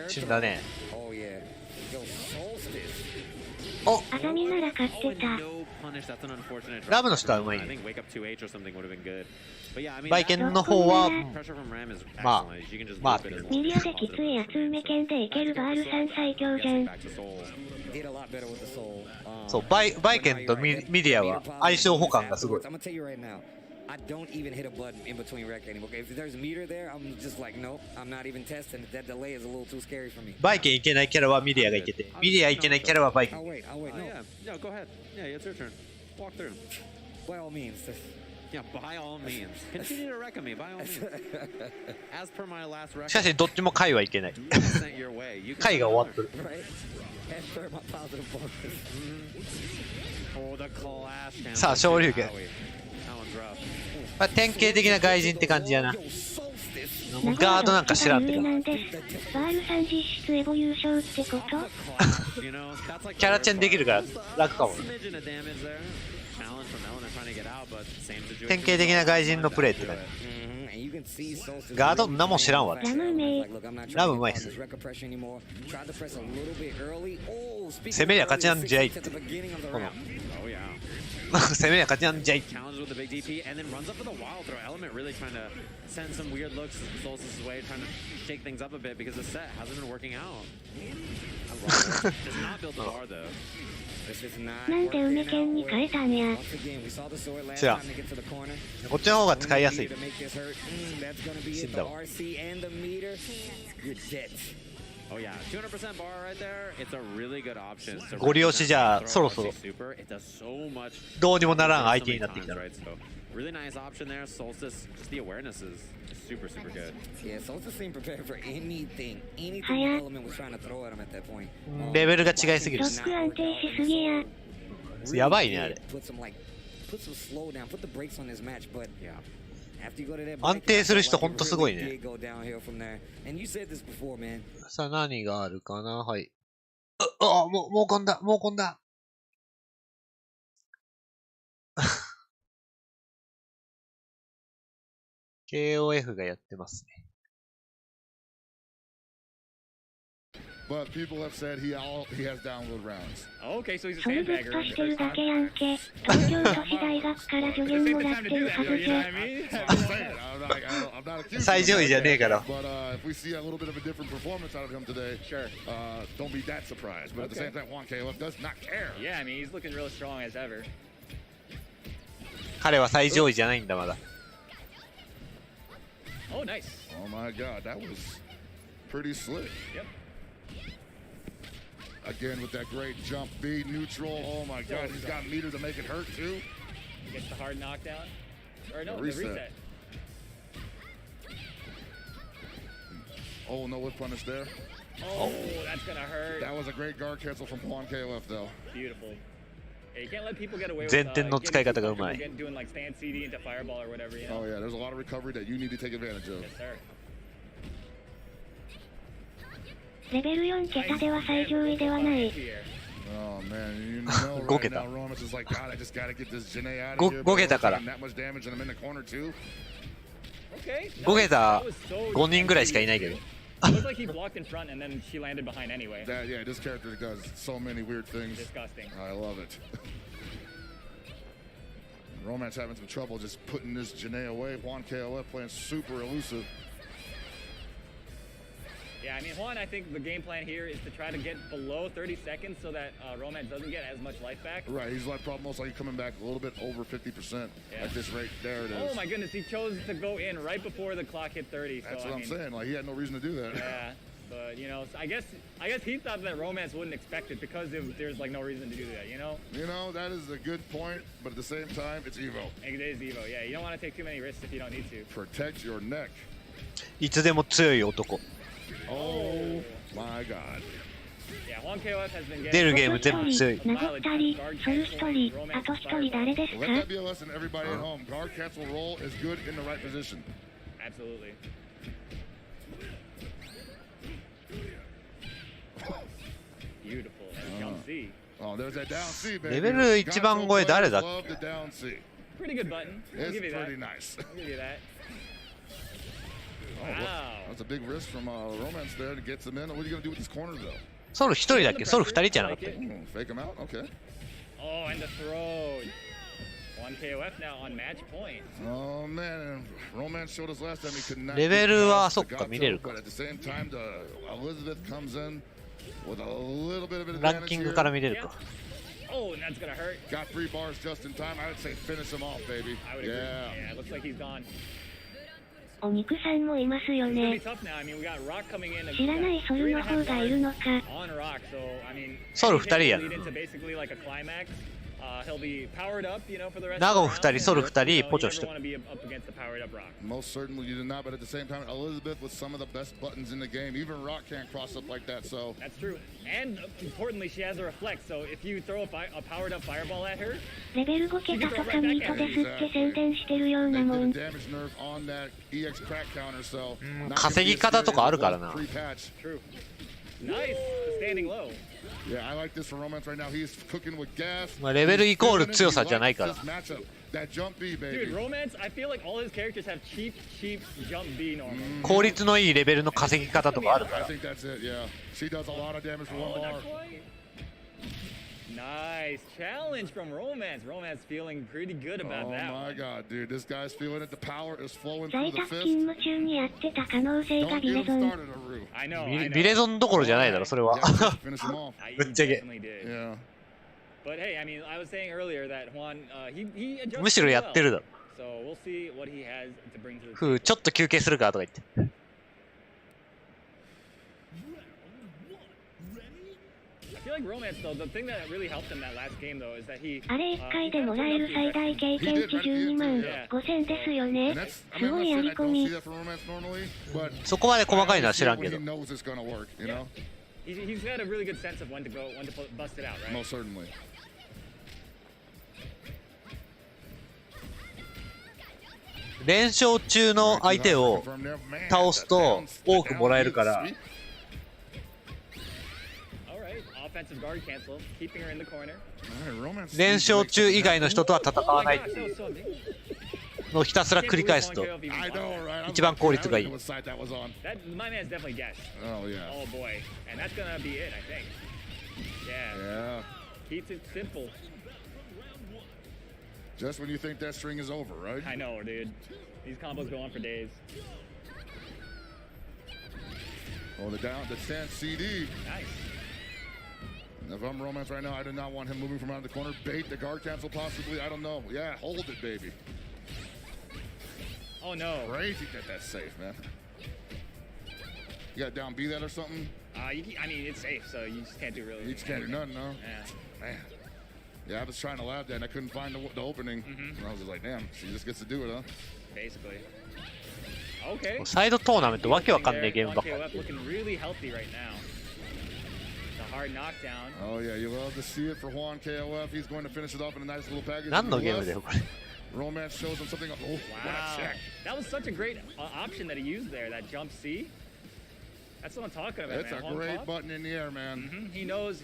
死んだね。お、あざみなら勝ってた。ラブの人はうまいね。バイケンの方は、まあ、ミリアできついやつ埋め剣でいけるバールさん最強じゃん。そう、バイケンとミリアは相性補完がすごい。I don't even hit a button in between rec anymore. If there's a meter there, I'm just like, nope, I'm not even testing it. That delay is a little too scary for me. バイケンいけないキャラはミリアがいけて、ミリアいけないキャラはバイケン。Oh, wait, no. Yeah, go ahead. Yeah, it's your turn. Walk through. By all means. Yeah, by all means. Continue to wreck me, by all means. As per my last record. しかし、どっちも回はいけない。回が終わってる。さあ、昇竜拳。典型的な外人って感じやな。ガードなんか知らんってか。バールさん実質エボ優勝ってことキャラチェンできるから楽かも。典型的な外人のプレイって感じ。ガードんなもん知らんわ。ラムうまいっす。攻めりゃ勝ちなんじゃいって。この攻めりゃ勝ちなんじゃい。なんで梅剣に変えたんや。知らん。こっちの方が使いやすい。死んだわ。ご利用しじゃあそろそろどうにもならん相手になってきたら。Really nice option there. Solstice, just the awareness is super, super good. Yeah, Solstice seemed prepared for anything the element was trying to throw at him at that point. レベルが違いすぎる。ロック安定しすぎや。やばいねあれ。安定する人ほんとすごいね。さあ何があるかな。はい。もうこんだ。KOF がやってますね。But people have said he has download rounds. Okay, so he's a それぶっ sandbagger. としてるだけやんけ。東京都市大学から助言もらってるはずじゃ。最上位じゃねえから。But if we see a little bit of a different performance out of him today, sure. Don't be that surprised. But at the same time, Juan KLF does not care. Yeah, I mean he's looking real strong as ever. 彼は最上位じゃないんだまだ。Oh, nice. Oh my God, that was pretty slick. Yep. Again with that great jump B neutral. Oh my God, he's got meter to make it hurt too. Gets the hard knockdown. Or no, the reset. Oh, no whip punish there. Oh, that's gonna hurt. That was a great guard cancel from Juan KLF though. Beautiful. Yeah, you can't let people get away with 前転の使い方がうまい。 doing like stand CD into fireball or whatever, you know. Oh yeah, there's a lot of recovery that you need to take advantage of. Yes, sir. レベル4桁では最上位ではない。 Oh man, you know right now Roman's is like, God, I just gotta get this Janae out of here. 5桁から。That much damage and I'm in the corner too. Okay. 5桁5人ぐらいしかいないけど。It looks like he blocked in front and then she landed behind anyway. Yeah, this character does so many weird things. Disgusting. I love it. Romance having some trouble just putting this Janae away. Juan KLF playing super elusive. Yeah, I mean, Juan, I think the game plan here is to try to get below 30 seconds so that Romance doesn't get as much life back. Right, he's like probably most likely coming back a little bit over 50% at this rate. There it is. Oh my goodness, he chose to go in right before the clock hit 30. That's so, what I'm saying. Like he had no reason to do that. Yeah, but you know, so I guess he thought that Romance wouldn't expect it because there's like no reason to do that. You know. You know, that is a good point, but at the same time, it's Evo. It is Evo. Yeah, you don't want to take too many risks if you don't need to. Protect your neck. いつでも強い男。Oh my God. Yeah, Juan KLF has been 出るゲーム全部強い。殴ったり、ソルストリ、あと一人誰ですか Let that be a lesson, everybody at home. Guard cancel roll is good in the right position. Absolutely. Beautiful. And jump C. Oh, there's that down C, baby. レベル一番超え誰だっけ Love the down C. Pretty good button. I'll It's give you that. pretty nice. I'll give you that. That's a big risk from Romance there to get them in. What are you going to do with this corner, though? ソル1人だっけ？ソル2人じゃなかった？ Fake him out? Okay. Oh, and the throw. One KOF now on match point. Oh, man. Romance showed us last time he could not. レベルはそっか見れるか。 But at the same time, Elizabeth comes in with a little bit of an ラ advantage ンキングから見れるか。 Oh, and that's gonna hurt. Got 3 bars just in time. I would say finish him off, baby. I would agree. Yeah, it looks like he's gone. お肉さんもいますよ It's gonna ね。 be tough now. I mean, we got Rock coming in. 知らないソルの方がいるのか。 On Rock, so I mean. ソル2人や。 Lead into basically like a climax. He'll be powered up, you know, for the rest ナゴof the 2 round. 人、ソル2人、ポチョ1 You 人。 never want to be up against the powered up Rock. Most certainly you do not, but at the same time, Elizabeth with some of the best buttons in the game. Even Rock can't cross up like that, so. That's true. And importantly, she has a reflect, so if you throw a powered up fireball at her, レベル5桁とかミートですって宣伝してるようなもん。 Damage nerf on that EX crack counter, so. 稼ぎ方とかあるからな。 True. Nice. Standing low. Yeah, I like this for Romance right now. He's cooking with gas. まあレベルイコール強さじゃないから。 That jump B, baby. Dude, Romance, I feel like all his characters have cheap jump B normally. 効率のいいレベルの稼ぎ方とかあるか I ら。 think that's it, yeah. She does a lot of damage for 1 bar. Nice challenge from Romance. Romance feeling pretty good about that. Oh my god, dude. This guy's feeling it. The power is flowing 在 through the 宅 fist. 勤務中にやってた可能性がビレゾン。 I know. ビレゾンどころじゃないだろ、それは。 Finish him off. ぶっちゃけ。 Yeah. But hey, I mean, I was saying earlier that Juan, he adjusted むしろやってるだろ。 So we'll see what he has to bring to the ふう、ちょっと休憩するかとか言って。 I feel like Romance though, the thing that really helped him that last game though is that he あれ1回でもらえる最大経験値12万5000ですよね。すごいやり込み。そこまで細かいのは知らんけど。 he's got a really good sense of when to bust it out, right? Most certainly. 連勝中の相手を倒すと多くもらえるから。 Offensive guard cancel, keeping her in the corner. 連勝中以外の人とは戦わないのをひたすら繰り返すと一番効率がいい。 My man's definitely guessed. Oh yeah. Oh boy, and that's gonna be it, I think. Yeah. Keeps it simple. Just when you think that string is over, right? I know, dude. These combos go on for days. Oh, the stand CD. Nice. If I'm Romance right now, I do not want him moving from out of the corner. Bait the guard cancel possibly. I don't know. Yeah, hold it, baby. Oh no. Crazy that that's safe, man. You got down B that or something? I mean, it's safe, so you just can't do really. You just can't do nothing, no? Yeah. Man. Yeah, I was trying to lab that and I couldn't find the opening. And I was just like, damn, she just gets to do it, huh? Basically. Okay. サイドトーナメントわけわかんねえゲームばっかり。 Looking really healthy right now. Hard knockdown. Oh yeah, you love to see it for Juan KOF. He's going to finish it off in a nice little package. 何のゲームだよこれ。 Romance shows him something. Oh, wow. What a check. That was such a great option that he used there. That jump C. That's what I'm talking about. It's man. a great button in the air, man. He knows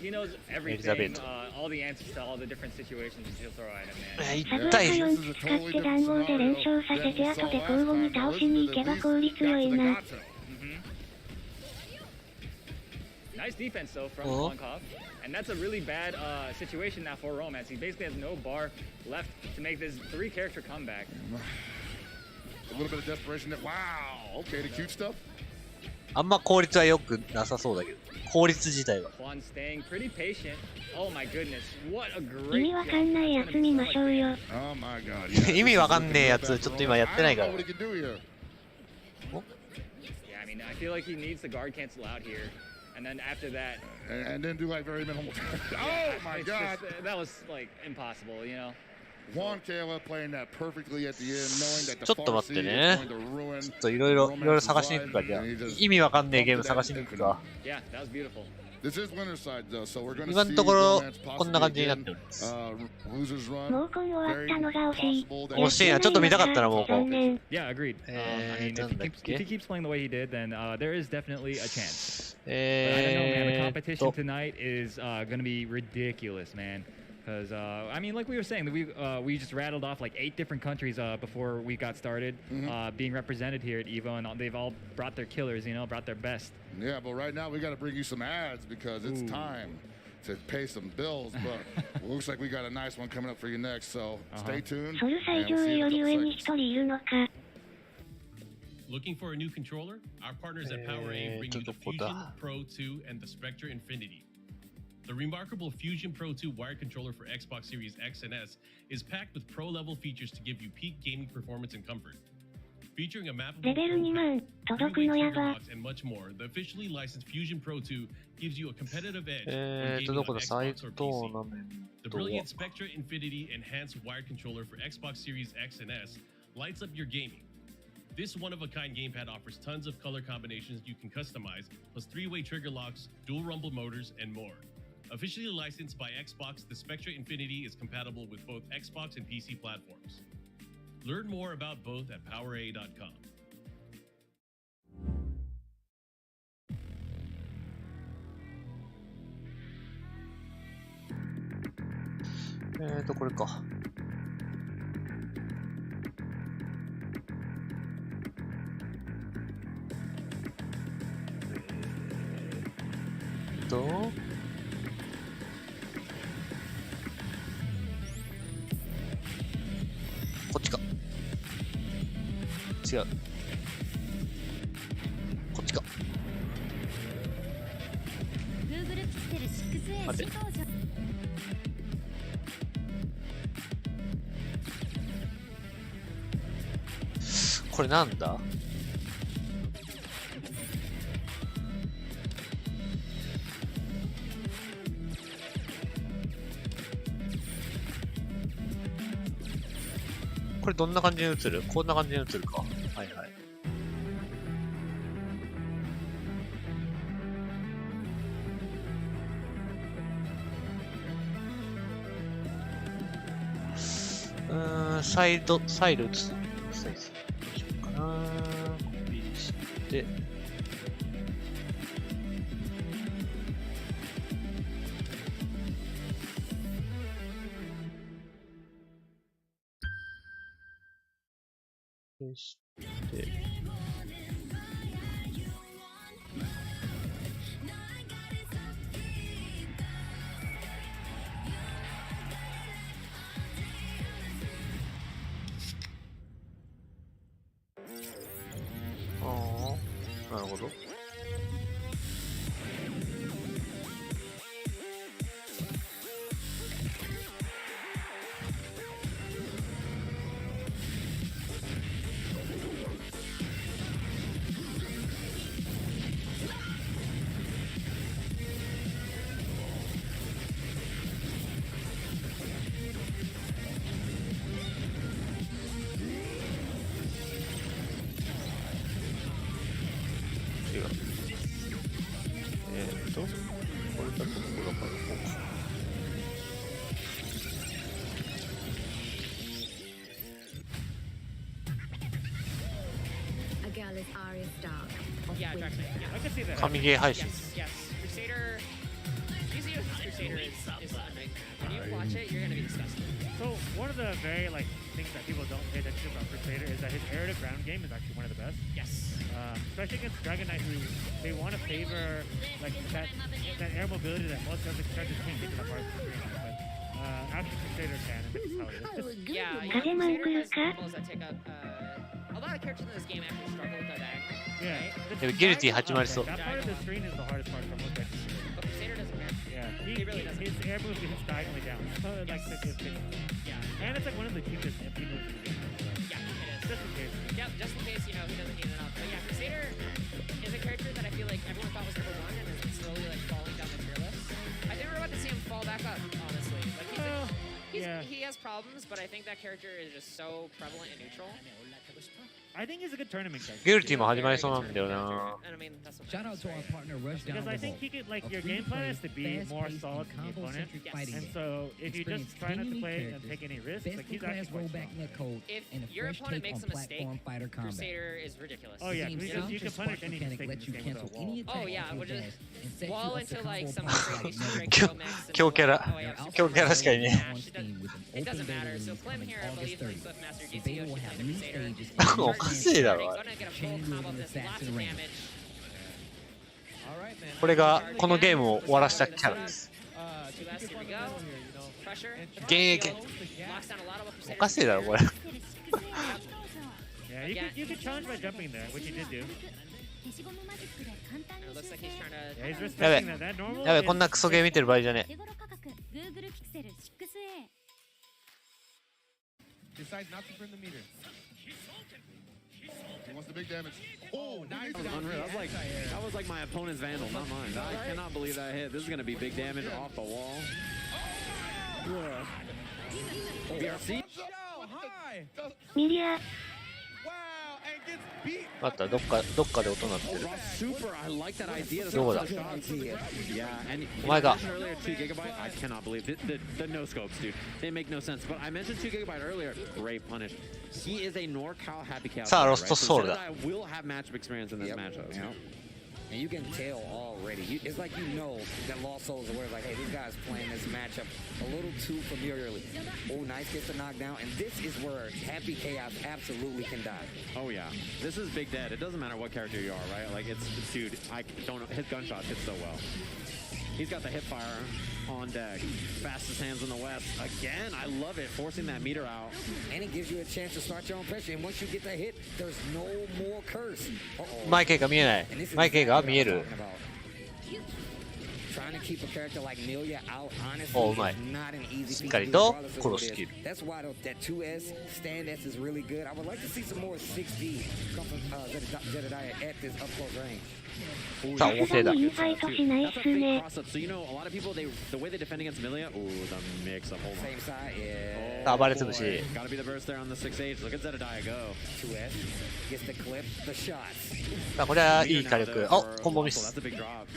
everything. All the answers to all the different situations that he'll throw at him, man. サブアカヨン使って談合で連勝させて後で交互に倒しに行けば効率良いな。 Nice defense though from Blankov. And that's a really bad situation now for Romance. He basically has no bar left to make this 3-character comeback. A little bit of desperation there. Wow. Okay, the cute stuff. あんま効率は良くなさそうだけど。効率自体は。 Juan staying pretty patient. Oh my goodness. What a 意 great 味わかんないやつ見ましょうよ。 Oh my god. 意味わかんねえやつちょっと今やってないから。 What he can do here. Yeah, I mean, I feel like he needs the guard cancel out here. And then after that, and then do like very minimal. Oh my god, that was like impossible, you know. Juan KOF playing that perfectly at the end, knowing that the ちょっと待ってね。ちょっといろいろ探しに行くかじゃあ。意味わかんねえゲーム探しに行くか。Yeah, that was beautiful. This is winner side though, so we're going to 今のところこんな感じになっております。もうこん終わったのが惜しい。惜しいな、ちょっと見たかったなもう。 Yeah, agreed. I mean, if he keeps playing the way he did, then there is definitely a chance. But I don't know, man. The competition tonight is going to be ridiculous, man. Because I mean, like we were saying, we just rattled off like 8 different countries before we got started being represented here at Evo, and they've all brought their killers, you know, brought their best. Yeah, but right now we got to bring you some ads because it's time to pay some bills. But it looks like we got a nice one coming up for you next. So stay tuned.ソル最上位より上に一人いるのか。Looking for a new controller? Our partners at PowerA bring you the Fusion Pro 2 and the Spectra Infinity. The remarkable Fusion Pro 2 wired controller for Xbox Series X and S is packed with pro-level features to give you peak gaming performance and comfort. Featuring a mappable レベル2万、届くのやば。 and much more, the officially licensed Fusion Pro 2 gives you a competitive edge when ど gaming こ on だ、サイ Xbox ト or トー PC. ナメン The トは brilliant Spectra Infinity enhanced wired controller for Xbox Series X and S lights up your gaming. This one-of-a-kind gamepad offers tons of color combinations you can customize, plus 3-way trigger locks, dual rumble motors, and more. Officially licensed by Xbox, the Spectra Infinity is compatible with both Xbox and PC platforms. Learn more about both at PowerA.com. これか。こっちか。違う。こっちか。待って。これなんだ？これどんな感じに映る？こんな感じに映るか。はいはい。サイド映す。サイズ。どうしようかな。コピーして。して。なるほど。これだとここだからこうか。神ゲー配信。So one of the very things that people don't pay attention about Crusader is that his air to ground game is actually one of the best. Yes. Especially against Dragon Knight, who they want to favor that air mobility that most other characters can't get to the part of the screen. But actually Crusader can, and this is how it is. Yeah, Crusader has combos that take up a lot of characters in this game actually struggle with that diagonal. Yeah. ギルティ始まりそう。 That part of the screen is the hardest part for most characters. But Crusader doesn't care. Yeah, he really doesn't. His air moves hits diagonally down. So Yeah. And it's one of the cheapest MP moves in the game. Yeah, it is. Just in case. Yeah, just in case, he doesn't need enough. But yeah, Crusader is a character that I feel like everyone thought was #1 and is slowly falling down the tier list. I think we're about to see him fall back up, honestly. He has problems, but I think that character is just so prevalent and neutral. I think he's a good tournament character. ギルティも始まりそうなんだよな。 And I mean, that's what Shout out to our partner Rush Because I think he could, like, your game plan is to be more solid than the opponent. And so if you just try not to play and take any risks, like, he's actually quite strong. if your opponent makes a mistake, Crusader is ridiculous. Oh yeah, you can punish any mistake in this game with a wall. Oh yeah, we'll just wall into like some crazy straight 強 kill mix. 強キャラ。強キャラしかいね It doesn't matter. So Clem here, I believe, plays Swiftmaster, Ggst, Yoshi, and the え。 Crusader. おかしいだろ。 Gonna get a full combo of this, lots of damage. これがこのゲームを終わらせたキャラです。 Two last, here we go. Pressure. 現役。 Locks down a lot of what おかしいだろこれ。 Yeah, you could challenge by jumping there, which he did do. And it looks like he's trying to. Yeah, he's やべ respecting that. That normal やべ is- こんなクソゲー見てる場合じゃねえ。 Decides not to bring the meter. He wants the big damage. Oh, nice. That was unreal. That was like my opponent's Vandal, not mine. I cannot believe that hit. This is going to be big damage off the wall. BRC? ミリア、あったどっかで音鳴ってる。 Super, I like that idea. どこだ。 Yeah, and お前が。 earlier 2 GB. I cannot believe it. The no scopes, dude. They make no sense. But I mentioned 2 GB earlier. Great punish. He is a NorCal happy cow. さあロストソウルだ。 I will have matchup experience in this matchup. And you can tell already. It's like you know that Lost Souls are aware, like, hey, these guys playing this matchup a little too familiarly. Oh, nice gets the knockdown, and this is where Happy Chaos absolutely can die. Oh yeah, this is Big Dead. It doesn't matter what character you are, right? Like it's dude. I don't know. His gunshots hit so well. He's got the hip fire on deck. Fastest hands in the West. Again, I love it. Forcing that meter out. And it gives you a chance to start your own pressure. And once you get that hit, there's no more curse. マイケイが見えない。マイケイが見える。 Trying to keep a character like Milia out, honestly, おうまい。 is not an easy し feat っか to り do, と regardless of 殺 what し it き is. る。 That's why that 2S, stand S is really good. I would like to see some more 6D come from Jedediah at this up close range. さあ表だ。 インファイトしないっすね。 So you know, a lot of people the way they defend against Milia. Ooh, the mix up. Hold on. Same side, yeah. さあ暴れ潰し。 Gotta be the burst there on the 6H. Look at Jedediah go. 2S gets the clip, the shots. さあこれはいい火力。おコンボミ So ス that's。a big drop.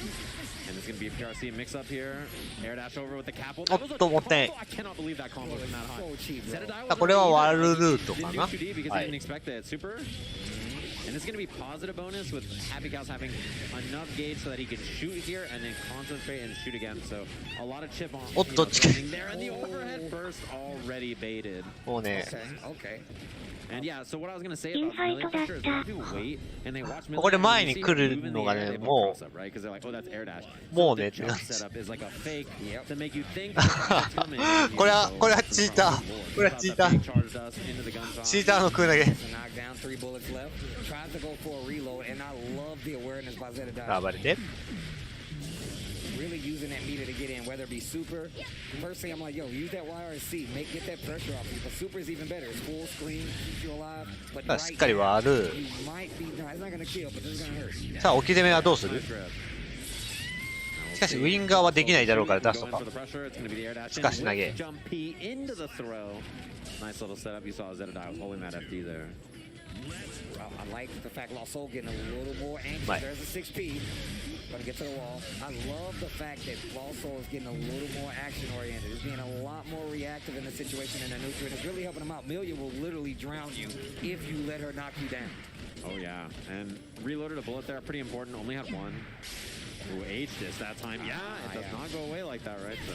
And it's gonna be a PRC mix up here. Air dash over with the cap. おっともったい。 I cannot believe that combo is that high. Jedediah さあこれはワールルート didn't か do な。 2D because は he didn't い。 expect it. Super. And it's going to be positive bonus with Happy Cows having enough gauge so that he can shoot here and then concentrate and shoot again. So a lot of chip on there, and the overhead burst already baited. もうね。 Okay. And yeah, so what I was going to say about Melee pressure is a lot of people wait and they watch Melee. これ前に来るのがね、も right? Because they're like, oh, that's air dash. もうね The jump setup is like a fake to make you think. これはチーター。これはチーター。チーターの空投げ。 Knockdown, 3 bullets left. Tries to go for a reload, and I love the awareness by Jedediah. 暴れて。 Really using that meter to get in, whether it be super. Firstly, I'm like, yo, use that YRC, get that pressure off you. But super is even better. It's full screen, keeps you alive. But さあしっかり割る。 you might be, no, it's not gonna kill, but this is gonna hurt. さあ置き攻めはどうする。しかしウィンガーはできないだろうから出すとか。しかし投げ。 Nice little setup. You saw Jedediah was holding that FD there. I like the fact Lost Soul getting a little more anxious. Right. There's a 6P. Gonna get to the wall. I love the fact that Lost Soul is getting a little more action oriented. He's being a lot more reactive in the situation in the neutral. And it's really helping him out. Milia will literally drown you if you let her knock you down. Oh yeah, and reloaded a bullet there. Pretty important. Only had one. Ooh, Ggst this time. Yeah, it does not go away like that, right? So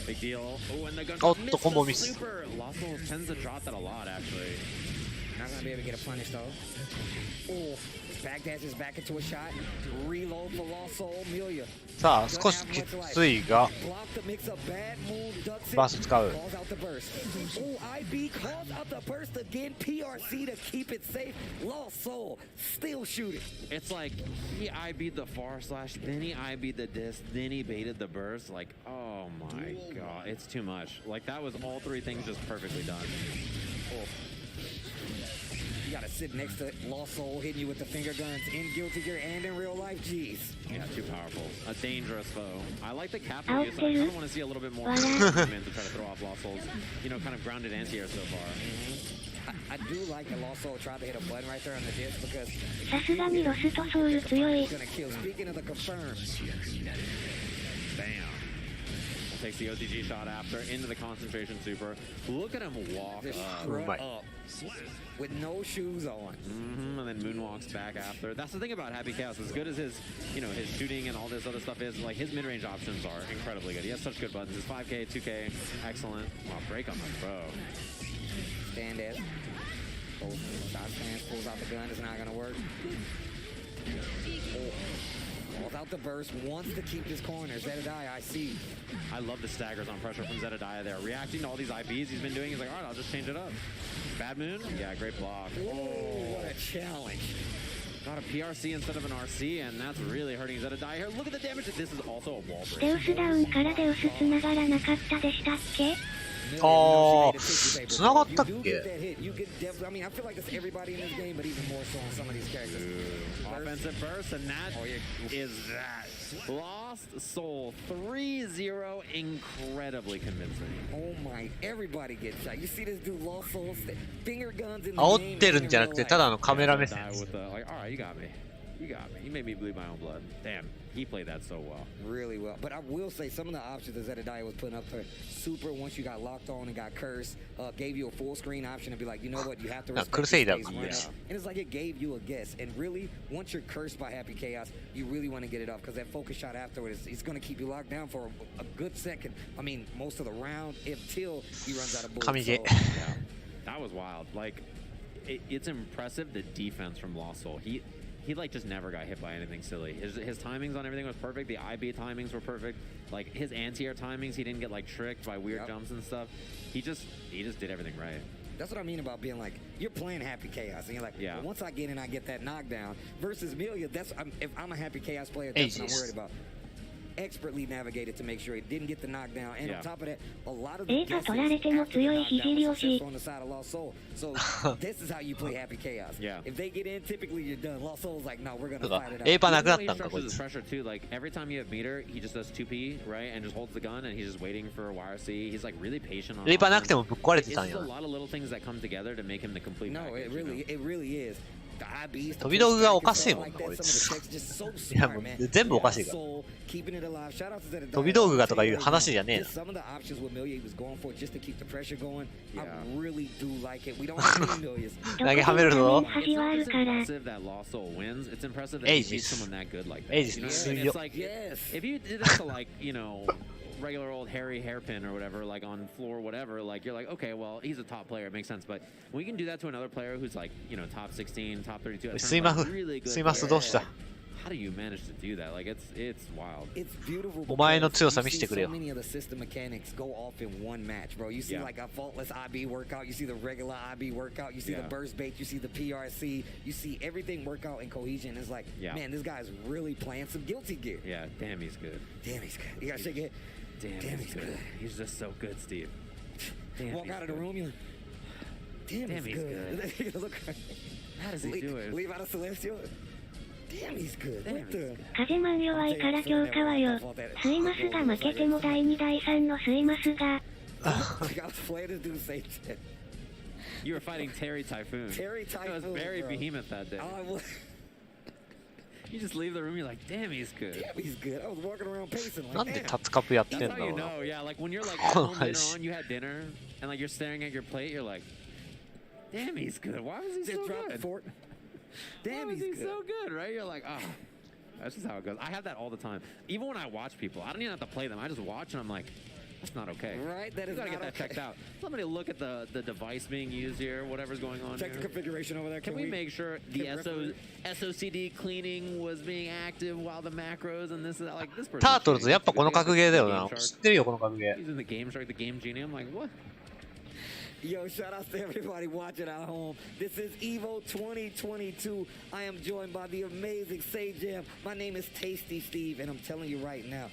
big deal. Oh, and the gun. おっとコンボミス。 Super. Lost Soul tends to drop that a lot, actually. Not gonna be able to get a punish though. Oh, back dashes back into a shot. Reload for Lost Soul, Milia. さあ少しきついが。 Block the mix up, bad move, ducks it. バース使う。 Calls out the burst. Oh, IB calls out the burst again. PRC to keep it safe. Lost Soul still shooting. It's like he IB'd the far slash, then he IB'd the disc, then he baited the burst. Like, oh my god, it's too much. Like that was all 3 things just perfectly done. Oh. gotta sit next to Lost Soul hitting you with the finger guns in Guilty Gear and in real life. Jeez. Yeah, too powerful. A dangerous foe. I like the capital use. I kind of want to see a little bit more movement to try to throw off Lost Souls. You know, kind of grounded anti-air so far. I do like that Lost Soul tried to hit a button right there on the disc because さすがにロストソウル強い。 he's gonna kill. Speaking of the confirmed. Bam. Takes the OTG shot after into the concentration super. Look at him walk up with no shoes on. And then moonwalks back after. That's the thing about Happy Chaos. As good as his, you know, his shooting and all this other stuff is, like his mid-range options are incredibly good. He has such good buttons. His 5K, 2K, excellent. Wow, break on the throw. Stand it. Both shot stance pulls out the gun. It's not gonna work. Without the burst, wants to keep his corner. Zedadiah, I see. I love the staggers on pressure from Zedadiah there. Reacting to all these IBs he's been doing, he's like, all right, I'll just change it up. Bad moon? Yeah, great block. Oh, what a challenge. Got a PRC instead of an RC, and that's really hurting Zedadiah here. Look at the damage. This is also a wall break. デウスダウンからデウス繋がらなかったでしたっけ？ああ、繋がったっけ？ I mean, I feel like it's everybody in this game, but even more so on some of these characters. Offensive burst, and that is that. Lost Soul 3-0, incredibly convincing. Oh my, everybody gets shot. You see this dude Lost Soul finger guns in the 煽ってるんじゃなくて、ただのカメラ目線。 Like, all right, you got me. You got me. You made me bleed my own blood. Damn, he played that so well. Really well. But I will say some of the options that Zedadiah was putting up for super once you got locked on and got cursed, gave you a full screen option to be like, you know what, you have to respect Crusader. the space. And it's like it gave you a guess. And really, once you're cursed by Happy Chaos, you really want to get it off because that focus shot afterwards, it's going to keep you locked down for a good second. I mean, most of the round until he runs out of bullets. So, yeah, that was wild. Like, it's impressive the defense from Lost Soul. He like just never got hit by anything silly. His timings on everything was perfect. The IB timings were perfect. Like his anti-air timings, he didn't get like tricked by weird jumps and stuff. He just did everything right. That's what I mean about being like, you're playing Happy Chaos. And you're like, well, once I get in, I get that knockdown. Versus Milia, if I'm a Happy Chaos player, that's what I'm worried about. Expertly navigated to make sure he didn't get the knockdown. And on top of that, a lot of the guesses on the side of Lost Soul. So this is how you play Happy Chaos. Yeah. If they get in, typically you're done. Lost Soul's like, no, we're gonna fight it out. エーパーなくなっHe たんだこい structures つ。 his pressure too. Like every time you have meter, he just does 2P, right, and just holds the gun, and he's just waiting for a YRC. He's like really patient on. エーパーなくてもぶっ壊れてたん It's や a。lot of little things that come together to make him the complete. No, it really is. 飛び道具がおかしいもんなこいつ。いやもう全部おかしいから。飛び道具がとかいう話じゃねえな。 Some of the options with Milia he was going for just to keep the pressure going. I really do like it. We don't have many Milias. 投げはめるぞ。 It's impressive that Lost Soul wins. It's impressive that he beats someone that good like that. You know what I mean? It's like if you did that to like, you know, regular old Harry Hairpin or whatever, like on floor, whatever, like you're like, okay, well, he's a top player, it makes sense. But when we can do that to another player who's like, you know, top 16, top 32, スイマフ、スイマスどうした？ how do you manage to do that? Like it's wild. It's beautiful. お前の強さ見せてくれよ。 So many of the system mechanics go off in one match, bro. You see like a faultless IB workout, you see the regular IB workout, you see the burst bait, you see the PRC, you see everything work out in cohesion. It's like, man, this guy's really playing some Guilty Gear. Yeah, damn, he's good. Damn, he's good. You gotta shake it. Damn, he's good. He's just so good, Steve. Damn, walk out of the room, you're like, damn, he's good. Look, how does he do it? Leave out of Celestial. Damn, he's good. What the? 風マン弱いから強化はよ。スイマスが負けても第2第3のスイマスが。You were fighting Terry Typhoon. Terry Typhoon. That was very behemoth that day. You just leave the room, you're like, damn, he's good. Damn, he's good. I was walking around pacing like, なんでタツカプやってんだ That's ろ how う you な。 know, yeah. Like when you're like at home later on, you had dinner, and like you're staring at your plate, you're like, damn, he's good. Why was he so good? Damn, he's good. So good, right? You're like, oh, that's just how it goes. I have that all the time. Even when I watch people, I don't even have to play them. I just watch and I'm like, that's not okay. Right? That is gotta not get that okay. checked out. Somebody look at the device being used here, whatever's going on. Check the configuration over there. Can we make sure the SOCD cleaning was being active while the macros and this is like this person? タートルズやっぱこの格ゲーだよな。知ってるよこの格ゲー。 He's in the Game Shark, the Game Genie. I'm like, what? Yo, shout out to everybody watching at home. This is EVO 2022. I am joined by the amazing Sajam. My name is Tasty Steve, and I'm telling you right now,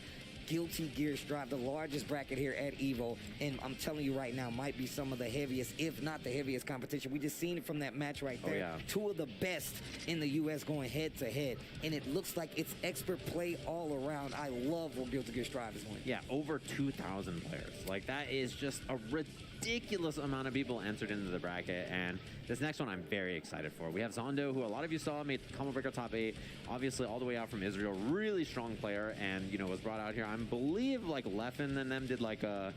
Guilty Gear Strive, the largest bracket here at EVO, and I'm telling you right now, might be some of the heaviest, if not the heaviest competition. We just seen it from that match right there. Yeah. Two of the best in the U.S. going head to head, and it looks like it's expert play all around. I love what Guilty Gear Strive is winning. Yeah, over 2,000 players. Like, that is just a ridiculous amount of people entered into the bracket, and this next one I'm very excited for. We have Zondo, who a lot of you saw made Combo Breaker top 8, obviously all the way out from Israel, really strong player, and you know, was brought out here. I believe like Leffen and them did like a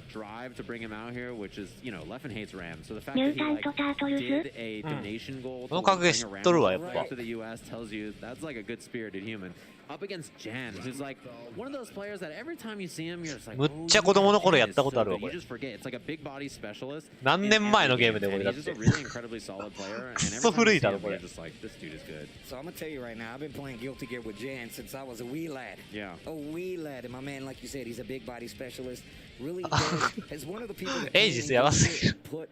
drive to bring him out here, which is, you know, Leffen hates Ram, so the fact that he like did a donation goal to bring a Ram back to the US tells you that's like a good spirited human. Up against Jan, who's like one of those players that every time you see him, you're just like, むっちゃ子供の頃やったことあるわ、 you これ。 just forget. It's like a big body specialist. 何年前のゲームでこれだっ He's て。 just a really incredibly solid player. く And そ every time 古 you い see だろ him, こ you're れ。 just like, this dude is good. So I'm gonna tell you right now, I've been playing Guilty Gear with Jan since I was a wee lad. Yeah. A wee lad, and my man, like you said, he's a big body specialist. Really does. Is one of the people that エイジスやばすぎる。 put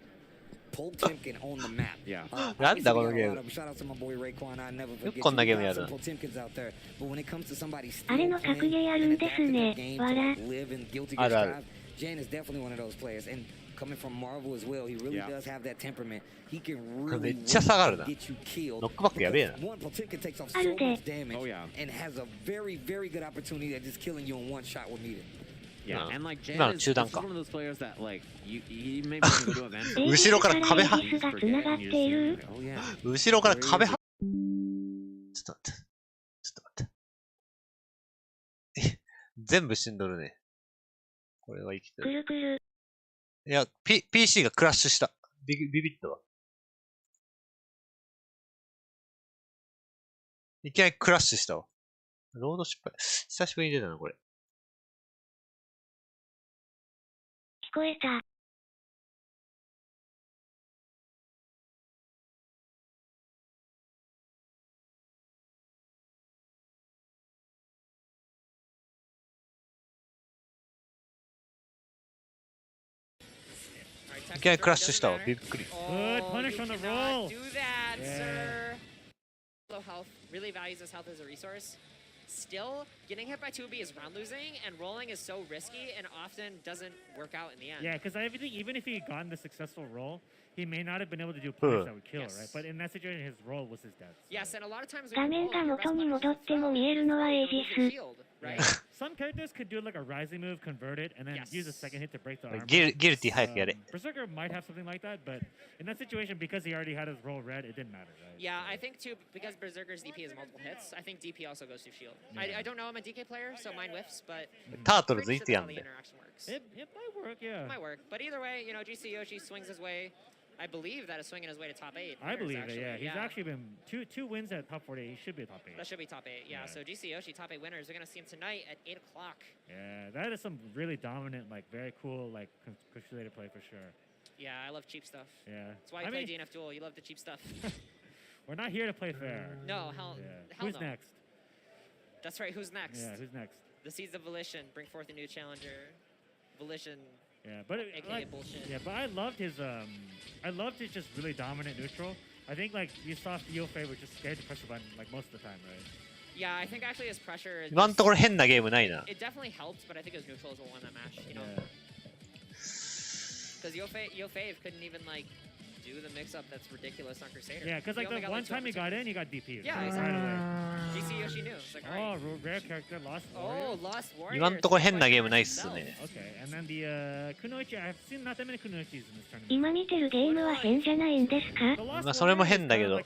Pull Timken on the map. Yeah. なんだこのゲーム。 Shout out to my boy Raekwon. I never よく forget こんな you. ゲーム We や got る some。 Pull Timkins out there. But when it comes to somebody あれの still 格ゲーあるんですね。 game わ to ら。 live in Guilty あ Gear るある。 Strive, Jan is definitely one of those players. And coming from Marvel as well, he really Yeah. does have that temperament. He can め really っちゃ下がるな。 get you killed. ノックバックやべえな。 One, Pull Timken takes off あ so るで。 much damage Oh, yeah. and has a very, very good opportunity at just killing you in one shot with meter. Yeah, and like Jan 今の is 中段 this is か。 one of those players that like he maybe doesn't go to events. 後ろから壁は。 エイジスが繋がっている。 Oh yeah. 後ろから壁は。ちょっと待って。ちょっと待って。え、全部死んどるね。これは生きてる。くるくる。いや、PC がクラッシュした。ビビったわ。いきなりクラッシュしたわ。ロード失敗。久しぶりに出たな、これ。聞こえた。いきなりクラッシュしたわ。びっくり。 Good punish on the roll. Do that, Yeah. sir. Low health really values his health as a resource. Still, getting hit by 2B is round losing, and rolling is so risky and often doesn't work out in the end. Yeah, because I think even if he had gotten the successful roll, he may not have been able to do a punish that would kill, Yes. right? But in that situation, his roll was his death. Yes, and a lot of times 画 when 面 you が roll, your 元 best に punish 戻 is っても見えるのはエイジ the ス。 shield, Yeah. right? Some characters could do like a rising move, convert it, and then use a second hit to break the armor. ギルティ早くやれ。 Berserker might have something like that, but in that situation, because he already had his roll red, it didn't matter, right? Yeah, I think too, because Berserker's DP has multiple hits, I think DP also goes to shield. I don't know, I'm a DK player, so mine whiffs, but タートルズい pretty つや sure ん that's how the で。 interaction works. It might work, yeah. It might work, but either way, you know, GC Yoshi swings his way. I believe that is swinging his way to top 8. I believe actually. it, yeah. He's actually been two wins at top 40. He should be a top 8. That should be top 8, yeah. So GC Yoshi, top 8 winners. We're going to see him tonight at 8 o'clock. Yeah, that is some really dominant, like very cool, like cruciator play for sure. Yeah, I love cheap stuff. Yeah. That's why you play DNF Duel. You love the cheap stuff. We're not here to play fair. No, hell Who's no. next? That's right, who's next? Yeah, who's next? The Seeds of Volition bring forth a new challenger. Volition. Yeah, but AKA bullshit. Yeah, but I loved his just really dominant neutral. I think like you saw Theo Faye was just scared to press the button like most of the time, right? Yeah, I think actually his pressure. 今のところ変なゲームないな。 It definitely helped, but I think his neutrals will win that match. You know, because Yofave couldn't even like do the mix-up that's ridiculous on Crusader. Yeah, because like the one time he got in, he got DP. Yeah, right exactly. away. GC Yoshi knew. It's like, Oh, rare character, Lost Warrior. Oh, Lost Warrior. 今のところ変なゲームないっすね。 Okay, and then the Kunoichi, I've seen not that many Kunoichis in this tournament. 今見てるゲームは変じゃないんですか？ まあそれも変だけど。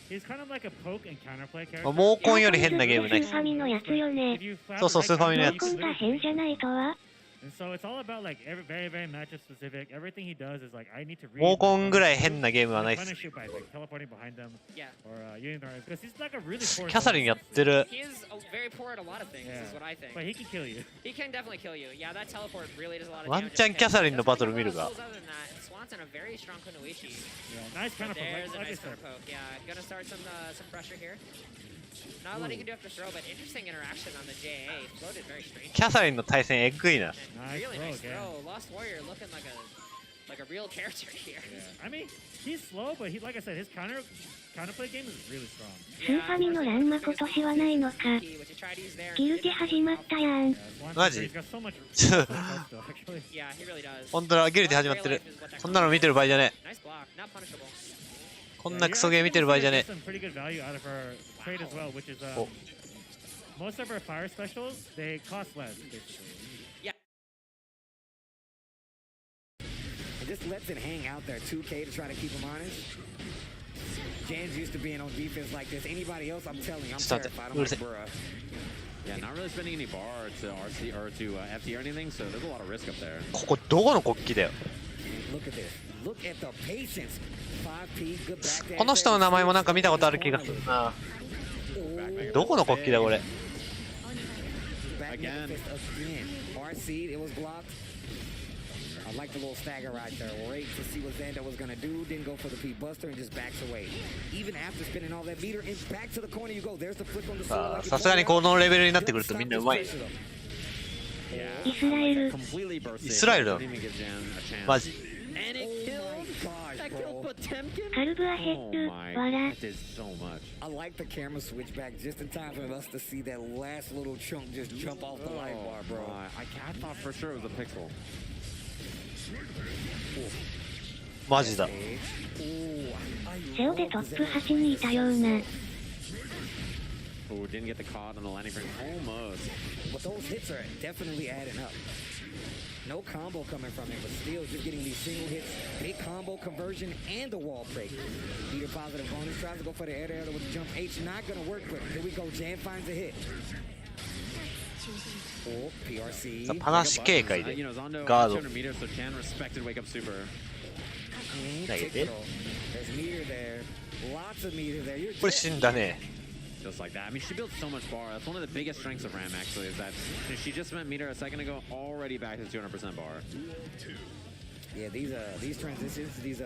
He's kind of like a poke and counterplay character. モーコンより変なゲームないっす。スーファミのやつよね。そうそう、スーファミのやつ。モーコンが変じゃないとは？ And so it's all about like very matchup specific. Everything he does is like I need to read. モーコンぐらい変なゲームはないっす。 Punish you by like teleporting behind them. Yeah. Or using their because he's like a really poor. キャサリンやってる。 He is very poor at a lot of things, is what I think. But he can kill you. He can definitely kill you. Yeah, that teleport really does a lot of damage. ワンチャンキャサリンのバトル見るが。 Other than that, Swanson a very strong Kunoichi. Yeah, nice counter poke. There's a Like I nice said. counter poke. Yeah, gonna start some pressure here. Not a lot he can do after throw, but interesting interaction on the JA. Floated very strange. キャサリンの対戦えぐいな。Really nice throw. Lost Warrior looking like like a real character here. I mean, he's slow, but like I said, his counterplay game is really strong. スーファミのランマ今年はないのか。ギルティ始まったやん。マジ Yeah, he really does. 本当だ、ギルティ始まってる。こんなの見てる場合じゃねえ。 Nice block, not punishable. こんなクソゲー見てる場合じゃねえ。 Some pretty good value out of her trade as well, which is most of her fire specials they cost less basically. It just lets it hang out there, 2K to try to keep him honest. Jan's used to being on defense like this. Anybody else, I'm telling you, I'm terrified. I'm like, bruh. Yeah, not really spending any bar to RC or to FT or anything, so there's a lot of risk up there. ここどこの国旗だよ。 Look at this. Look at the patience. 5P, good back dash. この人の名前もなんか見たことある気がするな。どこの国旗だこれ。 Again. RC, it was blocked. I like the little stagger right there. Wait to see what Xander was gonna do. Didn't go for the P Buster and just backs away. Even after spinning all that meter, and back to the corner you go. There's the flip on the sword. さすがにこのレベルになってくるとみんなうまい。イスラエル。イスラエルだ。マジ。カルブアヘッド、笑。 I like the camera switch back just in time for us to see that last little chunk just jump off the light bar, bro. I thought for sure it was a pixel. マジだ。セオでトップ8にいたような。 Oh, didn't get the caught on the landing frame. Almost. But those hits are definitely adding up. No combo coming from it, but still just getting these single hits, big combo conversion, and the wall break. Either positive bonus, tries to go for the air with the jump H, not gonna work, but here we go, Jan finds a hit. Oh, PRC. さあ、パナシ警戒でガード。 So Jan respected wake up super. 投げて。 There's meter there, lots of meter there. You're これ死んだね。 Just like that. I mean, she builds so much bar. That's one of the biggest strengths of Ram, actually, is that she just spent meter a second ago, already back to 200% bar. Yeah, these transitions, these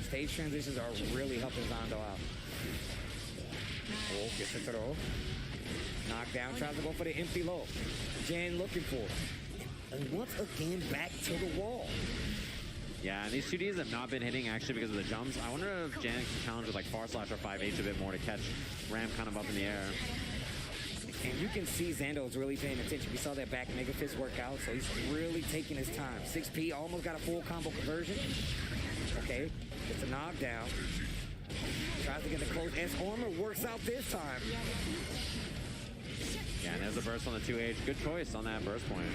stage transitions are really helping Zondo out. Oh, gets it throw. Knockdown, tries to go for the empty low. Jan looking for it. And once again, back to the wall. Yeah, and these 2Ds have not been hitting actually because of the jumps. I wonder if Jan can challenge with like far slash or 5H a bit more to catch Ram kind of up in the air. And you can see Zando's really paying attention. We saw that back mega fist work out, so he's really taking his time. 6P almost got a full combo conversion. Okay, it's a knockdown. Tries to get the close. S armor works out this time. Yeah, and there's a burst on the 2H. Good choice on that burst point.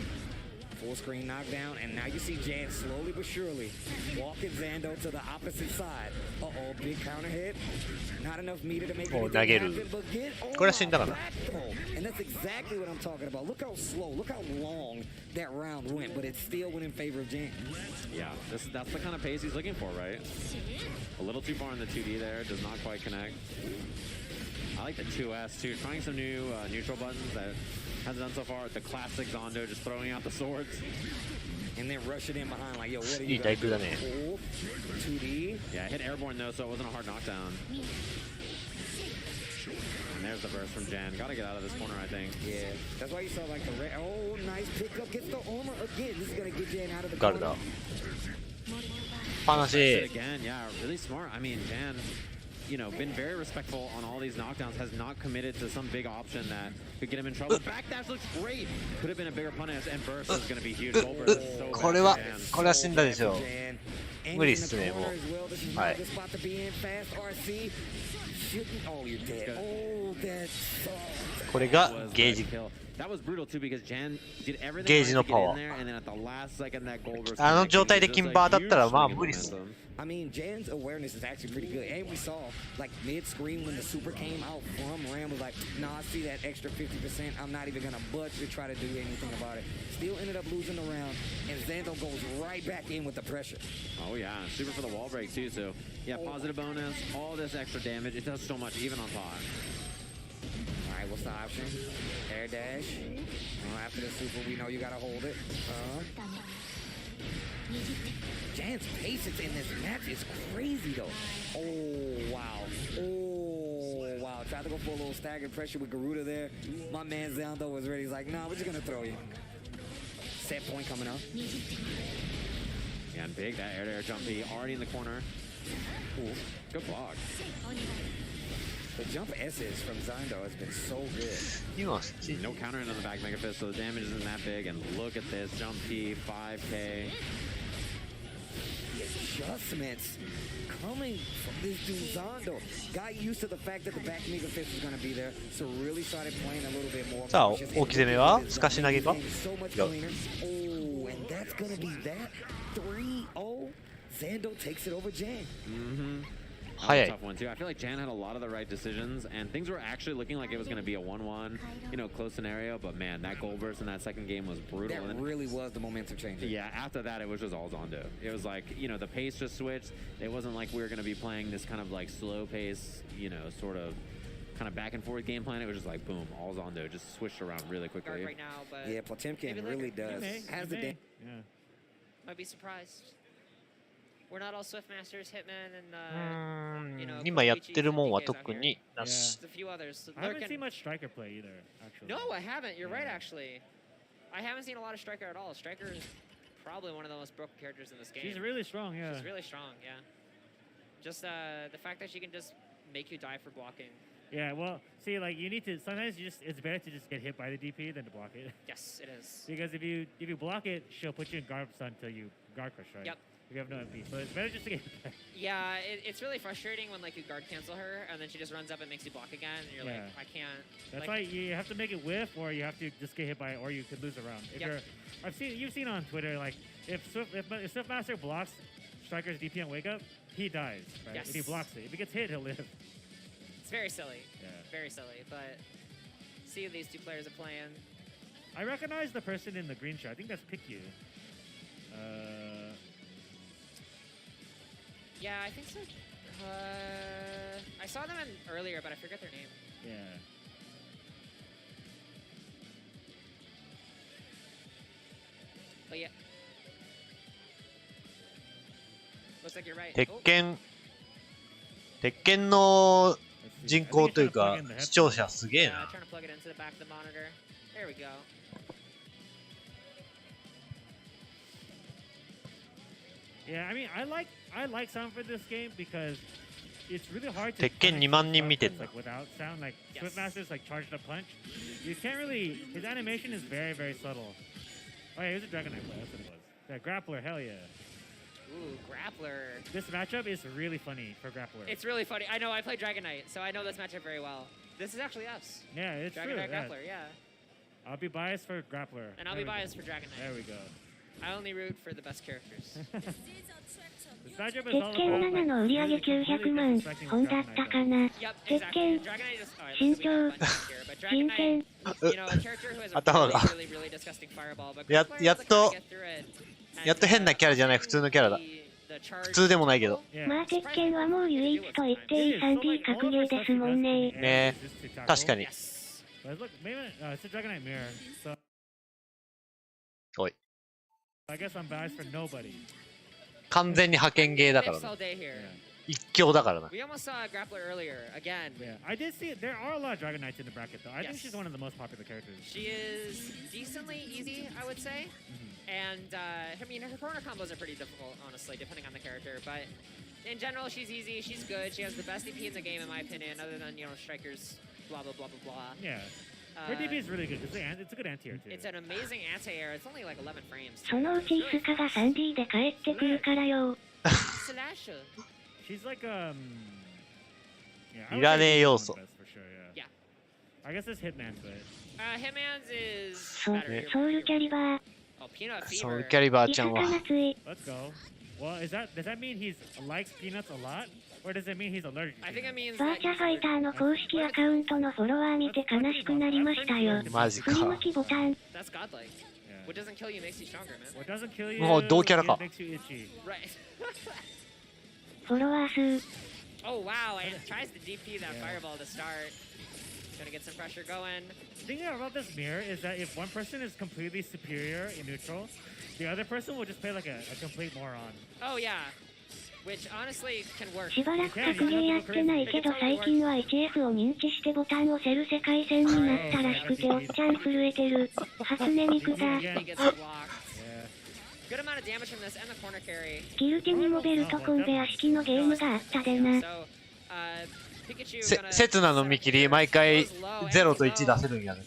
Full screen knockdown, and now you see Jan slowly but surely walking Xando to the opposite side. Uh-oh, big counter hit. Not enough meter to make it happen, but get on back throw. And that's exactly what I'm talking about. Look how slow, look how long that round went, but it still went in favor of Jan. Yeah, that's the kind of pace he's looking for, right? A little too far in the 2D there, does not quite connect. I like the 2S too, trying some new neutral buttons that hasn't done so far. The classic Zondo just throwing out the swords. And then rush it in behind like, yo, what are you gonna do? 2D. Yeah, hit airborne though, so it wasn't a hard knockdown. And there's the burst from Jan. Gotta get out of this corner, I think. Yeah, that's why you saw like the red. Oh, nice pickup. Gets the armor again. This is gonna get Jan out of the corner. Again, yeah, really smart. I mean, Jan, you know, been very respectful on all these knockdowns, has not committed to some big option that could get him in trouble. Backdash looks great. Could have been a bigger punish, and burst is going to be huge. Gold burst is so これは死んだでしょう。無理っすね、もう。はい。 これがゲージ。 That was brutal too because Jan did everything ゲージのパワ in there, and then at the last second that gold burst. あの状態でキンバーだったらまあ無理っす。 I mean, Jan's awareness is actually pretty good. And we saw, like, mid-screen when the super came out from Ram was like, nah, I see that extra 50%. I'm not even going to budge to try to do anything about it. Still ended up losing the round, and Xando goes right back in with the pressure. Oh, yeah. Super for the wall break, too. So, yeah, positive bonus, all this extra damage. It does so much, even on pot. All right, what's the option? Air dash. After the super, we know you got to hold it. Jan's patience in this match is crazy, though. Oh, wow. Oh, wow. Tried to go for a little staggered pressure with Garuda there. My man Xando was ready. He's like, nah, we're just going to throw you. Set point coming up. Yeah, and big, that air-to-air jump B already in the corner. Ooh, good block. The jump S's from Zando has been so good. No counter into the back Mega Fist, so the damage isn't that big. And look at this, jump P, 5K. The adjustments coming from this dude Zando. Got used to the fact that the back Mega Fist was going to be there, so really started playing a little bit more. さあ、大き攻めは透かし投げか So much cleaner. Oh, and that's going to be that 3-0. Zando takes it over Jan. That was a tough one too. I feel like Jan had a lot of the right decisions, and things were actually looking like it was going to be a 1-1, you know, close scenario. But man, that goal burst in that second game was brutal. That really was the momentum changer. Yeah, after that, it was just all Zondo. It was like, you know, the pace just switched. It wasn't like we were going to be playing this kind of like slow pace, you know, sort of kind of back and forth game plan. It was just like boom, all Zondo just switched around really quickly. Right now, but yeah, Potemkin really does. Has the day. Yeah. Might be surprised. We're not all Swift Masters, Hitman, and you know. 今やってるもんは特になし。 There's a few others. I haven't seen much Striker play either, actually. No, I haven't. You're right, actually. I haven't seen a lot of Striker at all. Striker is probably one of the most broken characters in this game. She's really strong, yeah. She's really strong, yeah. Just the fact that she can just make you die for blocking. Yeah, well, see, like you need to. Sometimes it's better to just get hit by the DP than to block it. Yes, it is. Because if you block it, she'll put you in guard stun until you guard crush, right? Yep. If you have no MP, so it's better just to get hit. Yeah, it's really frustrating when like you guard cancel her and then she just runs up and makes you block again, and you're like, I can't. That's like, why you have to make it whiff, or you have to just get hit by it, or you could lose a round. If you've seen on Twitter, like if Swift Master blocks Striker's DP on Wake Up, he dies, right? Yes. If he blocks it, if he gets hit, he'll live. It's very silly. Yeah. Very silly, but see these two players are playing. I recognize the person in the green shirt. I think that's Piku. Yeah, I think so. I saw them earlier, but I forget their name. Yeah. But yeah. Looks like you're right. 鉄拳の人口というか視聴者すげえな。Trying to plug it into the back of the monitor. There we go. Yeah, I mean, I like sound for this game because it's really hard to. 鉄拳2万人見てんだ。 Like without sound, like Swift Master's like charged up punch. You can't really. His animation is very subtle. Oh yeah, he was a Dragon Knight player. That's what it was. Yeah, grappler, hell yeah. Ooh, grappler. This matchup is really funny for grappler. It's really funny. I know, I play Dragon Knight, so I know this matchup very well. This is actually us. Yeah, it's Dragon true. Knight grappler, yeah. I'll be biased for grappler. And I'll be biased for Dragon Knight. There we go. I only root for the best characters. 鉄拳7の売り上げ900万本だったかな。鉄拳、身長、人権。頭がやっと変なキャラじゃない普通のキャラだ。普通でもないけど。まあ鉄拳はもう唯一と言っていい 3D 格ゲーですもんね。ねえ、確かに。おい。完全に派遣ゲーだからな。一強だからな。We almost saw grappler earlier again. Yeah, I did see it. There are a lot of Dragon Knights in the bracket though. I think she's one of the most popular characters. She is decently easy, I would say. And I mean, her corner combos are pretty difficult, honestly, depending on the character. But in general, she's easy. She's good. She has the best DP in the game, in my opinion, other than Strikers, blah blah blah blah blah. Yeah. Her DP is really good. It's a good anti-air too. It's an amazing anti-air. It's only like 11 frames. そのうちスカが 3D で帰ってくるからよ。She's like yeah, いらねえ要素。 Yeah. I guess it's Hitman, but Hitman's is ソウルキャリバー。Oh, Peanut Fever. ソウルキャリバーちゃんは。 Let's go. Well, does that mean he likes peanuts a lot, or does it mean he's allergic? I think it means バーチャファイターの公式アカウントのフォロワー見て悲しくなりましたよ。マジか。振り向きボタン。 That's godlike. What doesn't kill you makes you stronger, man. What doesn't kill you もう同キャラか。 makes you itchy. Right. フォロワー数。 Oh wow! And tries to DP that fireball to start. Gonna get some pressure going. The thing about this mirror is that if one person is completely superior in neutral, the other person will just play like a complete moron. Oh yeah. Which honestly can work. しばらく格ゲーやってないけど最近は HF を認知してボタンを押せる世界線になったらしくておっちゃん震えてる。初音ミクだ。Good good amount of damage from this and the corner carry. ギルティにもベルトコンベア式のゲームがあったでな。セツナの見切り毎回0と1出せるんやね。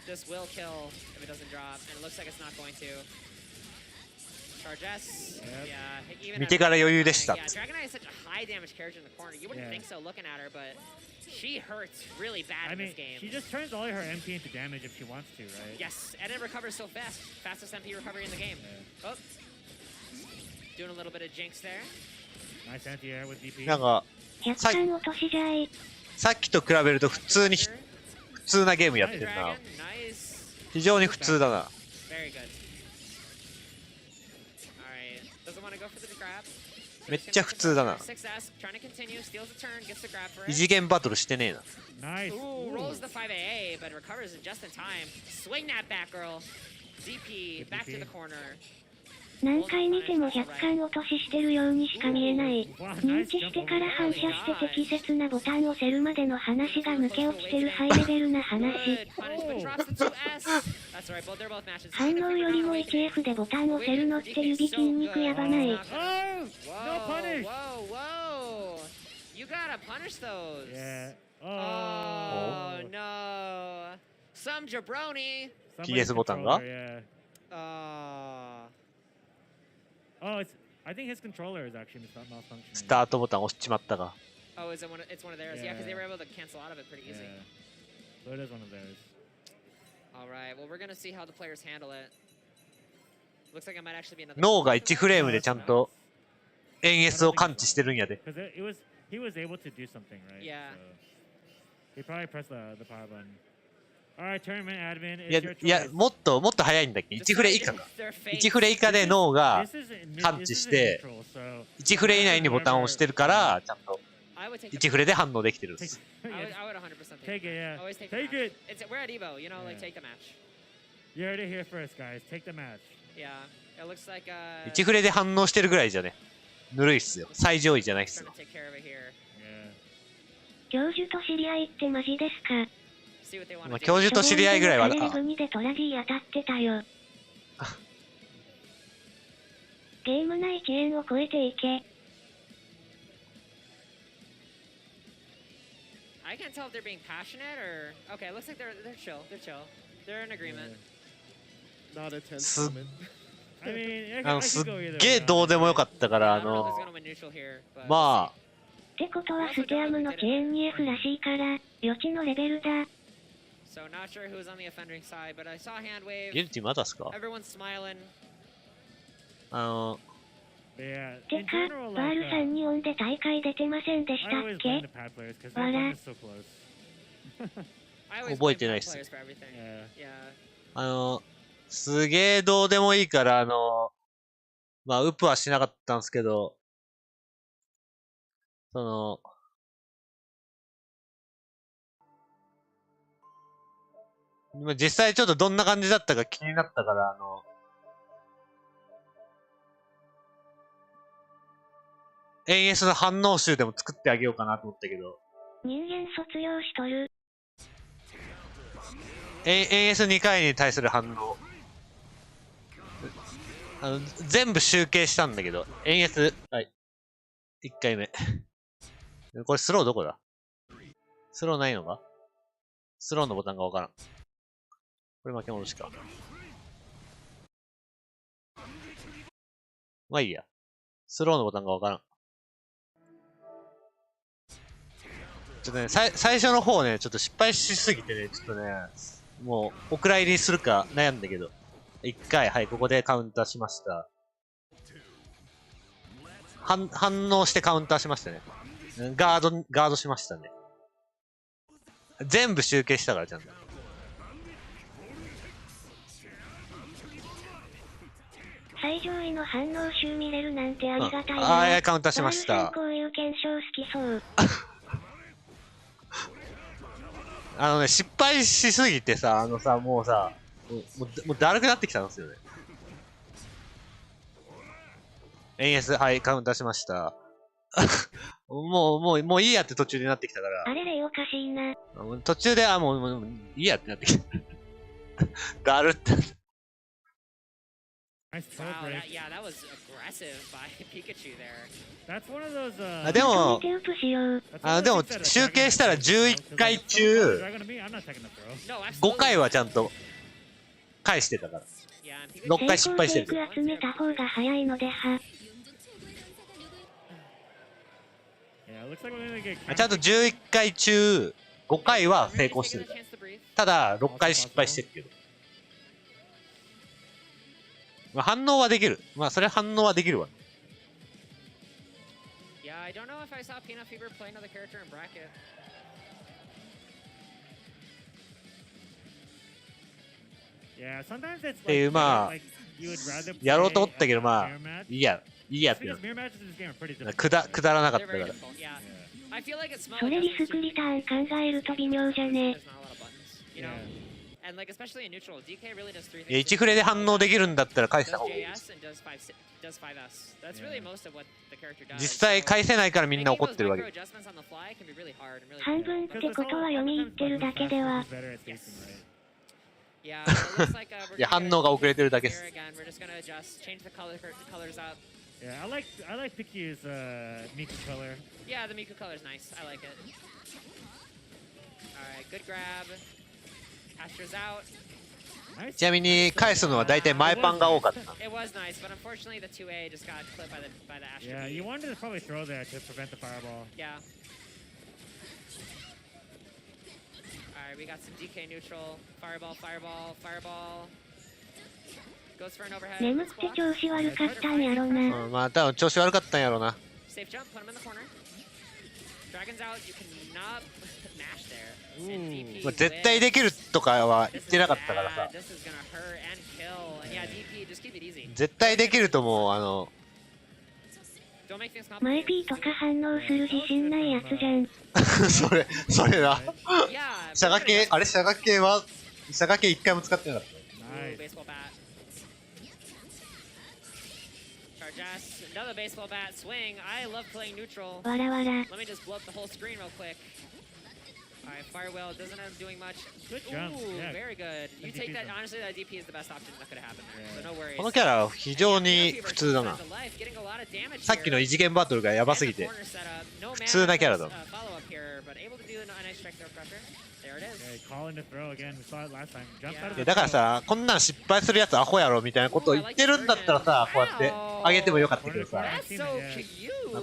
This will kill if it doesn't drop, and it looks like it's not going to. Charge S. Yeah, even 見てから余裕でした。Yeah, Dragonite is such a high damage character in the corner. You wouldn't think so looking at her, but she hurts really bad in this game. She just turns all her MP into damage if she wants to, right? Yes, and it recovers so fast. Fastest MP recovery in the game. Oh. Doing a little bit of jinx there. Nice anti-air with DP. なんかさっきと比べると普通なゲームやってるな。非常に普通だな。めっちゃ普通だな。異次元バトルしてねえな。Nice. Ooh, rolls the 5AA, but recovers it just in time. Swing that back, girl. DP, back to the corner. 何回見ても若干落とししてるようにしか見えない。認知してから反射して適切なボタンを押せるまでの話が抜け落ちてるハイレベルな話。反応よりも 1F でボタンを押せるのって指筋肉やばない。Whoa, whoa. You gotta punish those. Yeah. Oh, no. Some jabroni. PS ボタンがOh, I think his controller is actually malfunctioning. スタートボタン押しちまったが。Oh, it's one of theirs. Yeah, because they were able to cancel out of it pretty easy. So it is one of theirs. All right. Well, we're gonna see how the players handle it. Looks like it might actually be another. 脳が1フレームでちゃんと NS を感知してるんやで。Because he was able to do something, right? Yeah. So he probably pressed the power button. Alright, tournament admin. いや、もっと早いんだっけ ?1 フレ以下か。1フレ以下で脳が感知して、1フレ以内にボタンを押してるから、ちゃんと1フレで反応できてるんです。I would 100% take it, yeah. Always take it. We're at Evo, you know, like take the match. You heard it here first, guys. Take the match. Yeah, it looks like 1フレで反応してるぐらいじゃね。ぬるいっすよ。最上位じゃないっすよ。教授と知り合いってマジですか？教授と知り合いぐらいは。でトラジー当たってたよ。ゲーム内遅延を超えていけ。I can't tell if they're being passionate or okay. It looks like they're chill. They're chill. They're in agreement. Not a tense moment. すっげえどうでもよかったからまあ。ってことはステアムのチェーンに F らしいから余地のレベルだ。So not sure who's on the offending side, but I saw hand wave. ギルティまだっすか？ Everyone's smiling. てか、バールさんにオンで大会出てませんでしたっけ？わら。覚えてないっす。すげえどうでもいいからまあウプはしなかったんですけど、実際ちょっとどんな感じだったか気になったからNS の反応集でも作ってあげようかなと思ったけど。人間卒業しとる。NS2 回に対する反応。全部集計したんだけど、NS、はい。1回目。これスローどこだ？スローないのか？スローのボタンがわからん。これ負け戻しか。まあいいや。スローのボタンがわからん。ちょっとね、最初の方ね、ちょっと失敗しすぎてね、ちょっとね、もう、お蔵入りするか悩んだけど。一回、はい、ここでカウンターしました。反応してカウンターしましたね。ガードしましたね。全部集計したから、ちゃんと。最上位の反応集見れるなんてありがたいな。カウンターしました。こういう検証好きそう。失敗しすぎてさ、もうさ、もうだるくなってきたんですよね。NS、はい、カウンターしました。もういいやって途中でなってきたから。あれれおかしいな。途中で、もういいやってなってきた。だるって。Wow, that was aggressive by Pikachu there. That's one of those. でも集計したら11回中5回はちゃんと返してたから6回失敗してる。集めた方が早いのでは。ちゃんと11回中5回は成功してるから。ただ6回失敗してるけど。まあ反応はできる。まあそれ反応はできるわ。Yeah, I don't know if I saw Peanut Fever play another character in bracket. っていうまあやろうと思ったけどまあいいやっていうくだらなかったから。それリスクリターン考えると微妙じゃね。1フレで反応できるんだったら返した方がいい。実際返せないからみんな怒ってるわけ。半分ってことは読み入ってるだけでは。いや反応が遅れてるだけです。Yeah, I like Piku's Miku color. Yeah, the Miku color is nice. I like it. Alright, good grab. Astra's out. ちなみに返すのは大体前パンが多かった。It was nice, but unfortunately the 2A just got clipped by the Astra. Yeah, you wanted to probably throw there to prevent the fireball. Yeah. Alright, we got some DK neutral. Fireball. Goes for an overhead. 眠って調子悪かったんやろな。まあ多分調子悪かったんやろな。Safe jump, put him in the corner. Dragon's out, you cannot mash there. まあ絶対できるとかは言ってなかったからさ。絶対できるとも前 P とか反応する自信ないやつじゃん。それだ。シャガ系あれシャガ系1回も使ってなかった。Another baseball bat swing. I love playing neutral. Let me just blow up the whole screen real quick. Alright, Firewheel doesn't end up doing much. Good jump. Yeah. Very good. You take that. Honestly, that DP is the best option that could have happened there. So no worries. このキャラは非常に普通だな。さっきの異次元バトルがやばすぎて普通なキャラだ。だからさ、こんなん失敗するやつアホやろみたいなことを言ってるんだったらさ、こうやってあげてもよかったけどさ、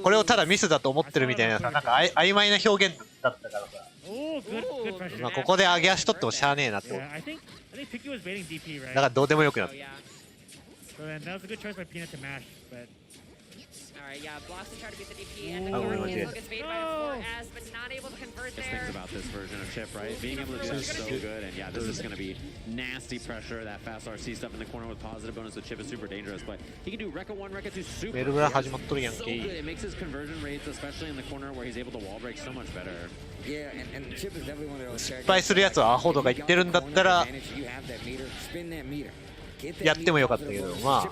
これをただミスだと思ってるみたいなさ、なんか曖昧な表現だったからさ、まあここで上げ足取ってもしゃあねえなと。だからどうでもよくなった。Alright, yeah, blocks to try to beat the DP, and the corner gets baited by a 4S, but not able to convert there. Just think about this version of Chip, right? Being able to do that is so good, and yeah, this is going to be nasty pressure. That fast RC stuff in the corner with positive bonus with Chip is super dangerous, but he can do Rekka 1, Rekka 2 super good. So good. It makes his conversion rates, especially in the corner where he's able to wall break, so much better. Yeah, and Chip is definitely one of those 失敗するやつはアホとか言ってるんだったらやってもよかったけど、まあ。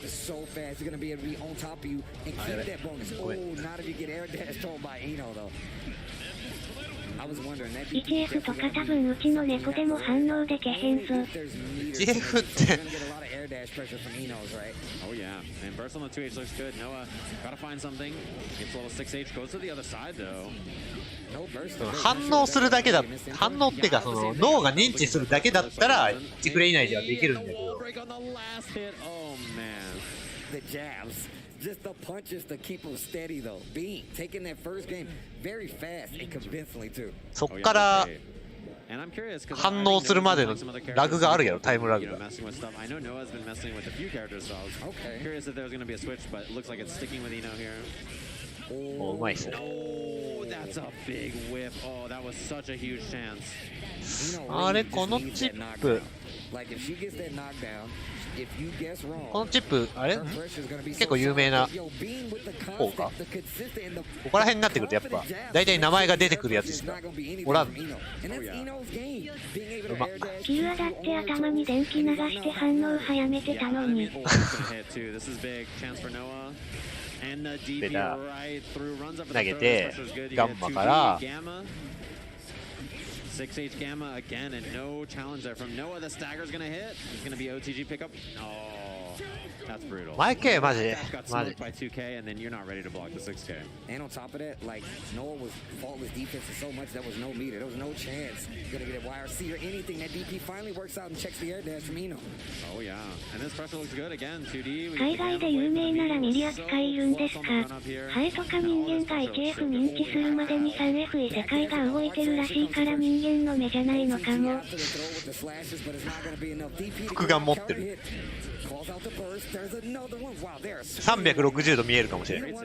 1F とか多分うちの猫でも反応でけへんぞ。1F って。Oh yeah, and burst on the 2H looks good. Noah gotta find something. Gets level 6H, goes to the other side though. 反応するだけだ、反応っていうかその脳が認知するだけだったら1フレ以内ではできるんだけど。The jabs, just the punches to keep him steady though. Being taking that first game very fast and convincingly too. そっから反応するまでのラグがあるやろ、タイムラグが。お、うまいっすね。あれ、このチップ。このチップ、あれ結構有名な方か。ここら辺になってくるとやっぱ大体名前が出てくるやつしかおらん。キルアだって頭に電気流して反応早めてたのに。ベタ投げてガンマから6H Gamma again, and no challenge there from Noah. The stagger's gonna hit. It's gonna be OTG pickup. Oh. That's brutal. マイケマジ Got マジ smoked by 2K, and then you're not ready to block the 6K. And on top of that, like, Noah was faultless defenses so much there was no meter. There was no chance gonna get a YRC or anything. That DP finally works out and checks the air dash from Eno. Oh yeah, and this pressure looks good again. 2D. 海外で有名ならミリア使いるんですか？ハエとか人間が 1F 認知するまでに 3F 異世界が動いてるらしいから人間の目じゃないのかも。複眼持ってる。360度見えるかもしれない。 Oh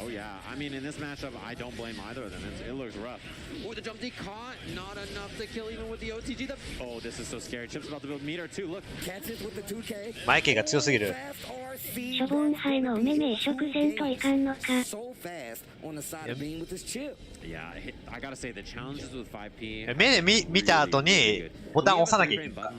yeah, I mean in this matchup, I don't blame either of them. It looks rough. Oh, the jump D caught, not enough to kill even with the OTG. Oh, this is so scary. Chip's about to build meter too. Look. マイケが強すぎる。ショボンハエのお目目移植せんといかんのか。 Yeah, I gotta say the challenges with 5P. 目で見た後にボタンを押さなきゃいけない。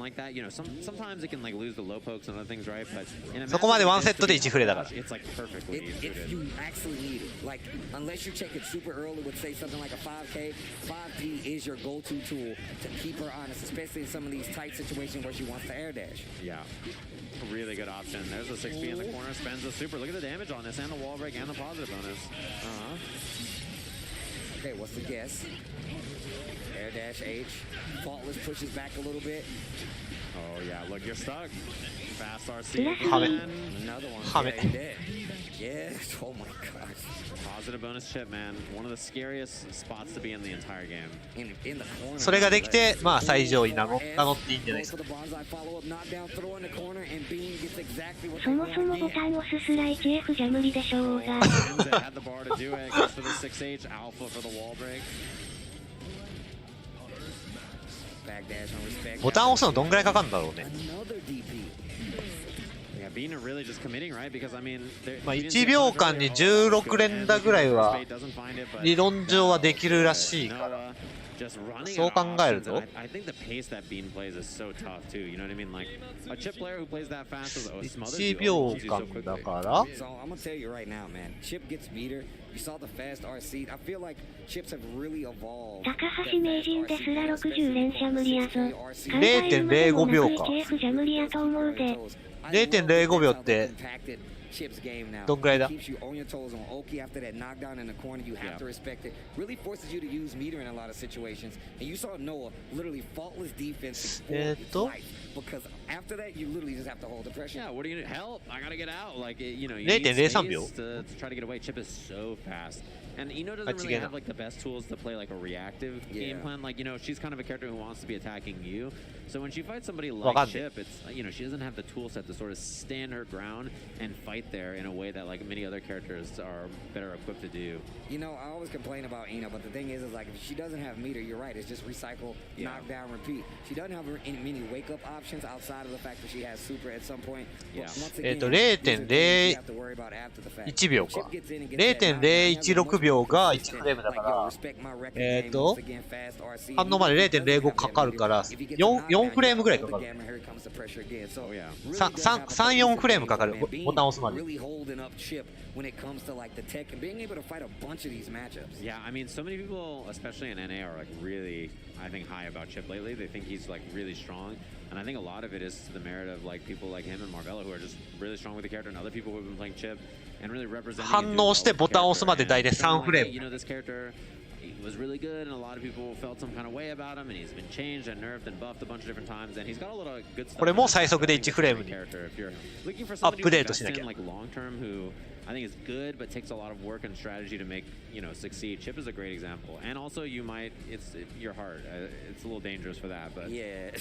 Sometimes it can like lose the low pokes and other things, right? But そこまでワンセットで1フレだから。 It's like perfectly If you actually need it, like unless you check it super early with say something like a 5K, 5P is your go-to tool to keep her honest, especially in some of these tight situations where she wants to air dash. Yeah. A really good option. There's a 6P in the corner, spends the super. Look at the damage on this, and the wall break, and the positive bonus. Okay, what's the guess? Air dash H. Faultless pushes back a little bit. Oh yeah, look, you're stuck. Fast RC. Another one. Yeah, dead. Yes. Oh my gosh. Positive bonus chip, man. One of the scariest spots to be in the entire game. In the corner. それができて、まあ最上位名乗っていいんじゃないですか。そもそもボタンを押すすら 1F じゃ無理でしょうが。ボタンを押すのどんぐらいかかるんだろうね。まあ1秒間に16連打ぐらいは理論上はできるらしいから。そう考えると1秒間だから 高橋名人ですら60連射無理やぞ。 0.05 秒か。 1F じゃ無理やと思うで。 0.05 秒ってどんぐらいだ？ 0.03 秒 And Eno doesn't really have like the best tools to play like a reactive game plan. Like, you know, she's kind of a character who wants to be attacking you. So when she fights somebody like Chip, it's, you know, she doesn't have the tool set to sort of stand her ground and fight there in a way that like many other characters are better equipped to do. You know, I always complain about Eno, but the thing is like if she doesn't have meter, you're right. It's just recycle, knock down, repeat. She doesn't have many wake up options outside of the fact that she has super at some point. .0.01 秒か。0.016 秒が1フレームだから、反応まで 0.05 かかるから、4フレームぐらいかかる。3、4フレームかかる。ボタンを押すまで。when it comes to like the tech and being able to fight a bunch of these matchups. Yeah, I mean, so many people, especially in NA, are like really, I think, high about Chip lately. They think he's like really strong, and I think a lot of it is to the merit of like people like him and Marvella who are just really strong with the character, and other people who have been playing Chip and really representing. 反応してボタンを押すまで大体3フレーム。 You know, this character was really good, and a lot of people felt some kind of way about him, and he's been changed and nerfed and buffed a bunch of different times, and he's got a lot of good stuff. これも最速で1フレームにアップデートしなきゃ。 I think it's good, but takes a lot of work and strategy to make, you know, succeed. Chip is a great example, and also you might, it's your heart. It's a little dangerous for that, but yeah.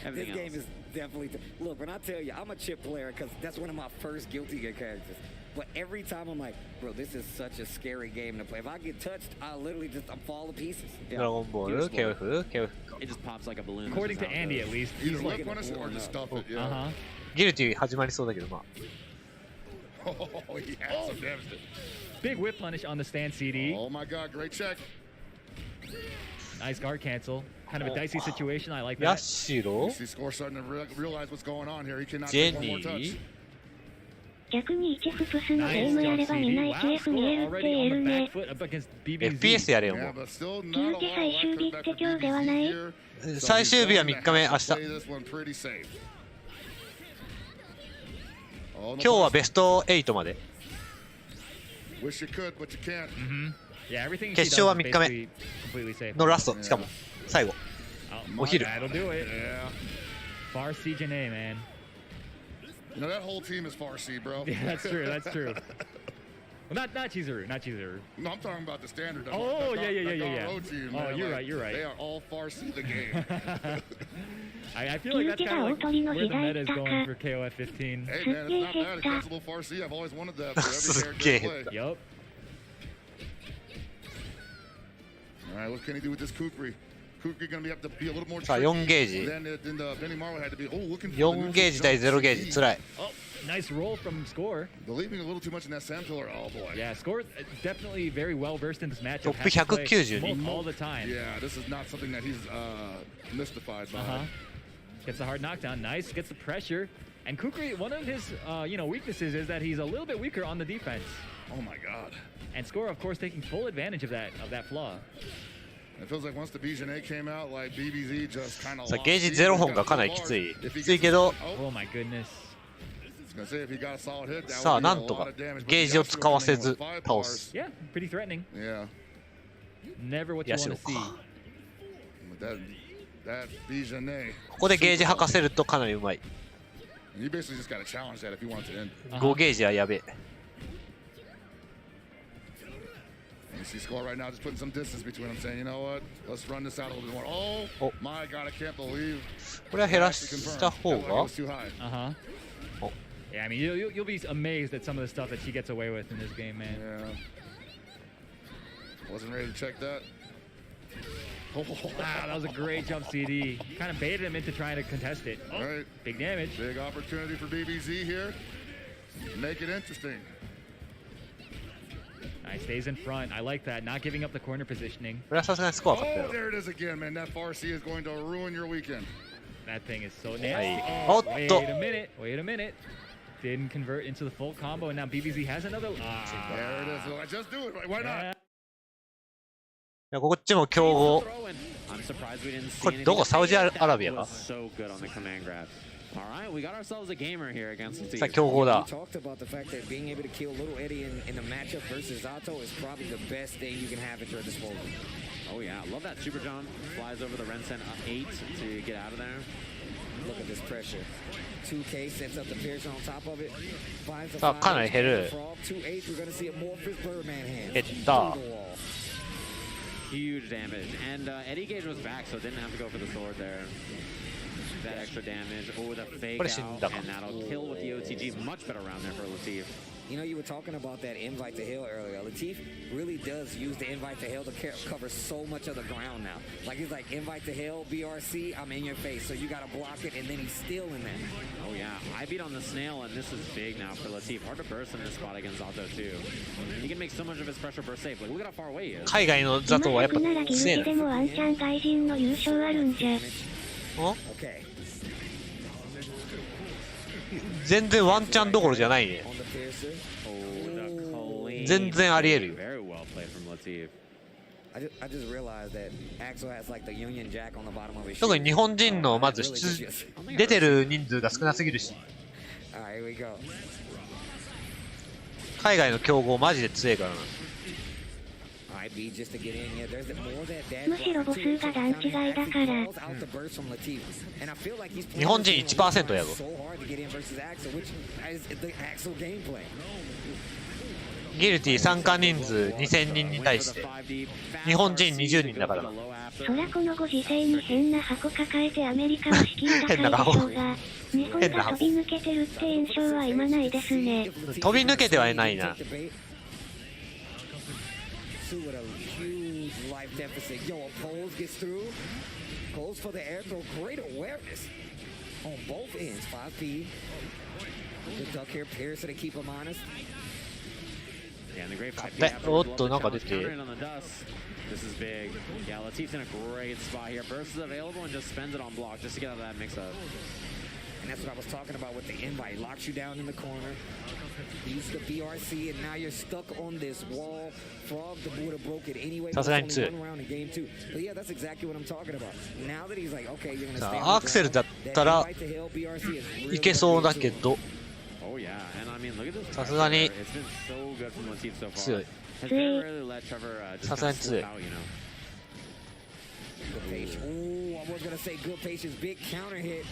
This game is definitely. Look, when I tell you, I'm a Chip player because that's one of my first Guilty Gear characters. But every time I'm like, bro, this is such a scary game to play. If I get touched, I literally just fall to pieces. Dragon Ball, careful. It just pops like a balloon. According to Andy, at least. Either whip punish or just stuff it. Yeah. ギルティ始まりそうだけどまあ。 Oh, yeah, so devastating. Big whip punish on the stand CD. Oh my god, great check. Nice guard cancel. Kind of a dicey situation. I like that. ヤシロ Score starting to realize what's going on here. He cannot take one more touch. 逆に 1F プスのゲームやればみんな 1F 見えるって言えるね。FPS やれよもう。ギルティ最終日って今日ではない？最終日は3日目、明日。今日はベスト8まで。 Wish you could, but you can't. Yeah, everything 決勝は3日目のラスト、しかも最後。お昼。 That'll do it. Yeah. Farsi Janae, man. You know, that whole team is Farsi, bro. Yeah, that's true. That's true. Well, not Chizuru, not Chizuru. No, I'm talking about the standard. Oh, yeah. Team, oh, you're right. They are all Farsi the game. I feel like that's kind of like where the meta is going for KOF 15. Hey, man, it's not bad. It gets a little Farsi. I've always wanted that for every character I play. Yup. All right, what can he do with this Kukri? Kukri going to have to be a little more さあ4ゲージ。 Then Benny Marlowe had to be, looking for 4ゲージ対0ゲージ、つらい。 Oh, nice roll from Score. Believing a little too much in that Sam Pillar. Oh boy. Yeah, Score definitely very well versed in this matchup. トップ192。 all the time. Yeah, this is not something that he's mystified by. Gets the hard knockdown. Nice. Gets the pressure. And Kukri, one of his weaknesses is that he's a little bit weaker on the defense. Oh my God. And Score, of course, taking full advantage of that flaw. It feels like once the Bijane came out, like BBZ just kind of. さあゲージ0本がかなりきつい。きついけど。 Oh my goodness. さあなんとかゲージを使わせず倒す。 Yeah, pretty threatening. Yeah. Never what you want to see. ここでゲージ吐かせるとかなりうまい。5ゲージはやべえ。 You see Score right now just putting some distance between them, saying, you know what, let's run this out a little bit more. Oh, my God, I can't believe. これは減らした方が。 Yeah, I mean, you'll be amazed at some of the stuff that she gets away with in this game, man. Yeah. Wasn't ready to check that. Oh, wow, that was a great jump CD. Kind of baited him into trying to contest it. Oh, right. Big damage. Big opportunity for BBZ here. Make it interesting. Nice, stays in front. I like that. Not giving up the corner positioning. Oh, there it is again, man. That Farsi is going to ruin your weekend. That thing is so nasty. Oh, wait a minute. Didn't convert into the full combo, and now BBZ has another. There it is. Just do it. Why not? こっちも強豪。これどこ？サウジアラビアか？ All right, we got ourselves a gamer here against the team. さあ強豪だ。 Talked about the fact that being able to kill Little Eddie in a matchup versus Zato is probably the best thing you can have at your disposal. Oh yeah, love that super jump. Flies over the Rensen 8 to get out of there. Look at this pressure. 2K sets up the pierce on top of it. Finds the さあかなり減る。 2H, we're gonna see a Morpheus Birdman hand. 減った。 Huge damage, and Eddie Gage was back, so didn't have to go for the sword there. That extra damage. Oh, the fake out, and that'll kill with the OTG. Much better round there for Latif. You know, you were talking about that invite to Hill earlier. Latif really does use the invite to Hill to cover so much of the ground now. Like, he's like, invite to Hill, BRC, I'm in your face, so you got to block it, and then he's still in there. Oh, yeah. I beat on the snail, and this is big now for Latif. Hard to burst in this spot against Zato, too. And he can make so much of his pressure burst safe. Like, look at how far away he is. 海外のザトはやっぱ強いな。でもワンチャン外人の優勝あるんじゃ。全然ワンチャンどころじゃないね。全然あり得るよ。特に日本人のまず出てる人数が少なすぎるし、海外の強豪マジで強いからな。むしろ母数が段違いだから。日本人 1% やぞ。ギルティ参加人数2000人に対して日本人20人だからな。そらこのご時世に変な箱抱えてアメリカの敷居高いでしょうが、日本が飛び抜けてるって印象は今ないですね。飛び抜けてはいないな。With a huge life deficit. Yo, Poles gets through. Goes for the air throw. Great awareness on both ends. 5P. Good duck here. Pierce to keep him honest. Yeah, and the great 5P. おっと、なんか出て。This is big. Yeah, Latif's in a great spot here. Burst is available and just spends it on block just to get out of that mix-up. And that's what I was talking about with the invite. Locks you down in the corner. Use the BRC, and now you're stuck on this wall. Frog would have broke it anyway. But only one round in game 2. But yeah, that's exactly what I'm talking about. Now that he's like, okay, you're gonna stay. アクセルだったらいけそうだけど。Oh yeah, and I mean, look at this. さすがに It's been so good from Latif so far. 強い。 Has never really let Trevor just さすがに kind of 強い。 slip out, you know. Good patience. Ooh, I was gonna say good patience. Big counter hit.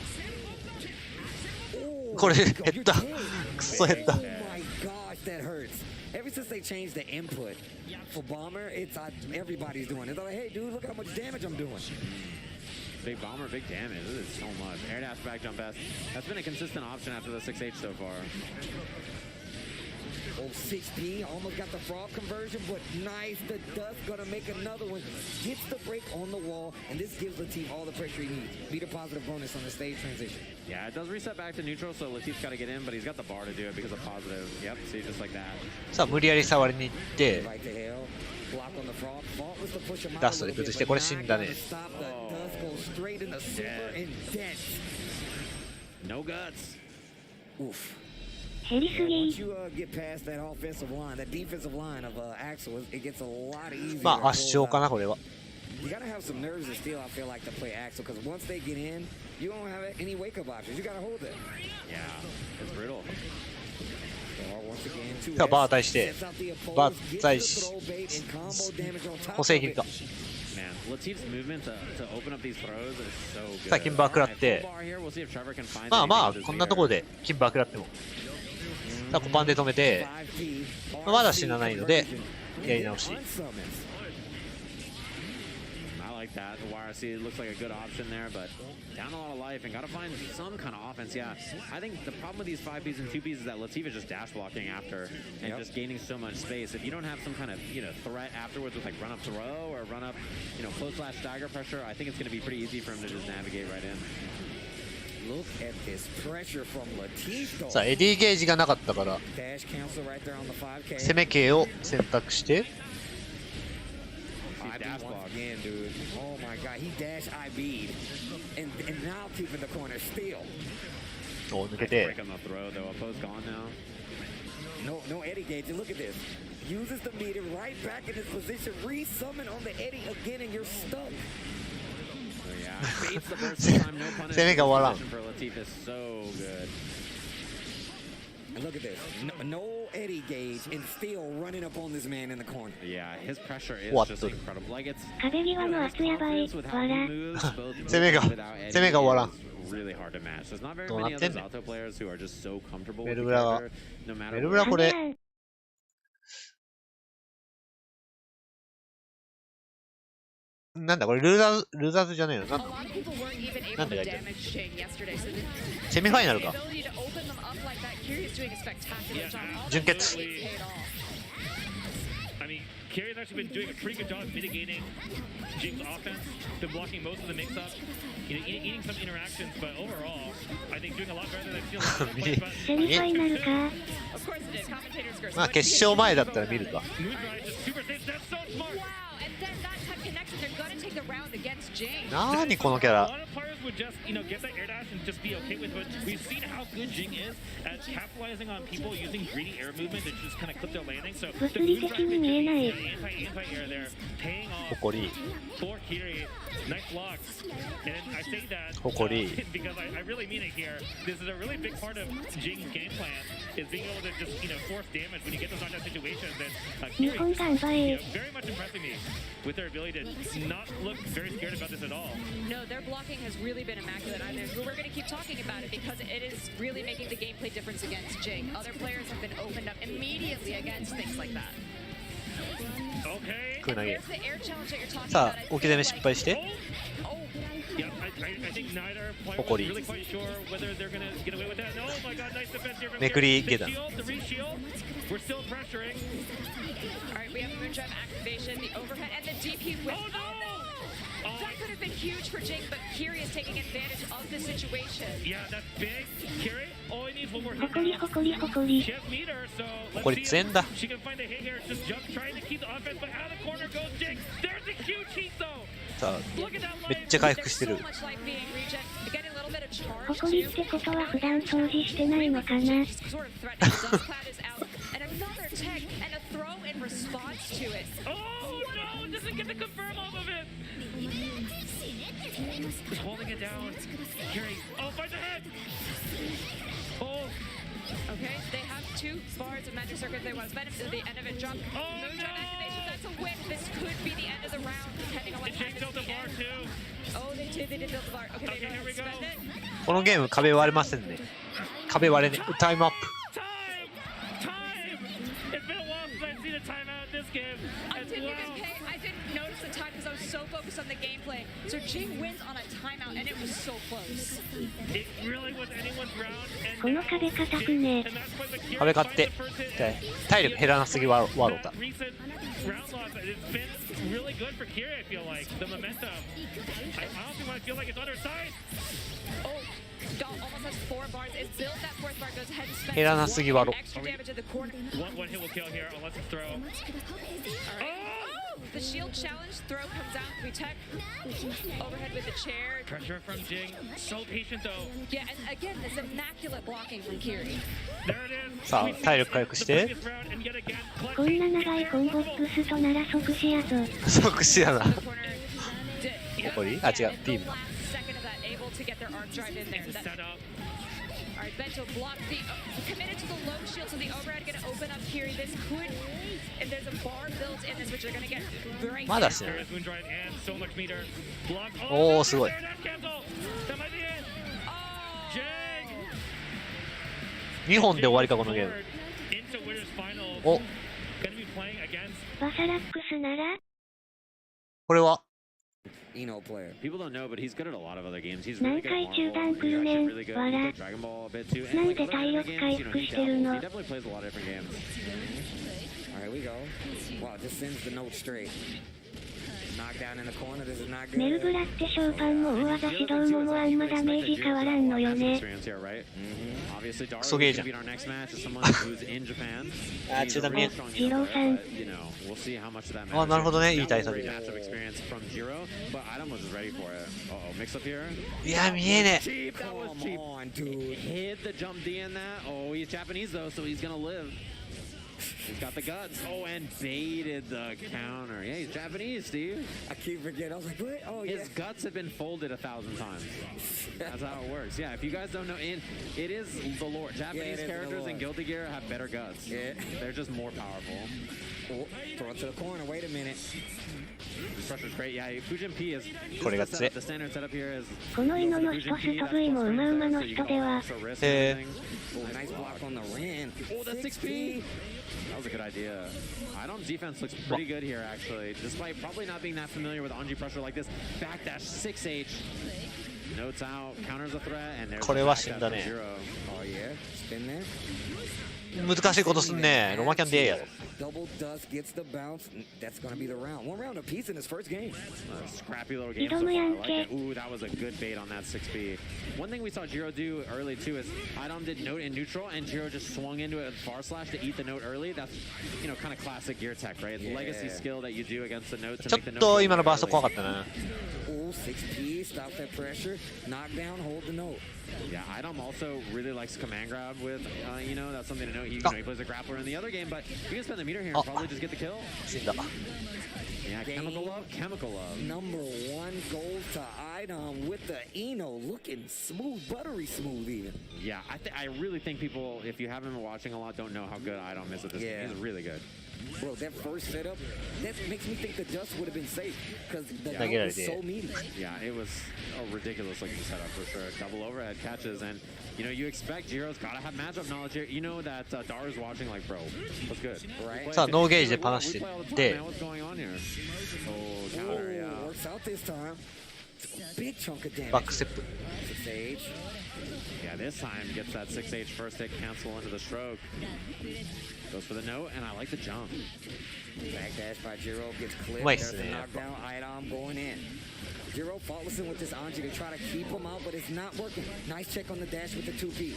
これ減ったくそ減った Oh my gosh, that hurts. Ever since they changed the input for Bomber, it's everybody's doing it. They're like, hey, dude, look how much damage I'm doing. Big bomber, big damage. This is so much. Air dash, back jump S. That's been a consistent option after the 6H so far. Oh, 6P almost got the frog conversion, but nice. The dust gonna make another one. Gets the break on the wall, and this gives Latif all the pressure he needs. Beat a positive bonus on the stage transition. Yeah, it does reset back to neutral, so Latif's got to get in, but he's got the bar to do it because of positive. Yep, see, just like that. さあ無理やり触りに行って Right to hell. Block on the frog. Faultless to push him out ダ a ストで little 崩 bit, して but これ死 not んだね gonna stop the dust. Goes straight into super intense. No guts. Oof. 減りす Yeah, ぎ once you get past that offensive line, that defensive line of Axel, it gets a lot easier. ま to あ圧 close 勝か out. なこれは You gotta have some nerves and steel, I feel like, to play Axel, because once they get in, you don't have any wake-up options. You gotta hold it. Yeah, it's brutal. Once again, さあ 2S バー対して sets out the opposed, バ gets ー the 対し throw bait and combo damage on top 補正 of 切 it. った Man, Latif's movement to open up these throws is so good. さあ金バー食らって Full bar here. We'll see if Trevor can find まあま anything あ with his こんなところ meter. で金バー食らってもさあコパンで止めてまだ死なないのでやり直し I like that. The YRC looks like a good option there, but down a lot of life and got to find some kind of offense. Yeah, I think the problem with these 5Ps and 2Ps is that Latif is just dash blocking after and just gaining so much space. If you don't have some kind of, you know, threat afterwards with like run up throw or run up, you know, close slash stagger pressure, I think it's going to be pretty easy for him to just navigate right in. Look at this pressure from Latif, though. さあエディゲージがなかったから Dash cancel right there on the 5K. 攻め系を選択して IB once again, dude. Oh my God, he dash IB'd, and now keeping the corner still. お抜けて Break on the throw though. Opposed gone now. No Eddie gauge. Look at this. Uses the meter right back in his position. Resummon on the Eddie again, and you're stuck. So yeah, baits the burst this time. No punish. 攻めが終わらん Position for Latif is so good. And look at this. No Eddie gauge, and still running up on this man in the corner. Yeah, his pressure is What just the- incredible. Like it's 壁際の圧やばい with how わ he ら moves, both 攻めが without Eddie 攻めが終わらん is really hard to match. There's not very どう many な of ってん those ねん Alto players who are just so comfortable メ with ル the ブラは character, no matter メル what. ブラこれなんだこれルーザーズじゃねえのなんだ A lot of people weren't even able なんで to 書いてある damage Shane yesterday, so the セミファイナルか ability to open them up like that, Kiri's doing a spectacular job. All 準 that 決 paid off. I mean, Kiri's actually been doing a pretty good job mitigating Jing's offense, been blocking most of the mix-up, you know, eating some interactions, but overall, I think doing a lot better than feeling. セミファイナルか Of course it is. Commentators curse. まあ決勝前だったら見るか Wow, and then that time connection, they're gonna take the round against Jing. なーにこのキャラ A lot of players would just, you know, get that air dash and just be okay with it. But we've seen how good Jing is at capitalizing on people using greedy air movement to just kind of clip their landing. So 物理的に見えない anti-air there, paying off 誇り for Kiri. Nice blocks. And I say that 誇り because I really mean it here. This is a really big part of Jing's game plan is being able to just, you know, force damage when you get those knockdown situations. And 日 Kiri, 本頑張 you れ know, very much impressing me with their ability to not look very scared about this at all. No, their blocking has really been immaculate. And we're going to keep talking about it because it is really making the gameplay difference against Jing. Other players have been opened up immediately against things like that. Okay. 空投げ There's the air challenge that you're talking さ about. あ置き攻め失敗して Yeah, I think neither player was 誇り really quite sure whether they're going to get away with that. No, oh my God, nice defense here from めくり Kiri. 下 The 段 shield, the re-shield. We're still pressuring. All right, we have Moondrive activation, the overhead, and the DP whip. Oh, no! That could have been huge for Jing, but Kiri is taking advantage of the situation. Yeah, that's big. Kiri, all he needs one more hit. 誇り誇り誇り She has meter, so let's 誇り see 強えんだ if she can find a hit here. Just jump, trying to keep the offense, but out of the corner goes Jing. There's a huge heat, though. さあ Look at that めっちゃ回復 There's して so る much life being regen, getting a little bit of charge 誇り too. ってことは普段掃除してないのかな Sort of threatening. Dust cloud is out, and another tech and a throw in response to it. Oh no! Doesn't get the confirm off of it. Just holding it down. Kiri. Oh, finds a head. Oh. Okay, they have 2 bars of magic circuit they want to spend. At the end of it, drop moonshine activation. That's a win. This could be the end of the round, depending on what happens at the end. Oh, they did build the bar. Okay, they go ahead and spend it. このゲーム壁割れませんね。壁割れね。タイムアップ。It's been a while since I've seen a timeout in this game. I didn't notice the time because I was so focused on the gameplay. So Jing wins on a timeout, and it was so close. It really was anyone's round. この壁硬くね。壁買って体力減らなすぎワロタ。 Round loss, it's been really good for Kiri, I feel like. The momentum. I honestly want to feel like it's on her side. Oh, Doll almost has 4 bars. It built that 4th bar, goes ahead and spends 減らなすぎワロ。 extra damage at the corner. One hit will kill here, unless it's throw. Oh! The shield challenge throw comes out. We tech overhead with the chair. Pressure from Jing. So patient though. Yeah, and again, this immaculate blocking from Kiri. さあ体力回復して。こんな長いコンボップスとなら即死やぞ。即死やな。ここに？あ違う、ティーム。 To get their arc drive in there. Alright, Bento blocked the committed to the low shield, so the overhead gonna open up Kiri. This could, if there's a bar built in this, which they're gonna get right now. まだしてない。おおすごい。2本で終わりかこのゲーム。お。バサラックスなら。これは。 Eno player. People don't know, but he's good at a lot of other games. He's 何回中断来るねん。わら。なんで体力回復してるの？ He definitely plays a lot of different games. Alright, we go. Wow, just sends the note straight. Knockdown in the corner. This is not good. メルブラってショーパンも大技指導もあんまダメージ変わらんのよね。クソゲーじゃん。あ、中断見え。ジローさん。あ、なるほどね、いい対策。いや、見えねえ。He's got the guts. Oh, and baited the counter. Yeah, he's Japanese, Steve. I keep forgetting. I was like, what? Oh, yeah. His guts have been folded 1,000 times. That's how it works. Yeah, if you guys don't know, it is the lore. Japanese characters in Guilty Gear have better guts. Yeah. They're just more powerful. Oh, throw it to the corner. Wait a minute. This pressure's great. Yeah, Fujin P is. The standard setup here is. この犬の人スト V もうまうまの人では。Nice block on the ran. Oh, that's 6P. That was a good idea. Idom's defense looks pretty good here, actually, despite probably not being that familiar with Anji pressure like this. Backdash 6H. Notes out, counters a threat, and there's これは死んだね。 Oh, yeah. Spin there. 難しいことすんね。ロマキャンでええやろ。 Double dust gets the bounce. That's going to be the round. 1 round apiece in his first game. Scrappy little game so far. I like it. Ooh, that was a good bait on that 6B. One thing we saw Jiro do early too is Idom did note in neutral, and Jiro just swung into it with bar slash to eat the note early. That's, you know, kind of classic gear tech, right? It's a legacy skill that you do against the note to make the note. ちょっと今のバースト怖かったな。 Ooh, 6P, stop that pressure. Knock down, hold the note. Yeah, Idom also really likes command grab with, you know, that's something to note. He plays a grappler in the other game, but you can spend the meter here and probably just get the kill. Yeah, chemical love. Number 1 goes to Idom with the Eno looking smooth, buttery smooth even. Yeah, I really think people, if you haven't been watching a lot, don't know how good Idom is at this game. He's really good. Bro, that first setup, that makes me think the dust would have been safe because the note is so meaty. Yeah, it was a ridiculous looking setup for sure. Double overhead catches, and you know, you expect Jiro's gotta have matchup knowledge here. You know that Dara's watching like, bro, what's good? Right? さあ、ノーゲージで離してって。 What's going on here? Oh, counter, yeah. Works out this time. Big chunk of damage. バックステップ。 6H. Yeah, this time gets that 6H first hit cancel into the stroke. Goes for the note, and I like the jump. Backdash by Jiro gets clipped. There's a knockdown. Idom going in. Jiro faultless with this Anji. They try to keep him out, but it's not working. Nice check on the dash with the 2P.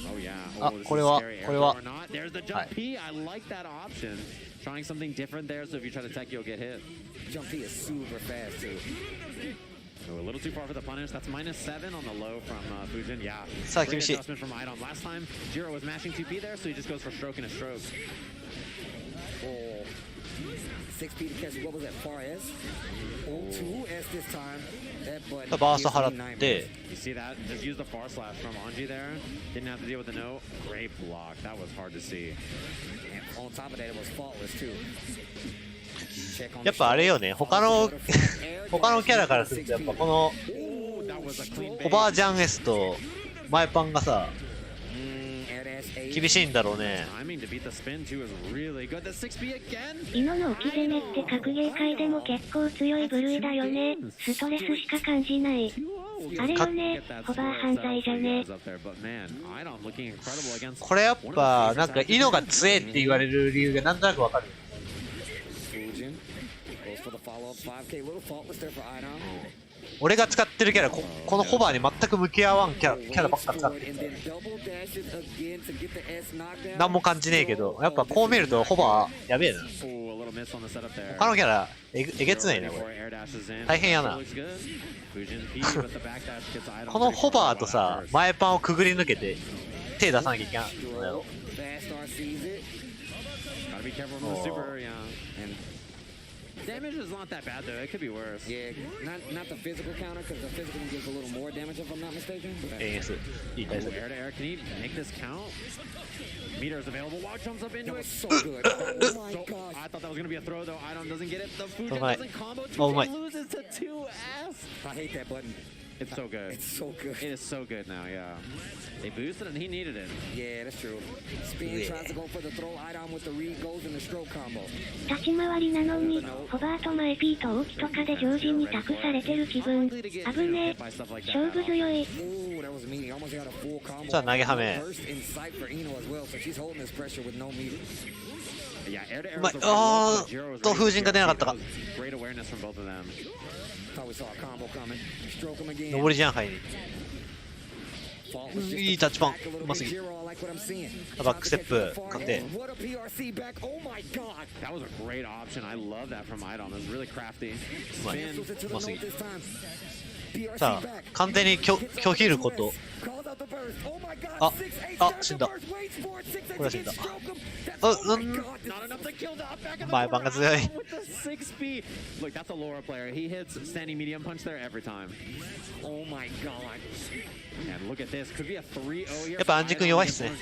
Oh, yeah. Oh, this is scary. Air or not. There's the jump P. I like that option. Trying something different there, so if you try to tech, you'll get hit. Jump P is super fast, too. Oh, a little too far for the punish. That's -7 on the low from Fujin. Yeah. Great adjustment from Idom. Last time, Jiro was mashing 2P there, so he just goes for stroke and a stroke. Oh. 6P to catch, what was that, far S? Oh, 2S this time. That button バースト gives 払 me って You see that? Just use the far slash from Anji there. Didn't have to deal with the no. Great block. That was hard to see. And on top of that, it was faultless too. やっぱあれよね、他の他のキャラからするとやっぱこのオバージャン S と前パンがさ厳しいんだろうね。イノの置き攻めって格ゲー界でも結構強い部類だよね。ストレスしか感じない。あれよね、ホバー犯罪じゃね。これやっぱなんかイノが強えって言われる理由がなんとなくわかる。俺が使ってるキャラ このホバーに全く向き合わんキャラばっか使ってる。何も感じねえけど、やっぱこう見るとホバーやべえな。他のキャラえげつないなこれ。大変やな。このホバーとさ前パンをくぐり抜けて手出さなきゃいけないのよ。Damage is not that bad though. It could be worse. Yeah, not the physical counter because the physical gives a little more damage if I'm not mistaken. Air to air. Can he make this count? Meter is available. Wow, jumps up into it. So good. Oh my gosh. I thought that was gonna be a throw though. Idom doesn't get it. The Fusion my. doesn't combo. Oh my. Loses to 2S. I hate that button. It's so good. It's so good. It is so good now, yeah. They boosted and he needed it. Yeah, that's true. Spin tries to go for the throw. Idom with the read goes in the stroke combo. 立ち回りなのに、ホバーと前 P と大木とかで常時に託されてる気分。危ねえ。勝負強い。さあ投げはめ。うまい。あーと風神が出なかったか。上りじゃんはいに。いいタッチパンうますぎ。バックステップ確定。That was a great option. I love that from Idom. It was really crafty. うまい。うますぎ。さあ完全に拒否ること。死んだ。これは死んだ。前パンが強い。Look, that's a Laura player. He hits standing medium punch there every time. Oh my god. And look at this. Could be a 3-0 here. やっぱアンジ君弱いっすね。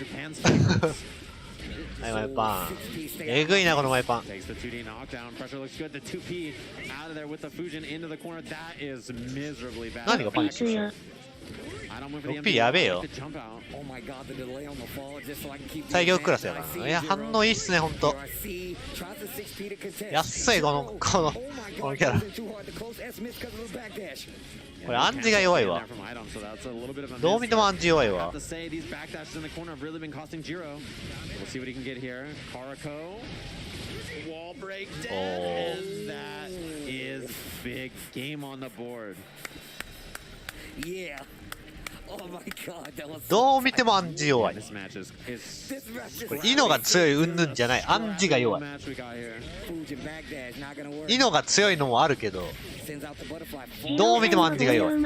はい、前パン。えぐいな、この前パン。Takes the 2D knockdown. Pressure looks good. The 2P out of there with the Fusion into the corner. That is miserably bad. 何がパンチ 6P やべえよ。最強クラスやからな。いや、反応いいっすね、ほんと。安い、このキャラ。これ、アンジが弱いわ。どう見てもアンジ弱いわ。Wall break dead, and that is big game on the board. Yeah. Oh my god, that was どう見てもアンジ弱い。これイノが強いうんぬんじゃない。アンジが弱い。イノが強いのもあるけど、どう見てもアンジが弱い。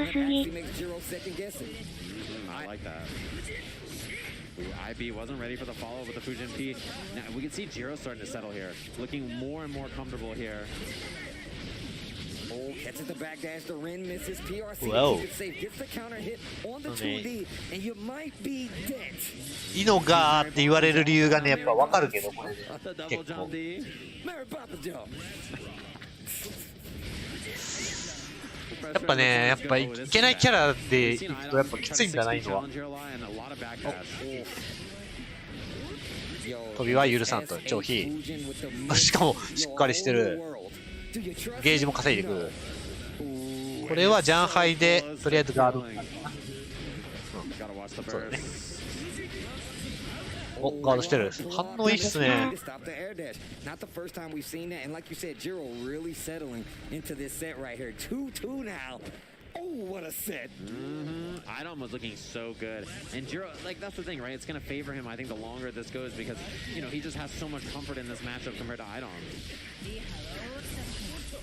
IB wasn't ready for the follow with the Fusion P. Now we can see Jiro starting to settle here, looking more and more comfortable here. Oh, catches the backdash, the Rin misses PRC. Whoa. Gets the counter hit on the 2D, and you might be dead. イノがって言われる理由がね、やっぱわかるけど、これで結構。やっぱね、やっぱいけないキャラでいくとやっぱきついんだな、イノは。飛びは許さんと、超飛。しかもしっかりしてる。ゲージも稼いでくる。これはジャンハイでとりあえずガードになるかな。そうだね。お、ガードしてる。反応いいっすね。Oh, what a set. Idom was looking so good. And Jiro, like, that's the thing, right? It's going to favor him, I think, the longer this goes because, you know, he just has so much comfort in this matchup compared to Idom.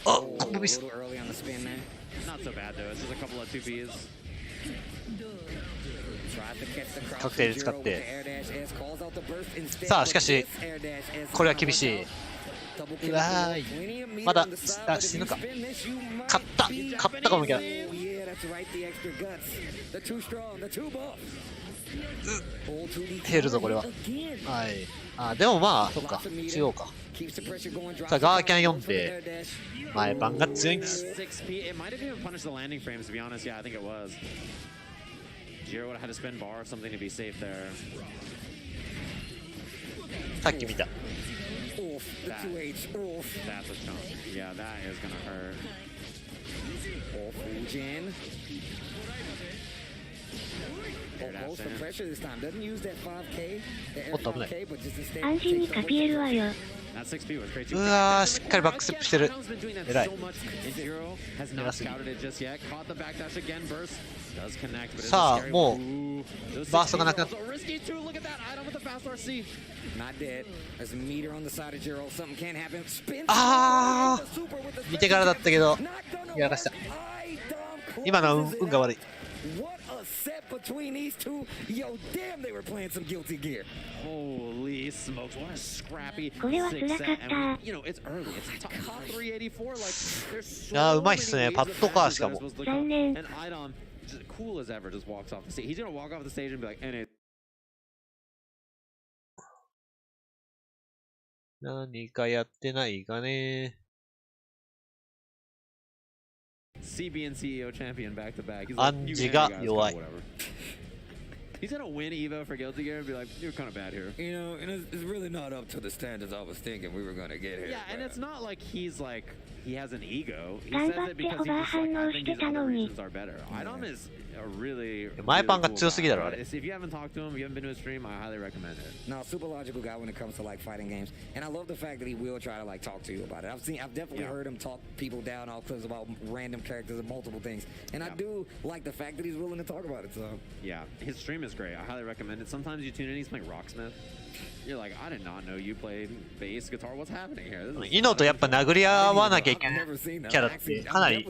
Oh, a little early on the spin there. Not so bad, though. It's just a couple of 2Ps. 確定で使って。さあ、しかし、これは厳しい。うわーい。まだ、あ、死ぬか。勝ったかもいけない。減るぞ、これは。はい。あ、でもまあ、そっか。中央か。さあ、ガーキャン読んで、前パンが強いんです。さっき見た。おっと危ない。安心にカピエルはよ。うわー、しっかりバックステップしてる。偉い。偉すぎ。さあ、もうバーストがなくなった。あー、見てからだったけどやらした。今のは運が悪い。Between these two, yo, damn, they were playing some Guilty Gear. Holy smokes, what a scrappy これは辛かった。You know, it's early. It's top 384. Like, there's いやー、 so うまいっすね。パッドか、しかも。残念。 And Idom, just cool as ever, just walks off the stage. He's gonna walk off the stage and be like, and it. 何かやってないかね。CB and CEO champion back to back. He's ア like, ン you ジ can が have guys, 弱い。 whatever. He's gonna win Evo for Guilty Gear and be like, you're kind of bad here. You know, and it's really not up to the standards I was thinking we were gonna get here. Yeah, and it's not like he's like he has an ego. He 頑 says 張っ it て because ホ he's バー just 反 like, I 応し think て these た other のに。 regions are better. Idom is a really, 前パンが really 強 cool すぎだろ、 guy. あれ。 If you haven't talked to him, if you haven't been to his stream, I highly recommend it. No, super logical guy when it comes to like fighting games, and I love the fact that he will try to like talk to you about it. I've definitely heard him talk people down off clips about random characters and multiple things, and I do like the fact that he's willing to talk about it. So yeah, his stream is great. I highly recommend it. Sometimes you tune in, he's playing Rocksmith. You're like, I did not know you played bass guitar. What's happening here? イノとやっぱ殴り合わなきゃいけないキャラってかなり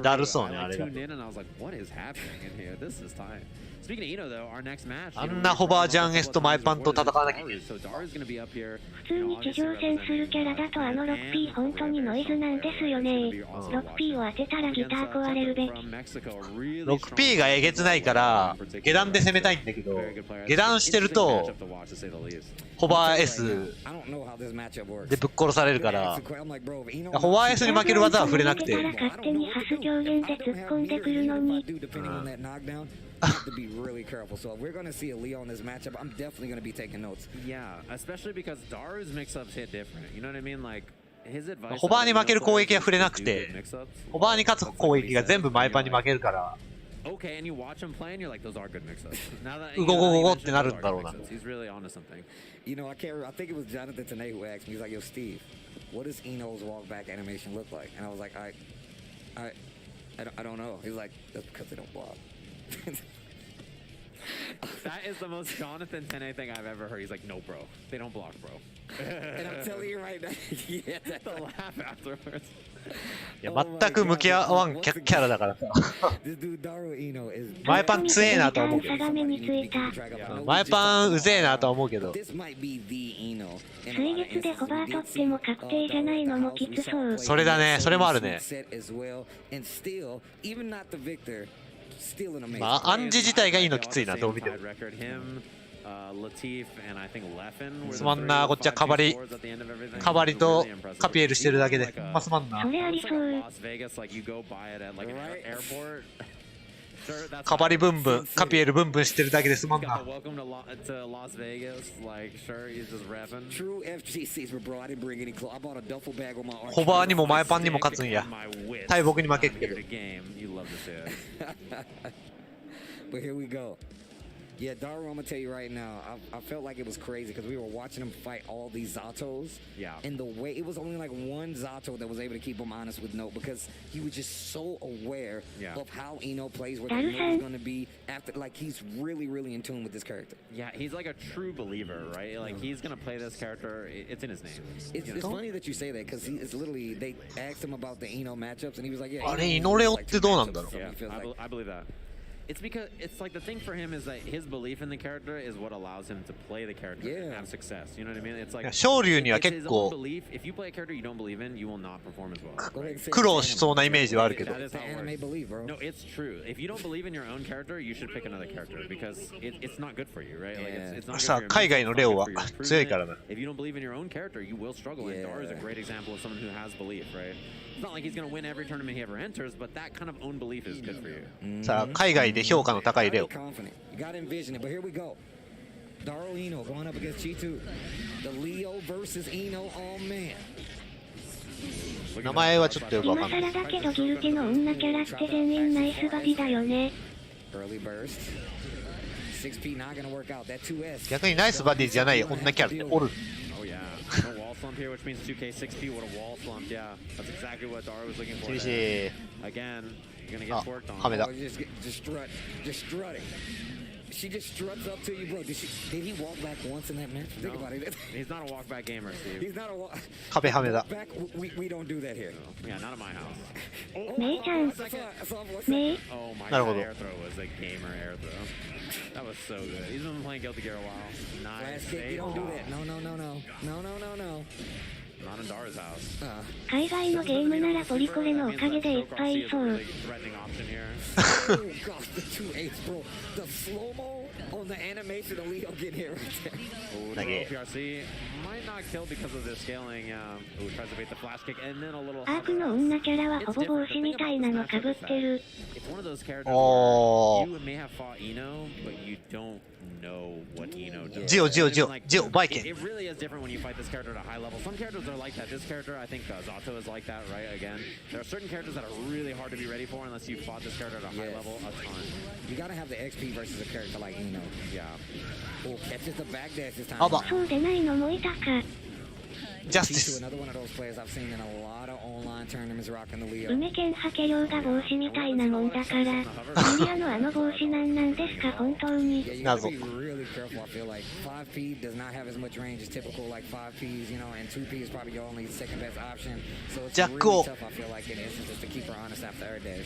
だるそうね、あれが。 tuned in and I was like, what is happening in here? This is time. Speaking of Ino though, our next match. あんなホバージャンエスと前パンと戦わなきゃいけない。 So Dara's gonna be up here. 普通に地上戦するキャラだとあの 6P 本当にノイズなんですよね。6P を当てたらギター壊れるべき。6P がえげつないから下段で攻めたいんだけど、下段してるとホバー S でぶっ殺されるから、ホバー S に負ける技は触れなくて。勝手にハス上限で突っ込んでくるのに。have to be really careful. So if we're going to see a Leo in this matchup, I'm definitely going to be taking notes. Yeah, especially because Daru's mix-ups hit different. You know what I mean? Like his advice. ホバーに負ける攻撃は触れなくて、ホバーに勝つ攻撃が全部前パンに負けるから。Okay, and you watch him play, and you're like, those are good mix-ups. Now that うごごごごってなるんだろうな。 He's really onto something. You know, I think it was Jonathan Tanay who asked me. He's like, "Yo, Steve, what does Eno's walk back animation look like?" And I was like, I don't know. He's like, that's because they don't block. That is the most Jonathan Tene thing I've ever heard. He's like, no, bro. They don't block, bro. And I'm telling you right now, yeah, that's the laugh afterwards. いや全く向き合わんキャラだからさ。前パン強えなとは思うけど。前パンうぜえなとは思うけど。水月でホバー取っても確定じゃないのもきつそう。それだね、それもあるね。まあ、アンジ自体がいいのきついな、どう見ても。すまんな、こっちはカバリとカピエルしてるだけで。すまんな。それありそう。カバリブンブン、カピエルブンブンしてるだけですまんな。ホバーにも前パンにも勝つんや。大木に負けっけど。But here we go. Yeah, Daru, I'm gonna tell you right now, I felt like it was crazy because we were watching him fight all these Zatos. Yeah. And the way it was only like one Zato that was able to keep him honest with Note because he was just so aware of how Eno plays, what the Note is gonna be after. Like he's really, really in tune with this character. Yeah, he's like a true believer, right? Like he's gonna play this character. It's in his name. It's funny that you say that because it's literally they asked him about the Eno matchups and he was like, yeah. あれイノレオってどうなんだろう。Yeah, I believe that. It's because it's like the thing for him is that his belief in the character is what allows him to play the character and have success. You know what I mean? It's like 昇竜には it's 結 his 構 own belief. If you play a character you don't believe in, you will not perform as well. 苦労しそうなイメージはあるけど。 That is how it works. No, it's true. If you don't believe in your own character, you should pick another character because it's not good for you, right? Like it's not good さあ for your 海外のレオは mental, it's not good for your 強いからな。 improvement. If you don't believe in your own character, you will struggle. And Daru is a great example of someone who has belief, right? It's not like he's going to win every tournament he ever enters, but that kind of own belief is good for you. さあ海外で評価の高いレオ。 Confident. You gotta envision it, but here we go. Daru Ino going up against G2. The Leo versus Ino. Oh man. 名前はちょっとよくわかんない。今更だけどギルティの女キャラって全員ナイスバディだよね。 Early burst. 6P not gonna work out. That 2S. 逆にナイスバディじゃない女キャラっておる。 Oh yeah, a wall slump here, which means 2K 6P. What a wall slump, yeah. That's exactly what Daru was looking for. 厳しい。 Again, you're gonna get worked on. カメだ。 Just strutting. She just struts up to you, bro. Did he walk back once in that match? Think about it. He's not a walk back gamer, Steve. He's not a walk. 壁ハメだ。 Back, we don't do that here. Yeah, not in my house. メイちゃん。メイ。 Oh my なるほ god, ど。 air throw was a gamer air throw. That was so good. He's been playing Guilty Gear a while. Nice. Flash kick, you don't do that. No. Not in Daru's house. 海外のゲームならポリコレのおかげでいっぱいいそう。 Threatening option here. Oh gosh, the 2-8, bro. The slow-mo on the animation of Leo getting hit right there. Oh, no PRC might not kill because of the scaling. Ooh, tries to bait the flash kick and then a little. アークの女キャラはほぼ帽子みたいなのかぶってる。 It's one of those characters where you may have fought Ino, but you don't know what Ino does. ジオバイケン。 It really is different when you fight this character at a high level. Some characters are like that. This character, I think Zato is like that, right? Again, there are certain characters that are really hard to be ready for unless you fought this character at a high level a ton. You gotta have the XP versus a character like Ino. Yeah. Oh, catches the backdash this time. あば。そうでないのもいたか。ジャスティス。 Another one of those players I've seen in a lot of online tournaments rocking the Leo. 梅県ハケ量が帽子みたいなもんだから。ミリアのあの帽子なんですか本当に。Yeah, you gotta be really careful. I feel like 5P does not have as much range as typical like 5Ps, you know, and 2P is probably your only second best option. So it's really tough. I feel like in instances to keep her honest after air dash.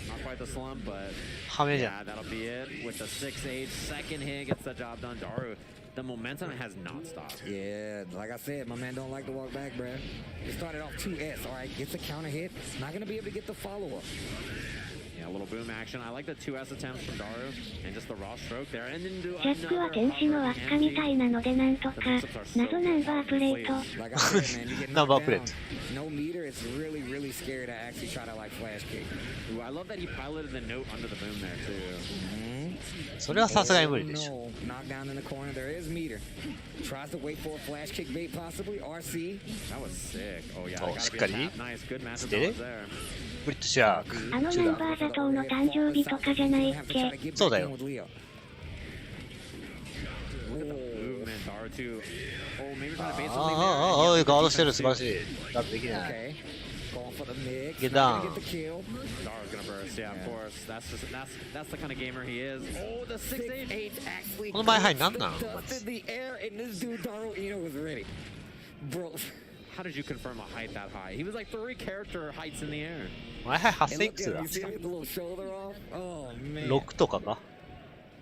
Not quite the slump, but ハメじゃん。 yeah, that'll be it. With the 6-8 second hit, gets the job done. Daru, the momentum has not stopped. Yeah, like I said, my man don't like to walk back, bruh. He started off 2S, all right, gets a counter hit. Not gonna be able to get the follow-up. Yeah, a little boom action. I like the 2S attempts from Daru and just the raw stroke there. And then do ジャックは天使の輪っかみたいなのでなんとか。謎ナンバープレート。 Like I said, man, you get ナンバ knocked ープレー down. ト。 No meter, it's really, really scary to actually try to like flash kick. Ooh, I love that he piloted the note under the boom there too. それはさすがに無理でしょ。 No, knockdown in the corner. There is meter. Tries to wait for a flash kick bait, possibly. RC. That was sick. Oh yeah, お gotta しっ be か a り tap. Nice, good match して there. ブリッドシャーク。あのナンバーザトウの誕生日とかじゃないっけ。そうだよ。 Movement, Daru too. Oh, maybe trying to bait something ああ、ガードしてる、素晴らしい。ガードできない。 Okay. Going for the mix. Get Not down. gonna get the kill. Daru's gonna burst, yeah, of course. That's the kind of gamer he is. Oh, the 6-8 actually この前入りなんなの dust in the air, and this dude Daru Ino was ready. Bro. How did you confirm a height that high? He was like 3 character heights in the air. 前入8000いくつだ You see him with the little shoulder off? Oh, man. 6とかか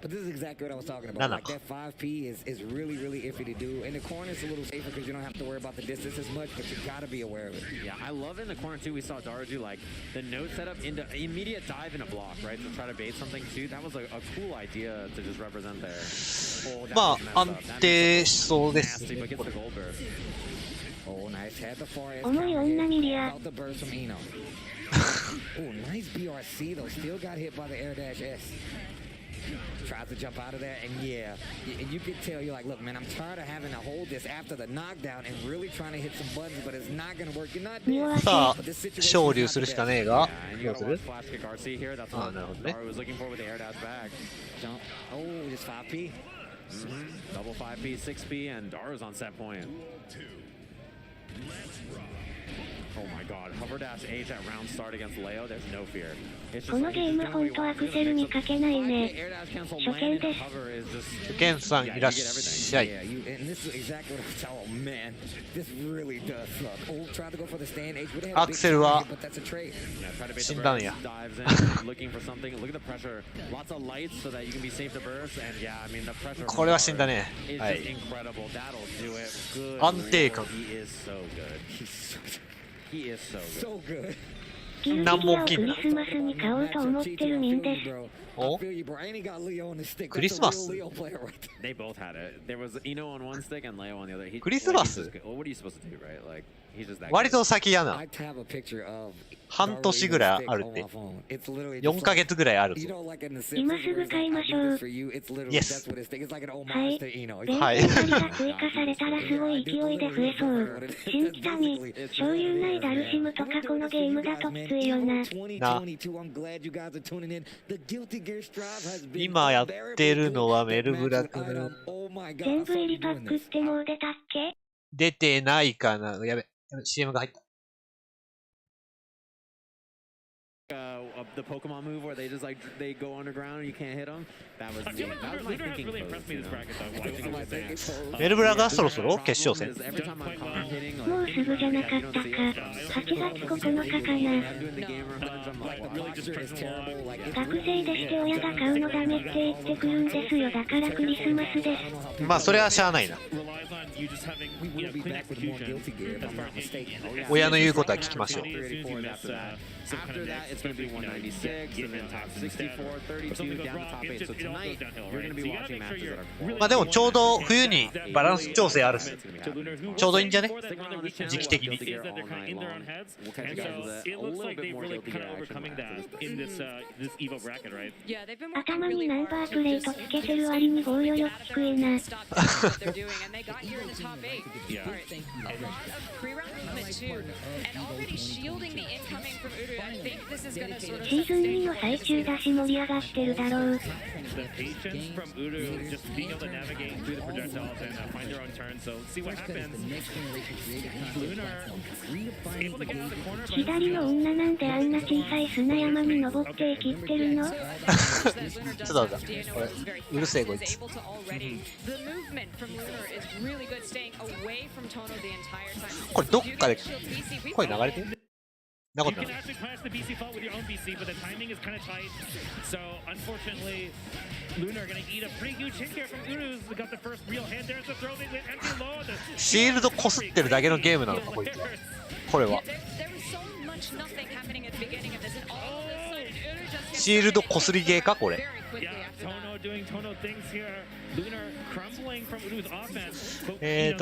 But this is exactly what I was talking about. 7 Like か that 5P is really, really iffy to do. In the corner, it's a little safer because you don't have to worry about the distance as much, but you gotta be aware of it. Yeah, I love in the corner too. We saw Daru do like the node setup into immediate dive in a block, right? To try to bait something too. That was a cool idea to just represent there. Oh, that ま was あ messed 安 up. That 定しそうですね nasty, but gets the gold burst. Oh, nice. Had the far ass 重い女ミリア。 out the burst from Ino. Oh, nice BRC though. Still got hit by the air dash S. Tries to jump out of there, and yeah, and you can tell you're like, look, man, I'm tired of having to hold this after the knockdown and really trying to hit some buttons, but it's not gonna work. You're not dead. さあ But this situation 昇 is 竜 not する the しか best. ねえが And ど you うす gotta る watch flash kick RC here. That's あ what なるほどね Daru was looking for with the air dash back. Jump. Oh, just 5P. Double 5P, 6P, and Daru's on set point. Oh my god, hover dash H at round start against Leo, there's no fear. It's このゲームほんとアクセルにかけないね。初見です。初見さんいらっしゃい。アクセルは死んだんや。これは死んだね。はい。安定感。何も起きんな。クリスマスに買おうと思ってる民です。おクリスマスクリスマス割と先やな。半年ぐらいあるって。4ヶ月ぐらいあるぞ。今すぐ買いましょう。イエス。はい。連携が追加されたらすごい勢いで増えそう。新北に醤油ないダルシムとかこのゲームだときついよな。今やってるのはメルブラクの全部入りパックってもう出たっけ？出てないかな。やべ、CM が入った。The Pokemon move where they just like they go underground and you can't hit them. That was my thinking pose. メルブラがそろそろ決勝戦。もうすぐじゃなかったか。8月9日かな。学生でして親が買うのダメって言ってくるんですよ。だからクリスマスです。まあそれはしゃあないな。親の言うことは聞きましょう。After that, it's going to be 196, and then top 64, 32, down to top 8. So tonight, you're going to be watching matches that are まあでもちょうど冬にバランス調整あるし、ちょうどいいんじゃね？時期的に。頭にナンバープレートつけてる割に防御力低いな。シーズン2の最中だし盛り上がってるだろう。左の女なんであんな小さい砂山に登って生きってるの？ちょっと待って、これうるせえこいつ。これどっかで声流れてる？なことない。シールドこすってるだけのゲームなのかこいつ。これは。シールドこすりゲーかこれ。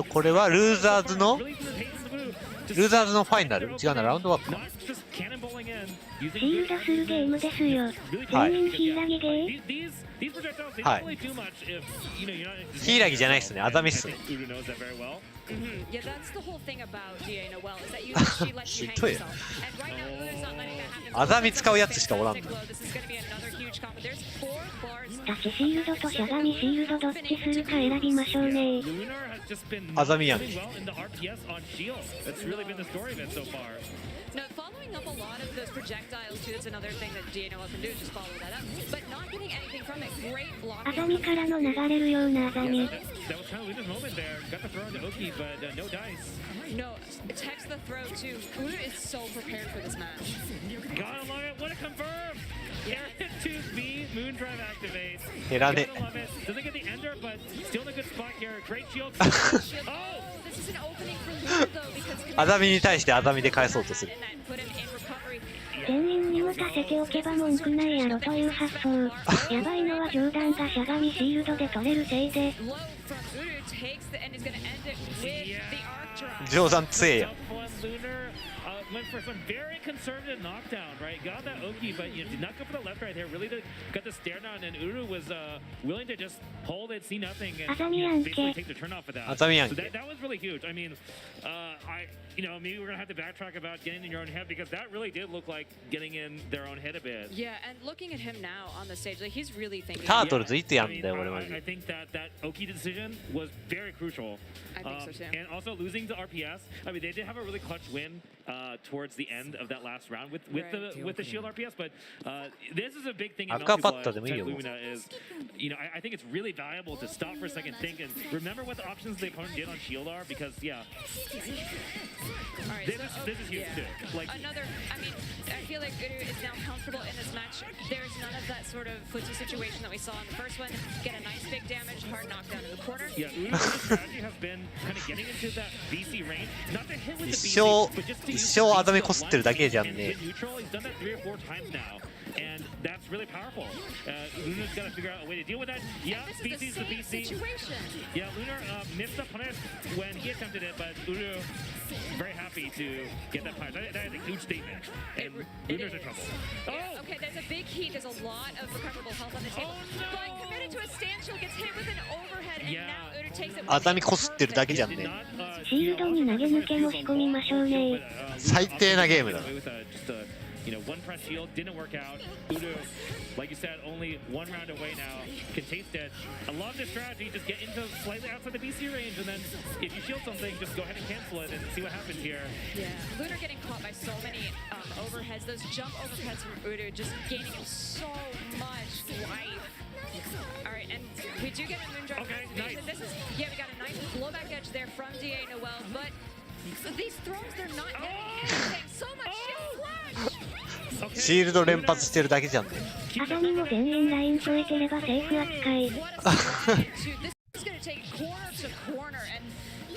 これはルーザーズのファイナル？違うな、ラウンドワークか。シールドするゲームですよ。全員ヒイラギゲー？はい。ヒイラギじゃないっすね、アザミっすね。ひどいよ。アザミ使うやつしかおらんの。タチシールドとしゃがみシールドどっちするか選びましょうね。アザミやん。Now, following up a lot of those projectiles too, that's another thing that DNOL can do, just follow that up. But not getting anything from it, great blocking. アザミからの流れるようなアザミ。No, it text the throw too. Uda is so prepared for this match. Gotta love it. What a confirm! Aaron 2B, Moondrive activates. 減らね。 Doesn't get the ender, but still in a good spot here. Great shield. Oh, this is an opening for Uda though, because アザミに対してアザミで返そうとする。全員に打たせておけば文句ないやろという発想。やばいのは冗談がしゃがみシールドで取れるせいで。冗談強えや。for some very conservative knockdown, right? Got that Oki, but did not go for the left right here. Really got the stare down, and Uru was willing to just hold it, see nothing, and basically take the turn off of that. So that was really huge. I mean, maybe we're gonna have to backtrack about getting in your own head because that really did look like getting in their own head a bit. Yeah, and looking at him now on the stage, like he's really thinking. I think that Oki decision was very crucial. I think so too. And also losing to RPS. I mean, they did have a really clutch win towards the end of that last round with the shield RPS, but this is a big thing in Lumina is, I think it's really valuable to stop for a second, think, and remember what the options the opponent did on shield are, because this is huge too. Like I feel like Uru is now comfortable in this match. There's none of that sort of footsie situation that we saw in the first one. Get a nice big damage, hard knockdown in the corner. Yeah, Uru's strategy has been kind of getting into that BC range, not to hit with the BC, but just to use the neutral. He's done that 3 or 4 times now, and that's really powerful. Luna's got to figure out a way to deal with that. Yeah, BC's the BC. Yeah, Lunar missed the punish when he attempted it, but Uru very happy to get that punish. That is a huge statement, and Lunar's in trouble. Yeah, okay, there's a big heat. There's a lot of recoverable health on the table. But committed to a standstill, gets hit with an overhead, and now Uru takes it. 頭こすってるだけじゃんね。シールドに投げ抜けも仕込みましょうね。最低なゲームだ。One press shield didn't work out. Uru, like you said, only 1 round away now. Can taste it. I love this strategy. Just get into slightly outside the BC range, and then if you shield something, just go ahead and cancel it and see what happens here. Yeah, Lunar getting caught by so many overheads. Those jump overheads from Uru just gaining him so much life. All right, and we do get a Moondrive activation. Nice. We got a nice blowback edge there from DA Noel, but these throws, they're not getting anything. So much shield flash. シールド連発してるだけじゃんね。アザミも全員ライン超えてればセーフ扱い。This is going to take corner to corner, and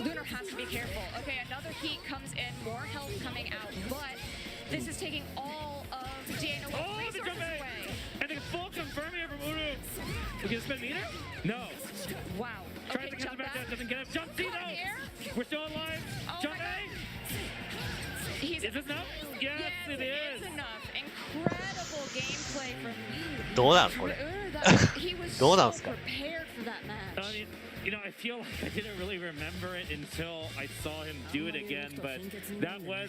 Lunar has to be careful. Okay, another heat comes in, more health coming out, but this is taking all of DA Noel's resources away. And the full confirming it from Uru. We can spin meter? No. Wow. Tries to catch him back down, doesn't get him. Jump C though. We're still alive. Jump A. Is this enough? Yes, it is. It's enough. Incredible gameplay from Uru. どうなんこれ。どうなんすか。Prepared for that match. I feel like I didn't really remember it until I saw him do it again, but that was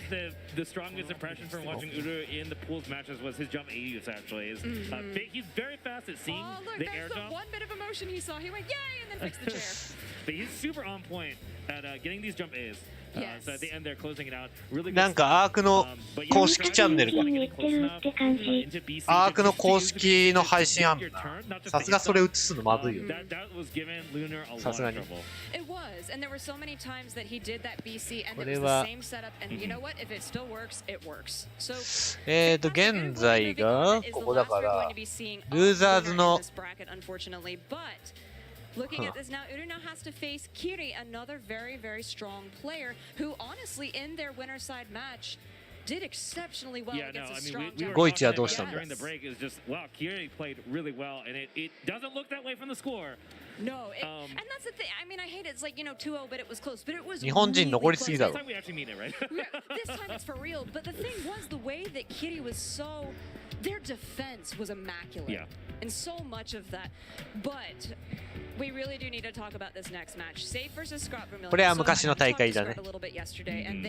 the strongest impression from watching Uru in the pools matches was his jump 80s actually. He's very fast at seeing the air jump. One bit of emotion he saw. He went, yay, and then fixed the chair. But he's super on point at getting these jump A's. So at the end they're closing it out. Really なんかアークの公式チャンネルがアークの公式の配信あんな。さすがそれ映すのまずいよ。さすがに。It was, and there were so many times that he did that BC, and it was the same setup. And you know what? If it still works, it works. So 現在がここだからルーザーズの Looking at this now, Uru now has to face Kiri, another very, very strong player who, honestly, in their winner side match, did exceptionally well against a strong jump. 5-1はどうしたんだ During the break is just wow, Kiri played really well, and it doesn't look that way from the score. No, and that's the thing. I mean, I hate it. It's like 2-0, but it was close. But it was 日本人残りすぎだろ。 This time we actually mean it, right? This time it's for real. But the thing was, the way that Kiri was so, their defense was immaculate. Yeah. And so much of that, but. We really do need to talk about this next match. Safe versus Scott Vermillion. これは昔の大会だね。 A little bit yesterday, and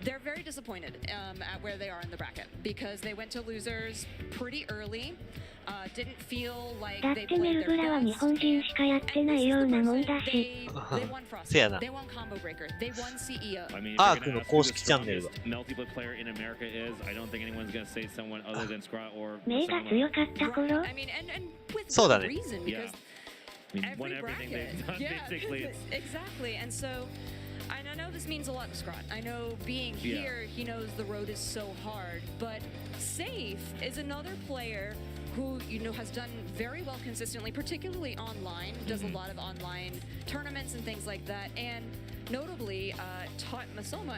they're very disappointed at where they are in the bracket because they went to losers pretty early. Didn't feel like だってメルブラは日本人しかやってないようなもんだし。せやな。They won Combo Breaker. They won CEO. アークの公式チャンネルが。Multiplayer in America is. I don't think anyone's going to say someone other than Scott or. 目が強かった頃。そうだね。 Yeah. Won everything they've done, basically. Exactly, and so I know this means a lot to Scott. I know being here, he knows the road is so hard, but Safe is another player who has done very well consistently, particularly online, does a lot of online tournaments and things like that, and notably taught Masoma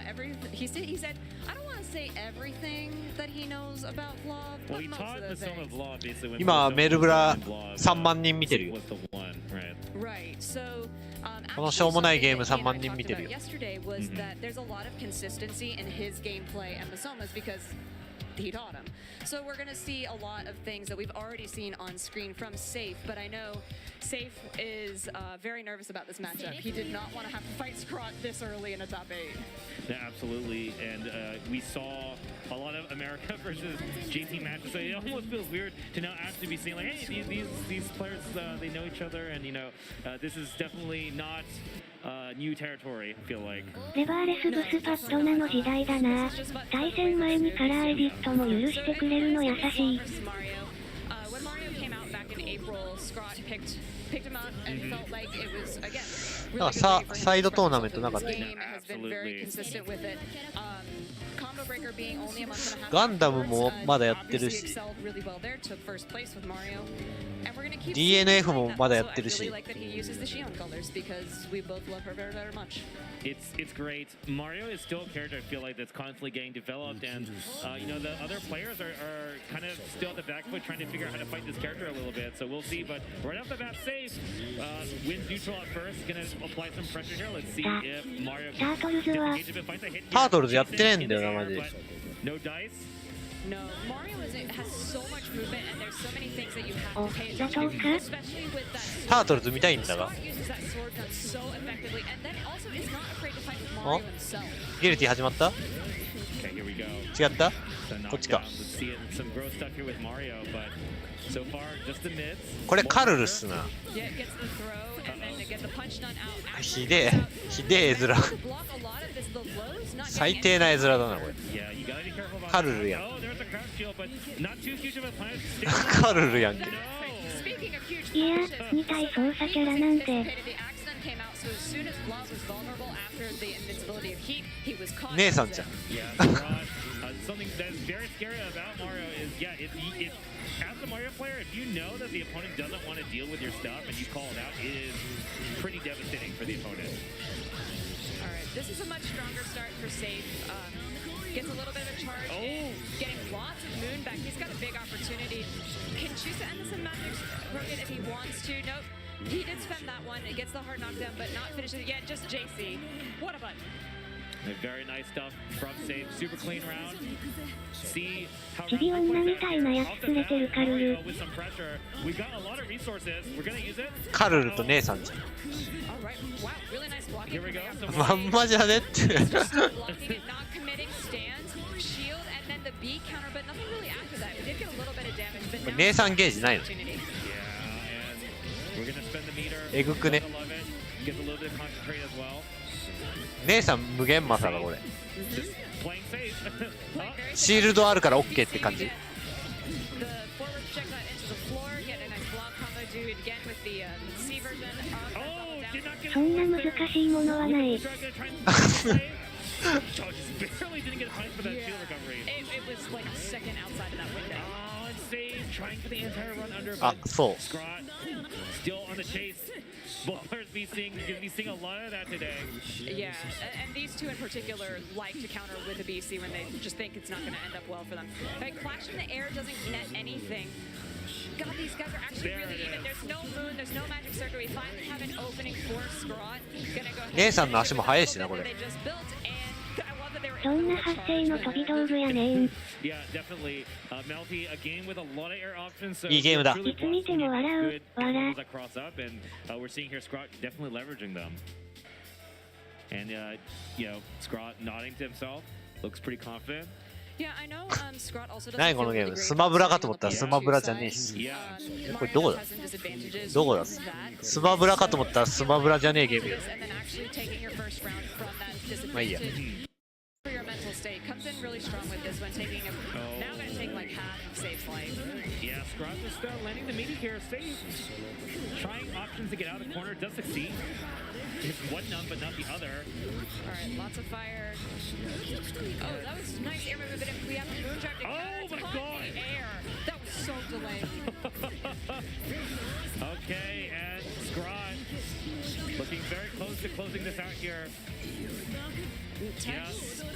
he said I don't want to say everything that he knows about Vlog, but most of the things. 今メルブラ3万人見てるよ。Right. So, このしょうもないゲーム3万人見てるよ。 yesterday was that there's a lot of consistency in his gameplay and Masoma's because he taught him. So we're going to see a lot of things that we've already seen on screen from Safe, but I know Safe is very nervous about this matchup. He did not want to have to fight Scrot this early in a top 8. Yeah, absolutely. And we saw a lot of America versus JT matches, so it almost feels weird to now actually be seeing like, hey, these players, they know each other, and you know, this is definitely not new territory, I feel like. レバーレスブスパッドナの時代だな。対戦前にカラーエディットも許してくれるの優しい。 When Mario came out back in April, Scrot picked him up and felt like it was again really good. サイドトーナメントなかった。 Game has been very consistent with it. Combo Breaker being only a month and a half. ガンダムもまだやってるし。 Excelled really well there, took first place with Mario. And we're going to keep DNF もまだやってる I し。 really like that he uses the Shion colors because we both love her very, very much. It's great. Mario is still a character I feel like that's constantly getting developed, and you know, the other players are kind of still at the back foot trying to figure out how to fight this character a little bit. So we'll see. But right off the bat, Safe wins neutral at first. Gonna apply some pressure here. Let's see if Mario can engage a bit. Finds a hit. タートルズやってねえんだよなマジで。 No dice. No, Mario has so much movement, and there's so many things that you have to pay attention to, especially with that. タートルズ見たいんだが。 Scrot uses that sword gun so effectively, and then also is not afraid to fight with Mario himself. ギルティ始まった？ Okay, here we go. 違った？こっちか。 Let's see some gross stuff here with Mario, but so far just the mids. これカルルっすな。 Yeah, it gets the throw, and then it gets the punch done out. ひでえ絵面。最低な絵面だなこれ。カルルやん。カルルやんけ。いや、2体操作キャラなんて。姉さんじゃん。Something that's very scary about Mario is, yeah, if as a Mario player, if you know that the opponent doesn't want to deal with your stuff and you call it out, it is pretty devastating for the opponent. All right, this is a much stronger start for Safe. Gets a little bit of a charge in, getting lots of moon back. He's got a big opportunity. Can choose to end this in Magic Rocket if he wants to. Nope. He did spend that one. It gets the hard knockdown, but not finishes it yet. Just JC. What a button. Very nice stuff from Safe. Super clean round. See how チビ女みたいなやつ連れてるカルル。 with some pressure. We got a lot of resources. We're gonna use it. カルルと姉さんじゃん。 Wow, really nice blocking. Here we go. まんまじゃねって。 Blocking it, not committing, stands, shield, and then the B counter, but nothing really after that. We did get a little bit of damage, but now 姉さんゲージないの？ We're gonna spend the meter. えぐくね。 Gets a little bit of concentrate as well. 姉さん無限マサだこれ。 Playing safe. シールドあるから OK って感じ。 the forward projectile into the floor, get a nice block combo, do it again with the C version of そんな難しいものはない。 It was like a second outside of that window. Trying for the entire run under. あ、そう。 Scrot still on the chase. Both players be seeing a lot of that today. Yeah, and these two in particular like to counter with a BC when they just think it's not going to end up well for them. Like, Clash in the air doesn't net anything. God, these guys are actually really even. There's no moon, there's no magic circle. We finally have an opening for Scrot. Gonna go ahead. 姉さんの足も速いしなこれ。 どんな発声の飛び道具やねん。 Yeah, definitely. Melty, a game with a lot of air options. So いいゲームだ。いつ見ても笑う。笑。 that cross up, and we're seeing here Scrot definitely leveraging them. And you know, Scrot nodding to himself, looks pretty confident. Yeah, I know. Scrot also doesn't 何このゲーム？スマブラかと思ったらスマブラじゃねえし。これどこだ？どこだ？スマブラかと思ったらスマブラじゃねえゲームや。まあいいや。 For your mental state comes in really strong with this one, taking a now going to take like half of Safe's life. Yeah, Scrot just landing the meaty here. Safe, trying options to get out of the corner, does succeed. It's one numb, but not the other. All right, lots of fire. Oh, that was nice air movement, but if we have a moonshot to oh my God! The air. That was so delayed. Okay, and Scrot looking very close to closing this out here. Yes. All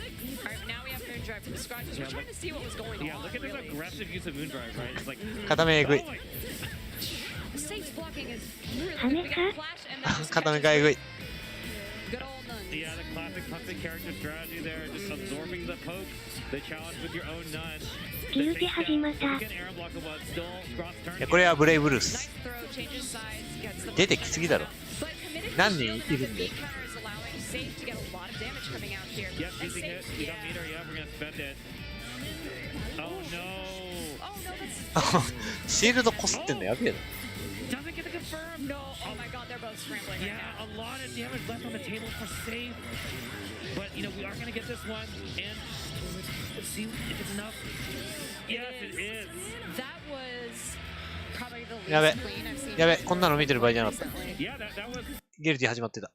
right, now we have Moondrive from the Scrot. We're trying to see what was going on. Yeah, look at the aggressive use of Moondrive, right? It's like 片目えぐい。Safe's blocking is really は good. め We か got flash and then just 固めがえぐい。 good old nuns. Yeah, the classic toxic character strategy there, just absorbing the poke, the challenge with your own nun. ギルティ始まった。You can air block but still cross turn. いやこれはブレイブルース。 Throw changes sides, gets the 出てきすぎだろ。 but committed 何人いるんで。 counters allowing Safe to get a lot of damage coming out here. Yep, And using it. Safe, You yeah. don't need her yet. We're gonna spend it. Oh no. Oh no, that's シールドこすってんのやべえな。 Doesn't get the confirm. no. Oh my god, they're both scrambling right Yeah, now. a lot of damage left on the table for Safe. But you know, we are gonna get this one and let's see if it's enough. Yes, it is. That was probably the やべ least clean I've seen. やべこんなの見てる場合じゃなかった。 Yeah, that was. ギルティ始まってた。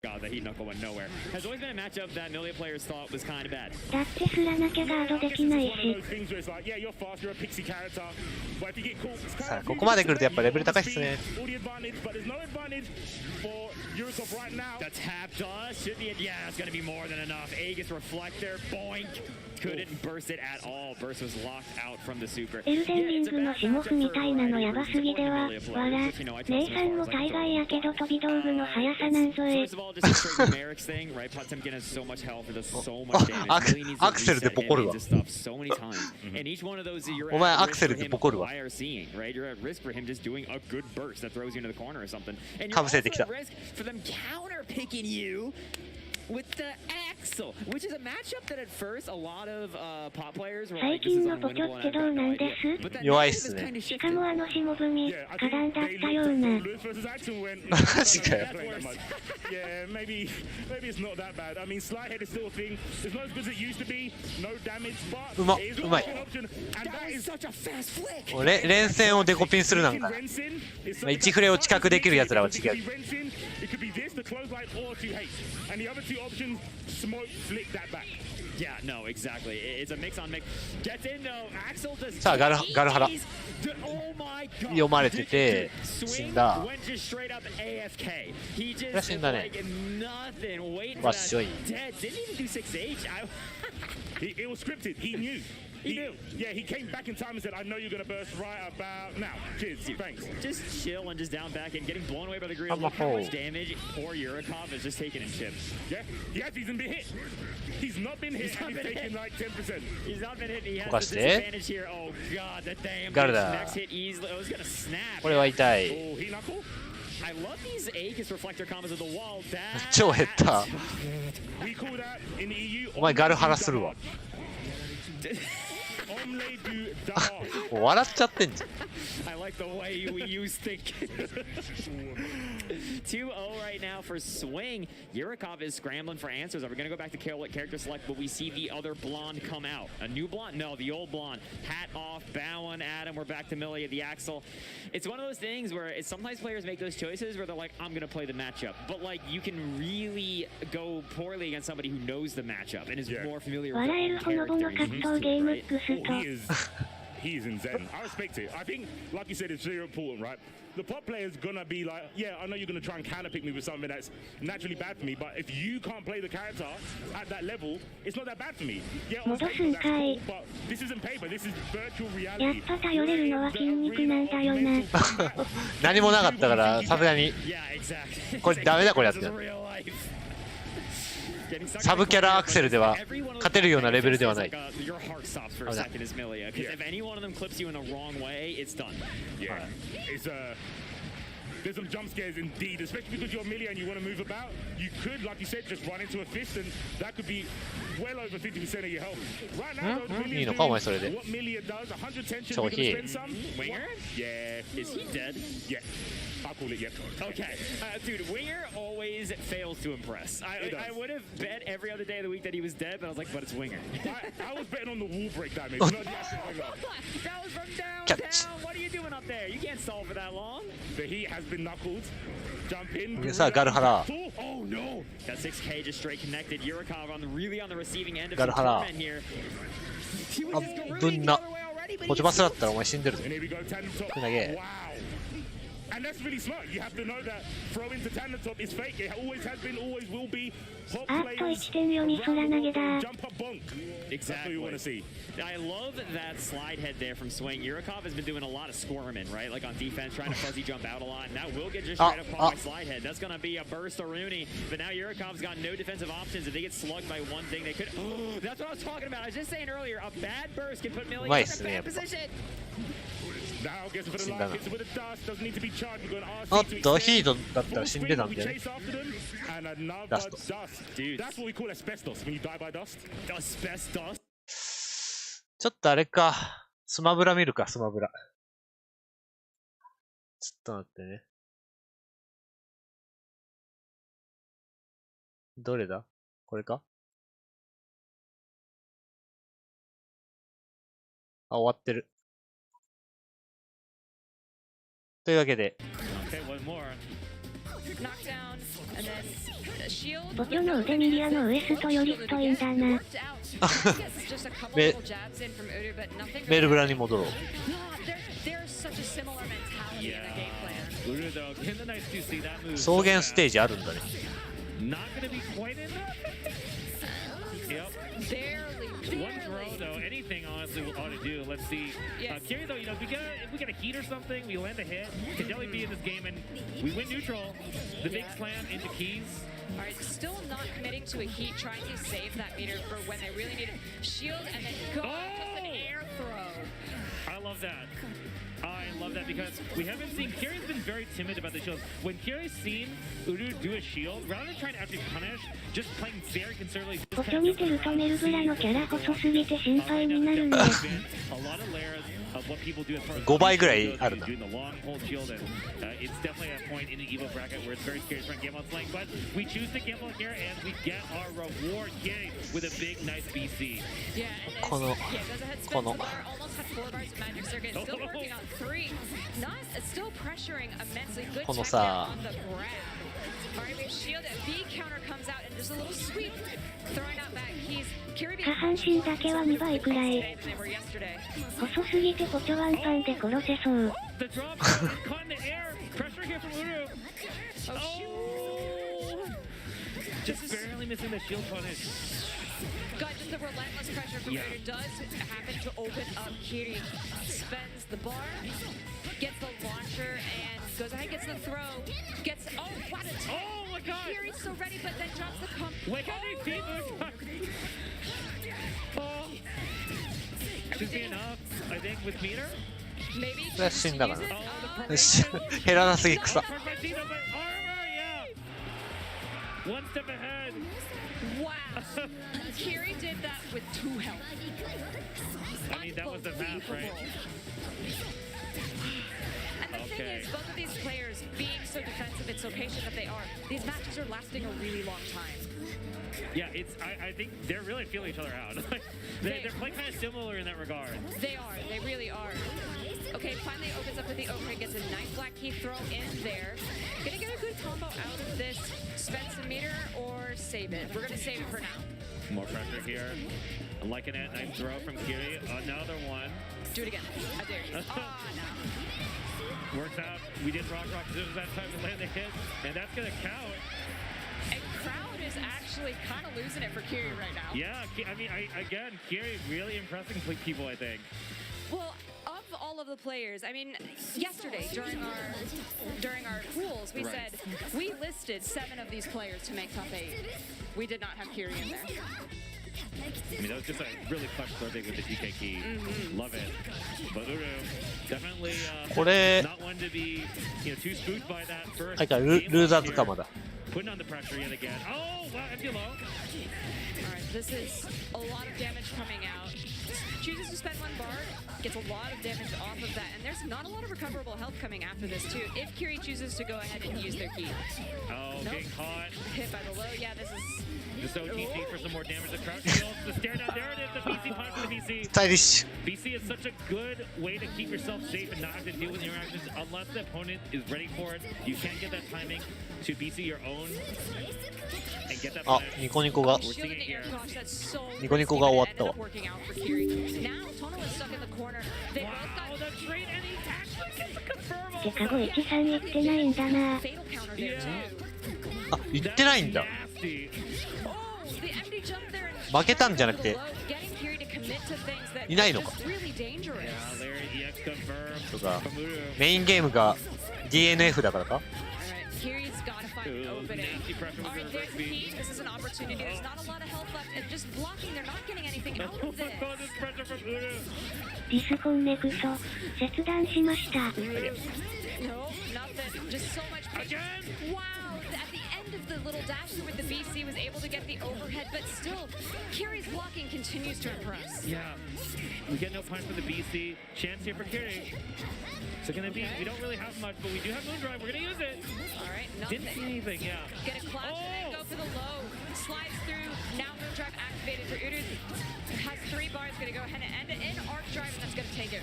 God, the heat knuckle went nowhere. Has always been a matchup that Millia players thought was kind of bad. だってすらなきゃガードできないし。さあここまで来るとやっぱレベル高いっすね。 The tap does should be yeah, it's gonna be more than enough. Aegis reflector, boink. Couldn't burst it at all. Burst was locked out from the super. エルデンリングの種目みたいなのやばすぎでは。わら。姉さんも大概やけど飛び道具の速さなんぞえ。 First of all, just a straight numerics thing, right? Potemkin has so much health, it does so much damage. Really needs to アクセルでボコるわ。 reset and stuff so many times. And each one of those you're お前 at アクセ risk ル for で him ボコるわ。 fire seeing, right? You're at risk for him just doing a good burst that throws you into the corner or something. And you're か also ぶせてきた。 at risk for them counter picking you with the Axel, which is a matchup that at first a lot of pop players were 最 like, this 近 is のポチョ unwinnable って and どう I've got な no んで idea. す But that 弱いっ narrative す is ね。 kind of しか shifted. もあの霜踏み、花壇だったような。マジかよ。 Yeah, maybe it's not that bad. I mean, slide head is still a thing. It's not as good as it used to be. No damage, but うまっ it is うまい。 an option. And that is such a fast flick. 俺連戦をデコピンするなんか。1フレを近くできる奴らは違う。 It could be this, the clothesline, or 2H. And the other two options, smoke, flick that back. Yeah, no, exactly. It's a mix on mix. Gets in though. Axel does. さあガルハラ。 Oh my god. 読まれてて死んだ。 Went just straight up AFK. He これは just 死んだね。 like nothing. Waiting わ for っしょい。 that. Dead. Didn't even do 6H. It was scripted. He knew. He knew. Yeah, he came back in time and said, I know you're going to burst right about now. Cheers. Thanks. Just chill and just down back and getting blown away by the grid. I'm a Look how hole. much damage poor Yurikov is just taking in chips. Yeah, he hasn't even been hit. He's not been hit and he's taken like 10%. He's not been hit. He has 溶か the して disadvantage here. Oh god, the damn ガルだ。 next hit easily. Oh, it's gonna snap. これは痛い。 Oh, he knuckle? I love these Aegis reflector combos of the wall. That 超減った。 We call that in the EU. お前ガルハラするわ。もう笑っちゃってんじゃん。 I like the way we use think. 2-0 right now for Swing. Yurikov is scrambling for answers. Are we going to go back to character select, but we see the other blonde come out? A new blonde? No, the old blonde. Hat off, bowing at him. We're back to Millie at the Axel. It's one of those things where sometimes players make those choices where they're like, I'm going to play the matchup. But like, you can really go poorly against somebody who knows the matchup and is more familiar with their own character. He is in Zen. I respect it. I think, like you said, it's very important, right? The pop player is gonna be like, yeah, I know you're gonna try and counterpick me with something that's naturally bad for me, but if you can't play the character at that level, it's not that bad for me. Yeah, on paper, that's cool, but this isn't paper. This is virtual やっ reality. ぱ頼れるのは筋肉なんだよな。何もなかったからさすがにこれダメだこれやってサブキャラアクセルでは勝てるようなレベルではない。 There's some jump scares indeed, especially because you're Millie and you want to move about. You could, like you said, just run into a fist and that could be well over 50% of your health. Right now, though,いいのかお前それで。 what Millie does, 100 tension, 消 we're 費。 gonna spend some. Winger? Yeah. Is he dead? Yeah. I'll call it, yeah. Okay. Dude, Winger always fails to impress. I would have bet every other day of the week that he was dead, but I was like, but it's Winger. I was betting on the wall break damage, not the actual Winger. That was from downtown. What are you doing up there? You can't stall for that long. The heat has been knuckled. Jump in. さあガルハラ。 Oh no. That 6K just straight connected. Yurikov really on the receiving end of ガルハラ。 here. あぶんな。ポチバスだったらお前死んでるぞ。投げ。And that's really smart. You have to know that throwing to tandem top is fake. It always has been, always will be. Hop players, jump up bonk. That's what you want to see. I love that slide head there from Swing. Yurikov has been doing a lot of squirming, right? Like on defense, trying to fuzzy jump out a lot. And that will get just straight up caught by slide head. That's going to be a burst of Rooney. But now Yurikov's got no defensive options. If they get slugged by one thing, they could. Oh, that's what I was talking about. I was just saying earlier, a bad burst can put Millie in a bad position. Now gets for the line, hits it with a dust, doesn't need to be charged. We've got RC おっと、ヒートだったら死んでたん we だよね。 chase after them, and another ダスト。 dust. Dude, that's what we call asbestos when you die by dust. Asbestos. ちょっとあれか。スマブラ見るか、スマブラ。ちょっと待ってね。どれだ？これか？あ、終わってる。というわけで。ボチョの腕ミリアのウエストより太いんだな。メルブラに戻ろう。草原ステージあるんだね。One throw though, anything honestly we ought to do. Let's see. Kiri though, you know, if we get a heat or something, we land a hit, can definitely be in this game and we win neutral. The big slam into keys. Alright, still not committing to a heat, trying to save that meter for when they really need it. Shield and then go with an air throw. I love that. I love that because we haven't seen, Kiri's been very timid about the shields. When Kiri's seen Uru do a shield, rather than trying to actually punish, just playing very conservatively. ボチョ見てるとメルブラのキャラ細すぎて心配になるんだ。5倍ぐらいあるな。 It's definitely a point in the Evo bracket where it's very scary to try and gamble on Slang, but we choose to gamble here and we get our reward Kiri with a big, nice BC. この このさ 下半身だけは2倍くらい。細すぎてポチョワンパンで殺せそう。Just barely missing the shield punish. God, just the relentless pressure from Udu does happen to open up Kiri. Spends the bar, gets the launcher, and goes ahead, gets the throw, gets, oh, what a take! Oh my god! Kiri's so ready, but then drops the comp. Wait, how do you see this? Oh. Should be enough, I think, with meter? Maybe. それは死んだかな。減らなすぎ草。 One step ahead. Wow. Kiri did that with 2 health. I mean, that was the math, right? And the thing is, both of these players, being so defensive and so patient that they are, these matches are lasting a really long time. Yeah, it's. I think they're really feeling each other out. they're playing kind of similar in that regard. They are. They really are. Okay, finally opens up with the Okra, gets a nice black key throw in there. Gonna get a good combo out of this. Spend some meter or save it. We're gonna save it for now. More pressure here. I'm liking it. Nice throw from Kiri. Another one. Do it again. I dare you. No. Works out. We did rock scissors that time to land the hit, and that's gonna count. And Crowd is actually kind of losing it for Kiri right now. Yeah, I mean, again, Kiri really impressing people, I think. Well, of all of the players, I mean, yesterday during our pools, we said we listed 7 of these players to make top 8. We did not have Kiri in there. I mean, that was just a really clutch birthday with the DK key. Love it. But Uru, definitely not one to be, too spooked by that first. Putting on the pressure yet again. Oh, wow, empty low. All right, this is a lot of damage coming out. Chooses to spend 1 bar, gets a lot of damage off of that, and there's not a lot of recoverable health coming after this too. If Kiri chooses to go ahead and use their key. Oh, nope. Getting caught. Hit by the low. Yeah, this is. Just OTC for some more damage. The crowd shield. The stare down. There it is. The BC punch for the BC. Stylish. BC is such a good way to keep yourself safe and not have to deal with interactions unless the opponent is ready for it. You can't get that timing to BC your own and get that punish. ニコニコが Now, Tono is stuck in the corner. They both got the trade and he actually てか513行ってないんだな。あ、行ってないんだ。負けたんじゃなくていないのか。とかメインゲームが DNF だからか。ディスコンネクト切断しました。The little dash through with the BC was able to get the overhead, but still, Kiri's blocking continues to impress. Yeah, we get no punch from the BC. Chance here for Kiri. So gonna be, we don't really have much, but we do have Moondrive. We're gonna use it. All right, nothing. Didn't see anything, yeah. Get a clash and then go for the low. Slides through. Now Moondrive activated for Udu. Has 3 bars. Gonna go ahead and end it in arc drive, and that's gonna take it.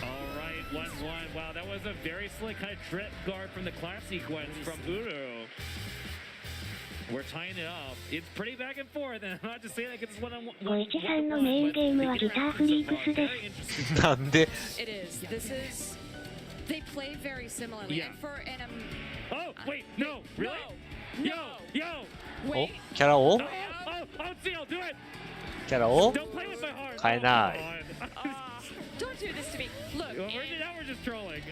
All right, 1-1. Wow, that was a very slick kind of trip guard from the class sequence from Udu. We're tying it up. It's pretty back and forth, and I'm not just saying that because it's one-on-one. 513のメインゲームはギターフリークスです。なんで It is. This is. They play very similarly. Yeah. And for an Oh, wait, no, really? No. Yo! おキャラを Oh, Seal, do it! キャラを Don't play with my heart! 変えない。 Don't do this to me. Look. Now we're just trolling.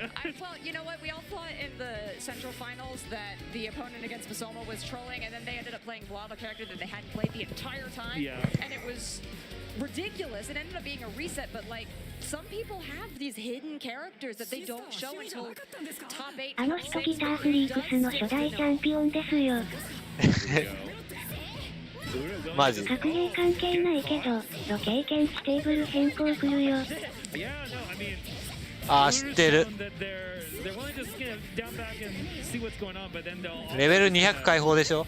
Well, you know what? We all thought in the Central Finals that the opponent against Basoma was trolling, and then they ended up playing Vlad, a character that they hadn't played the entire time. Yeah. And it was ridiculous. It ended up being a reset, but like, some people have these hidden characters that they don't show until top 8. あの人ギターフリークスの初代チャンピオンですよ。マジ格ゲー関係ないけど、ロ経験ステーブル変更来るよ。あー、知ってる。レベル200解放でしょ。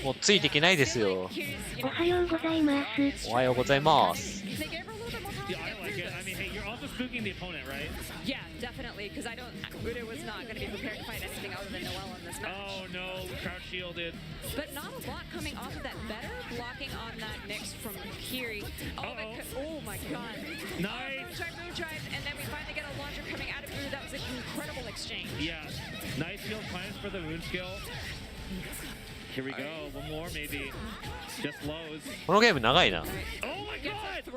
もうついていけないですよ。おはようございます。おはようございます。Spooking the opponent, right? Yeah, definitely, because I don't. Udo was not going to be prepared to fight anything other than Noelle in this match. Oh no, crouch shielded. But not a lot coming off of that. Better blocking on that mix from Kiri. Oh my god. Nice. Moondrive, and then we finally get a launcher coming out of Udo. That was an incredible exchange. Yeah, nice skill plans for the moon skill. Here we go, one more maybe. Just lows. このゲーム長いな。Oh my god!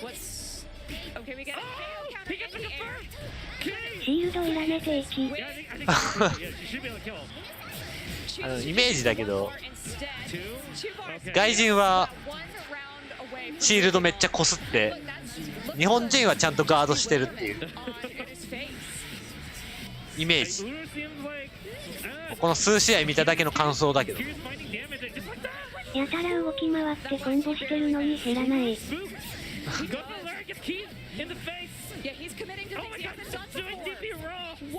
What's Okay, we get a counter in the air. シールドいらねていき。イメージだけど、外人はシールドめっちゃこすって、日本人はちゃんとガードしてるっていうイメージ。この数試合見ただけの感想だけど。やたら動き回ってコンボしてるのに減らない。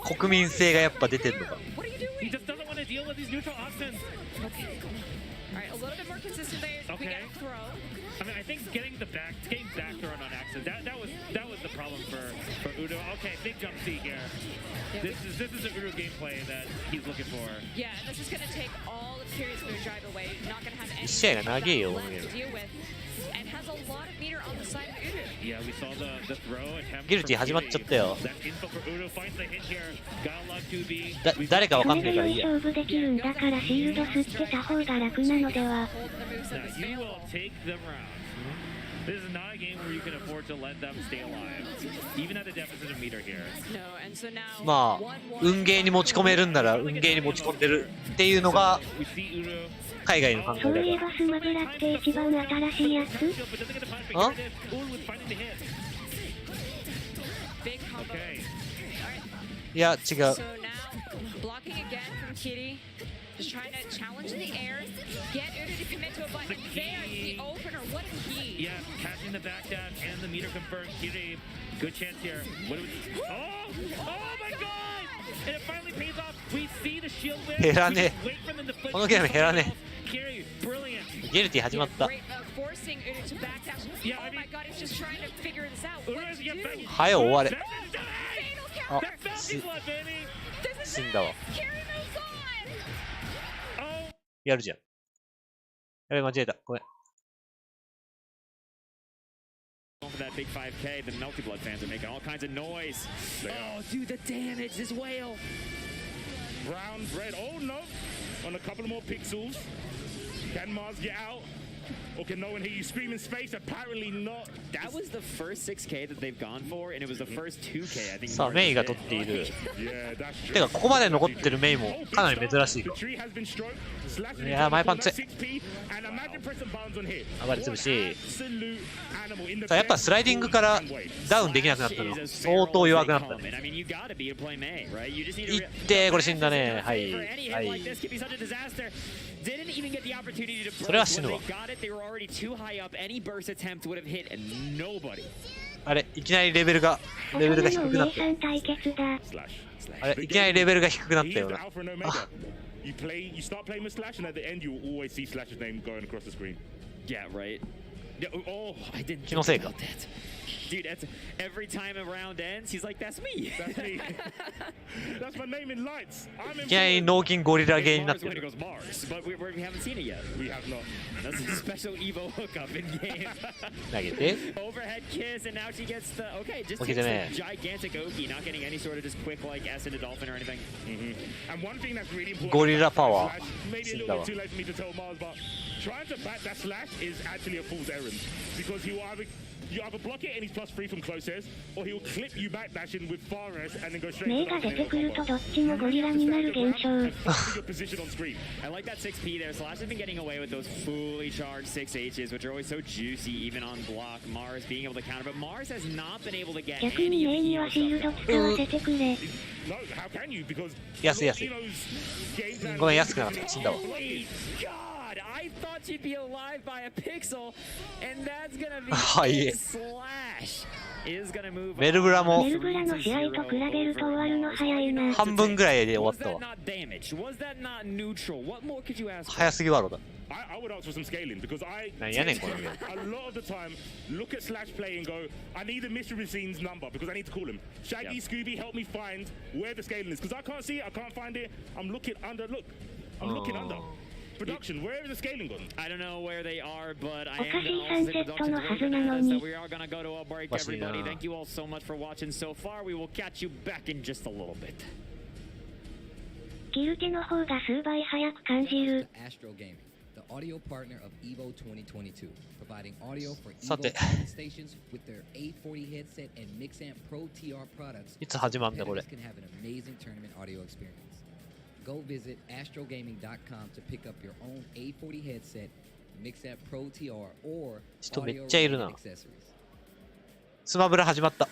国民性がやっぱ出てるのか。Okay. I mean, I think getting back thrown on accident. That was the problem for Udo. Okay, big jump C here. This is the Udo gameplay that he's looking for. Yeah, and this is going to take all of Kiri's Moondrive away. Not going to have any 1試合が長いよ。 to deal with, and has a lot of meter on the side of Udo. Yeah, we saw the throw attempt. ギルティ始まっちゃったよ。 That info for Udo finds the hit here. Gotta love 2B. 誰かわかそれでんないからいいや。勝負できるんだからシールド吸ってた方が楽なのでは。Now, you will take them round. This is not a game where you can afford to let them stay alive, even at a deficit of meter here. まあ、運ゲーに持ち込めるんなら運ゲーに持ち込んでるっていうのが海外の考えだから。そういえばスマブラって一番新しいやつ？あ？いや、違う。Just trying to challenge in the air, get Udo to commit to a button. There's the opener. What a key! Yeah, catching the back dash and the meter confirmed. Kiri, good chance here. What do we? Oh my God! And it finally pays off. We see the shield win. 減らね Wait for them to え。このゲーム減らね Kiri, brilliant. え。ギルティ始まった。Forcing Udo to back dash. Oh my God! He's just trying to figure this out. What to do? はよ終われ。 Fatal あ counter. 死んだわ。 Kiri moves on. やるじゃん。やべ、間違えた。ごめん。of that big 5K, the Melty Blood fans are making all kinds of noise. Oh, dude, the damage, this whale. Brown, red, oh no. On a couple of more pixels. Can Mars get out? Or can no one hear you scream in space? Apparently not. That was the first 6K that they've gone for, and it was the first 2K, I think. さあ、メイが取っている。てか、ここまで残ってるメイもかなり珍しいか。いやー、前パンツ。暴れつぶし。さあ、やっぱスライディングからダウンできなくなったの。相当弱くなったね。いってー、これ死んだね。はい。はい。それは死ぬわ。あれ、いきなりレベルが低くなった。あれ、いきなりレベルが低くなったよな。You start playing with Slash, and at the end, you will always see Slash's name going across the screen. Yeah, right. Oh, I didn't think about that. Dude, that's every time a round ends, he's like, that's me. That's me. That's my name in lights. I'm in. いきなり脳筋ゴリラゲーになってる。But we haven't seen it yet. We have not. That's a special Evo hookup in game. 投げて。 Overhead kiss, and now she gets the okay. Just takes the gigantic Oki, not getting any sort of just quick like S into Dolphin or anything. And one thing that's really important. ゴリラパワー。 Maybe a little bit too late for me to tell Mars, but trying to back that Slash is actually a fool's errand because you either block it and he's +3 from closest, or he'll clip you back dashing with far S and then go straight. メイが出てくるとどっちもゴリラになる現象。 Your position on screen. I like that 6P there. Slash has been getting away with those fully charged 6Hs, which are always so juicy, even on block. Mars being able to counter, but Mars has not been able to get 逆にメイにはシールド使わせてくれ。 No, how can you? Because 安い安い。ごめん、安くなかった。死んだわ。 I thought you'd be alive by a pixel, and that's gonna be Slash is gonna move. メルブラもメルブラの試合と比べると終わるの早いな。半分ぐらいで終わったわ。早すぎワロだ。I would ask for some scaling because I a lot of the time look at Slash play and go, I need the mystery scenes number because I need to call him. Shaggy, Scooby, help me find where the scaling is because I can't see it, I can't find it. I'm looking under. Look, I'm looking under. Production, where is the scaling gone? I don't know where they are, but I am going to also say production that we are going to go to a break, everybody. Thank you all so much for watching so far. We will catch you back in just a little bit. ギルティの方が数倍早く感じる。 The audio partner of Evo 2022, providing audio for Evo stations with their A40 headset and Mixamp Pro TR products. いつ始まるんだこれ。 Can have an amazing tournament audio experience. Go visit astrogaming.com to pick up your own A40 headset, Mixamp Pro TR, or audio accessories. スマブラ始まった。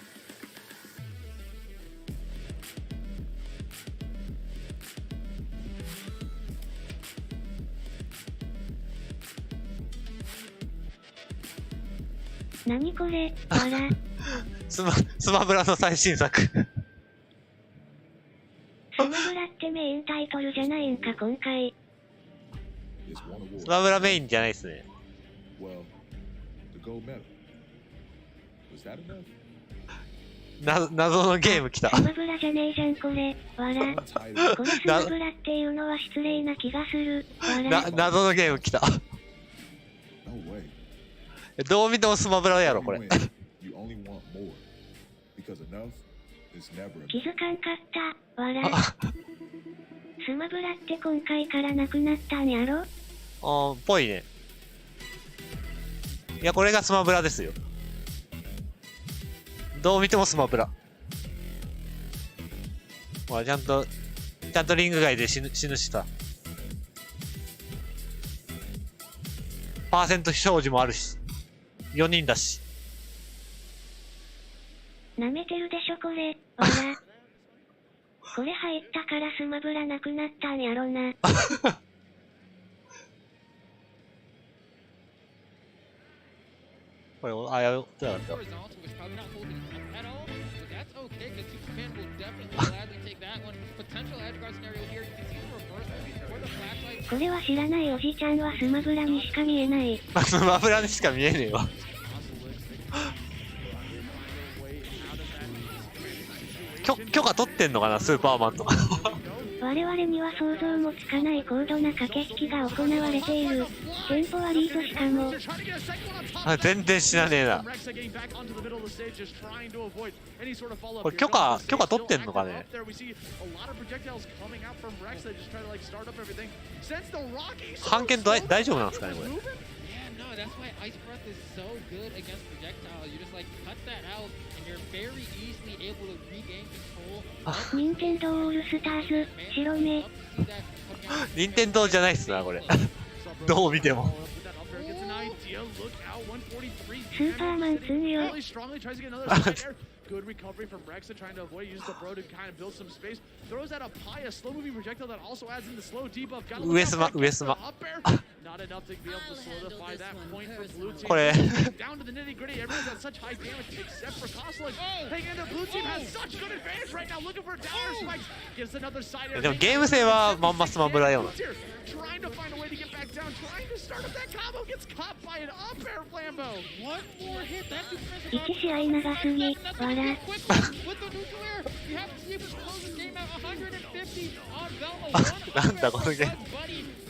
何これ、わら。スマブラの最新作。スマブラってメインタイトルじゃないんか今回。スマブラメインじゃないですね。謎のゲーム来た。スマブラじゃねえじゃんこれ、わら。これスマブラっていうのは失礼な気がする。わら。謎のゲーム来た。どう見てもスマブラやろこれ。気づかんかった、わら。スマブラって今回からなくなったんやろ？ぽいね。いや、これがスマブラですよ。どう見てもスマブラ。ほら、ちゃんとリング外で死ぬしさ。パーセント表示もあるし。4人だし。なめてるでしょこれ、わら。これ入ったからスマブラなくなったんやろな。これ、あ、やろう。これは知らないおじちゃんはスマブラにしか見えない。スマブラにしか見えねえわ。許可取ってんのかな、スーパーマンとか。わ我々には想像もつかない高度な駆け引きが行われている。テンポはリードしかも。あ、全然知らねえな。これ許可取ってんのかね。半券大丈夫なんですかねこれ。That's why Ice Breath is so good against projectile. You just like cut that out, and you're very easily able to regain control. 任天堂オールスターズ白目。任天堂じゃないっすなこれ。どう見ても。スーパーマン2よ。Good recovery from Rexa, trying to avoid, use the bro to kind of build some space. Throws out a pie, a slow moving projectile that also adds in the slow debuff. Got up air. Not enough to be able to solidify that point for blue team. Down to the nitty gritty. Everyone's at such high damage except for Coslick. Hanging in there, blue team has such good advantage right now. Looking for down spikes. Gives another side air. でもゲーム性はまんまスマブラよな。Trying to find a way to get back down. Trying to start up that combo. Gets caught by an up air flambo. One more hit. That's impressive. 1試合長すぎ。笑。With the nuclear, you have to see if it's closing game at 150 on Velma. なんだこのゲーム。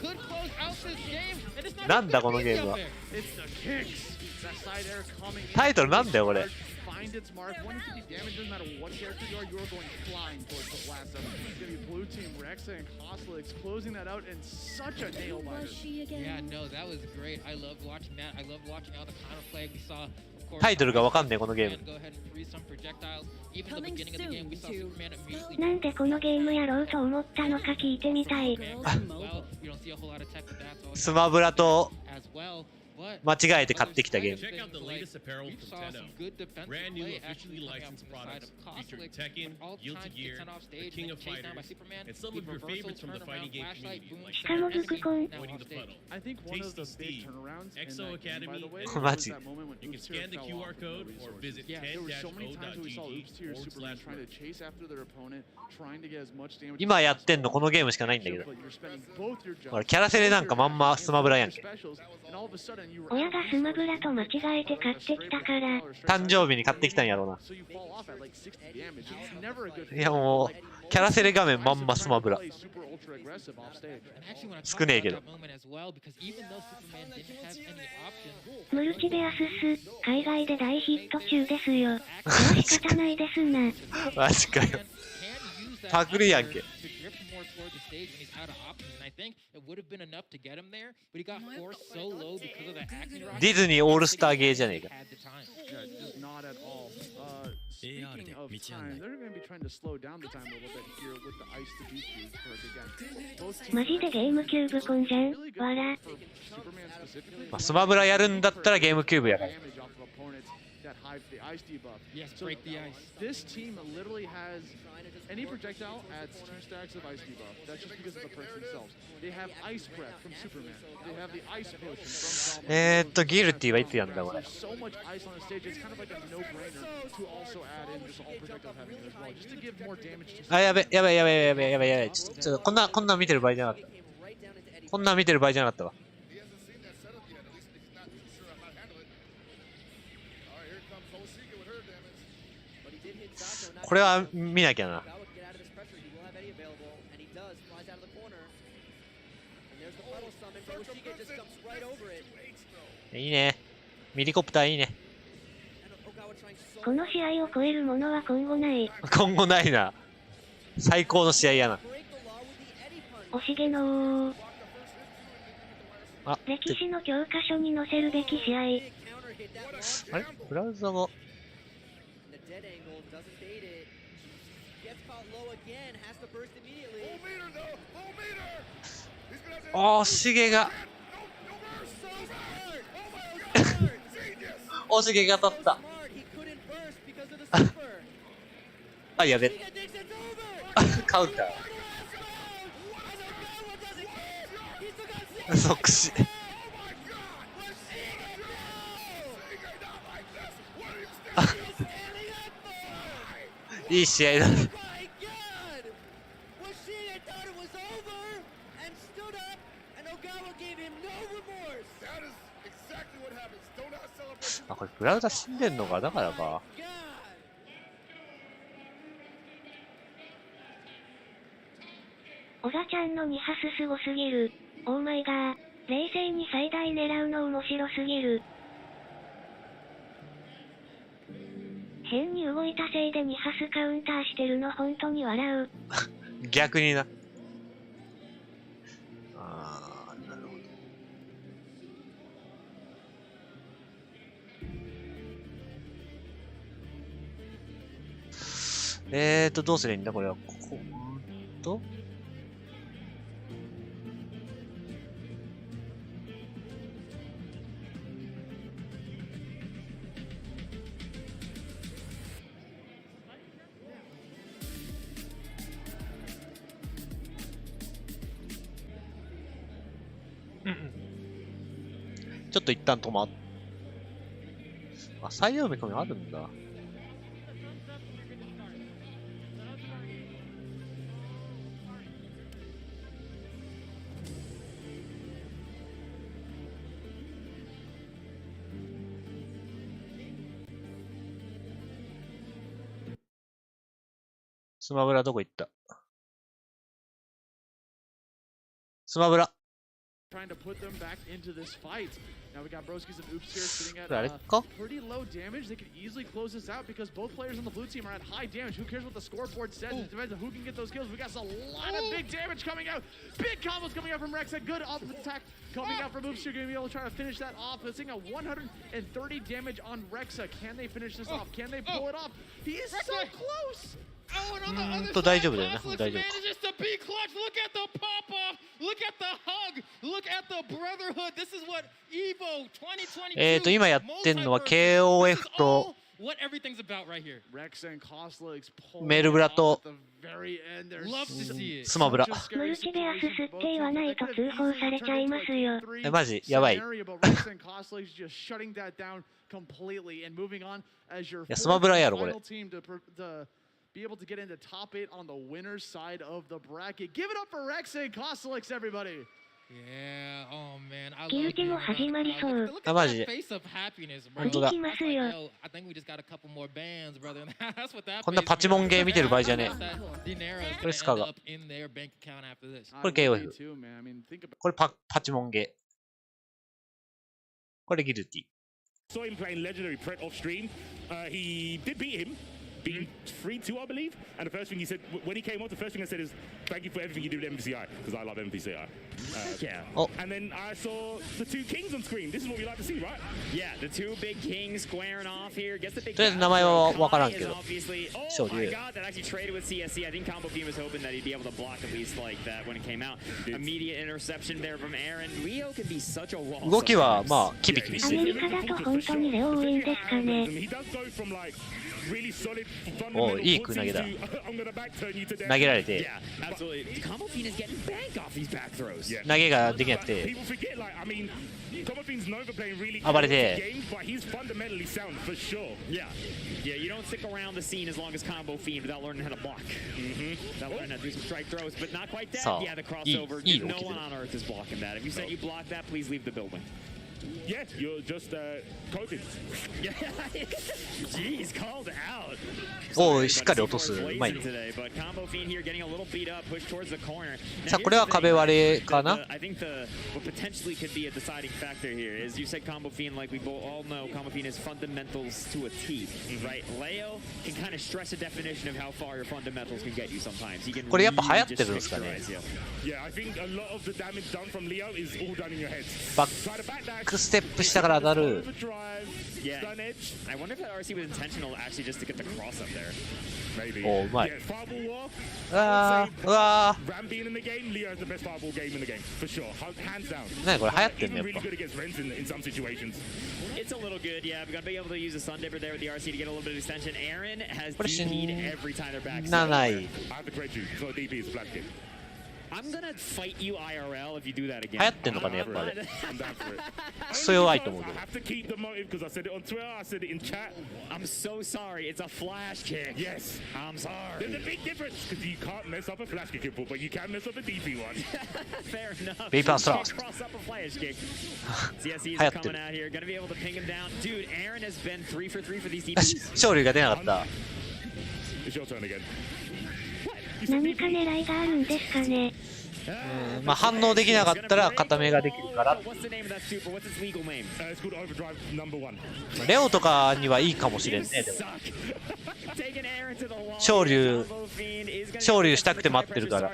Could close out this game. And it's not なんだこのゲームは。 It's the kicks. That side air coming in. タイトルなんだよこれ。Find its mark. 150 damage doesn't matter what character you are going flying towards the blast zone. It's going to be blue team Rexa and Coslick closing that out in such a nail biter. Yeah, no, that was great. I loved watching that. I loved watching all the counterplay we saw. タイトルがわかんねえこのゲーム。なんでこのゲームやろうと思ったのか聞いてみたい。スマブラと間違えて買ってきたゲーム。Check out the latest apparel from Tenno. Brand new officially licensed products featuring Tekken, Guilty Gear, the King of Fighters, and some of your favorites from the fighting game community like しかもブクコン。 Avoiding the Puddle, I think one of the big Steve, turnarounds in Exo that game, by Academy, the way, and Machi. was that moment when you can Oopstier scan the fell QR off code the or resources. visit Yeah, there were so many times where we saw Oopstier Superman trying to chase after their opponent, trying to get as much damage. 今やってんのこのゲームしかないんだけど。ほらキャラセレなんかまんまスマブラやんけ。親がスマブラと間違えて買ってきたから。誕生日に買ってきたんやろうな。いやもうキャラセレ画面まんまスマブラ。少ねえけど。ムルチベアスス、海外で大ヒット中ですよ。仕方ないですな。マジかよ。パクリやんけ。ディズニーオールスターゲーじゃねえか。Speaking of time, they're going to be trying to slow down the time a little bit here with the ice to beat you again. マジでゲームキューブコンじゃん。笑。まあ、スマブラやるんだったらゲームキューブやから。That hides the ice debuff. Yes, break the ice. This team literally has any projectile adds 2 stacks of ice debuff. That's just because of the perks themselves. They have ice breath from Superman. They have the ice potion from Velma. ギルティはいつやんだこれ。 So much ice on the stage. It's kind of like a no-brainer to also add in just all projectiles having it as well, just to give more damage to. あ、やべ。ちょっとこんなん見てる場合じゃなかった。こんなん見てる場合じゃなかったわ。これは見なきゃな。いいね。ミリコプターいいね。この試合を超えるものは今後ない。今後ないな。最高の試合やな。惜しげの歴史の教科書に載せるべき試合。あれブラウザが。惜しげが惜しげが当たったあ、やべカウンター即死いい試合だねあ、これブラウザ死んでんのかだからか。小賀ちゃんの2ハスすごすぎる。オーマイガー。冷静に最大狙うの面白すぎる。変に動いたせいで2ハスカウンターしてるの本当に笑う。逆にな。どうすりゃいいんだこれは。ちょっと一旦止まっ。あ、最大見込みあるんだ。スマブラどこ行った？スマブラ。Trying to put them back into this fight. Now we got Broskis and Oops here sitting at pretty low damage. They could easily close this out because both players on the blue team are at high damage. Who cares what the scoreboard says? It depends on who can get those kills. We got a lot of big damage coming out. Big combos coming out from Rexa. Good off attack coming out from Oops. You're going to be able to try to finish that off. It's seeing a 130 damage on Rexa. Can they finish this off? Can they pull it off? He is so close. Oh, and on the other side, 大丈夫だよね。 Costless 大丈夫。 manages to be clutch. Look at the pop-off. Look at the hug. Look at the brotherhood. This is what EVO 2022. 今やってんのは KOF と What everything's about right here. Rexa and Costless メルブラと Love to see it. スマブラ。ムルチベアス吸って言わないと通報されちゃいますよ。マジやばい。いやスマブラやろこれ。Be able to get into top 8 on the winner's side of the bracket. Give it up for Rexa and Costlix, everybody. Yeah, oh man, I ギルティも始まりそう。 あ、マジで。 face of happiness, bro. 本当だ。 I think we just got a couple more bands, brother. That's what that こんなパチモンゲー見てる場合じゃねえ。 Dinero これスカが。 up in their bank account after this. これ KOF。これパチモンゲー。これギルティ。 Saw him playing legendary Pret off stream. He did beat him. Beat 3-2, I believe. And the first thing he said, when he came on, the first thing I said is, thank you for everything you do with MVCI, because I love MVCI. Yeah. And then I saw the two kings on screen. This is what we like to see, right? Yeah, the two big kings squaring off here. Gets the big とりあえず名前は分からんけ and ど。 obviously, oh 勝 my 利。 god, that actually traded with CSC. I think Combo Fiend was hoping that he'd be able to block at least like that when it came out. Immediate interception there from Aaron. Leo can be such a wall. 動きはまあキビキビしアてる。メリカだと本当にレオウィンですかね。 He does go from like really solid お fundamental いい空投げだ。 I'm gonna back turn you to death. 投げられて。 Yeah, absolutely. Combo Fiend is getting banked off these back throws. 投げができなくて。 People forget, like, I mean, Combo Fiend's known for playing really 暴れて。 games, but he's fundamentally sound for sure. Yeah. Yeah, you don't stick around the scene as long as Combo Fiend without learning how to block. Without learning how to do some strike throws, but not quite dead. Yeah, the crossover. No one on earth is blocking that. If you said you block that, please leave the building. Yeah, you're just coping. Yeah, jeez, called out. おお、しっかり落とす。うまいね。 But Combo Fiend here getting a little beat up, pushed towards the corner. さあこれは壁割れかな。 I think what potentially could be a deciding factor here is you said Combo Fiend, like we all know, Combo Fiend is fundamentals to a T, right? Leo can kind of stress a definition of how far your fundamentals can get you sometimes. He can これやっぱ流行って really るんですかね。 just Yeah, I think a lot of the damage done from Leo is all done in your head. バックステップしたから当たる。 Yeah, I wonder if that RC was intentional actually just to get the cross up there. Maybe. おうまい。 Yeah, Fireball War. うわーうわー。 Ram being in the game, Leo is the best Fireball game in the game, for sure. Hands down. 何これ流行ってんのやっ Really ぱ。 good against Rens in some situations. It's a little good, yeah. We're going to be able to use a Sun Dipper there with the RC to get a little bit of extension. Aaron has DP'd every time they're back. ない。 I have to correct you. It's not DP, it's a flash kick. I'm gonna fight you IRL if you do that again. 流行ってんのかねやっぱあれ。 I'm down for it. クソ弱いと思うけ I ど。 have to keep the motive because I said it on Twitter, I said it in chat. I'm so sorry. It's a flash kick. Yes. I'm sorry. There's a big difference because you can't mess up a flash kick input, but you can mess up a DP one. Fair enough. Beat us You up. can't cross up a flash kick. CSC's 流行って coming る。 out here. Gonna be able to ping him down. Dude, Aaron has been 3 for 3 for these DPs. 勝利が出なかった。 It's your turn again. 何か狙いがあるんですかね。まあ反応できなかったら固めができるから。レオとかにはいいかもしれんね。でも昇竜したくて待ってるから。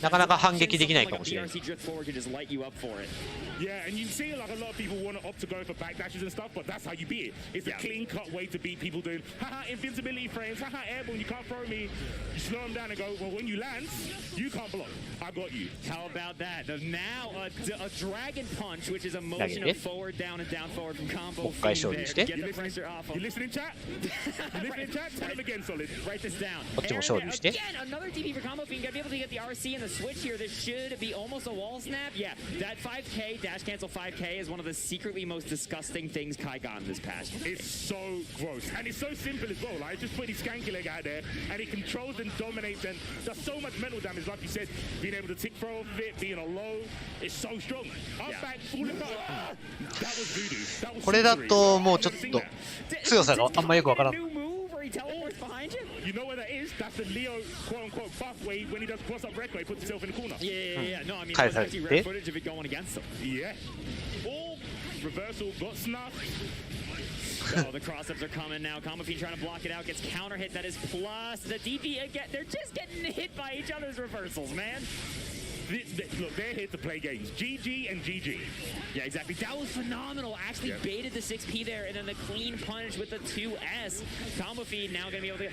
なかなか反撃できないかもしれない。Yeah, and you see like a lot of people want to opt to go for backdashes and stuff, but that's how you beat it. It's a clean-cut way to beat people doing haha invincibility frames, haha airborne, you can't throw me. You slow them down and go, well, when you land, you can't block. I got you. How about that? Now a dragon punch, which is a motion of forward, down, and down forward from combo. Get the pressure off. You listening, chat? You listening, chat? Tell them again, Solid. Write this down. Again, another DP for Combo Fiend. Gotta be able to get the RC and the switch here. This should be almost a wall snap. Yeah, that 5K, dash cancel 5K is one of the secretly most disgusting things Kai got in this patch. It's so gross. And it's so simple as well. Like, just put his skanky leg out there, and he controls and dominates and does so much mental damage, like you said. Being able to tick throw off it, being a low, it's so strong. Up back, falling back. That was voodoo. これだともうちょっと強さがあんまよくわからん。You know where that is? That's the Leo quote-unquote buff way when he does cross-up record, he puts himself in the corner. Yeah. No, I mean, there's actually rare footage of it going against him. Yeah. Oh, reversal, got snuffed. Oh, the cross-ups are coming now. Combo Fiend trying to block it out, gets counter hit. That is plus the DP again. They're just getting hit by each other's reversals, man. Look, they're here to play games. GG and GG. Yeah, exactly. That was phenomenal. Actually baited the 6P there, and then the clean punish with the 2S. Combo Fiend now going to be able to...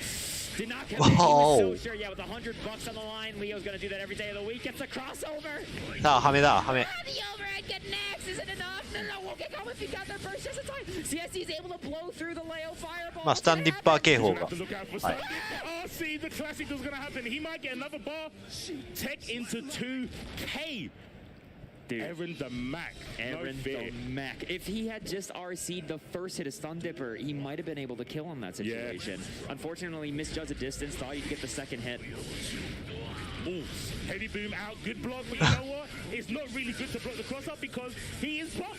Did not come in. He was so sure. Yeah, with $100 on the line, Leo's going to do that every day of the week. Gets a crossover. さあ、ハメだ、ハメ。The overhead get next. Is it enough? No, okay, Combo Fiend got their first just in time. CSC is able to blow through the Leo fireball. まあスタンディッパー警報が。Oh, see, the classic was going to happen. He might get another bar. Tech into 2K. Dude. Aaron the Mac. Aaron the Mac. If he had just RC'd the first hit of Stun Dipper, he might have been able to kill him that situation. Unfortunately, misjudged the distance, thought he'd get the second hit. Ooh, heavy boom out, good block, but you know what? It's not really good to block the cross up because he is plus.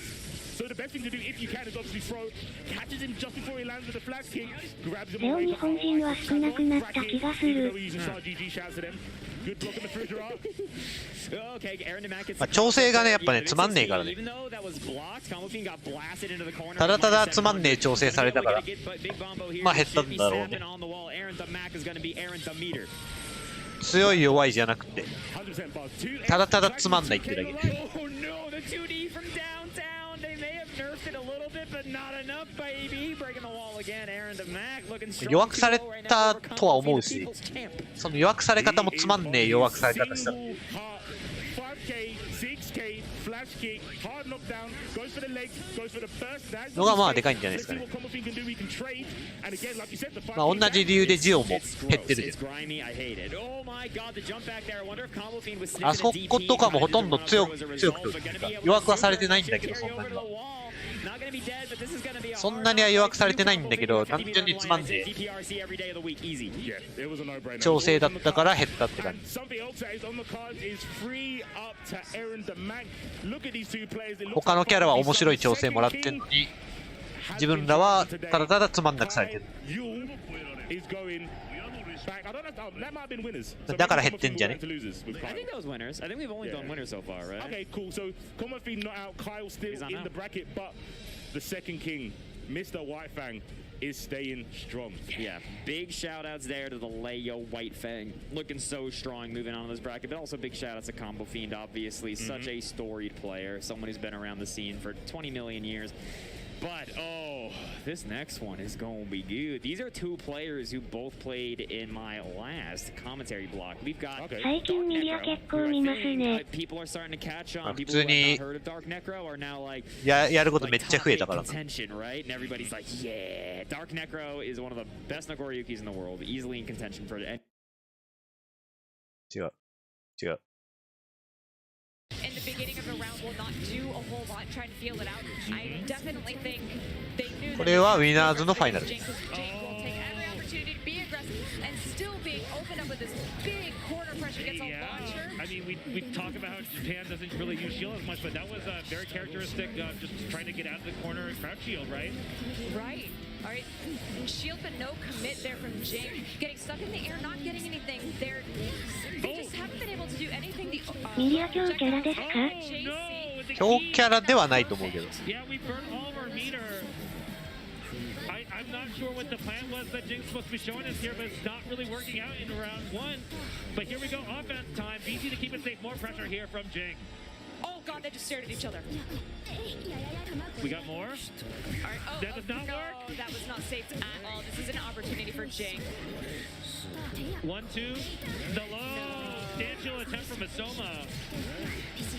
So the best thing to do, if you can, is obviously throw, catches him just before he lands with the flash kick, grabs him away. 日本人は少なくなった気がする。まあ調整がねやっぱねつまんねえからね。ただただつまんねえ調整されたからまあ減ったんだろうね。強い弱いじゃなくてただただつまんないってだけ。弱くされたとは思うし、その弱くされ方もつまんねえ弱くされ方したのがまあでかいんじゃないですかね。まあ同じ理由でジオも減ってるで。あそことかもほとんど強くというか弱くはされてないんだけど、そんなには弱くされてないんだけど、単純につまんで調整だったから減ったって感じ。他のキャラは面白い調整もらってんのに自分らはただただつまんなくされてる。だから減ってんじゃね。The second king, Mr. Whitefang, is staying strong. Yeah, big shout outs there to the Leo Whitefang. Looking so strong moving on in this bracket, but also big shout outs to Combo Fiend, obviously. Such a storied player, someone who's been around the scene for 20 million years. But, oh, this next one is going to be good. These are two players who both played in my last commentary block. We've got最近ミリア結構見ますね。 people are starting to catch on. People who have not heard of Dark Necro are now like やることめっちゃ増えたから。 contention, right? And everybody's like, yeah, Dark Necro is one of the best Nagoriyukis in the world, easily in contention for it. 違う。違う。 In the beginning of the round will not do a whole lot, try and feel it out. I definitely think they knew これはウィナーズのファイナル。 Jake will take every opportunity to be aggressive and still being open up with this big corner pressure against a launcher. I mean, we talk about how Japan doesn't really use shield as much, but that was very characteristic of just trying to get out of the corner and crouch shield, right? Right. All right. Shield, but no commit there from Jing. Getting stuck in the air, not getting anything. They just haven't been able to do anything. ミリア強キャラですか？強キャラではないと思うけど。 Yeah, we burned all of our meter. I'm not sure what the plan was that Jing's supposed to be showing us here, but it's not really working out in round one. But here we go, offense time. BC to keep it safe. More pressure here from Jing. Oh god, they just stared at each other. We got more. All right. Oh, that does not work. That was not safe at all. This is an opportunity for Jing. 1, 2. The low. Substantial attempt from Masoma.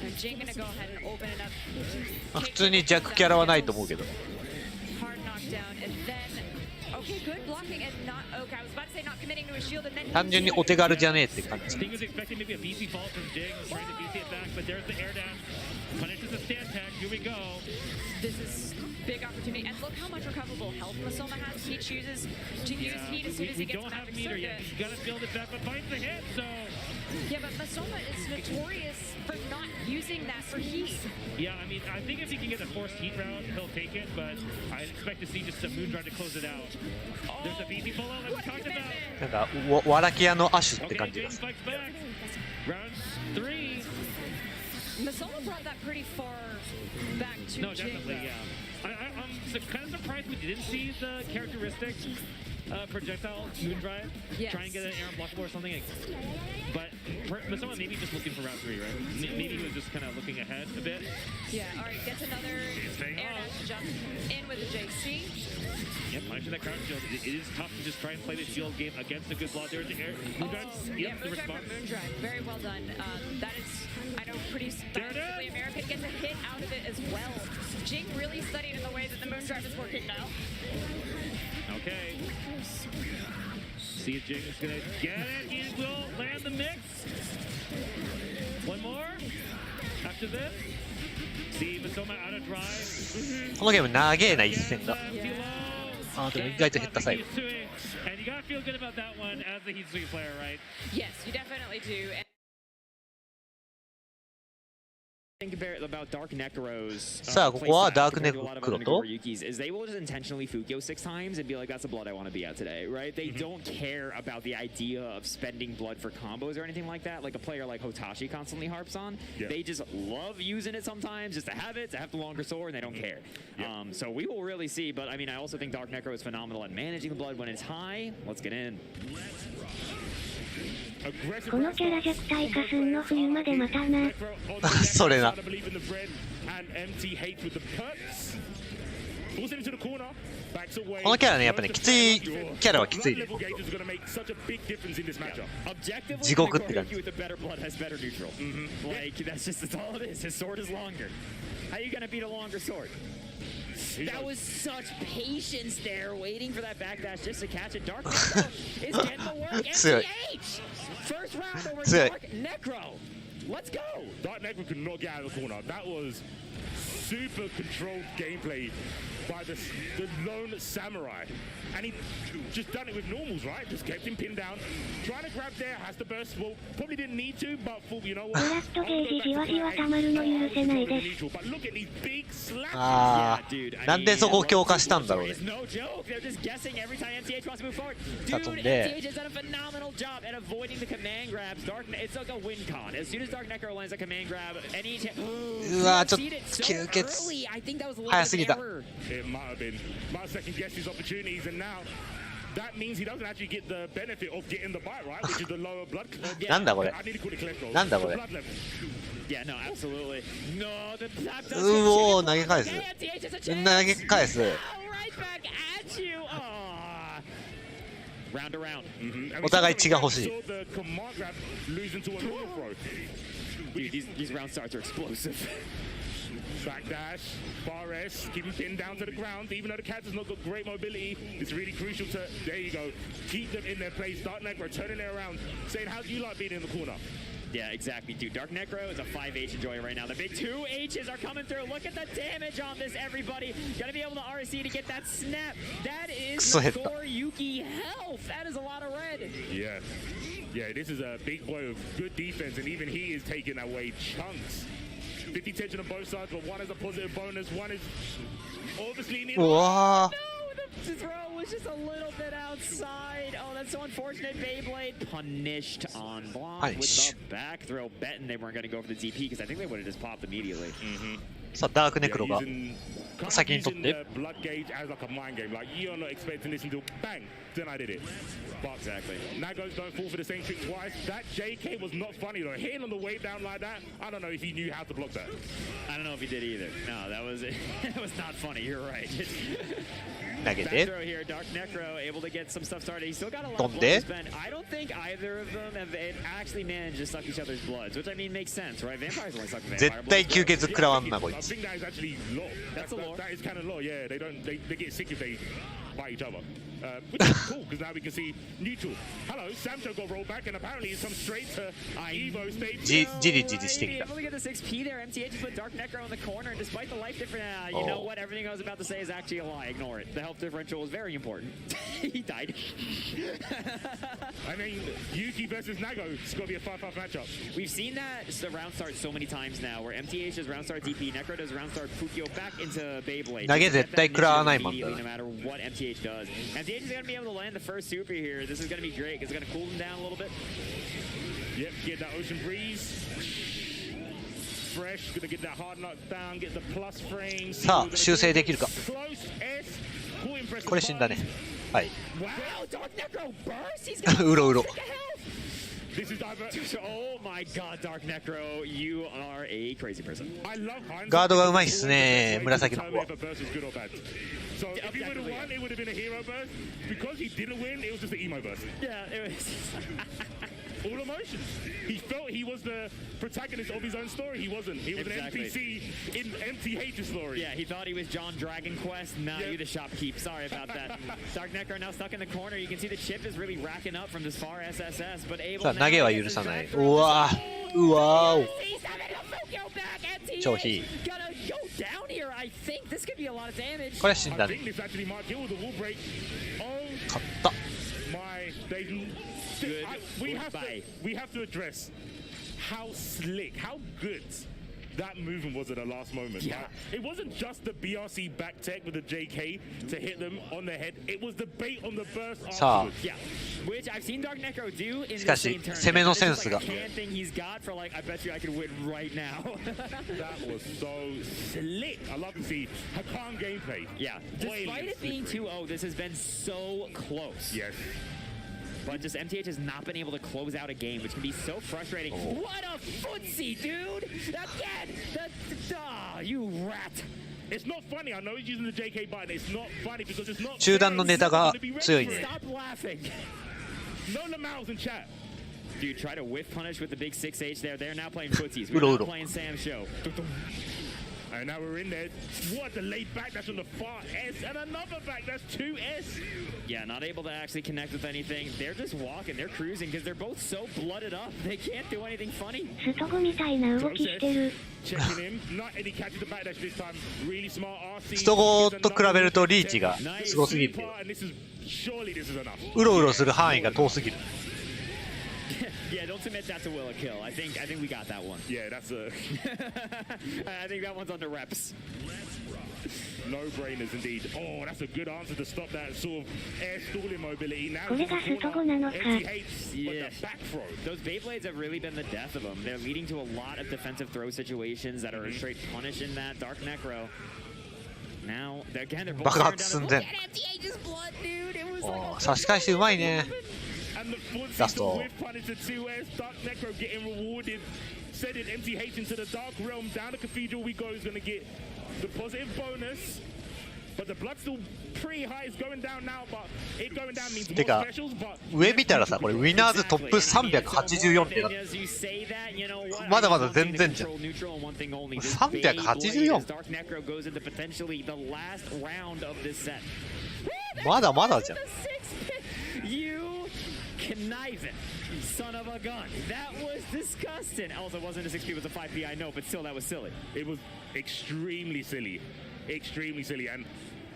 And Jing gonna go ahead and open it up. 普通に弱キャラはないと思うけど。 Hard knockdown and then. Okay, good blocking and not. Okay, I was about to say not committing to a shield and then. 単純にお手軽じゃねえって感じ。 Sting was expecting maybe a BC fall from Jing, trying to BC it back, but there's the air dash. Punishes the stand tag. Here we go. This is big opportunity, and look how much recoverable health Masoma has. He chooses to use heat as soon as he gets don't to have magic meter circuit. yet. He's got to build it back, but finds the hit. So. Yeah, but Masoma is notorious for not using that for heat. Yeah, I mean, I think if he can get a forced heat round, he'll take it, but I expect to see just a Moondrive to close it out. There's a BC pull out like we talked about. なんかわらき屋のアシュって感じです。 Round 3. Masoma brought that pretty far back to No, Jing, definitely, though. yeah. I'm kind of surprised we didn't see the characteristic projectile Moondrive. Yes. Try and get an air unblockable or something. But Masoma maybe just looking for round 3, right? Maybe he was just kind of looking ahead a bit. Yeah, all right, gets another air dash jump in with the JC. Yep, punishing that crouch shield. It is tough to just try and play the shield game against a good block. There's the air. Moondrive, Yeah, the Moondrive response. from Moondrive. Very well done. That is, I know, pretty specifically American. Gets a hit out of it as well. Jing really studied in the way that the Moondrive is working now. Okay. See if Jing is going to get it. He will land the mix. One more. After this. See Masoma out of drive. このゲーム長えな一戦が。あでも意外と減った最後。 And you gotta feel good about that one as a Heat Sweep player, right? Yes, you definitely do. Think about Dark Necro's さあここはダークネクロと is they will just intentionally Fukyo 6 times and be like, that's the blood I want to be at today, right? They don't care about the idea of spending blood for combos or anything like that, like a player like Hotashi constantly harps on. They just love using it sometimes just to have it, to have the longer sword, and they don't care. So we will really see, but I mean, I also think Dark Necro is phenomenal at managing the blood when it's high. Let's get in. このキャラ弱体化すんの冬までまたな。それな。このキャラね、やっぱね、きついキャラはきついです。地獄って感じ。Like, that's just that's all it is. His sword is longer. How are you gonna beat a longer sword? That was such patience there, waiting for that backdash just to catch it. Dark Necro is getting the work. MTH! First round over Dark Necro. Let's go! Dark Necro could not get out of the corner. That was super controlled gameplay by the lone samurai. And he just done it with normals, right? Just kept him pinned down. Trying to grab there, has to burst. Well, probably didn't need to, but you know what? ブラストゲージじわじわたまるの許せないです。But look at these big slaps. ああ、なんでそこ強化したんだろうね。 No joke. They're just guessing every time MTH wants to move forward. さあ飛ん Dude, で MTH has done a phenomenal job at avoiding the command grabs. It's like a win con. As soon as Dark Necro lands a command grab, any うわーちょっと吸血 早すぎた。 It might have been. Might have second guessed his opportunities, and now that means he doesn't actually get the benefit of getting the bite, right? Which is the lower blood. なんだこれ I need to call it cholesterol. なんだこれ Blood level. Yeah, no, absolutely. No, the tap うおー投げ返す投げ返す right back at you. Round around. お互い血が欲しい Saw the command grab lose into a normal throw. Dude, these round starts are explosive. Backdash, bar S, keep him pinned down to the ground. Even though the cat has not got great mobility, it's really crucial to, there you go, keep them in their place. Dark Necro turning it around, saying, how do you like being in the corner? Yeah, exactly, dude. Dark Necro is a 5H enjoyer right now. The big 2 H's are coming through. Look at the damage on this, everybody. Gotta be able to RC to get that snap. That is Score Yuki health. That is a lot of red. Yeah. Yeah, this is a big boy of good defense, and even he is taking away chunks. 50 tension on both sides, but one is a positive bonus, one is obviously near. Wow. The throw was just a little bit outside. Oh, that's so unfortunate. Beyblade punished on block with the back throw. Betting they weren't going to go for the DP because I think they would have just popped immediately. さあ、ダークネクロが先に取って。Blood gauge as like a mind game. Like you're not expecting this until bang, then I did it. But exactly. Nagos don't fall for the same trick twice. That JK was not funny though. Hitting on the way down like that. I don't know if he knew how to block that. I don't know if he did either. No, that was it. That was not funny. You're right. 投げて here, Dark Necro able to get some stuff started. He's still got a lot of blood to spend. I don't think either of them have actually managed to suck each other's bloods, which I mean makes sense, right? Vampires only suck vampire 絶対吸血食らわんなこい I つ think that is actually law. That is kind of law. Yeah, they get sick if they bite each other. Which is cool because now we can see neutral. Hello, Samcho got rolled back and apparently he's come straight to Evo stage. じりじりしてきた Able to get the 6P there. MTH just put Dark Necro in the corner, and despite the life difference, you know what? Everything I was about to say is actually a lie. Ignore it. The health differential was very important. He died. I mean, Yuki versus Nago. It's got to be a 5-5 matchup. We've seen that round start so many times now, where MTH does round start DP, Necro does round start Fukio back into Beyblade. 投げ絶対食らわないもんだ No matter what MTH does. MTH is going to be able to land the first super here. This is going to be great because it's going to cool them down a little bit. Yep, get that ocean breeze. Fresh, going to get that hard knockdown, get the plus frames. さあ、修正できるか。これ死んだね。はい。うろうろ。This is oh my god, Dark Necro, you are a crazy person. ガードがうまいっすね、紫の子は。 So if he would have won, it would have been a hero burst. Because he didn't win, it was just an emo burst. Yeah, it was. All emotions. He felt he was the protagonist of his own story. He wasn't. He was an NPC in MTH's story. Yeah, he thought he was John Dragon Quest. Nah, you the shopkeep. Sorry about that. Dark Necro now stuck in the corner. You can see the chip is really racking up from this far SSS, but able さあ、投げは許さない。うわー、うわー。超非。これ死んだね。勝った。We have to address how slick, how good that movement was at the last moment. Yeah. It wasn't just the BRC back tech with the JK to hit them on the head. It was the bait on the burst afterwards. Yeah. Which I've seen Dark Necro do in しかし、攻めのセンスが。Can thing he's got for like, I bet you I could win right now. That was so slick. I love to see Hakan gameplay. Yeah. Despite it being 2-0, this has been so close. Yes. But just MTH has not been able to close out a game, which can be so frustrating. Oh. What a footsie, dude! Again! You rat! It's not funny. I know he's using the JK button. It's not funny because it's not. 中段のネタが強いね。 Stop laughing. No lamals in chat. Dude, try to whiff punish with the big 6H there. They're now playing footsies. We're not playing Sam's show. And now we're in there. What the late back that's on the far S and another back that's 2S. Yeah, not able to actually connect with anything. They're just walking, they're cruising because they're both so blooded up. They can't do anything funny. ストゴみたいな動きしてる。 Checking him. Not any catches the back dash this time. Really smart RC. ストゴと比べるとリーチがすごすぎる。うろうろする範囲が遠すぎる。 Yeah, don't submit that to will a kill. I think we got that one. Yeah, that's a. I think that one's under reps. No brainers indeed. Oh, that's a good answer to stop that sort of air stalling mobility. Now, これがストゴなのか。 Yeah. Those Beyblades have really been the death of them. They're leading to a lot of defensive throw situations that are straight punishing that Dark Necro. Now, again, they're both 爆発寸前。おー、差し返しうまいね。 That's all. Dark Necro getting rewarded. Sending MTH into the dark realm. Down the cathedral we go is going to get the positive bonus. But the blood's still pretty high. It's going down now, but it going down means more specials. But 上見たらさ、これウィナーズトップ384ってなって。まだまだ全然じゃん。384。まだまだじゃん。Conniving son of a gun. That was disgusting. Also, it wasn't a 6P, it was a 5P, I know, but still, that was silly. It was extremely silly. Extremely silly. And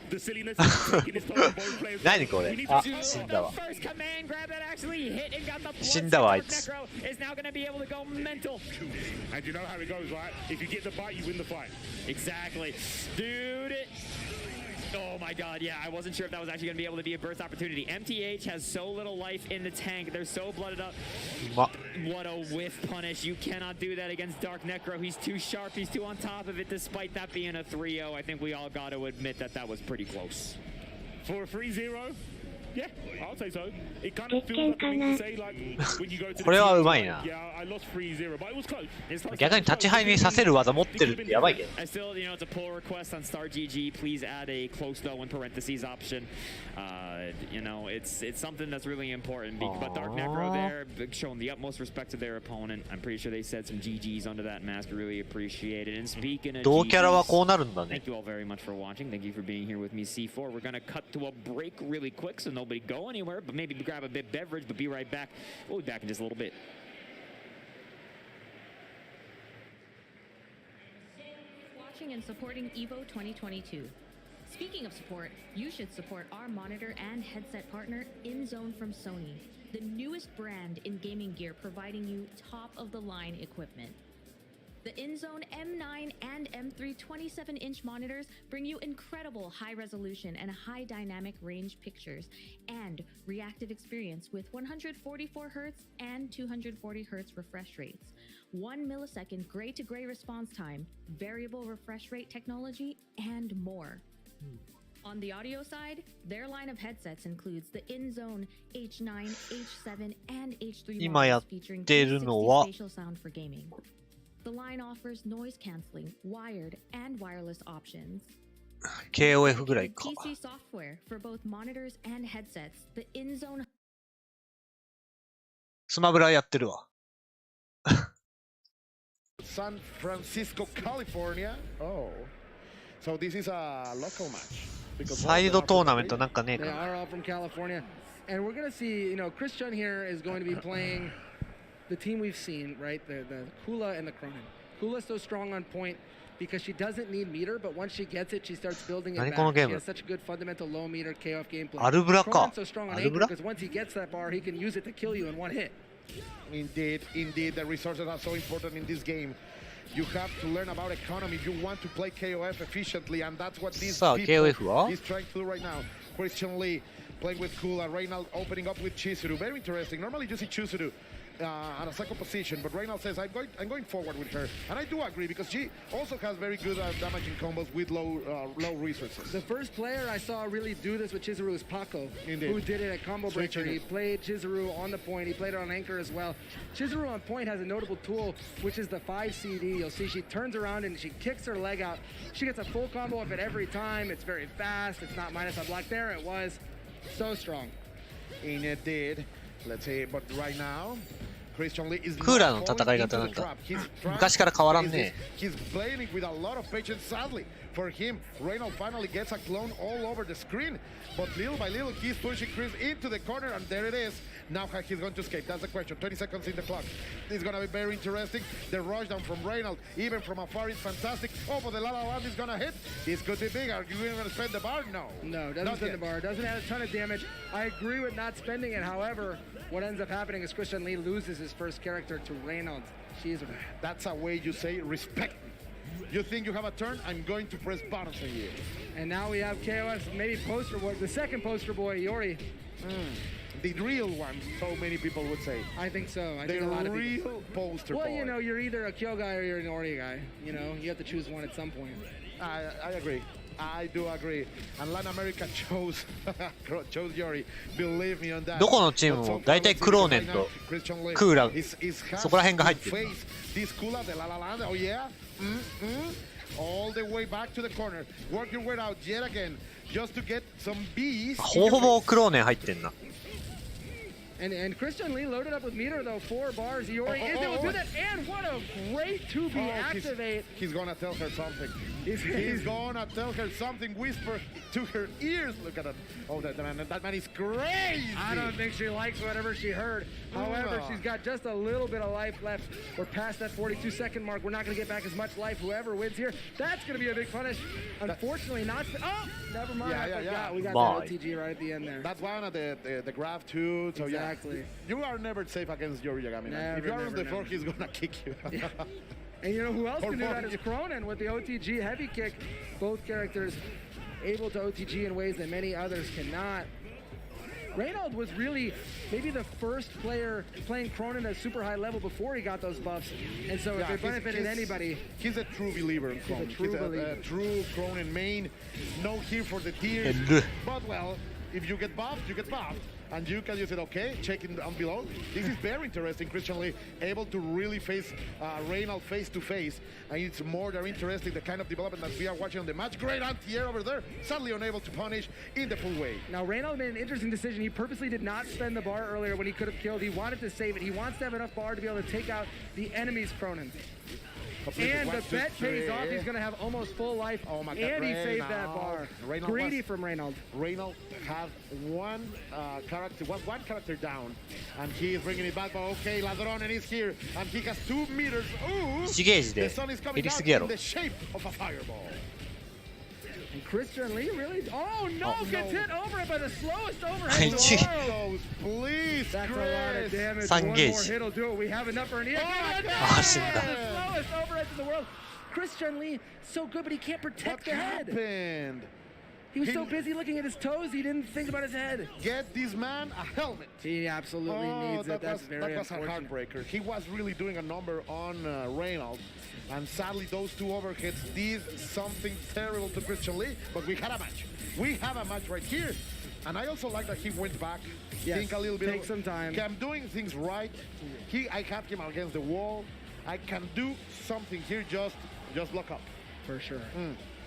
the silliness is taking its toll on both players. 何これ。あ、死んだわ。死んだわ、あいつ。 Is now going to be able to go mental. And you know how it goes, right? If you get the bite, you win the fight. Exactly. Dude. Oh my god, yeah, I wasn't sure if that was actually going to be able to be a burst opportunity. MTH has so little life in the tank. They're so blooded up. What a whiff punish. You cannot do that against Dark Necro. He's too sharp. He's too on top of it. Despite that being a 3-0, I think we all got to admit that that was pretty close. For a 3-0? Yeah, I'll say so. It kind of feels like you say, like, when you go to これはうまいな。 yeah, I lost 3-0, but it was close. 逆に立ち配にさせる技持ってるってやばいけど。 I still, you know, it's a pull request on Star GG. Please add a close though in parentheses option. You know, it's something that's really important. But Dark Necro there, showing the utmost respect to their opponent. I'm pretty sure they said some GGs under that mask. Really appreciate it. And speaking of 同キャラはこうなるんだね。 Thank you all very much for watching. Thank you for being here with me, C4. We're gonna cut to a break really quick, so nobody go anywhere. But maybe grab a bit beverage. But be right back. We'll be back in just a little bit. Watching and supporting EVO 2022. Speaking of support, you should support our monitor and headset partner, InZone from Sony, the newest brand in gaming gear providing you top-of-the-line equipment. The InZone M9 and M3 27-inch monitors bring you incredible high-resolution and high-dynamic range pictures and reactive experience with 144Hz and 240Hz refresh rates, 1 millisecond gray-to-gray response time, variable refresh rate technology, and more. On the audio side, their line of headsets includes the InZone H9, H7, and H3 models featuring 360 spatial sound for gaming. The line offers noise canceling, wired, and wireless options. KOF ぐらいか。 PC software for both monitors and headsets. The InZone スマブラやってるわ。San Francisco, California. Oh. So this is a local match. サイドトーナメントなんかねえか They な。 are all from California. And we're going to see, you know, Chris Chun here is going to be playing the team we've seen, right? The Kula and the Cronin. Kula's so strong on point because she doesn't need meter, but once she gets it, she starts building it 何 back. このゲーム？ She has such good fundamental low meter KOF gameplay. アルブラか。 Cronin's so strong on アル anchor ブラ？ because once he gets that bar, he can use it to kill you in one hit. Indeed, indeed, the resources are so important in this game. You have to learn about economy if you want to play KOF efficiently, and that's what these さあ people KOF は is trying to do right now. Christian Lee playing with Kula, Reynald opening up with Chizuru. Very interesting. Normally you see Chizuru at a second position, but Reynald says I'm going forward with her, and I do agree because she also has very good damaging combos with low resources. The first player I saw really do this with Chizuru is Paco, Indeed. who did it at Combo Breaker. Switching He it. played Chizuru on the point. He played it on anchor as well. Chizuru on point has a notable tool, which is the 5 CD. You'll see she turns around and she kicks her leg out. She gets a full combo of it every time. It's very fast. It's not minus a block. There it was. So strong. Indeed. Let's see, but right now, Christian Lee is クーラーの戦い方なんか昔から変わらんね。 He's playing it with a lot of patience. Sadly for him, Reynald finally gets a clone all over the screen, but little by little he's pushing Chris into the corner, and there it is. Now how he's going to escape, that's the question. 20 seconds in the clock. It's going to be very interesting. The rush down from Reynald, even from afar, is fantastic. Oh, but the La La Land is going to hit. This could be big. Are you going to spend the bar? No. No, doesn't spend the bar. Doesn't add a ton of damage. I agree with not spending it. However, what ends up happening is Christian Lee loses his first character to Reynald. That's a way you say respect me. You think you have a turn? I'm going to press buttons on you. And now we have KOS, maybe poster boy, the second poster boy, Yori. The real one, so many people would say. I think so. I The think a lot of real people. poster Well, boy. you know, you're either a Kyo guy or you're an Ori guy. You know, you have to choose one at some point. I agree. I do agree. And Latin America chose Yori. Believe me on that. どこのチームも大体クローネンとクーラーそこら辺が入ってる。 This Kula, the La La Land, oh yeah? All the way back to the corner. Work your way out yet again. Just to get some bees. ほぼほぼクローネン入ってんな。And Christian Lee loaded up with meter though, 4 bars. Iori is able to do that, and what a great 2B activate. He's gonna tell her something. He's gonna tell her something, whisper to her ears. Look at him. Oh, that man is crazy. I don't think she likes whatever she heard. However, she's got just a little bit of life left. We're past that 42-second mark. We're not gonna get back as much life. Whoever wins here, that's gonna be a big punish. Unfortunately, not. Oh, never mind. I forgot. We got that OTG right at the end there. That's one of the graph too. So exactly. You are never safe against Yori Yagami. If you are on the floor, he's gonna kick you. Yeah. And you know who else can do that is Cronin with the OTG heavy kick. Both characters able to OTG in ways that many others cannot. Reynald was really maybe the first player playing Cronin at super high level before he got those buffs. And so if it benefited anybody... He's a true believer in Cronin. He's a true Cronin main. No here for the tears. But well, if you get buffed, you get buffed. And you can use it, okay, checking down below. This is very interesting. Christian Lee able to really face Reynald face to face. And it's more than interesting, the kind of development that we are watching on the match. Great anti-air over there. Sadly unable to punish in the full way. Now, Reynald made an interesting decision. He purposely did not spend the bar earlier when he could have killed. He wanted to save it. He wants to have enough bar to be able to take out the enemy's Cronin. And the bet pays off. He's going to have almost full life. Oh my God, and he saved that bar. Greedy from Reynald. Reynald had one character down, and he is bringing it back. But okay, Ladronen is here, and he has 2 meters. Ooh, the sun is coming out in the shape of a fireball. And Christian Lee really, gets hit over it by the slowest overhead in the world. Please, that's a lot of damage. 3 ゲージ。 One more hit will do it. We have enough for an EX. Ah,死んだ。 The slowest overhead in the world. Christian Lee, so good, but he can't protect the head. What happened? He was so busy looking at his toes, he didn't think about his head. Get this man a helmet. He absolutely needs it. That's very that was a heartbreaker. He was really doing a number on Reynald. And sadly, those 2 overhits did something terrible to Christian Lee. But we had a match. We have a match right here. And I also like that he went back. Yes, think a little bit. Take some time. Okay, I'm doing things right. I had him against the wall. I can do something here. Just block up. For sure.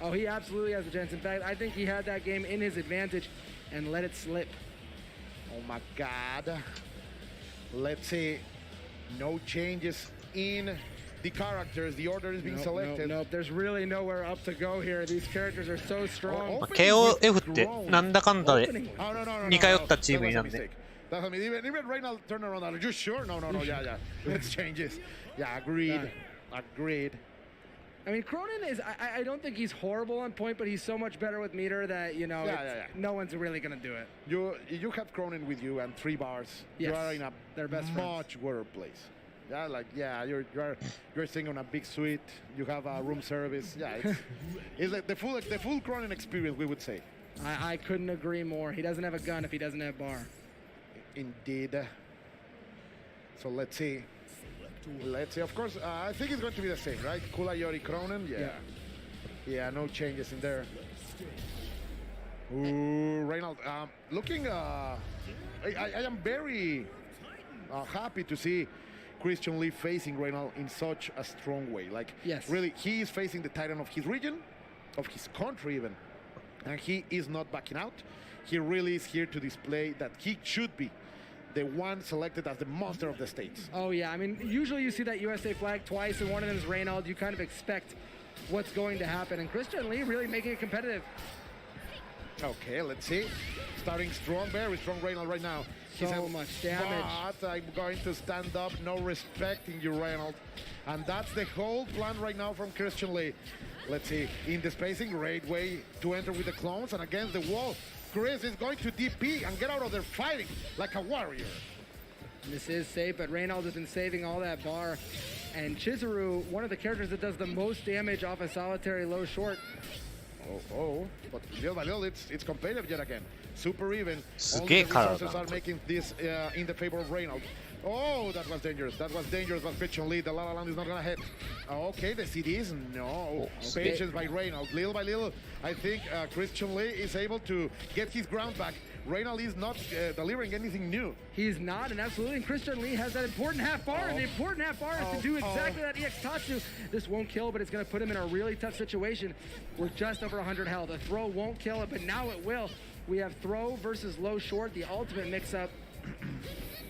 Oh, he absolutely has a chance. In fact, I think he had that game in his advantage and let it slip. Oh my God. Let's see. No changes in the characters. The order is being selected. Nope. There's really nowhere up to go here. These characters are so strong. KOF ってなんだかんだで似通ったチームになって。Even Reynald turn around. Are you sure? No. Yeah. Let's change this. Yeah, agreed. I mean, Cronin is, I don't think he's horrible on point, but he's so much better with meter that, you know, no one's really going to do it. You have Cronin with you and 3 bars. Yes, you are in a much worse place. You're staying on a big suite. You have a room service. Yeah, it's like the full Cronin experience, we would say. I couldn't agree more. He doesn't have a gun if he doesn't have bar. Indeed. So let's see. Of course, I think it's going to be the same, right? Kula, Yori, Cronin. Yeah, no changes in there. Ooh, Reynald. Looking, I am very happy to see Christian Lee facing Reynald in such a strong way. Like, really, he is facing the titan of his region, of his country even. And he is not backing out. He really is here to display that he should be the one selected as the monster of the States. Oh yeah, I mean, usually you see that USA flag twice and one of them is Reynald. You kind of expect what's going to happen. And Christian Lee really making it competitive. Okay, let's see. Starting strong, very strong Reynald right now. So much damage. But I'm going to stand up, no respecting you, Reynald. And that's the whole plan right now from Christian Lee. Let's see, in the spacing, great way to enter with the clones and against the wall. Chris is going to DP and get out of there fighting like a warrior. This is safe, but Reynald has been saving all that bar. And Chizuru, one of the characters that does the most damage off a solitary low short. But little by little, it's competitive yet again. Super even. All the resources are making this in the favor of Reynald. Oh, that was dangerous. But Christian Lee, the La La Land is not gonna hit. Okay, the CDs, no. Patience by Reynald. Little by little, I think Christian Lee is able to get his ground back. Reynald is not delivering anything new. He's not, and absolutely. And Christian Lee has that important half bar, and the important half bar is to do exactly that EX Tatsu. This won't kill, but it's going to put him in a really tough situation. We're just over 100 health. A throw won't kill it, but now it will. We have throw versus low short, the ultimate mix-up.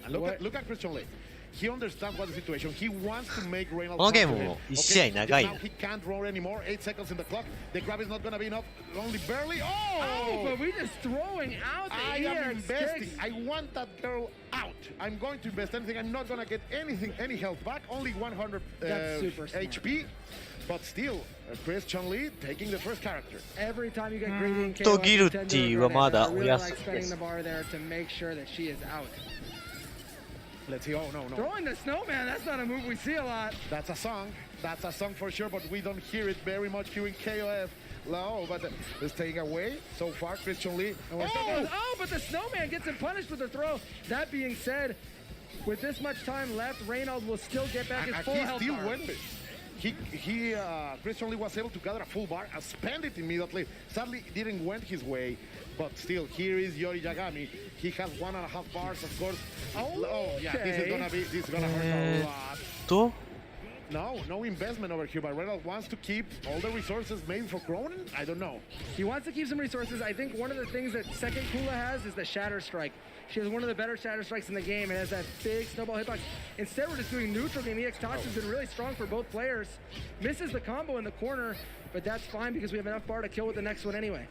And look at Christian Lee. He understands what the situation. He wants to make Reynolds. このゲームも1試合長いな。 Now he can't roll anymore. 8 seconds in the clock. The grab is not going to be enough. Only barely. Oh, but we just throwing out the I am investing. I want that girl out. I'm going to invest anything. I'm not going to get anything, any health back. Only 100 HP. But still, Christian Lee taking the first character. Every time you get greedy in KO, とギルティはまだお休みです。 the bar there to make sure that she is out. Let's see. Oh, no. Throwing the snowman, that's not a move we see a lot. That's a song. That's a song for sure, but we don't hear it very much here in KOF. No, but it's taking away so far, Christian Lee. Oh, but the snowman gets him punished with the throw. That being said, with this much time left, Reynolds will still get back his full health bar. Went Christian Lee was able to gather a full bar and spend it immediately. Sadly, it didn't went his way, but still, here is Yori Yagami. He has 1.5 bars, of course. Oh, yeah, this is gonna hurt a lot. No investment over here, but Reynolds wants to keep all the resources made for Cronin? I don't know. He wants to keep some resources. I think one of the things that second Kula has is the Shatter Strike. She has one of the better Shatter Strikes in the game. It has that big snowball hitbox. Instead, we're just doing neutral game. EX Tox has been really strong for both players. Misses the combo in the corner, but that's fine because we have enough bar to kill with the next one anyway.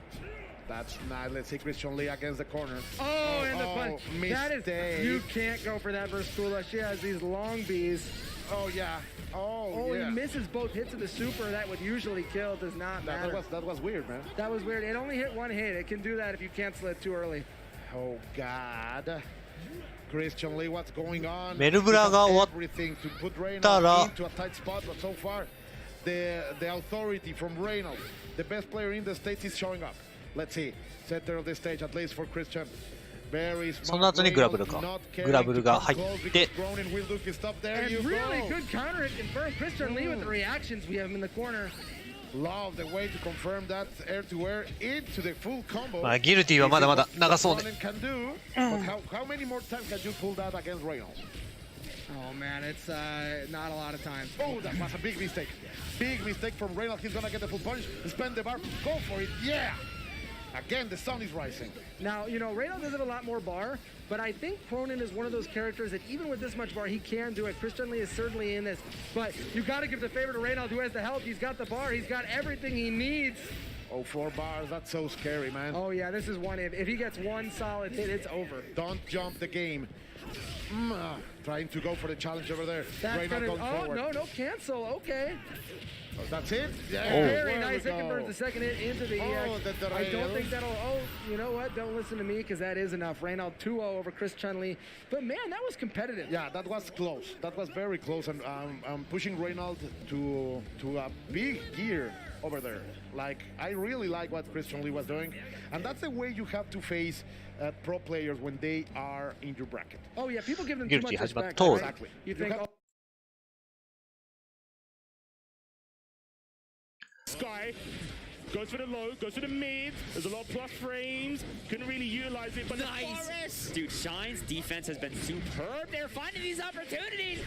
That's nice. Let's see Christian Lee against the corner. Oh, and the punch. That is, you can't go for that versus Kula. She has these long Bs. Oh, yeah. Oh, yeah. He misses both hits of the super. That would usually kill. Does not matter. That was weird, man. That was weird. It only hit one hit. It can do that if you cancel it too early. Oh, God. Christian Lee, what's going on? メルブラが終わったら into a tight spot, but so far, the authority from Reynolds, the best player in the States, is showing up. Let's see. Center of the stage, at least for Christian. その後にグラブルか。グラブルが入って。 And really good counter hit confirmed. Christian Lee with the reactions we have him in the corner. Love the way to confirm that air to air into the full combo. まあギルティはまだまだ長そうね。 But how many more times can you pull that against Reynolds? Oh man, it's not a lot of times. Oh, that was a big mistake. Big mistake from Reynolds. He's gonna get the full punch. Spend the bar. Go for it. Yeah. Again, the sun is rising. Now, you know, Reynolds does it a lot more bar, but I think Cronin is one of those characters that even with this much bar, he can do it. Christian Lee is certainly in this, but you got to give the favor to Reynolds, who has the help. He's got the bar. He's got everything he needs. Oh, 4 bars. That's so scary, man. Oh, yeah, this is one. If he gets one solid hit, it's over. Don't jump the game. Trying to go for the challenge over there. That's gonna, no, cancel. Okay. That's it? Yeah. Very nice. It converts the second hit into the EX. I don't think that'll... Oh, you know what? Don't listen to me because that is enough. Reynolds 2-0 over Christian Lee. But man, that was competitive. Yeah, that was close. That was very close. And I'm pushing Reynolds to a big gear over there. Like, I really like what Christian Lee was doing. And that's the way you have to face pro players when they are in your bracket. Oh, yeah. People give them too much respect. Exactly. You think... Sky goes for the low, goes for the mid. There's a lot of plus frames. Couldn't really utilize it, but nice. Dude, Shine's defense has been superb. They're finding these opportunities.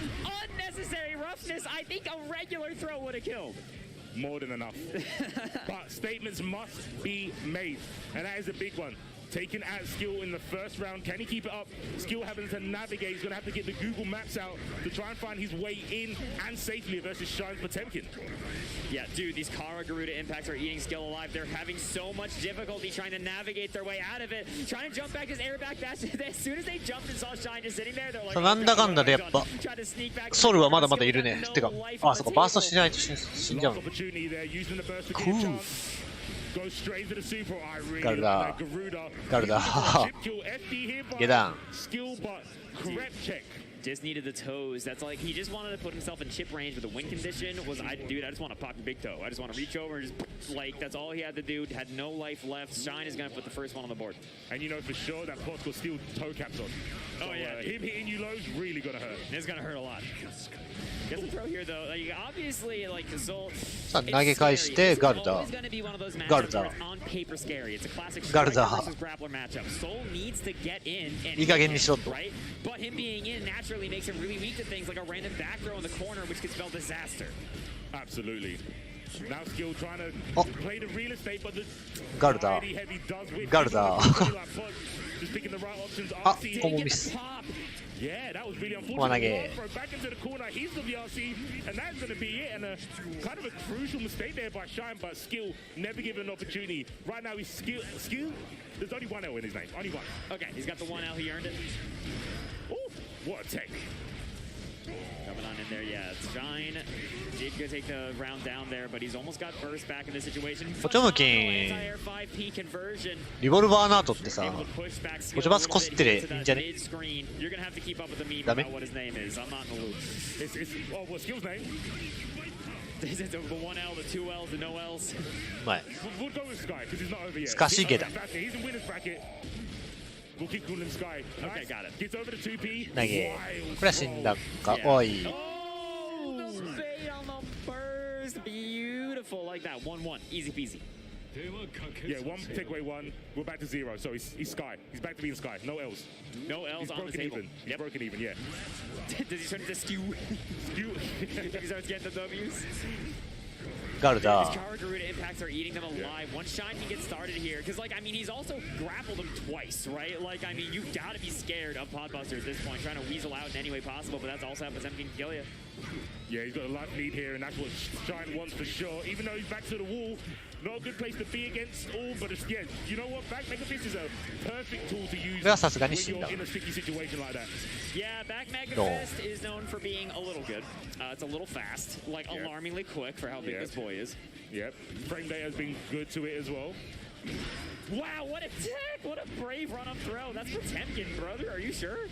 Unnecessary roughness. I think a regular throw would have killed. More than enough. But statements must be made, and that is a big one. Taken at Skill in the first round. Can he keep it up? Skill having to navigate. He's going to have to get the Google Maps out to try and find his way in and safely versus Shine's Potemkin. Yeah, dude, these Kara Garuda impacts are eating Skill alive. They're having so much difficulty trying to navigate their way out of it. Trying to jump back his air back fast. As soon as they jumped and saw Shine just sitting there, they're like, なんだかんだでやっぱソルはまだまだいるね。てか、あ、そっか、バーストしないと死んじゃうの。Cool. Go straight to the super. I really Garuda. like Garuda. Garuda. Get down. Skill but correct check. Just needed the toes. That's like he just wanted to put himself in chip range with the win condition. Dude, I just want to pop your big toe. I just want to reach over and just like that's all he had to do. Had no life left. Shine is gonna put the first one on the board. And you know for sure that Pot's still toe caps on. Oh yeah, him hitting you low is really gonna hurt. It's gonna hurt a lot. Gets a throw here though. Like, obviously, like Zolt. さあ投げ返してガルダ。ガルダ。ガルダ。いい加減にしろと。But him being in naturally makes him really weak to things like a random back throw in the corner, which could spell disaster. Absolutely. Now Skill trying to play the real estate, but the Garuda. heavy does win. Garuda. Just picking the right options. あ、コモミス。Yeah, that was really unfortunate. 小投げ Throw back into the corner. He's the VRC, and that's going to be it. And a kind of a crucial mistake there by Shine, but Skill never given an opportunity. Right now, he's Skill. There's only one L in his name. Only one. Okay, he's got the 1L. He earned it. Ooh, what a tech. Coming on in there, yeah. Shine did go take the round down there, but he's almost got burst back in this situation. ポチョムキン Anti-air 5P conversion. リボルバーナートってさポチョバスこすってるいいんじゃね Mid-screen. You're gonna have to keep up with the meme ダメ about what his name is. I'm not in the loop. Oh, what's Skill's name? Is it the 1L, the 2Ls, the no Ls? うまい We'll go with Sky because he's not over yet. スカシゲだ He's in winner's bracket. We'll keep calling him Sky. Okay, got it. Gets over to 2P. 投げこれは死んだかおい Oh, the bait on the burst. Beautiful, like that. 1-1, easy peasy. Yeah, one takeaway one. We're back to 0. So he's Sky. He's back to being Sky. No L's. No L's He's on the broken table. even. He's broken even, yeah. Does he turn into skew? Skew. He starts getting the W's. ガルダ His Karagaruda impacts are eating them alive. One Shine can get started here. Because, like, I mean, he's also grappled him twice, right? Like, I mean, you've got to be scared of Podbuster at this point, trying to weasel out in any way possible, but that's also happens. Everything can kill you. Yeah, he's got a life lead here, and that's what Shine wants for sure. Even though he's back to the wall, not a good place to be against all, but it's, yeah, you know what? Back Mega Fist is a perfect tool to use これはさすがに when 死ん you're だ in a sticky situation like that. Yeah, back Mega No. Fist is known for being a little good. It's a little fast, like alarmingly quick for how big this boy is. Yep. Frame data has been good to it as well. Wow, what a tech! What a brave run-up throw. That's Potemkin, brother. Are you sure?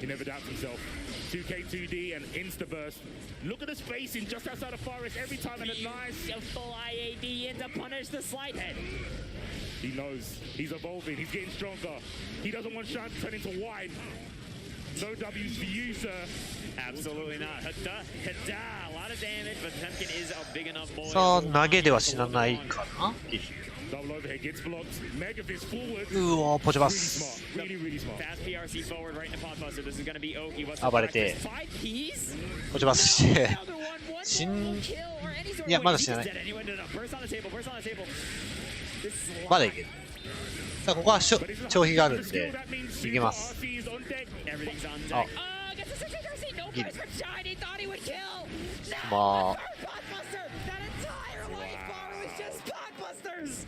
He never doubts himself. 2K, 2D, and insta-burst. Look at the spacing just outside of Forest every time, and a nice... A full IAD in to punish the slide head. He knows. He's evolving. He's getting stronger. He doesn't want Shine to turn into wide. No W's for you, sir. Absolutely not. Hada, a lot of damage, but Potemkin is a big enough boy. さあ投げでは死なないかな Double overhead gets blocked. Mega Fist forward. うおポチョバ Really ス smart. Really, really smart. Fast PRC forward right into Podbuster. This is going to be Oki. What's the 暴れて 5 keys? ポチョバスして死んいやまだ死なない Burst on the table, burst on the table. まだいけるさあここは消費があるんでいきます Everything's on あ deck. Gets a 6 no ギリ price for Shine. He thought he would kill. まあ Podbuster. That entire life bar was just Podbusters.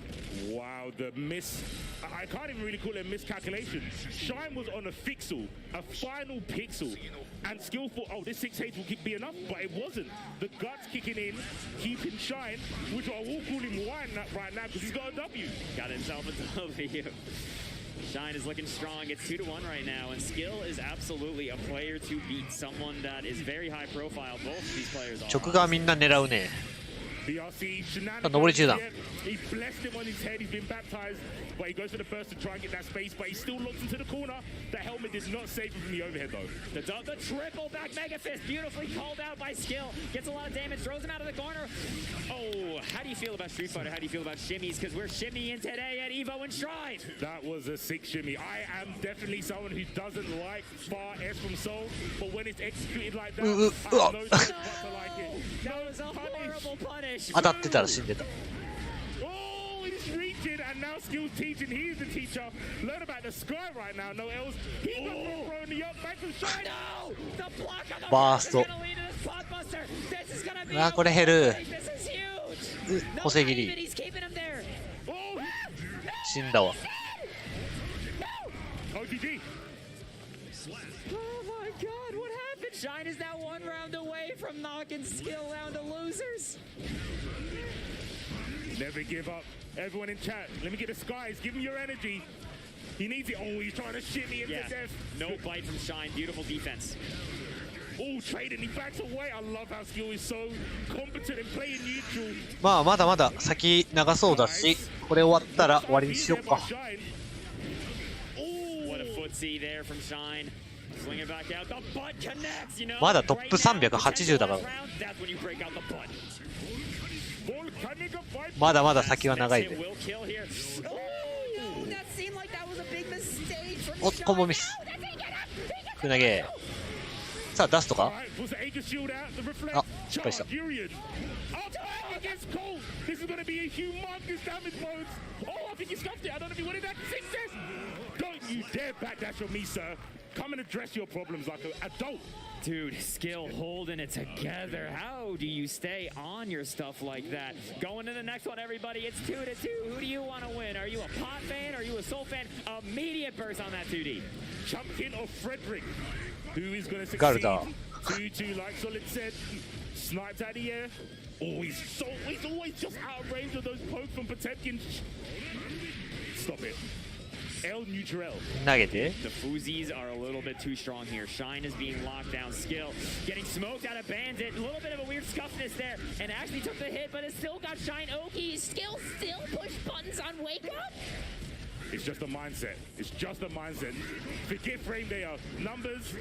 Wow, the miss. I can't even really call it a miscalculation. Shine was on a fixel, a final pixel. And skillful, oh, this 6H will be enough, but it wasn't. The guts kicking in, keeping Shine, which I will call him wine right now because he's got a W. Got himself a W. Shine is looking strong. It's 2-1 right now, and Skill is absolutely a player to beat. Someone that is very high profile. Both of these players are. 直がみんな狙うね BRC, 上り中だ He blessed him on his head. He's been baptized, but he goes for the burst to try and get that space, but he still looks into the corner. The helmet did not save him from the overhead, though. The triple back Mega Fist, beautifully called out by Skill. Gets a lot of damage, throws him out of the corner. Oh, how do you feel about Street Fighter? How do you feel about shimmies? Because we're shimmying today at EVO and Shrine. That was a sick shimmy. I am definitely someone who doesn't like far S from Seoul, but when it's executed like that, I have no choice but to like it. That was a horrible punish. 当たってたら死んでた Oh, he's reaching, and now Skill's teaching. He's the teacher. Learn about the sky right now, no else. He's throwing the up back from Shine. No! The block on the バースト gonna lead to this Podbuster. This is gonna be あーこれ減る This is huge. 補正切 Even り he's keeping him there. 死んだわ OGG. Oh my god, what happened? Shine is now 1 round away from knocking Skill down to losers. Never give up. Everyone in chat, let me get the skies. Give him your energy. He needs it. Oh, he's trying to shimmy him to death. No bite from Shine. Beautiful defense. Oh, trading. He backs away. I love how Skill is so competent and playing neutral. まあまだまだ先長そうだしこれ終わったら終わりにしようか What a footsie there from Shine. Swing it back out. The butt connects, you know. まだトップ380だから That's when you break out the butt. まだまだ先は長いで Will kill here. Oh, that seemed like that was a big mistake from おっコンボミスふ投げさあ出すとかあ失敗した Against Cole, this is going to be a humongous damage mode. Oh, I think he scuffed it. I don't know if he wanted that. Success. you dare backdash on me, sir. Come and address your problems like an adult. Dude, skill holding it together. How do you stay on your stuff like that? Going to the next one, everybody. It's 2-2. Who do you want to win? Are you a pot fan? Are you a soul fan? Immediate burst on that 2D. Champion of Frederick. Who is going to succeed? 2-2, like Solid said. Sniped out of the air. Oh, he's always just out of range of those pokes from Potemkin. Stop it. El Neutral. The Fuzzies are a little bit too strong here. Shine is being locked down. Skill getting smoked out of Bandit. A little bit of a weird scuffness there. And actually took the hit, but it still got Shine Oki. Skill still push buttons on Wake Up. It's just a mindset. It's just a mindset. Forget frame there. Numbers.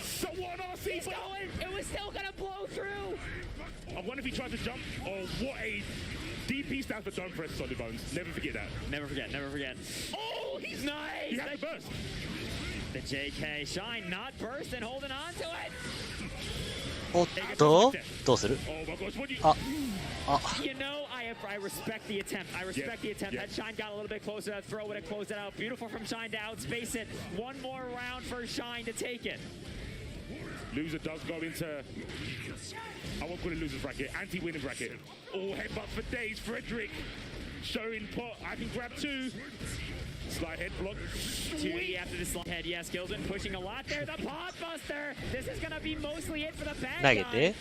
So what RC? He's going. It was still going to blow through. I wonder if he tried to jump. Oh, what a... DP stands for don't press solid bones. Never forget that. Never forget, never forget. Oh, he's nice! He had to burst. The JK Shine not bursting, holding on to it. おっと、どうする？ Oh my gosh, what do you... あ、 You know, I respect the attempt. I respect the attempt. That Shine got a little bit closer. That throw would have closed it out. Beautiful from Shine to outspace it. One more round for Shine to take it. Loser does go into... I won't call it loser's bracket. Anti-winning bracket. Oh, headbutt for days. Frederick showing pot. I can grab two. Slide head block. 2D after the slide head. Yeah, Skill's been pushing a lot there. The pot buster. This is going to be mostly it for the bad guy.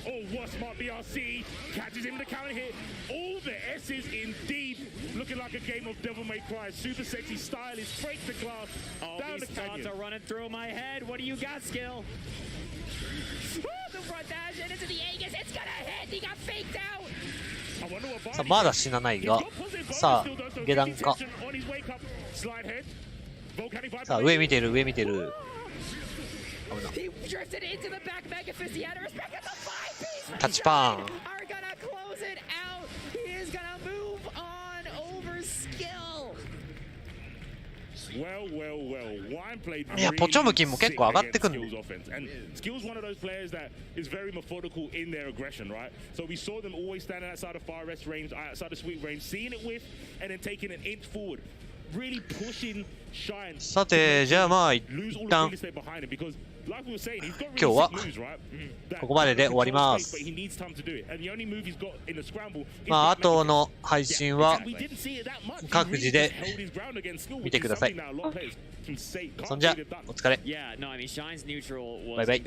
Oh, what smart BRC catches him the counter hit. All the S's indeed. Looking like a game of Devil May Cry. Super sexy stylist. Breaks the glass. All down these the thoughts canyon. are running through my head. What do you got, Skill? The front dash and into the Aegis. It's going to hit. He got faked out. さあまだ死なないが、さあ下段か。さあ上見てる、上見てる。He drifted into the back Mega Fist. He had a respect at the 5 piece. タッチパン。Are gonna close it out. He is gonna move on over Skill. Well. Wine played いや、ポチョムキンも結構上がってくる。 And Skill's one of those players that is very methodical in their aggression, right? So we saw them always standing outside of far rest range, outside of sweep range, seeing it with, and then taking an inch forward, really pushing Shine. さて、じゃあまあ一旦今日はここまでで終わります。まあ後の配信は各自で見てください。そんじゃお疲れ。バイバイ。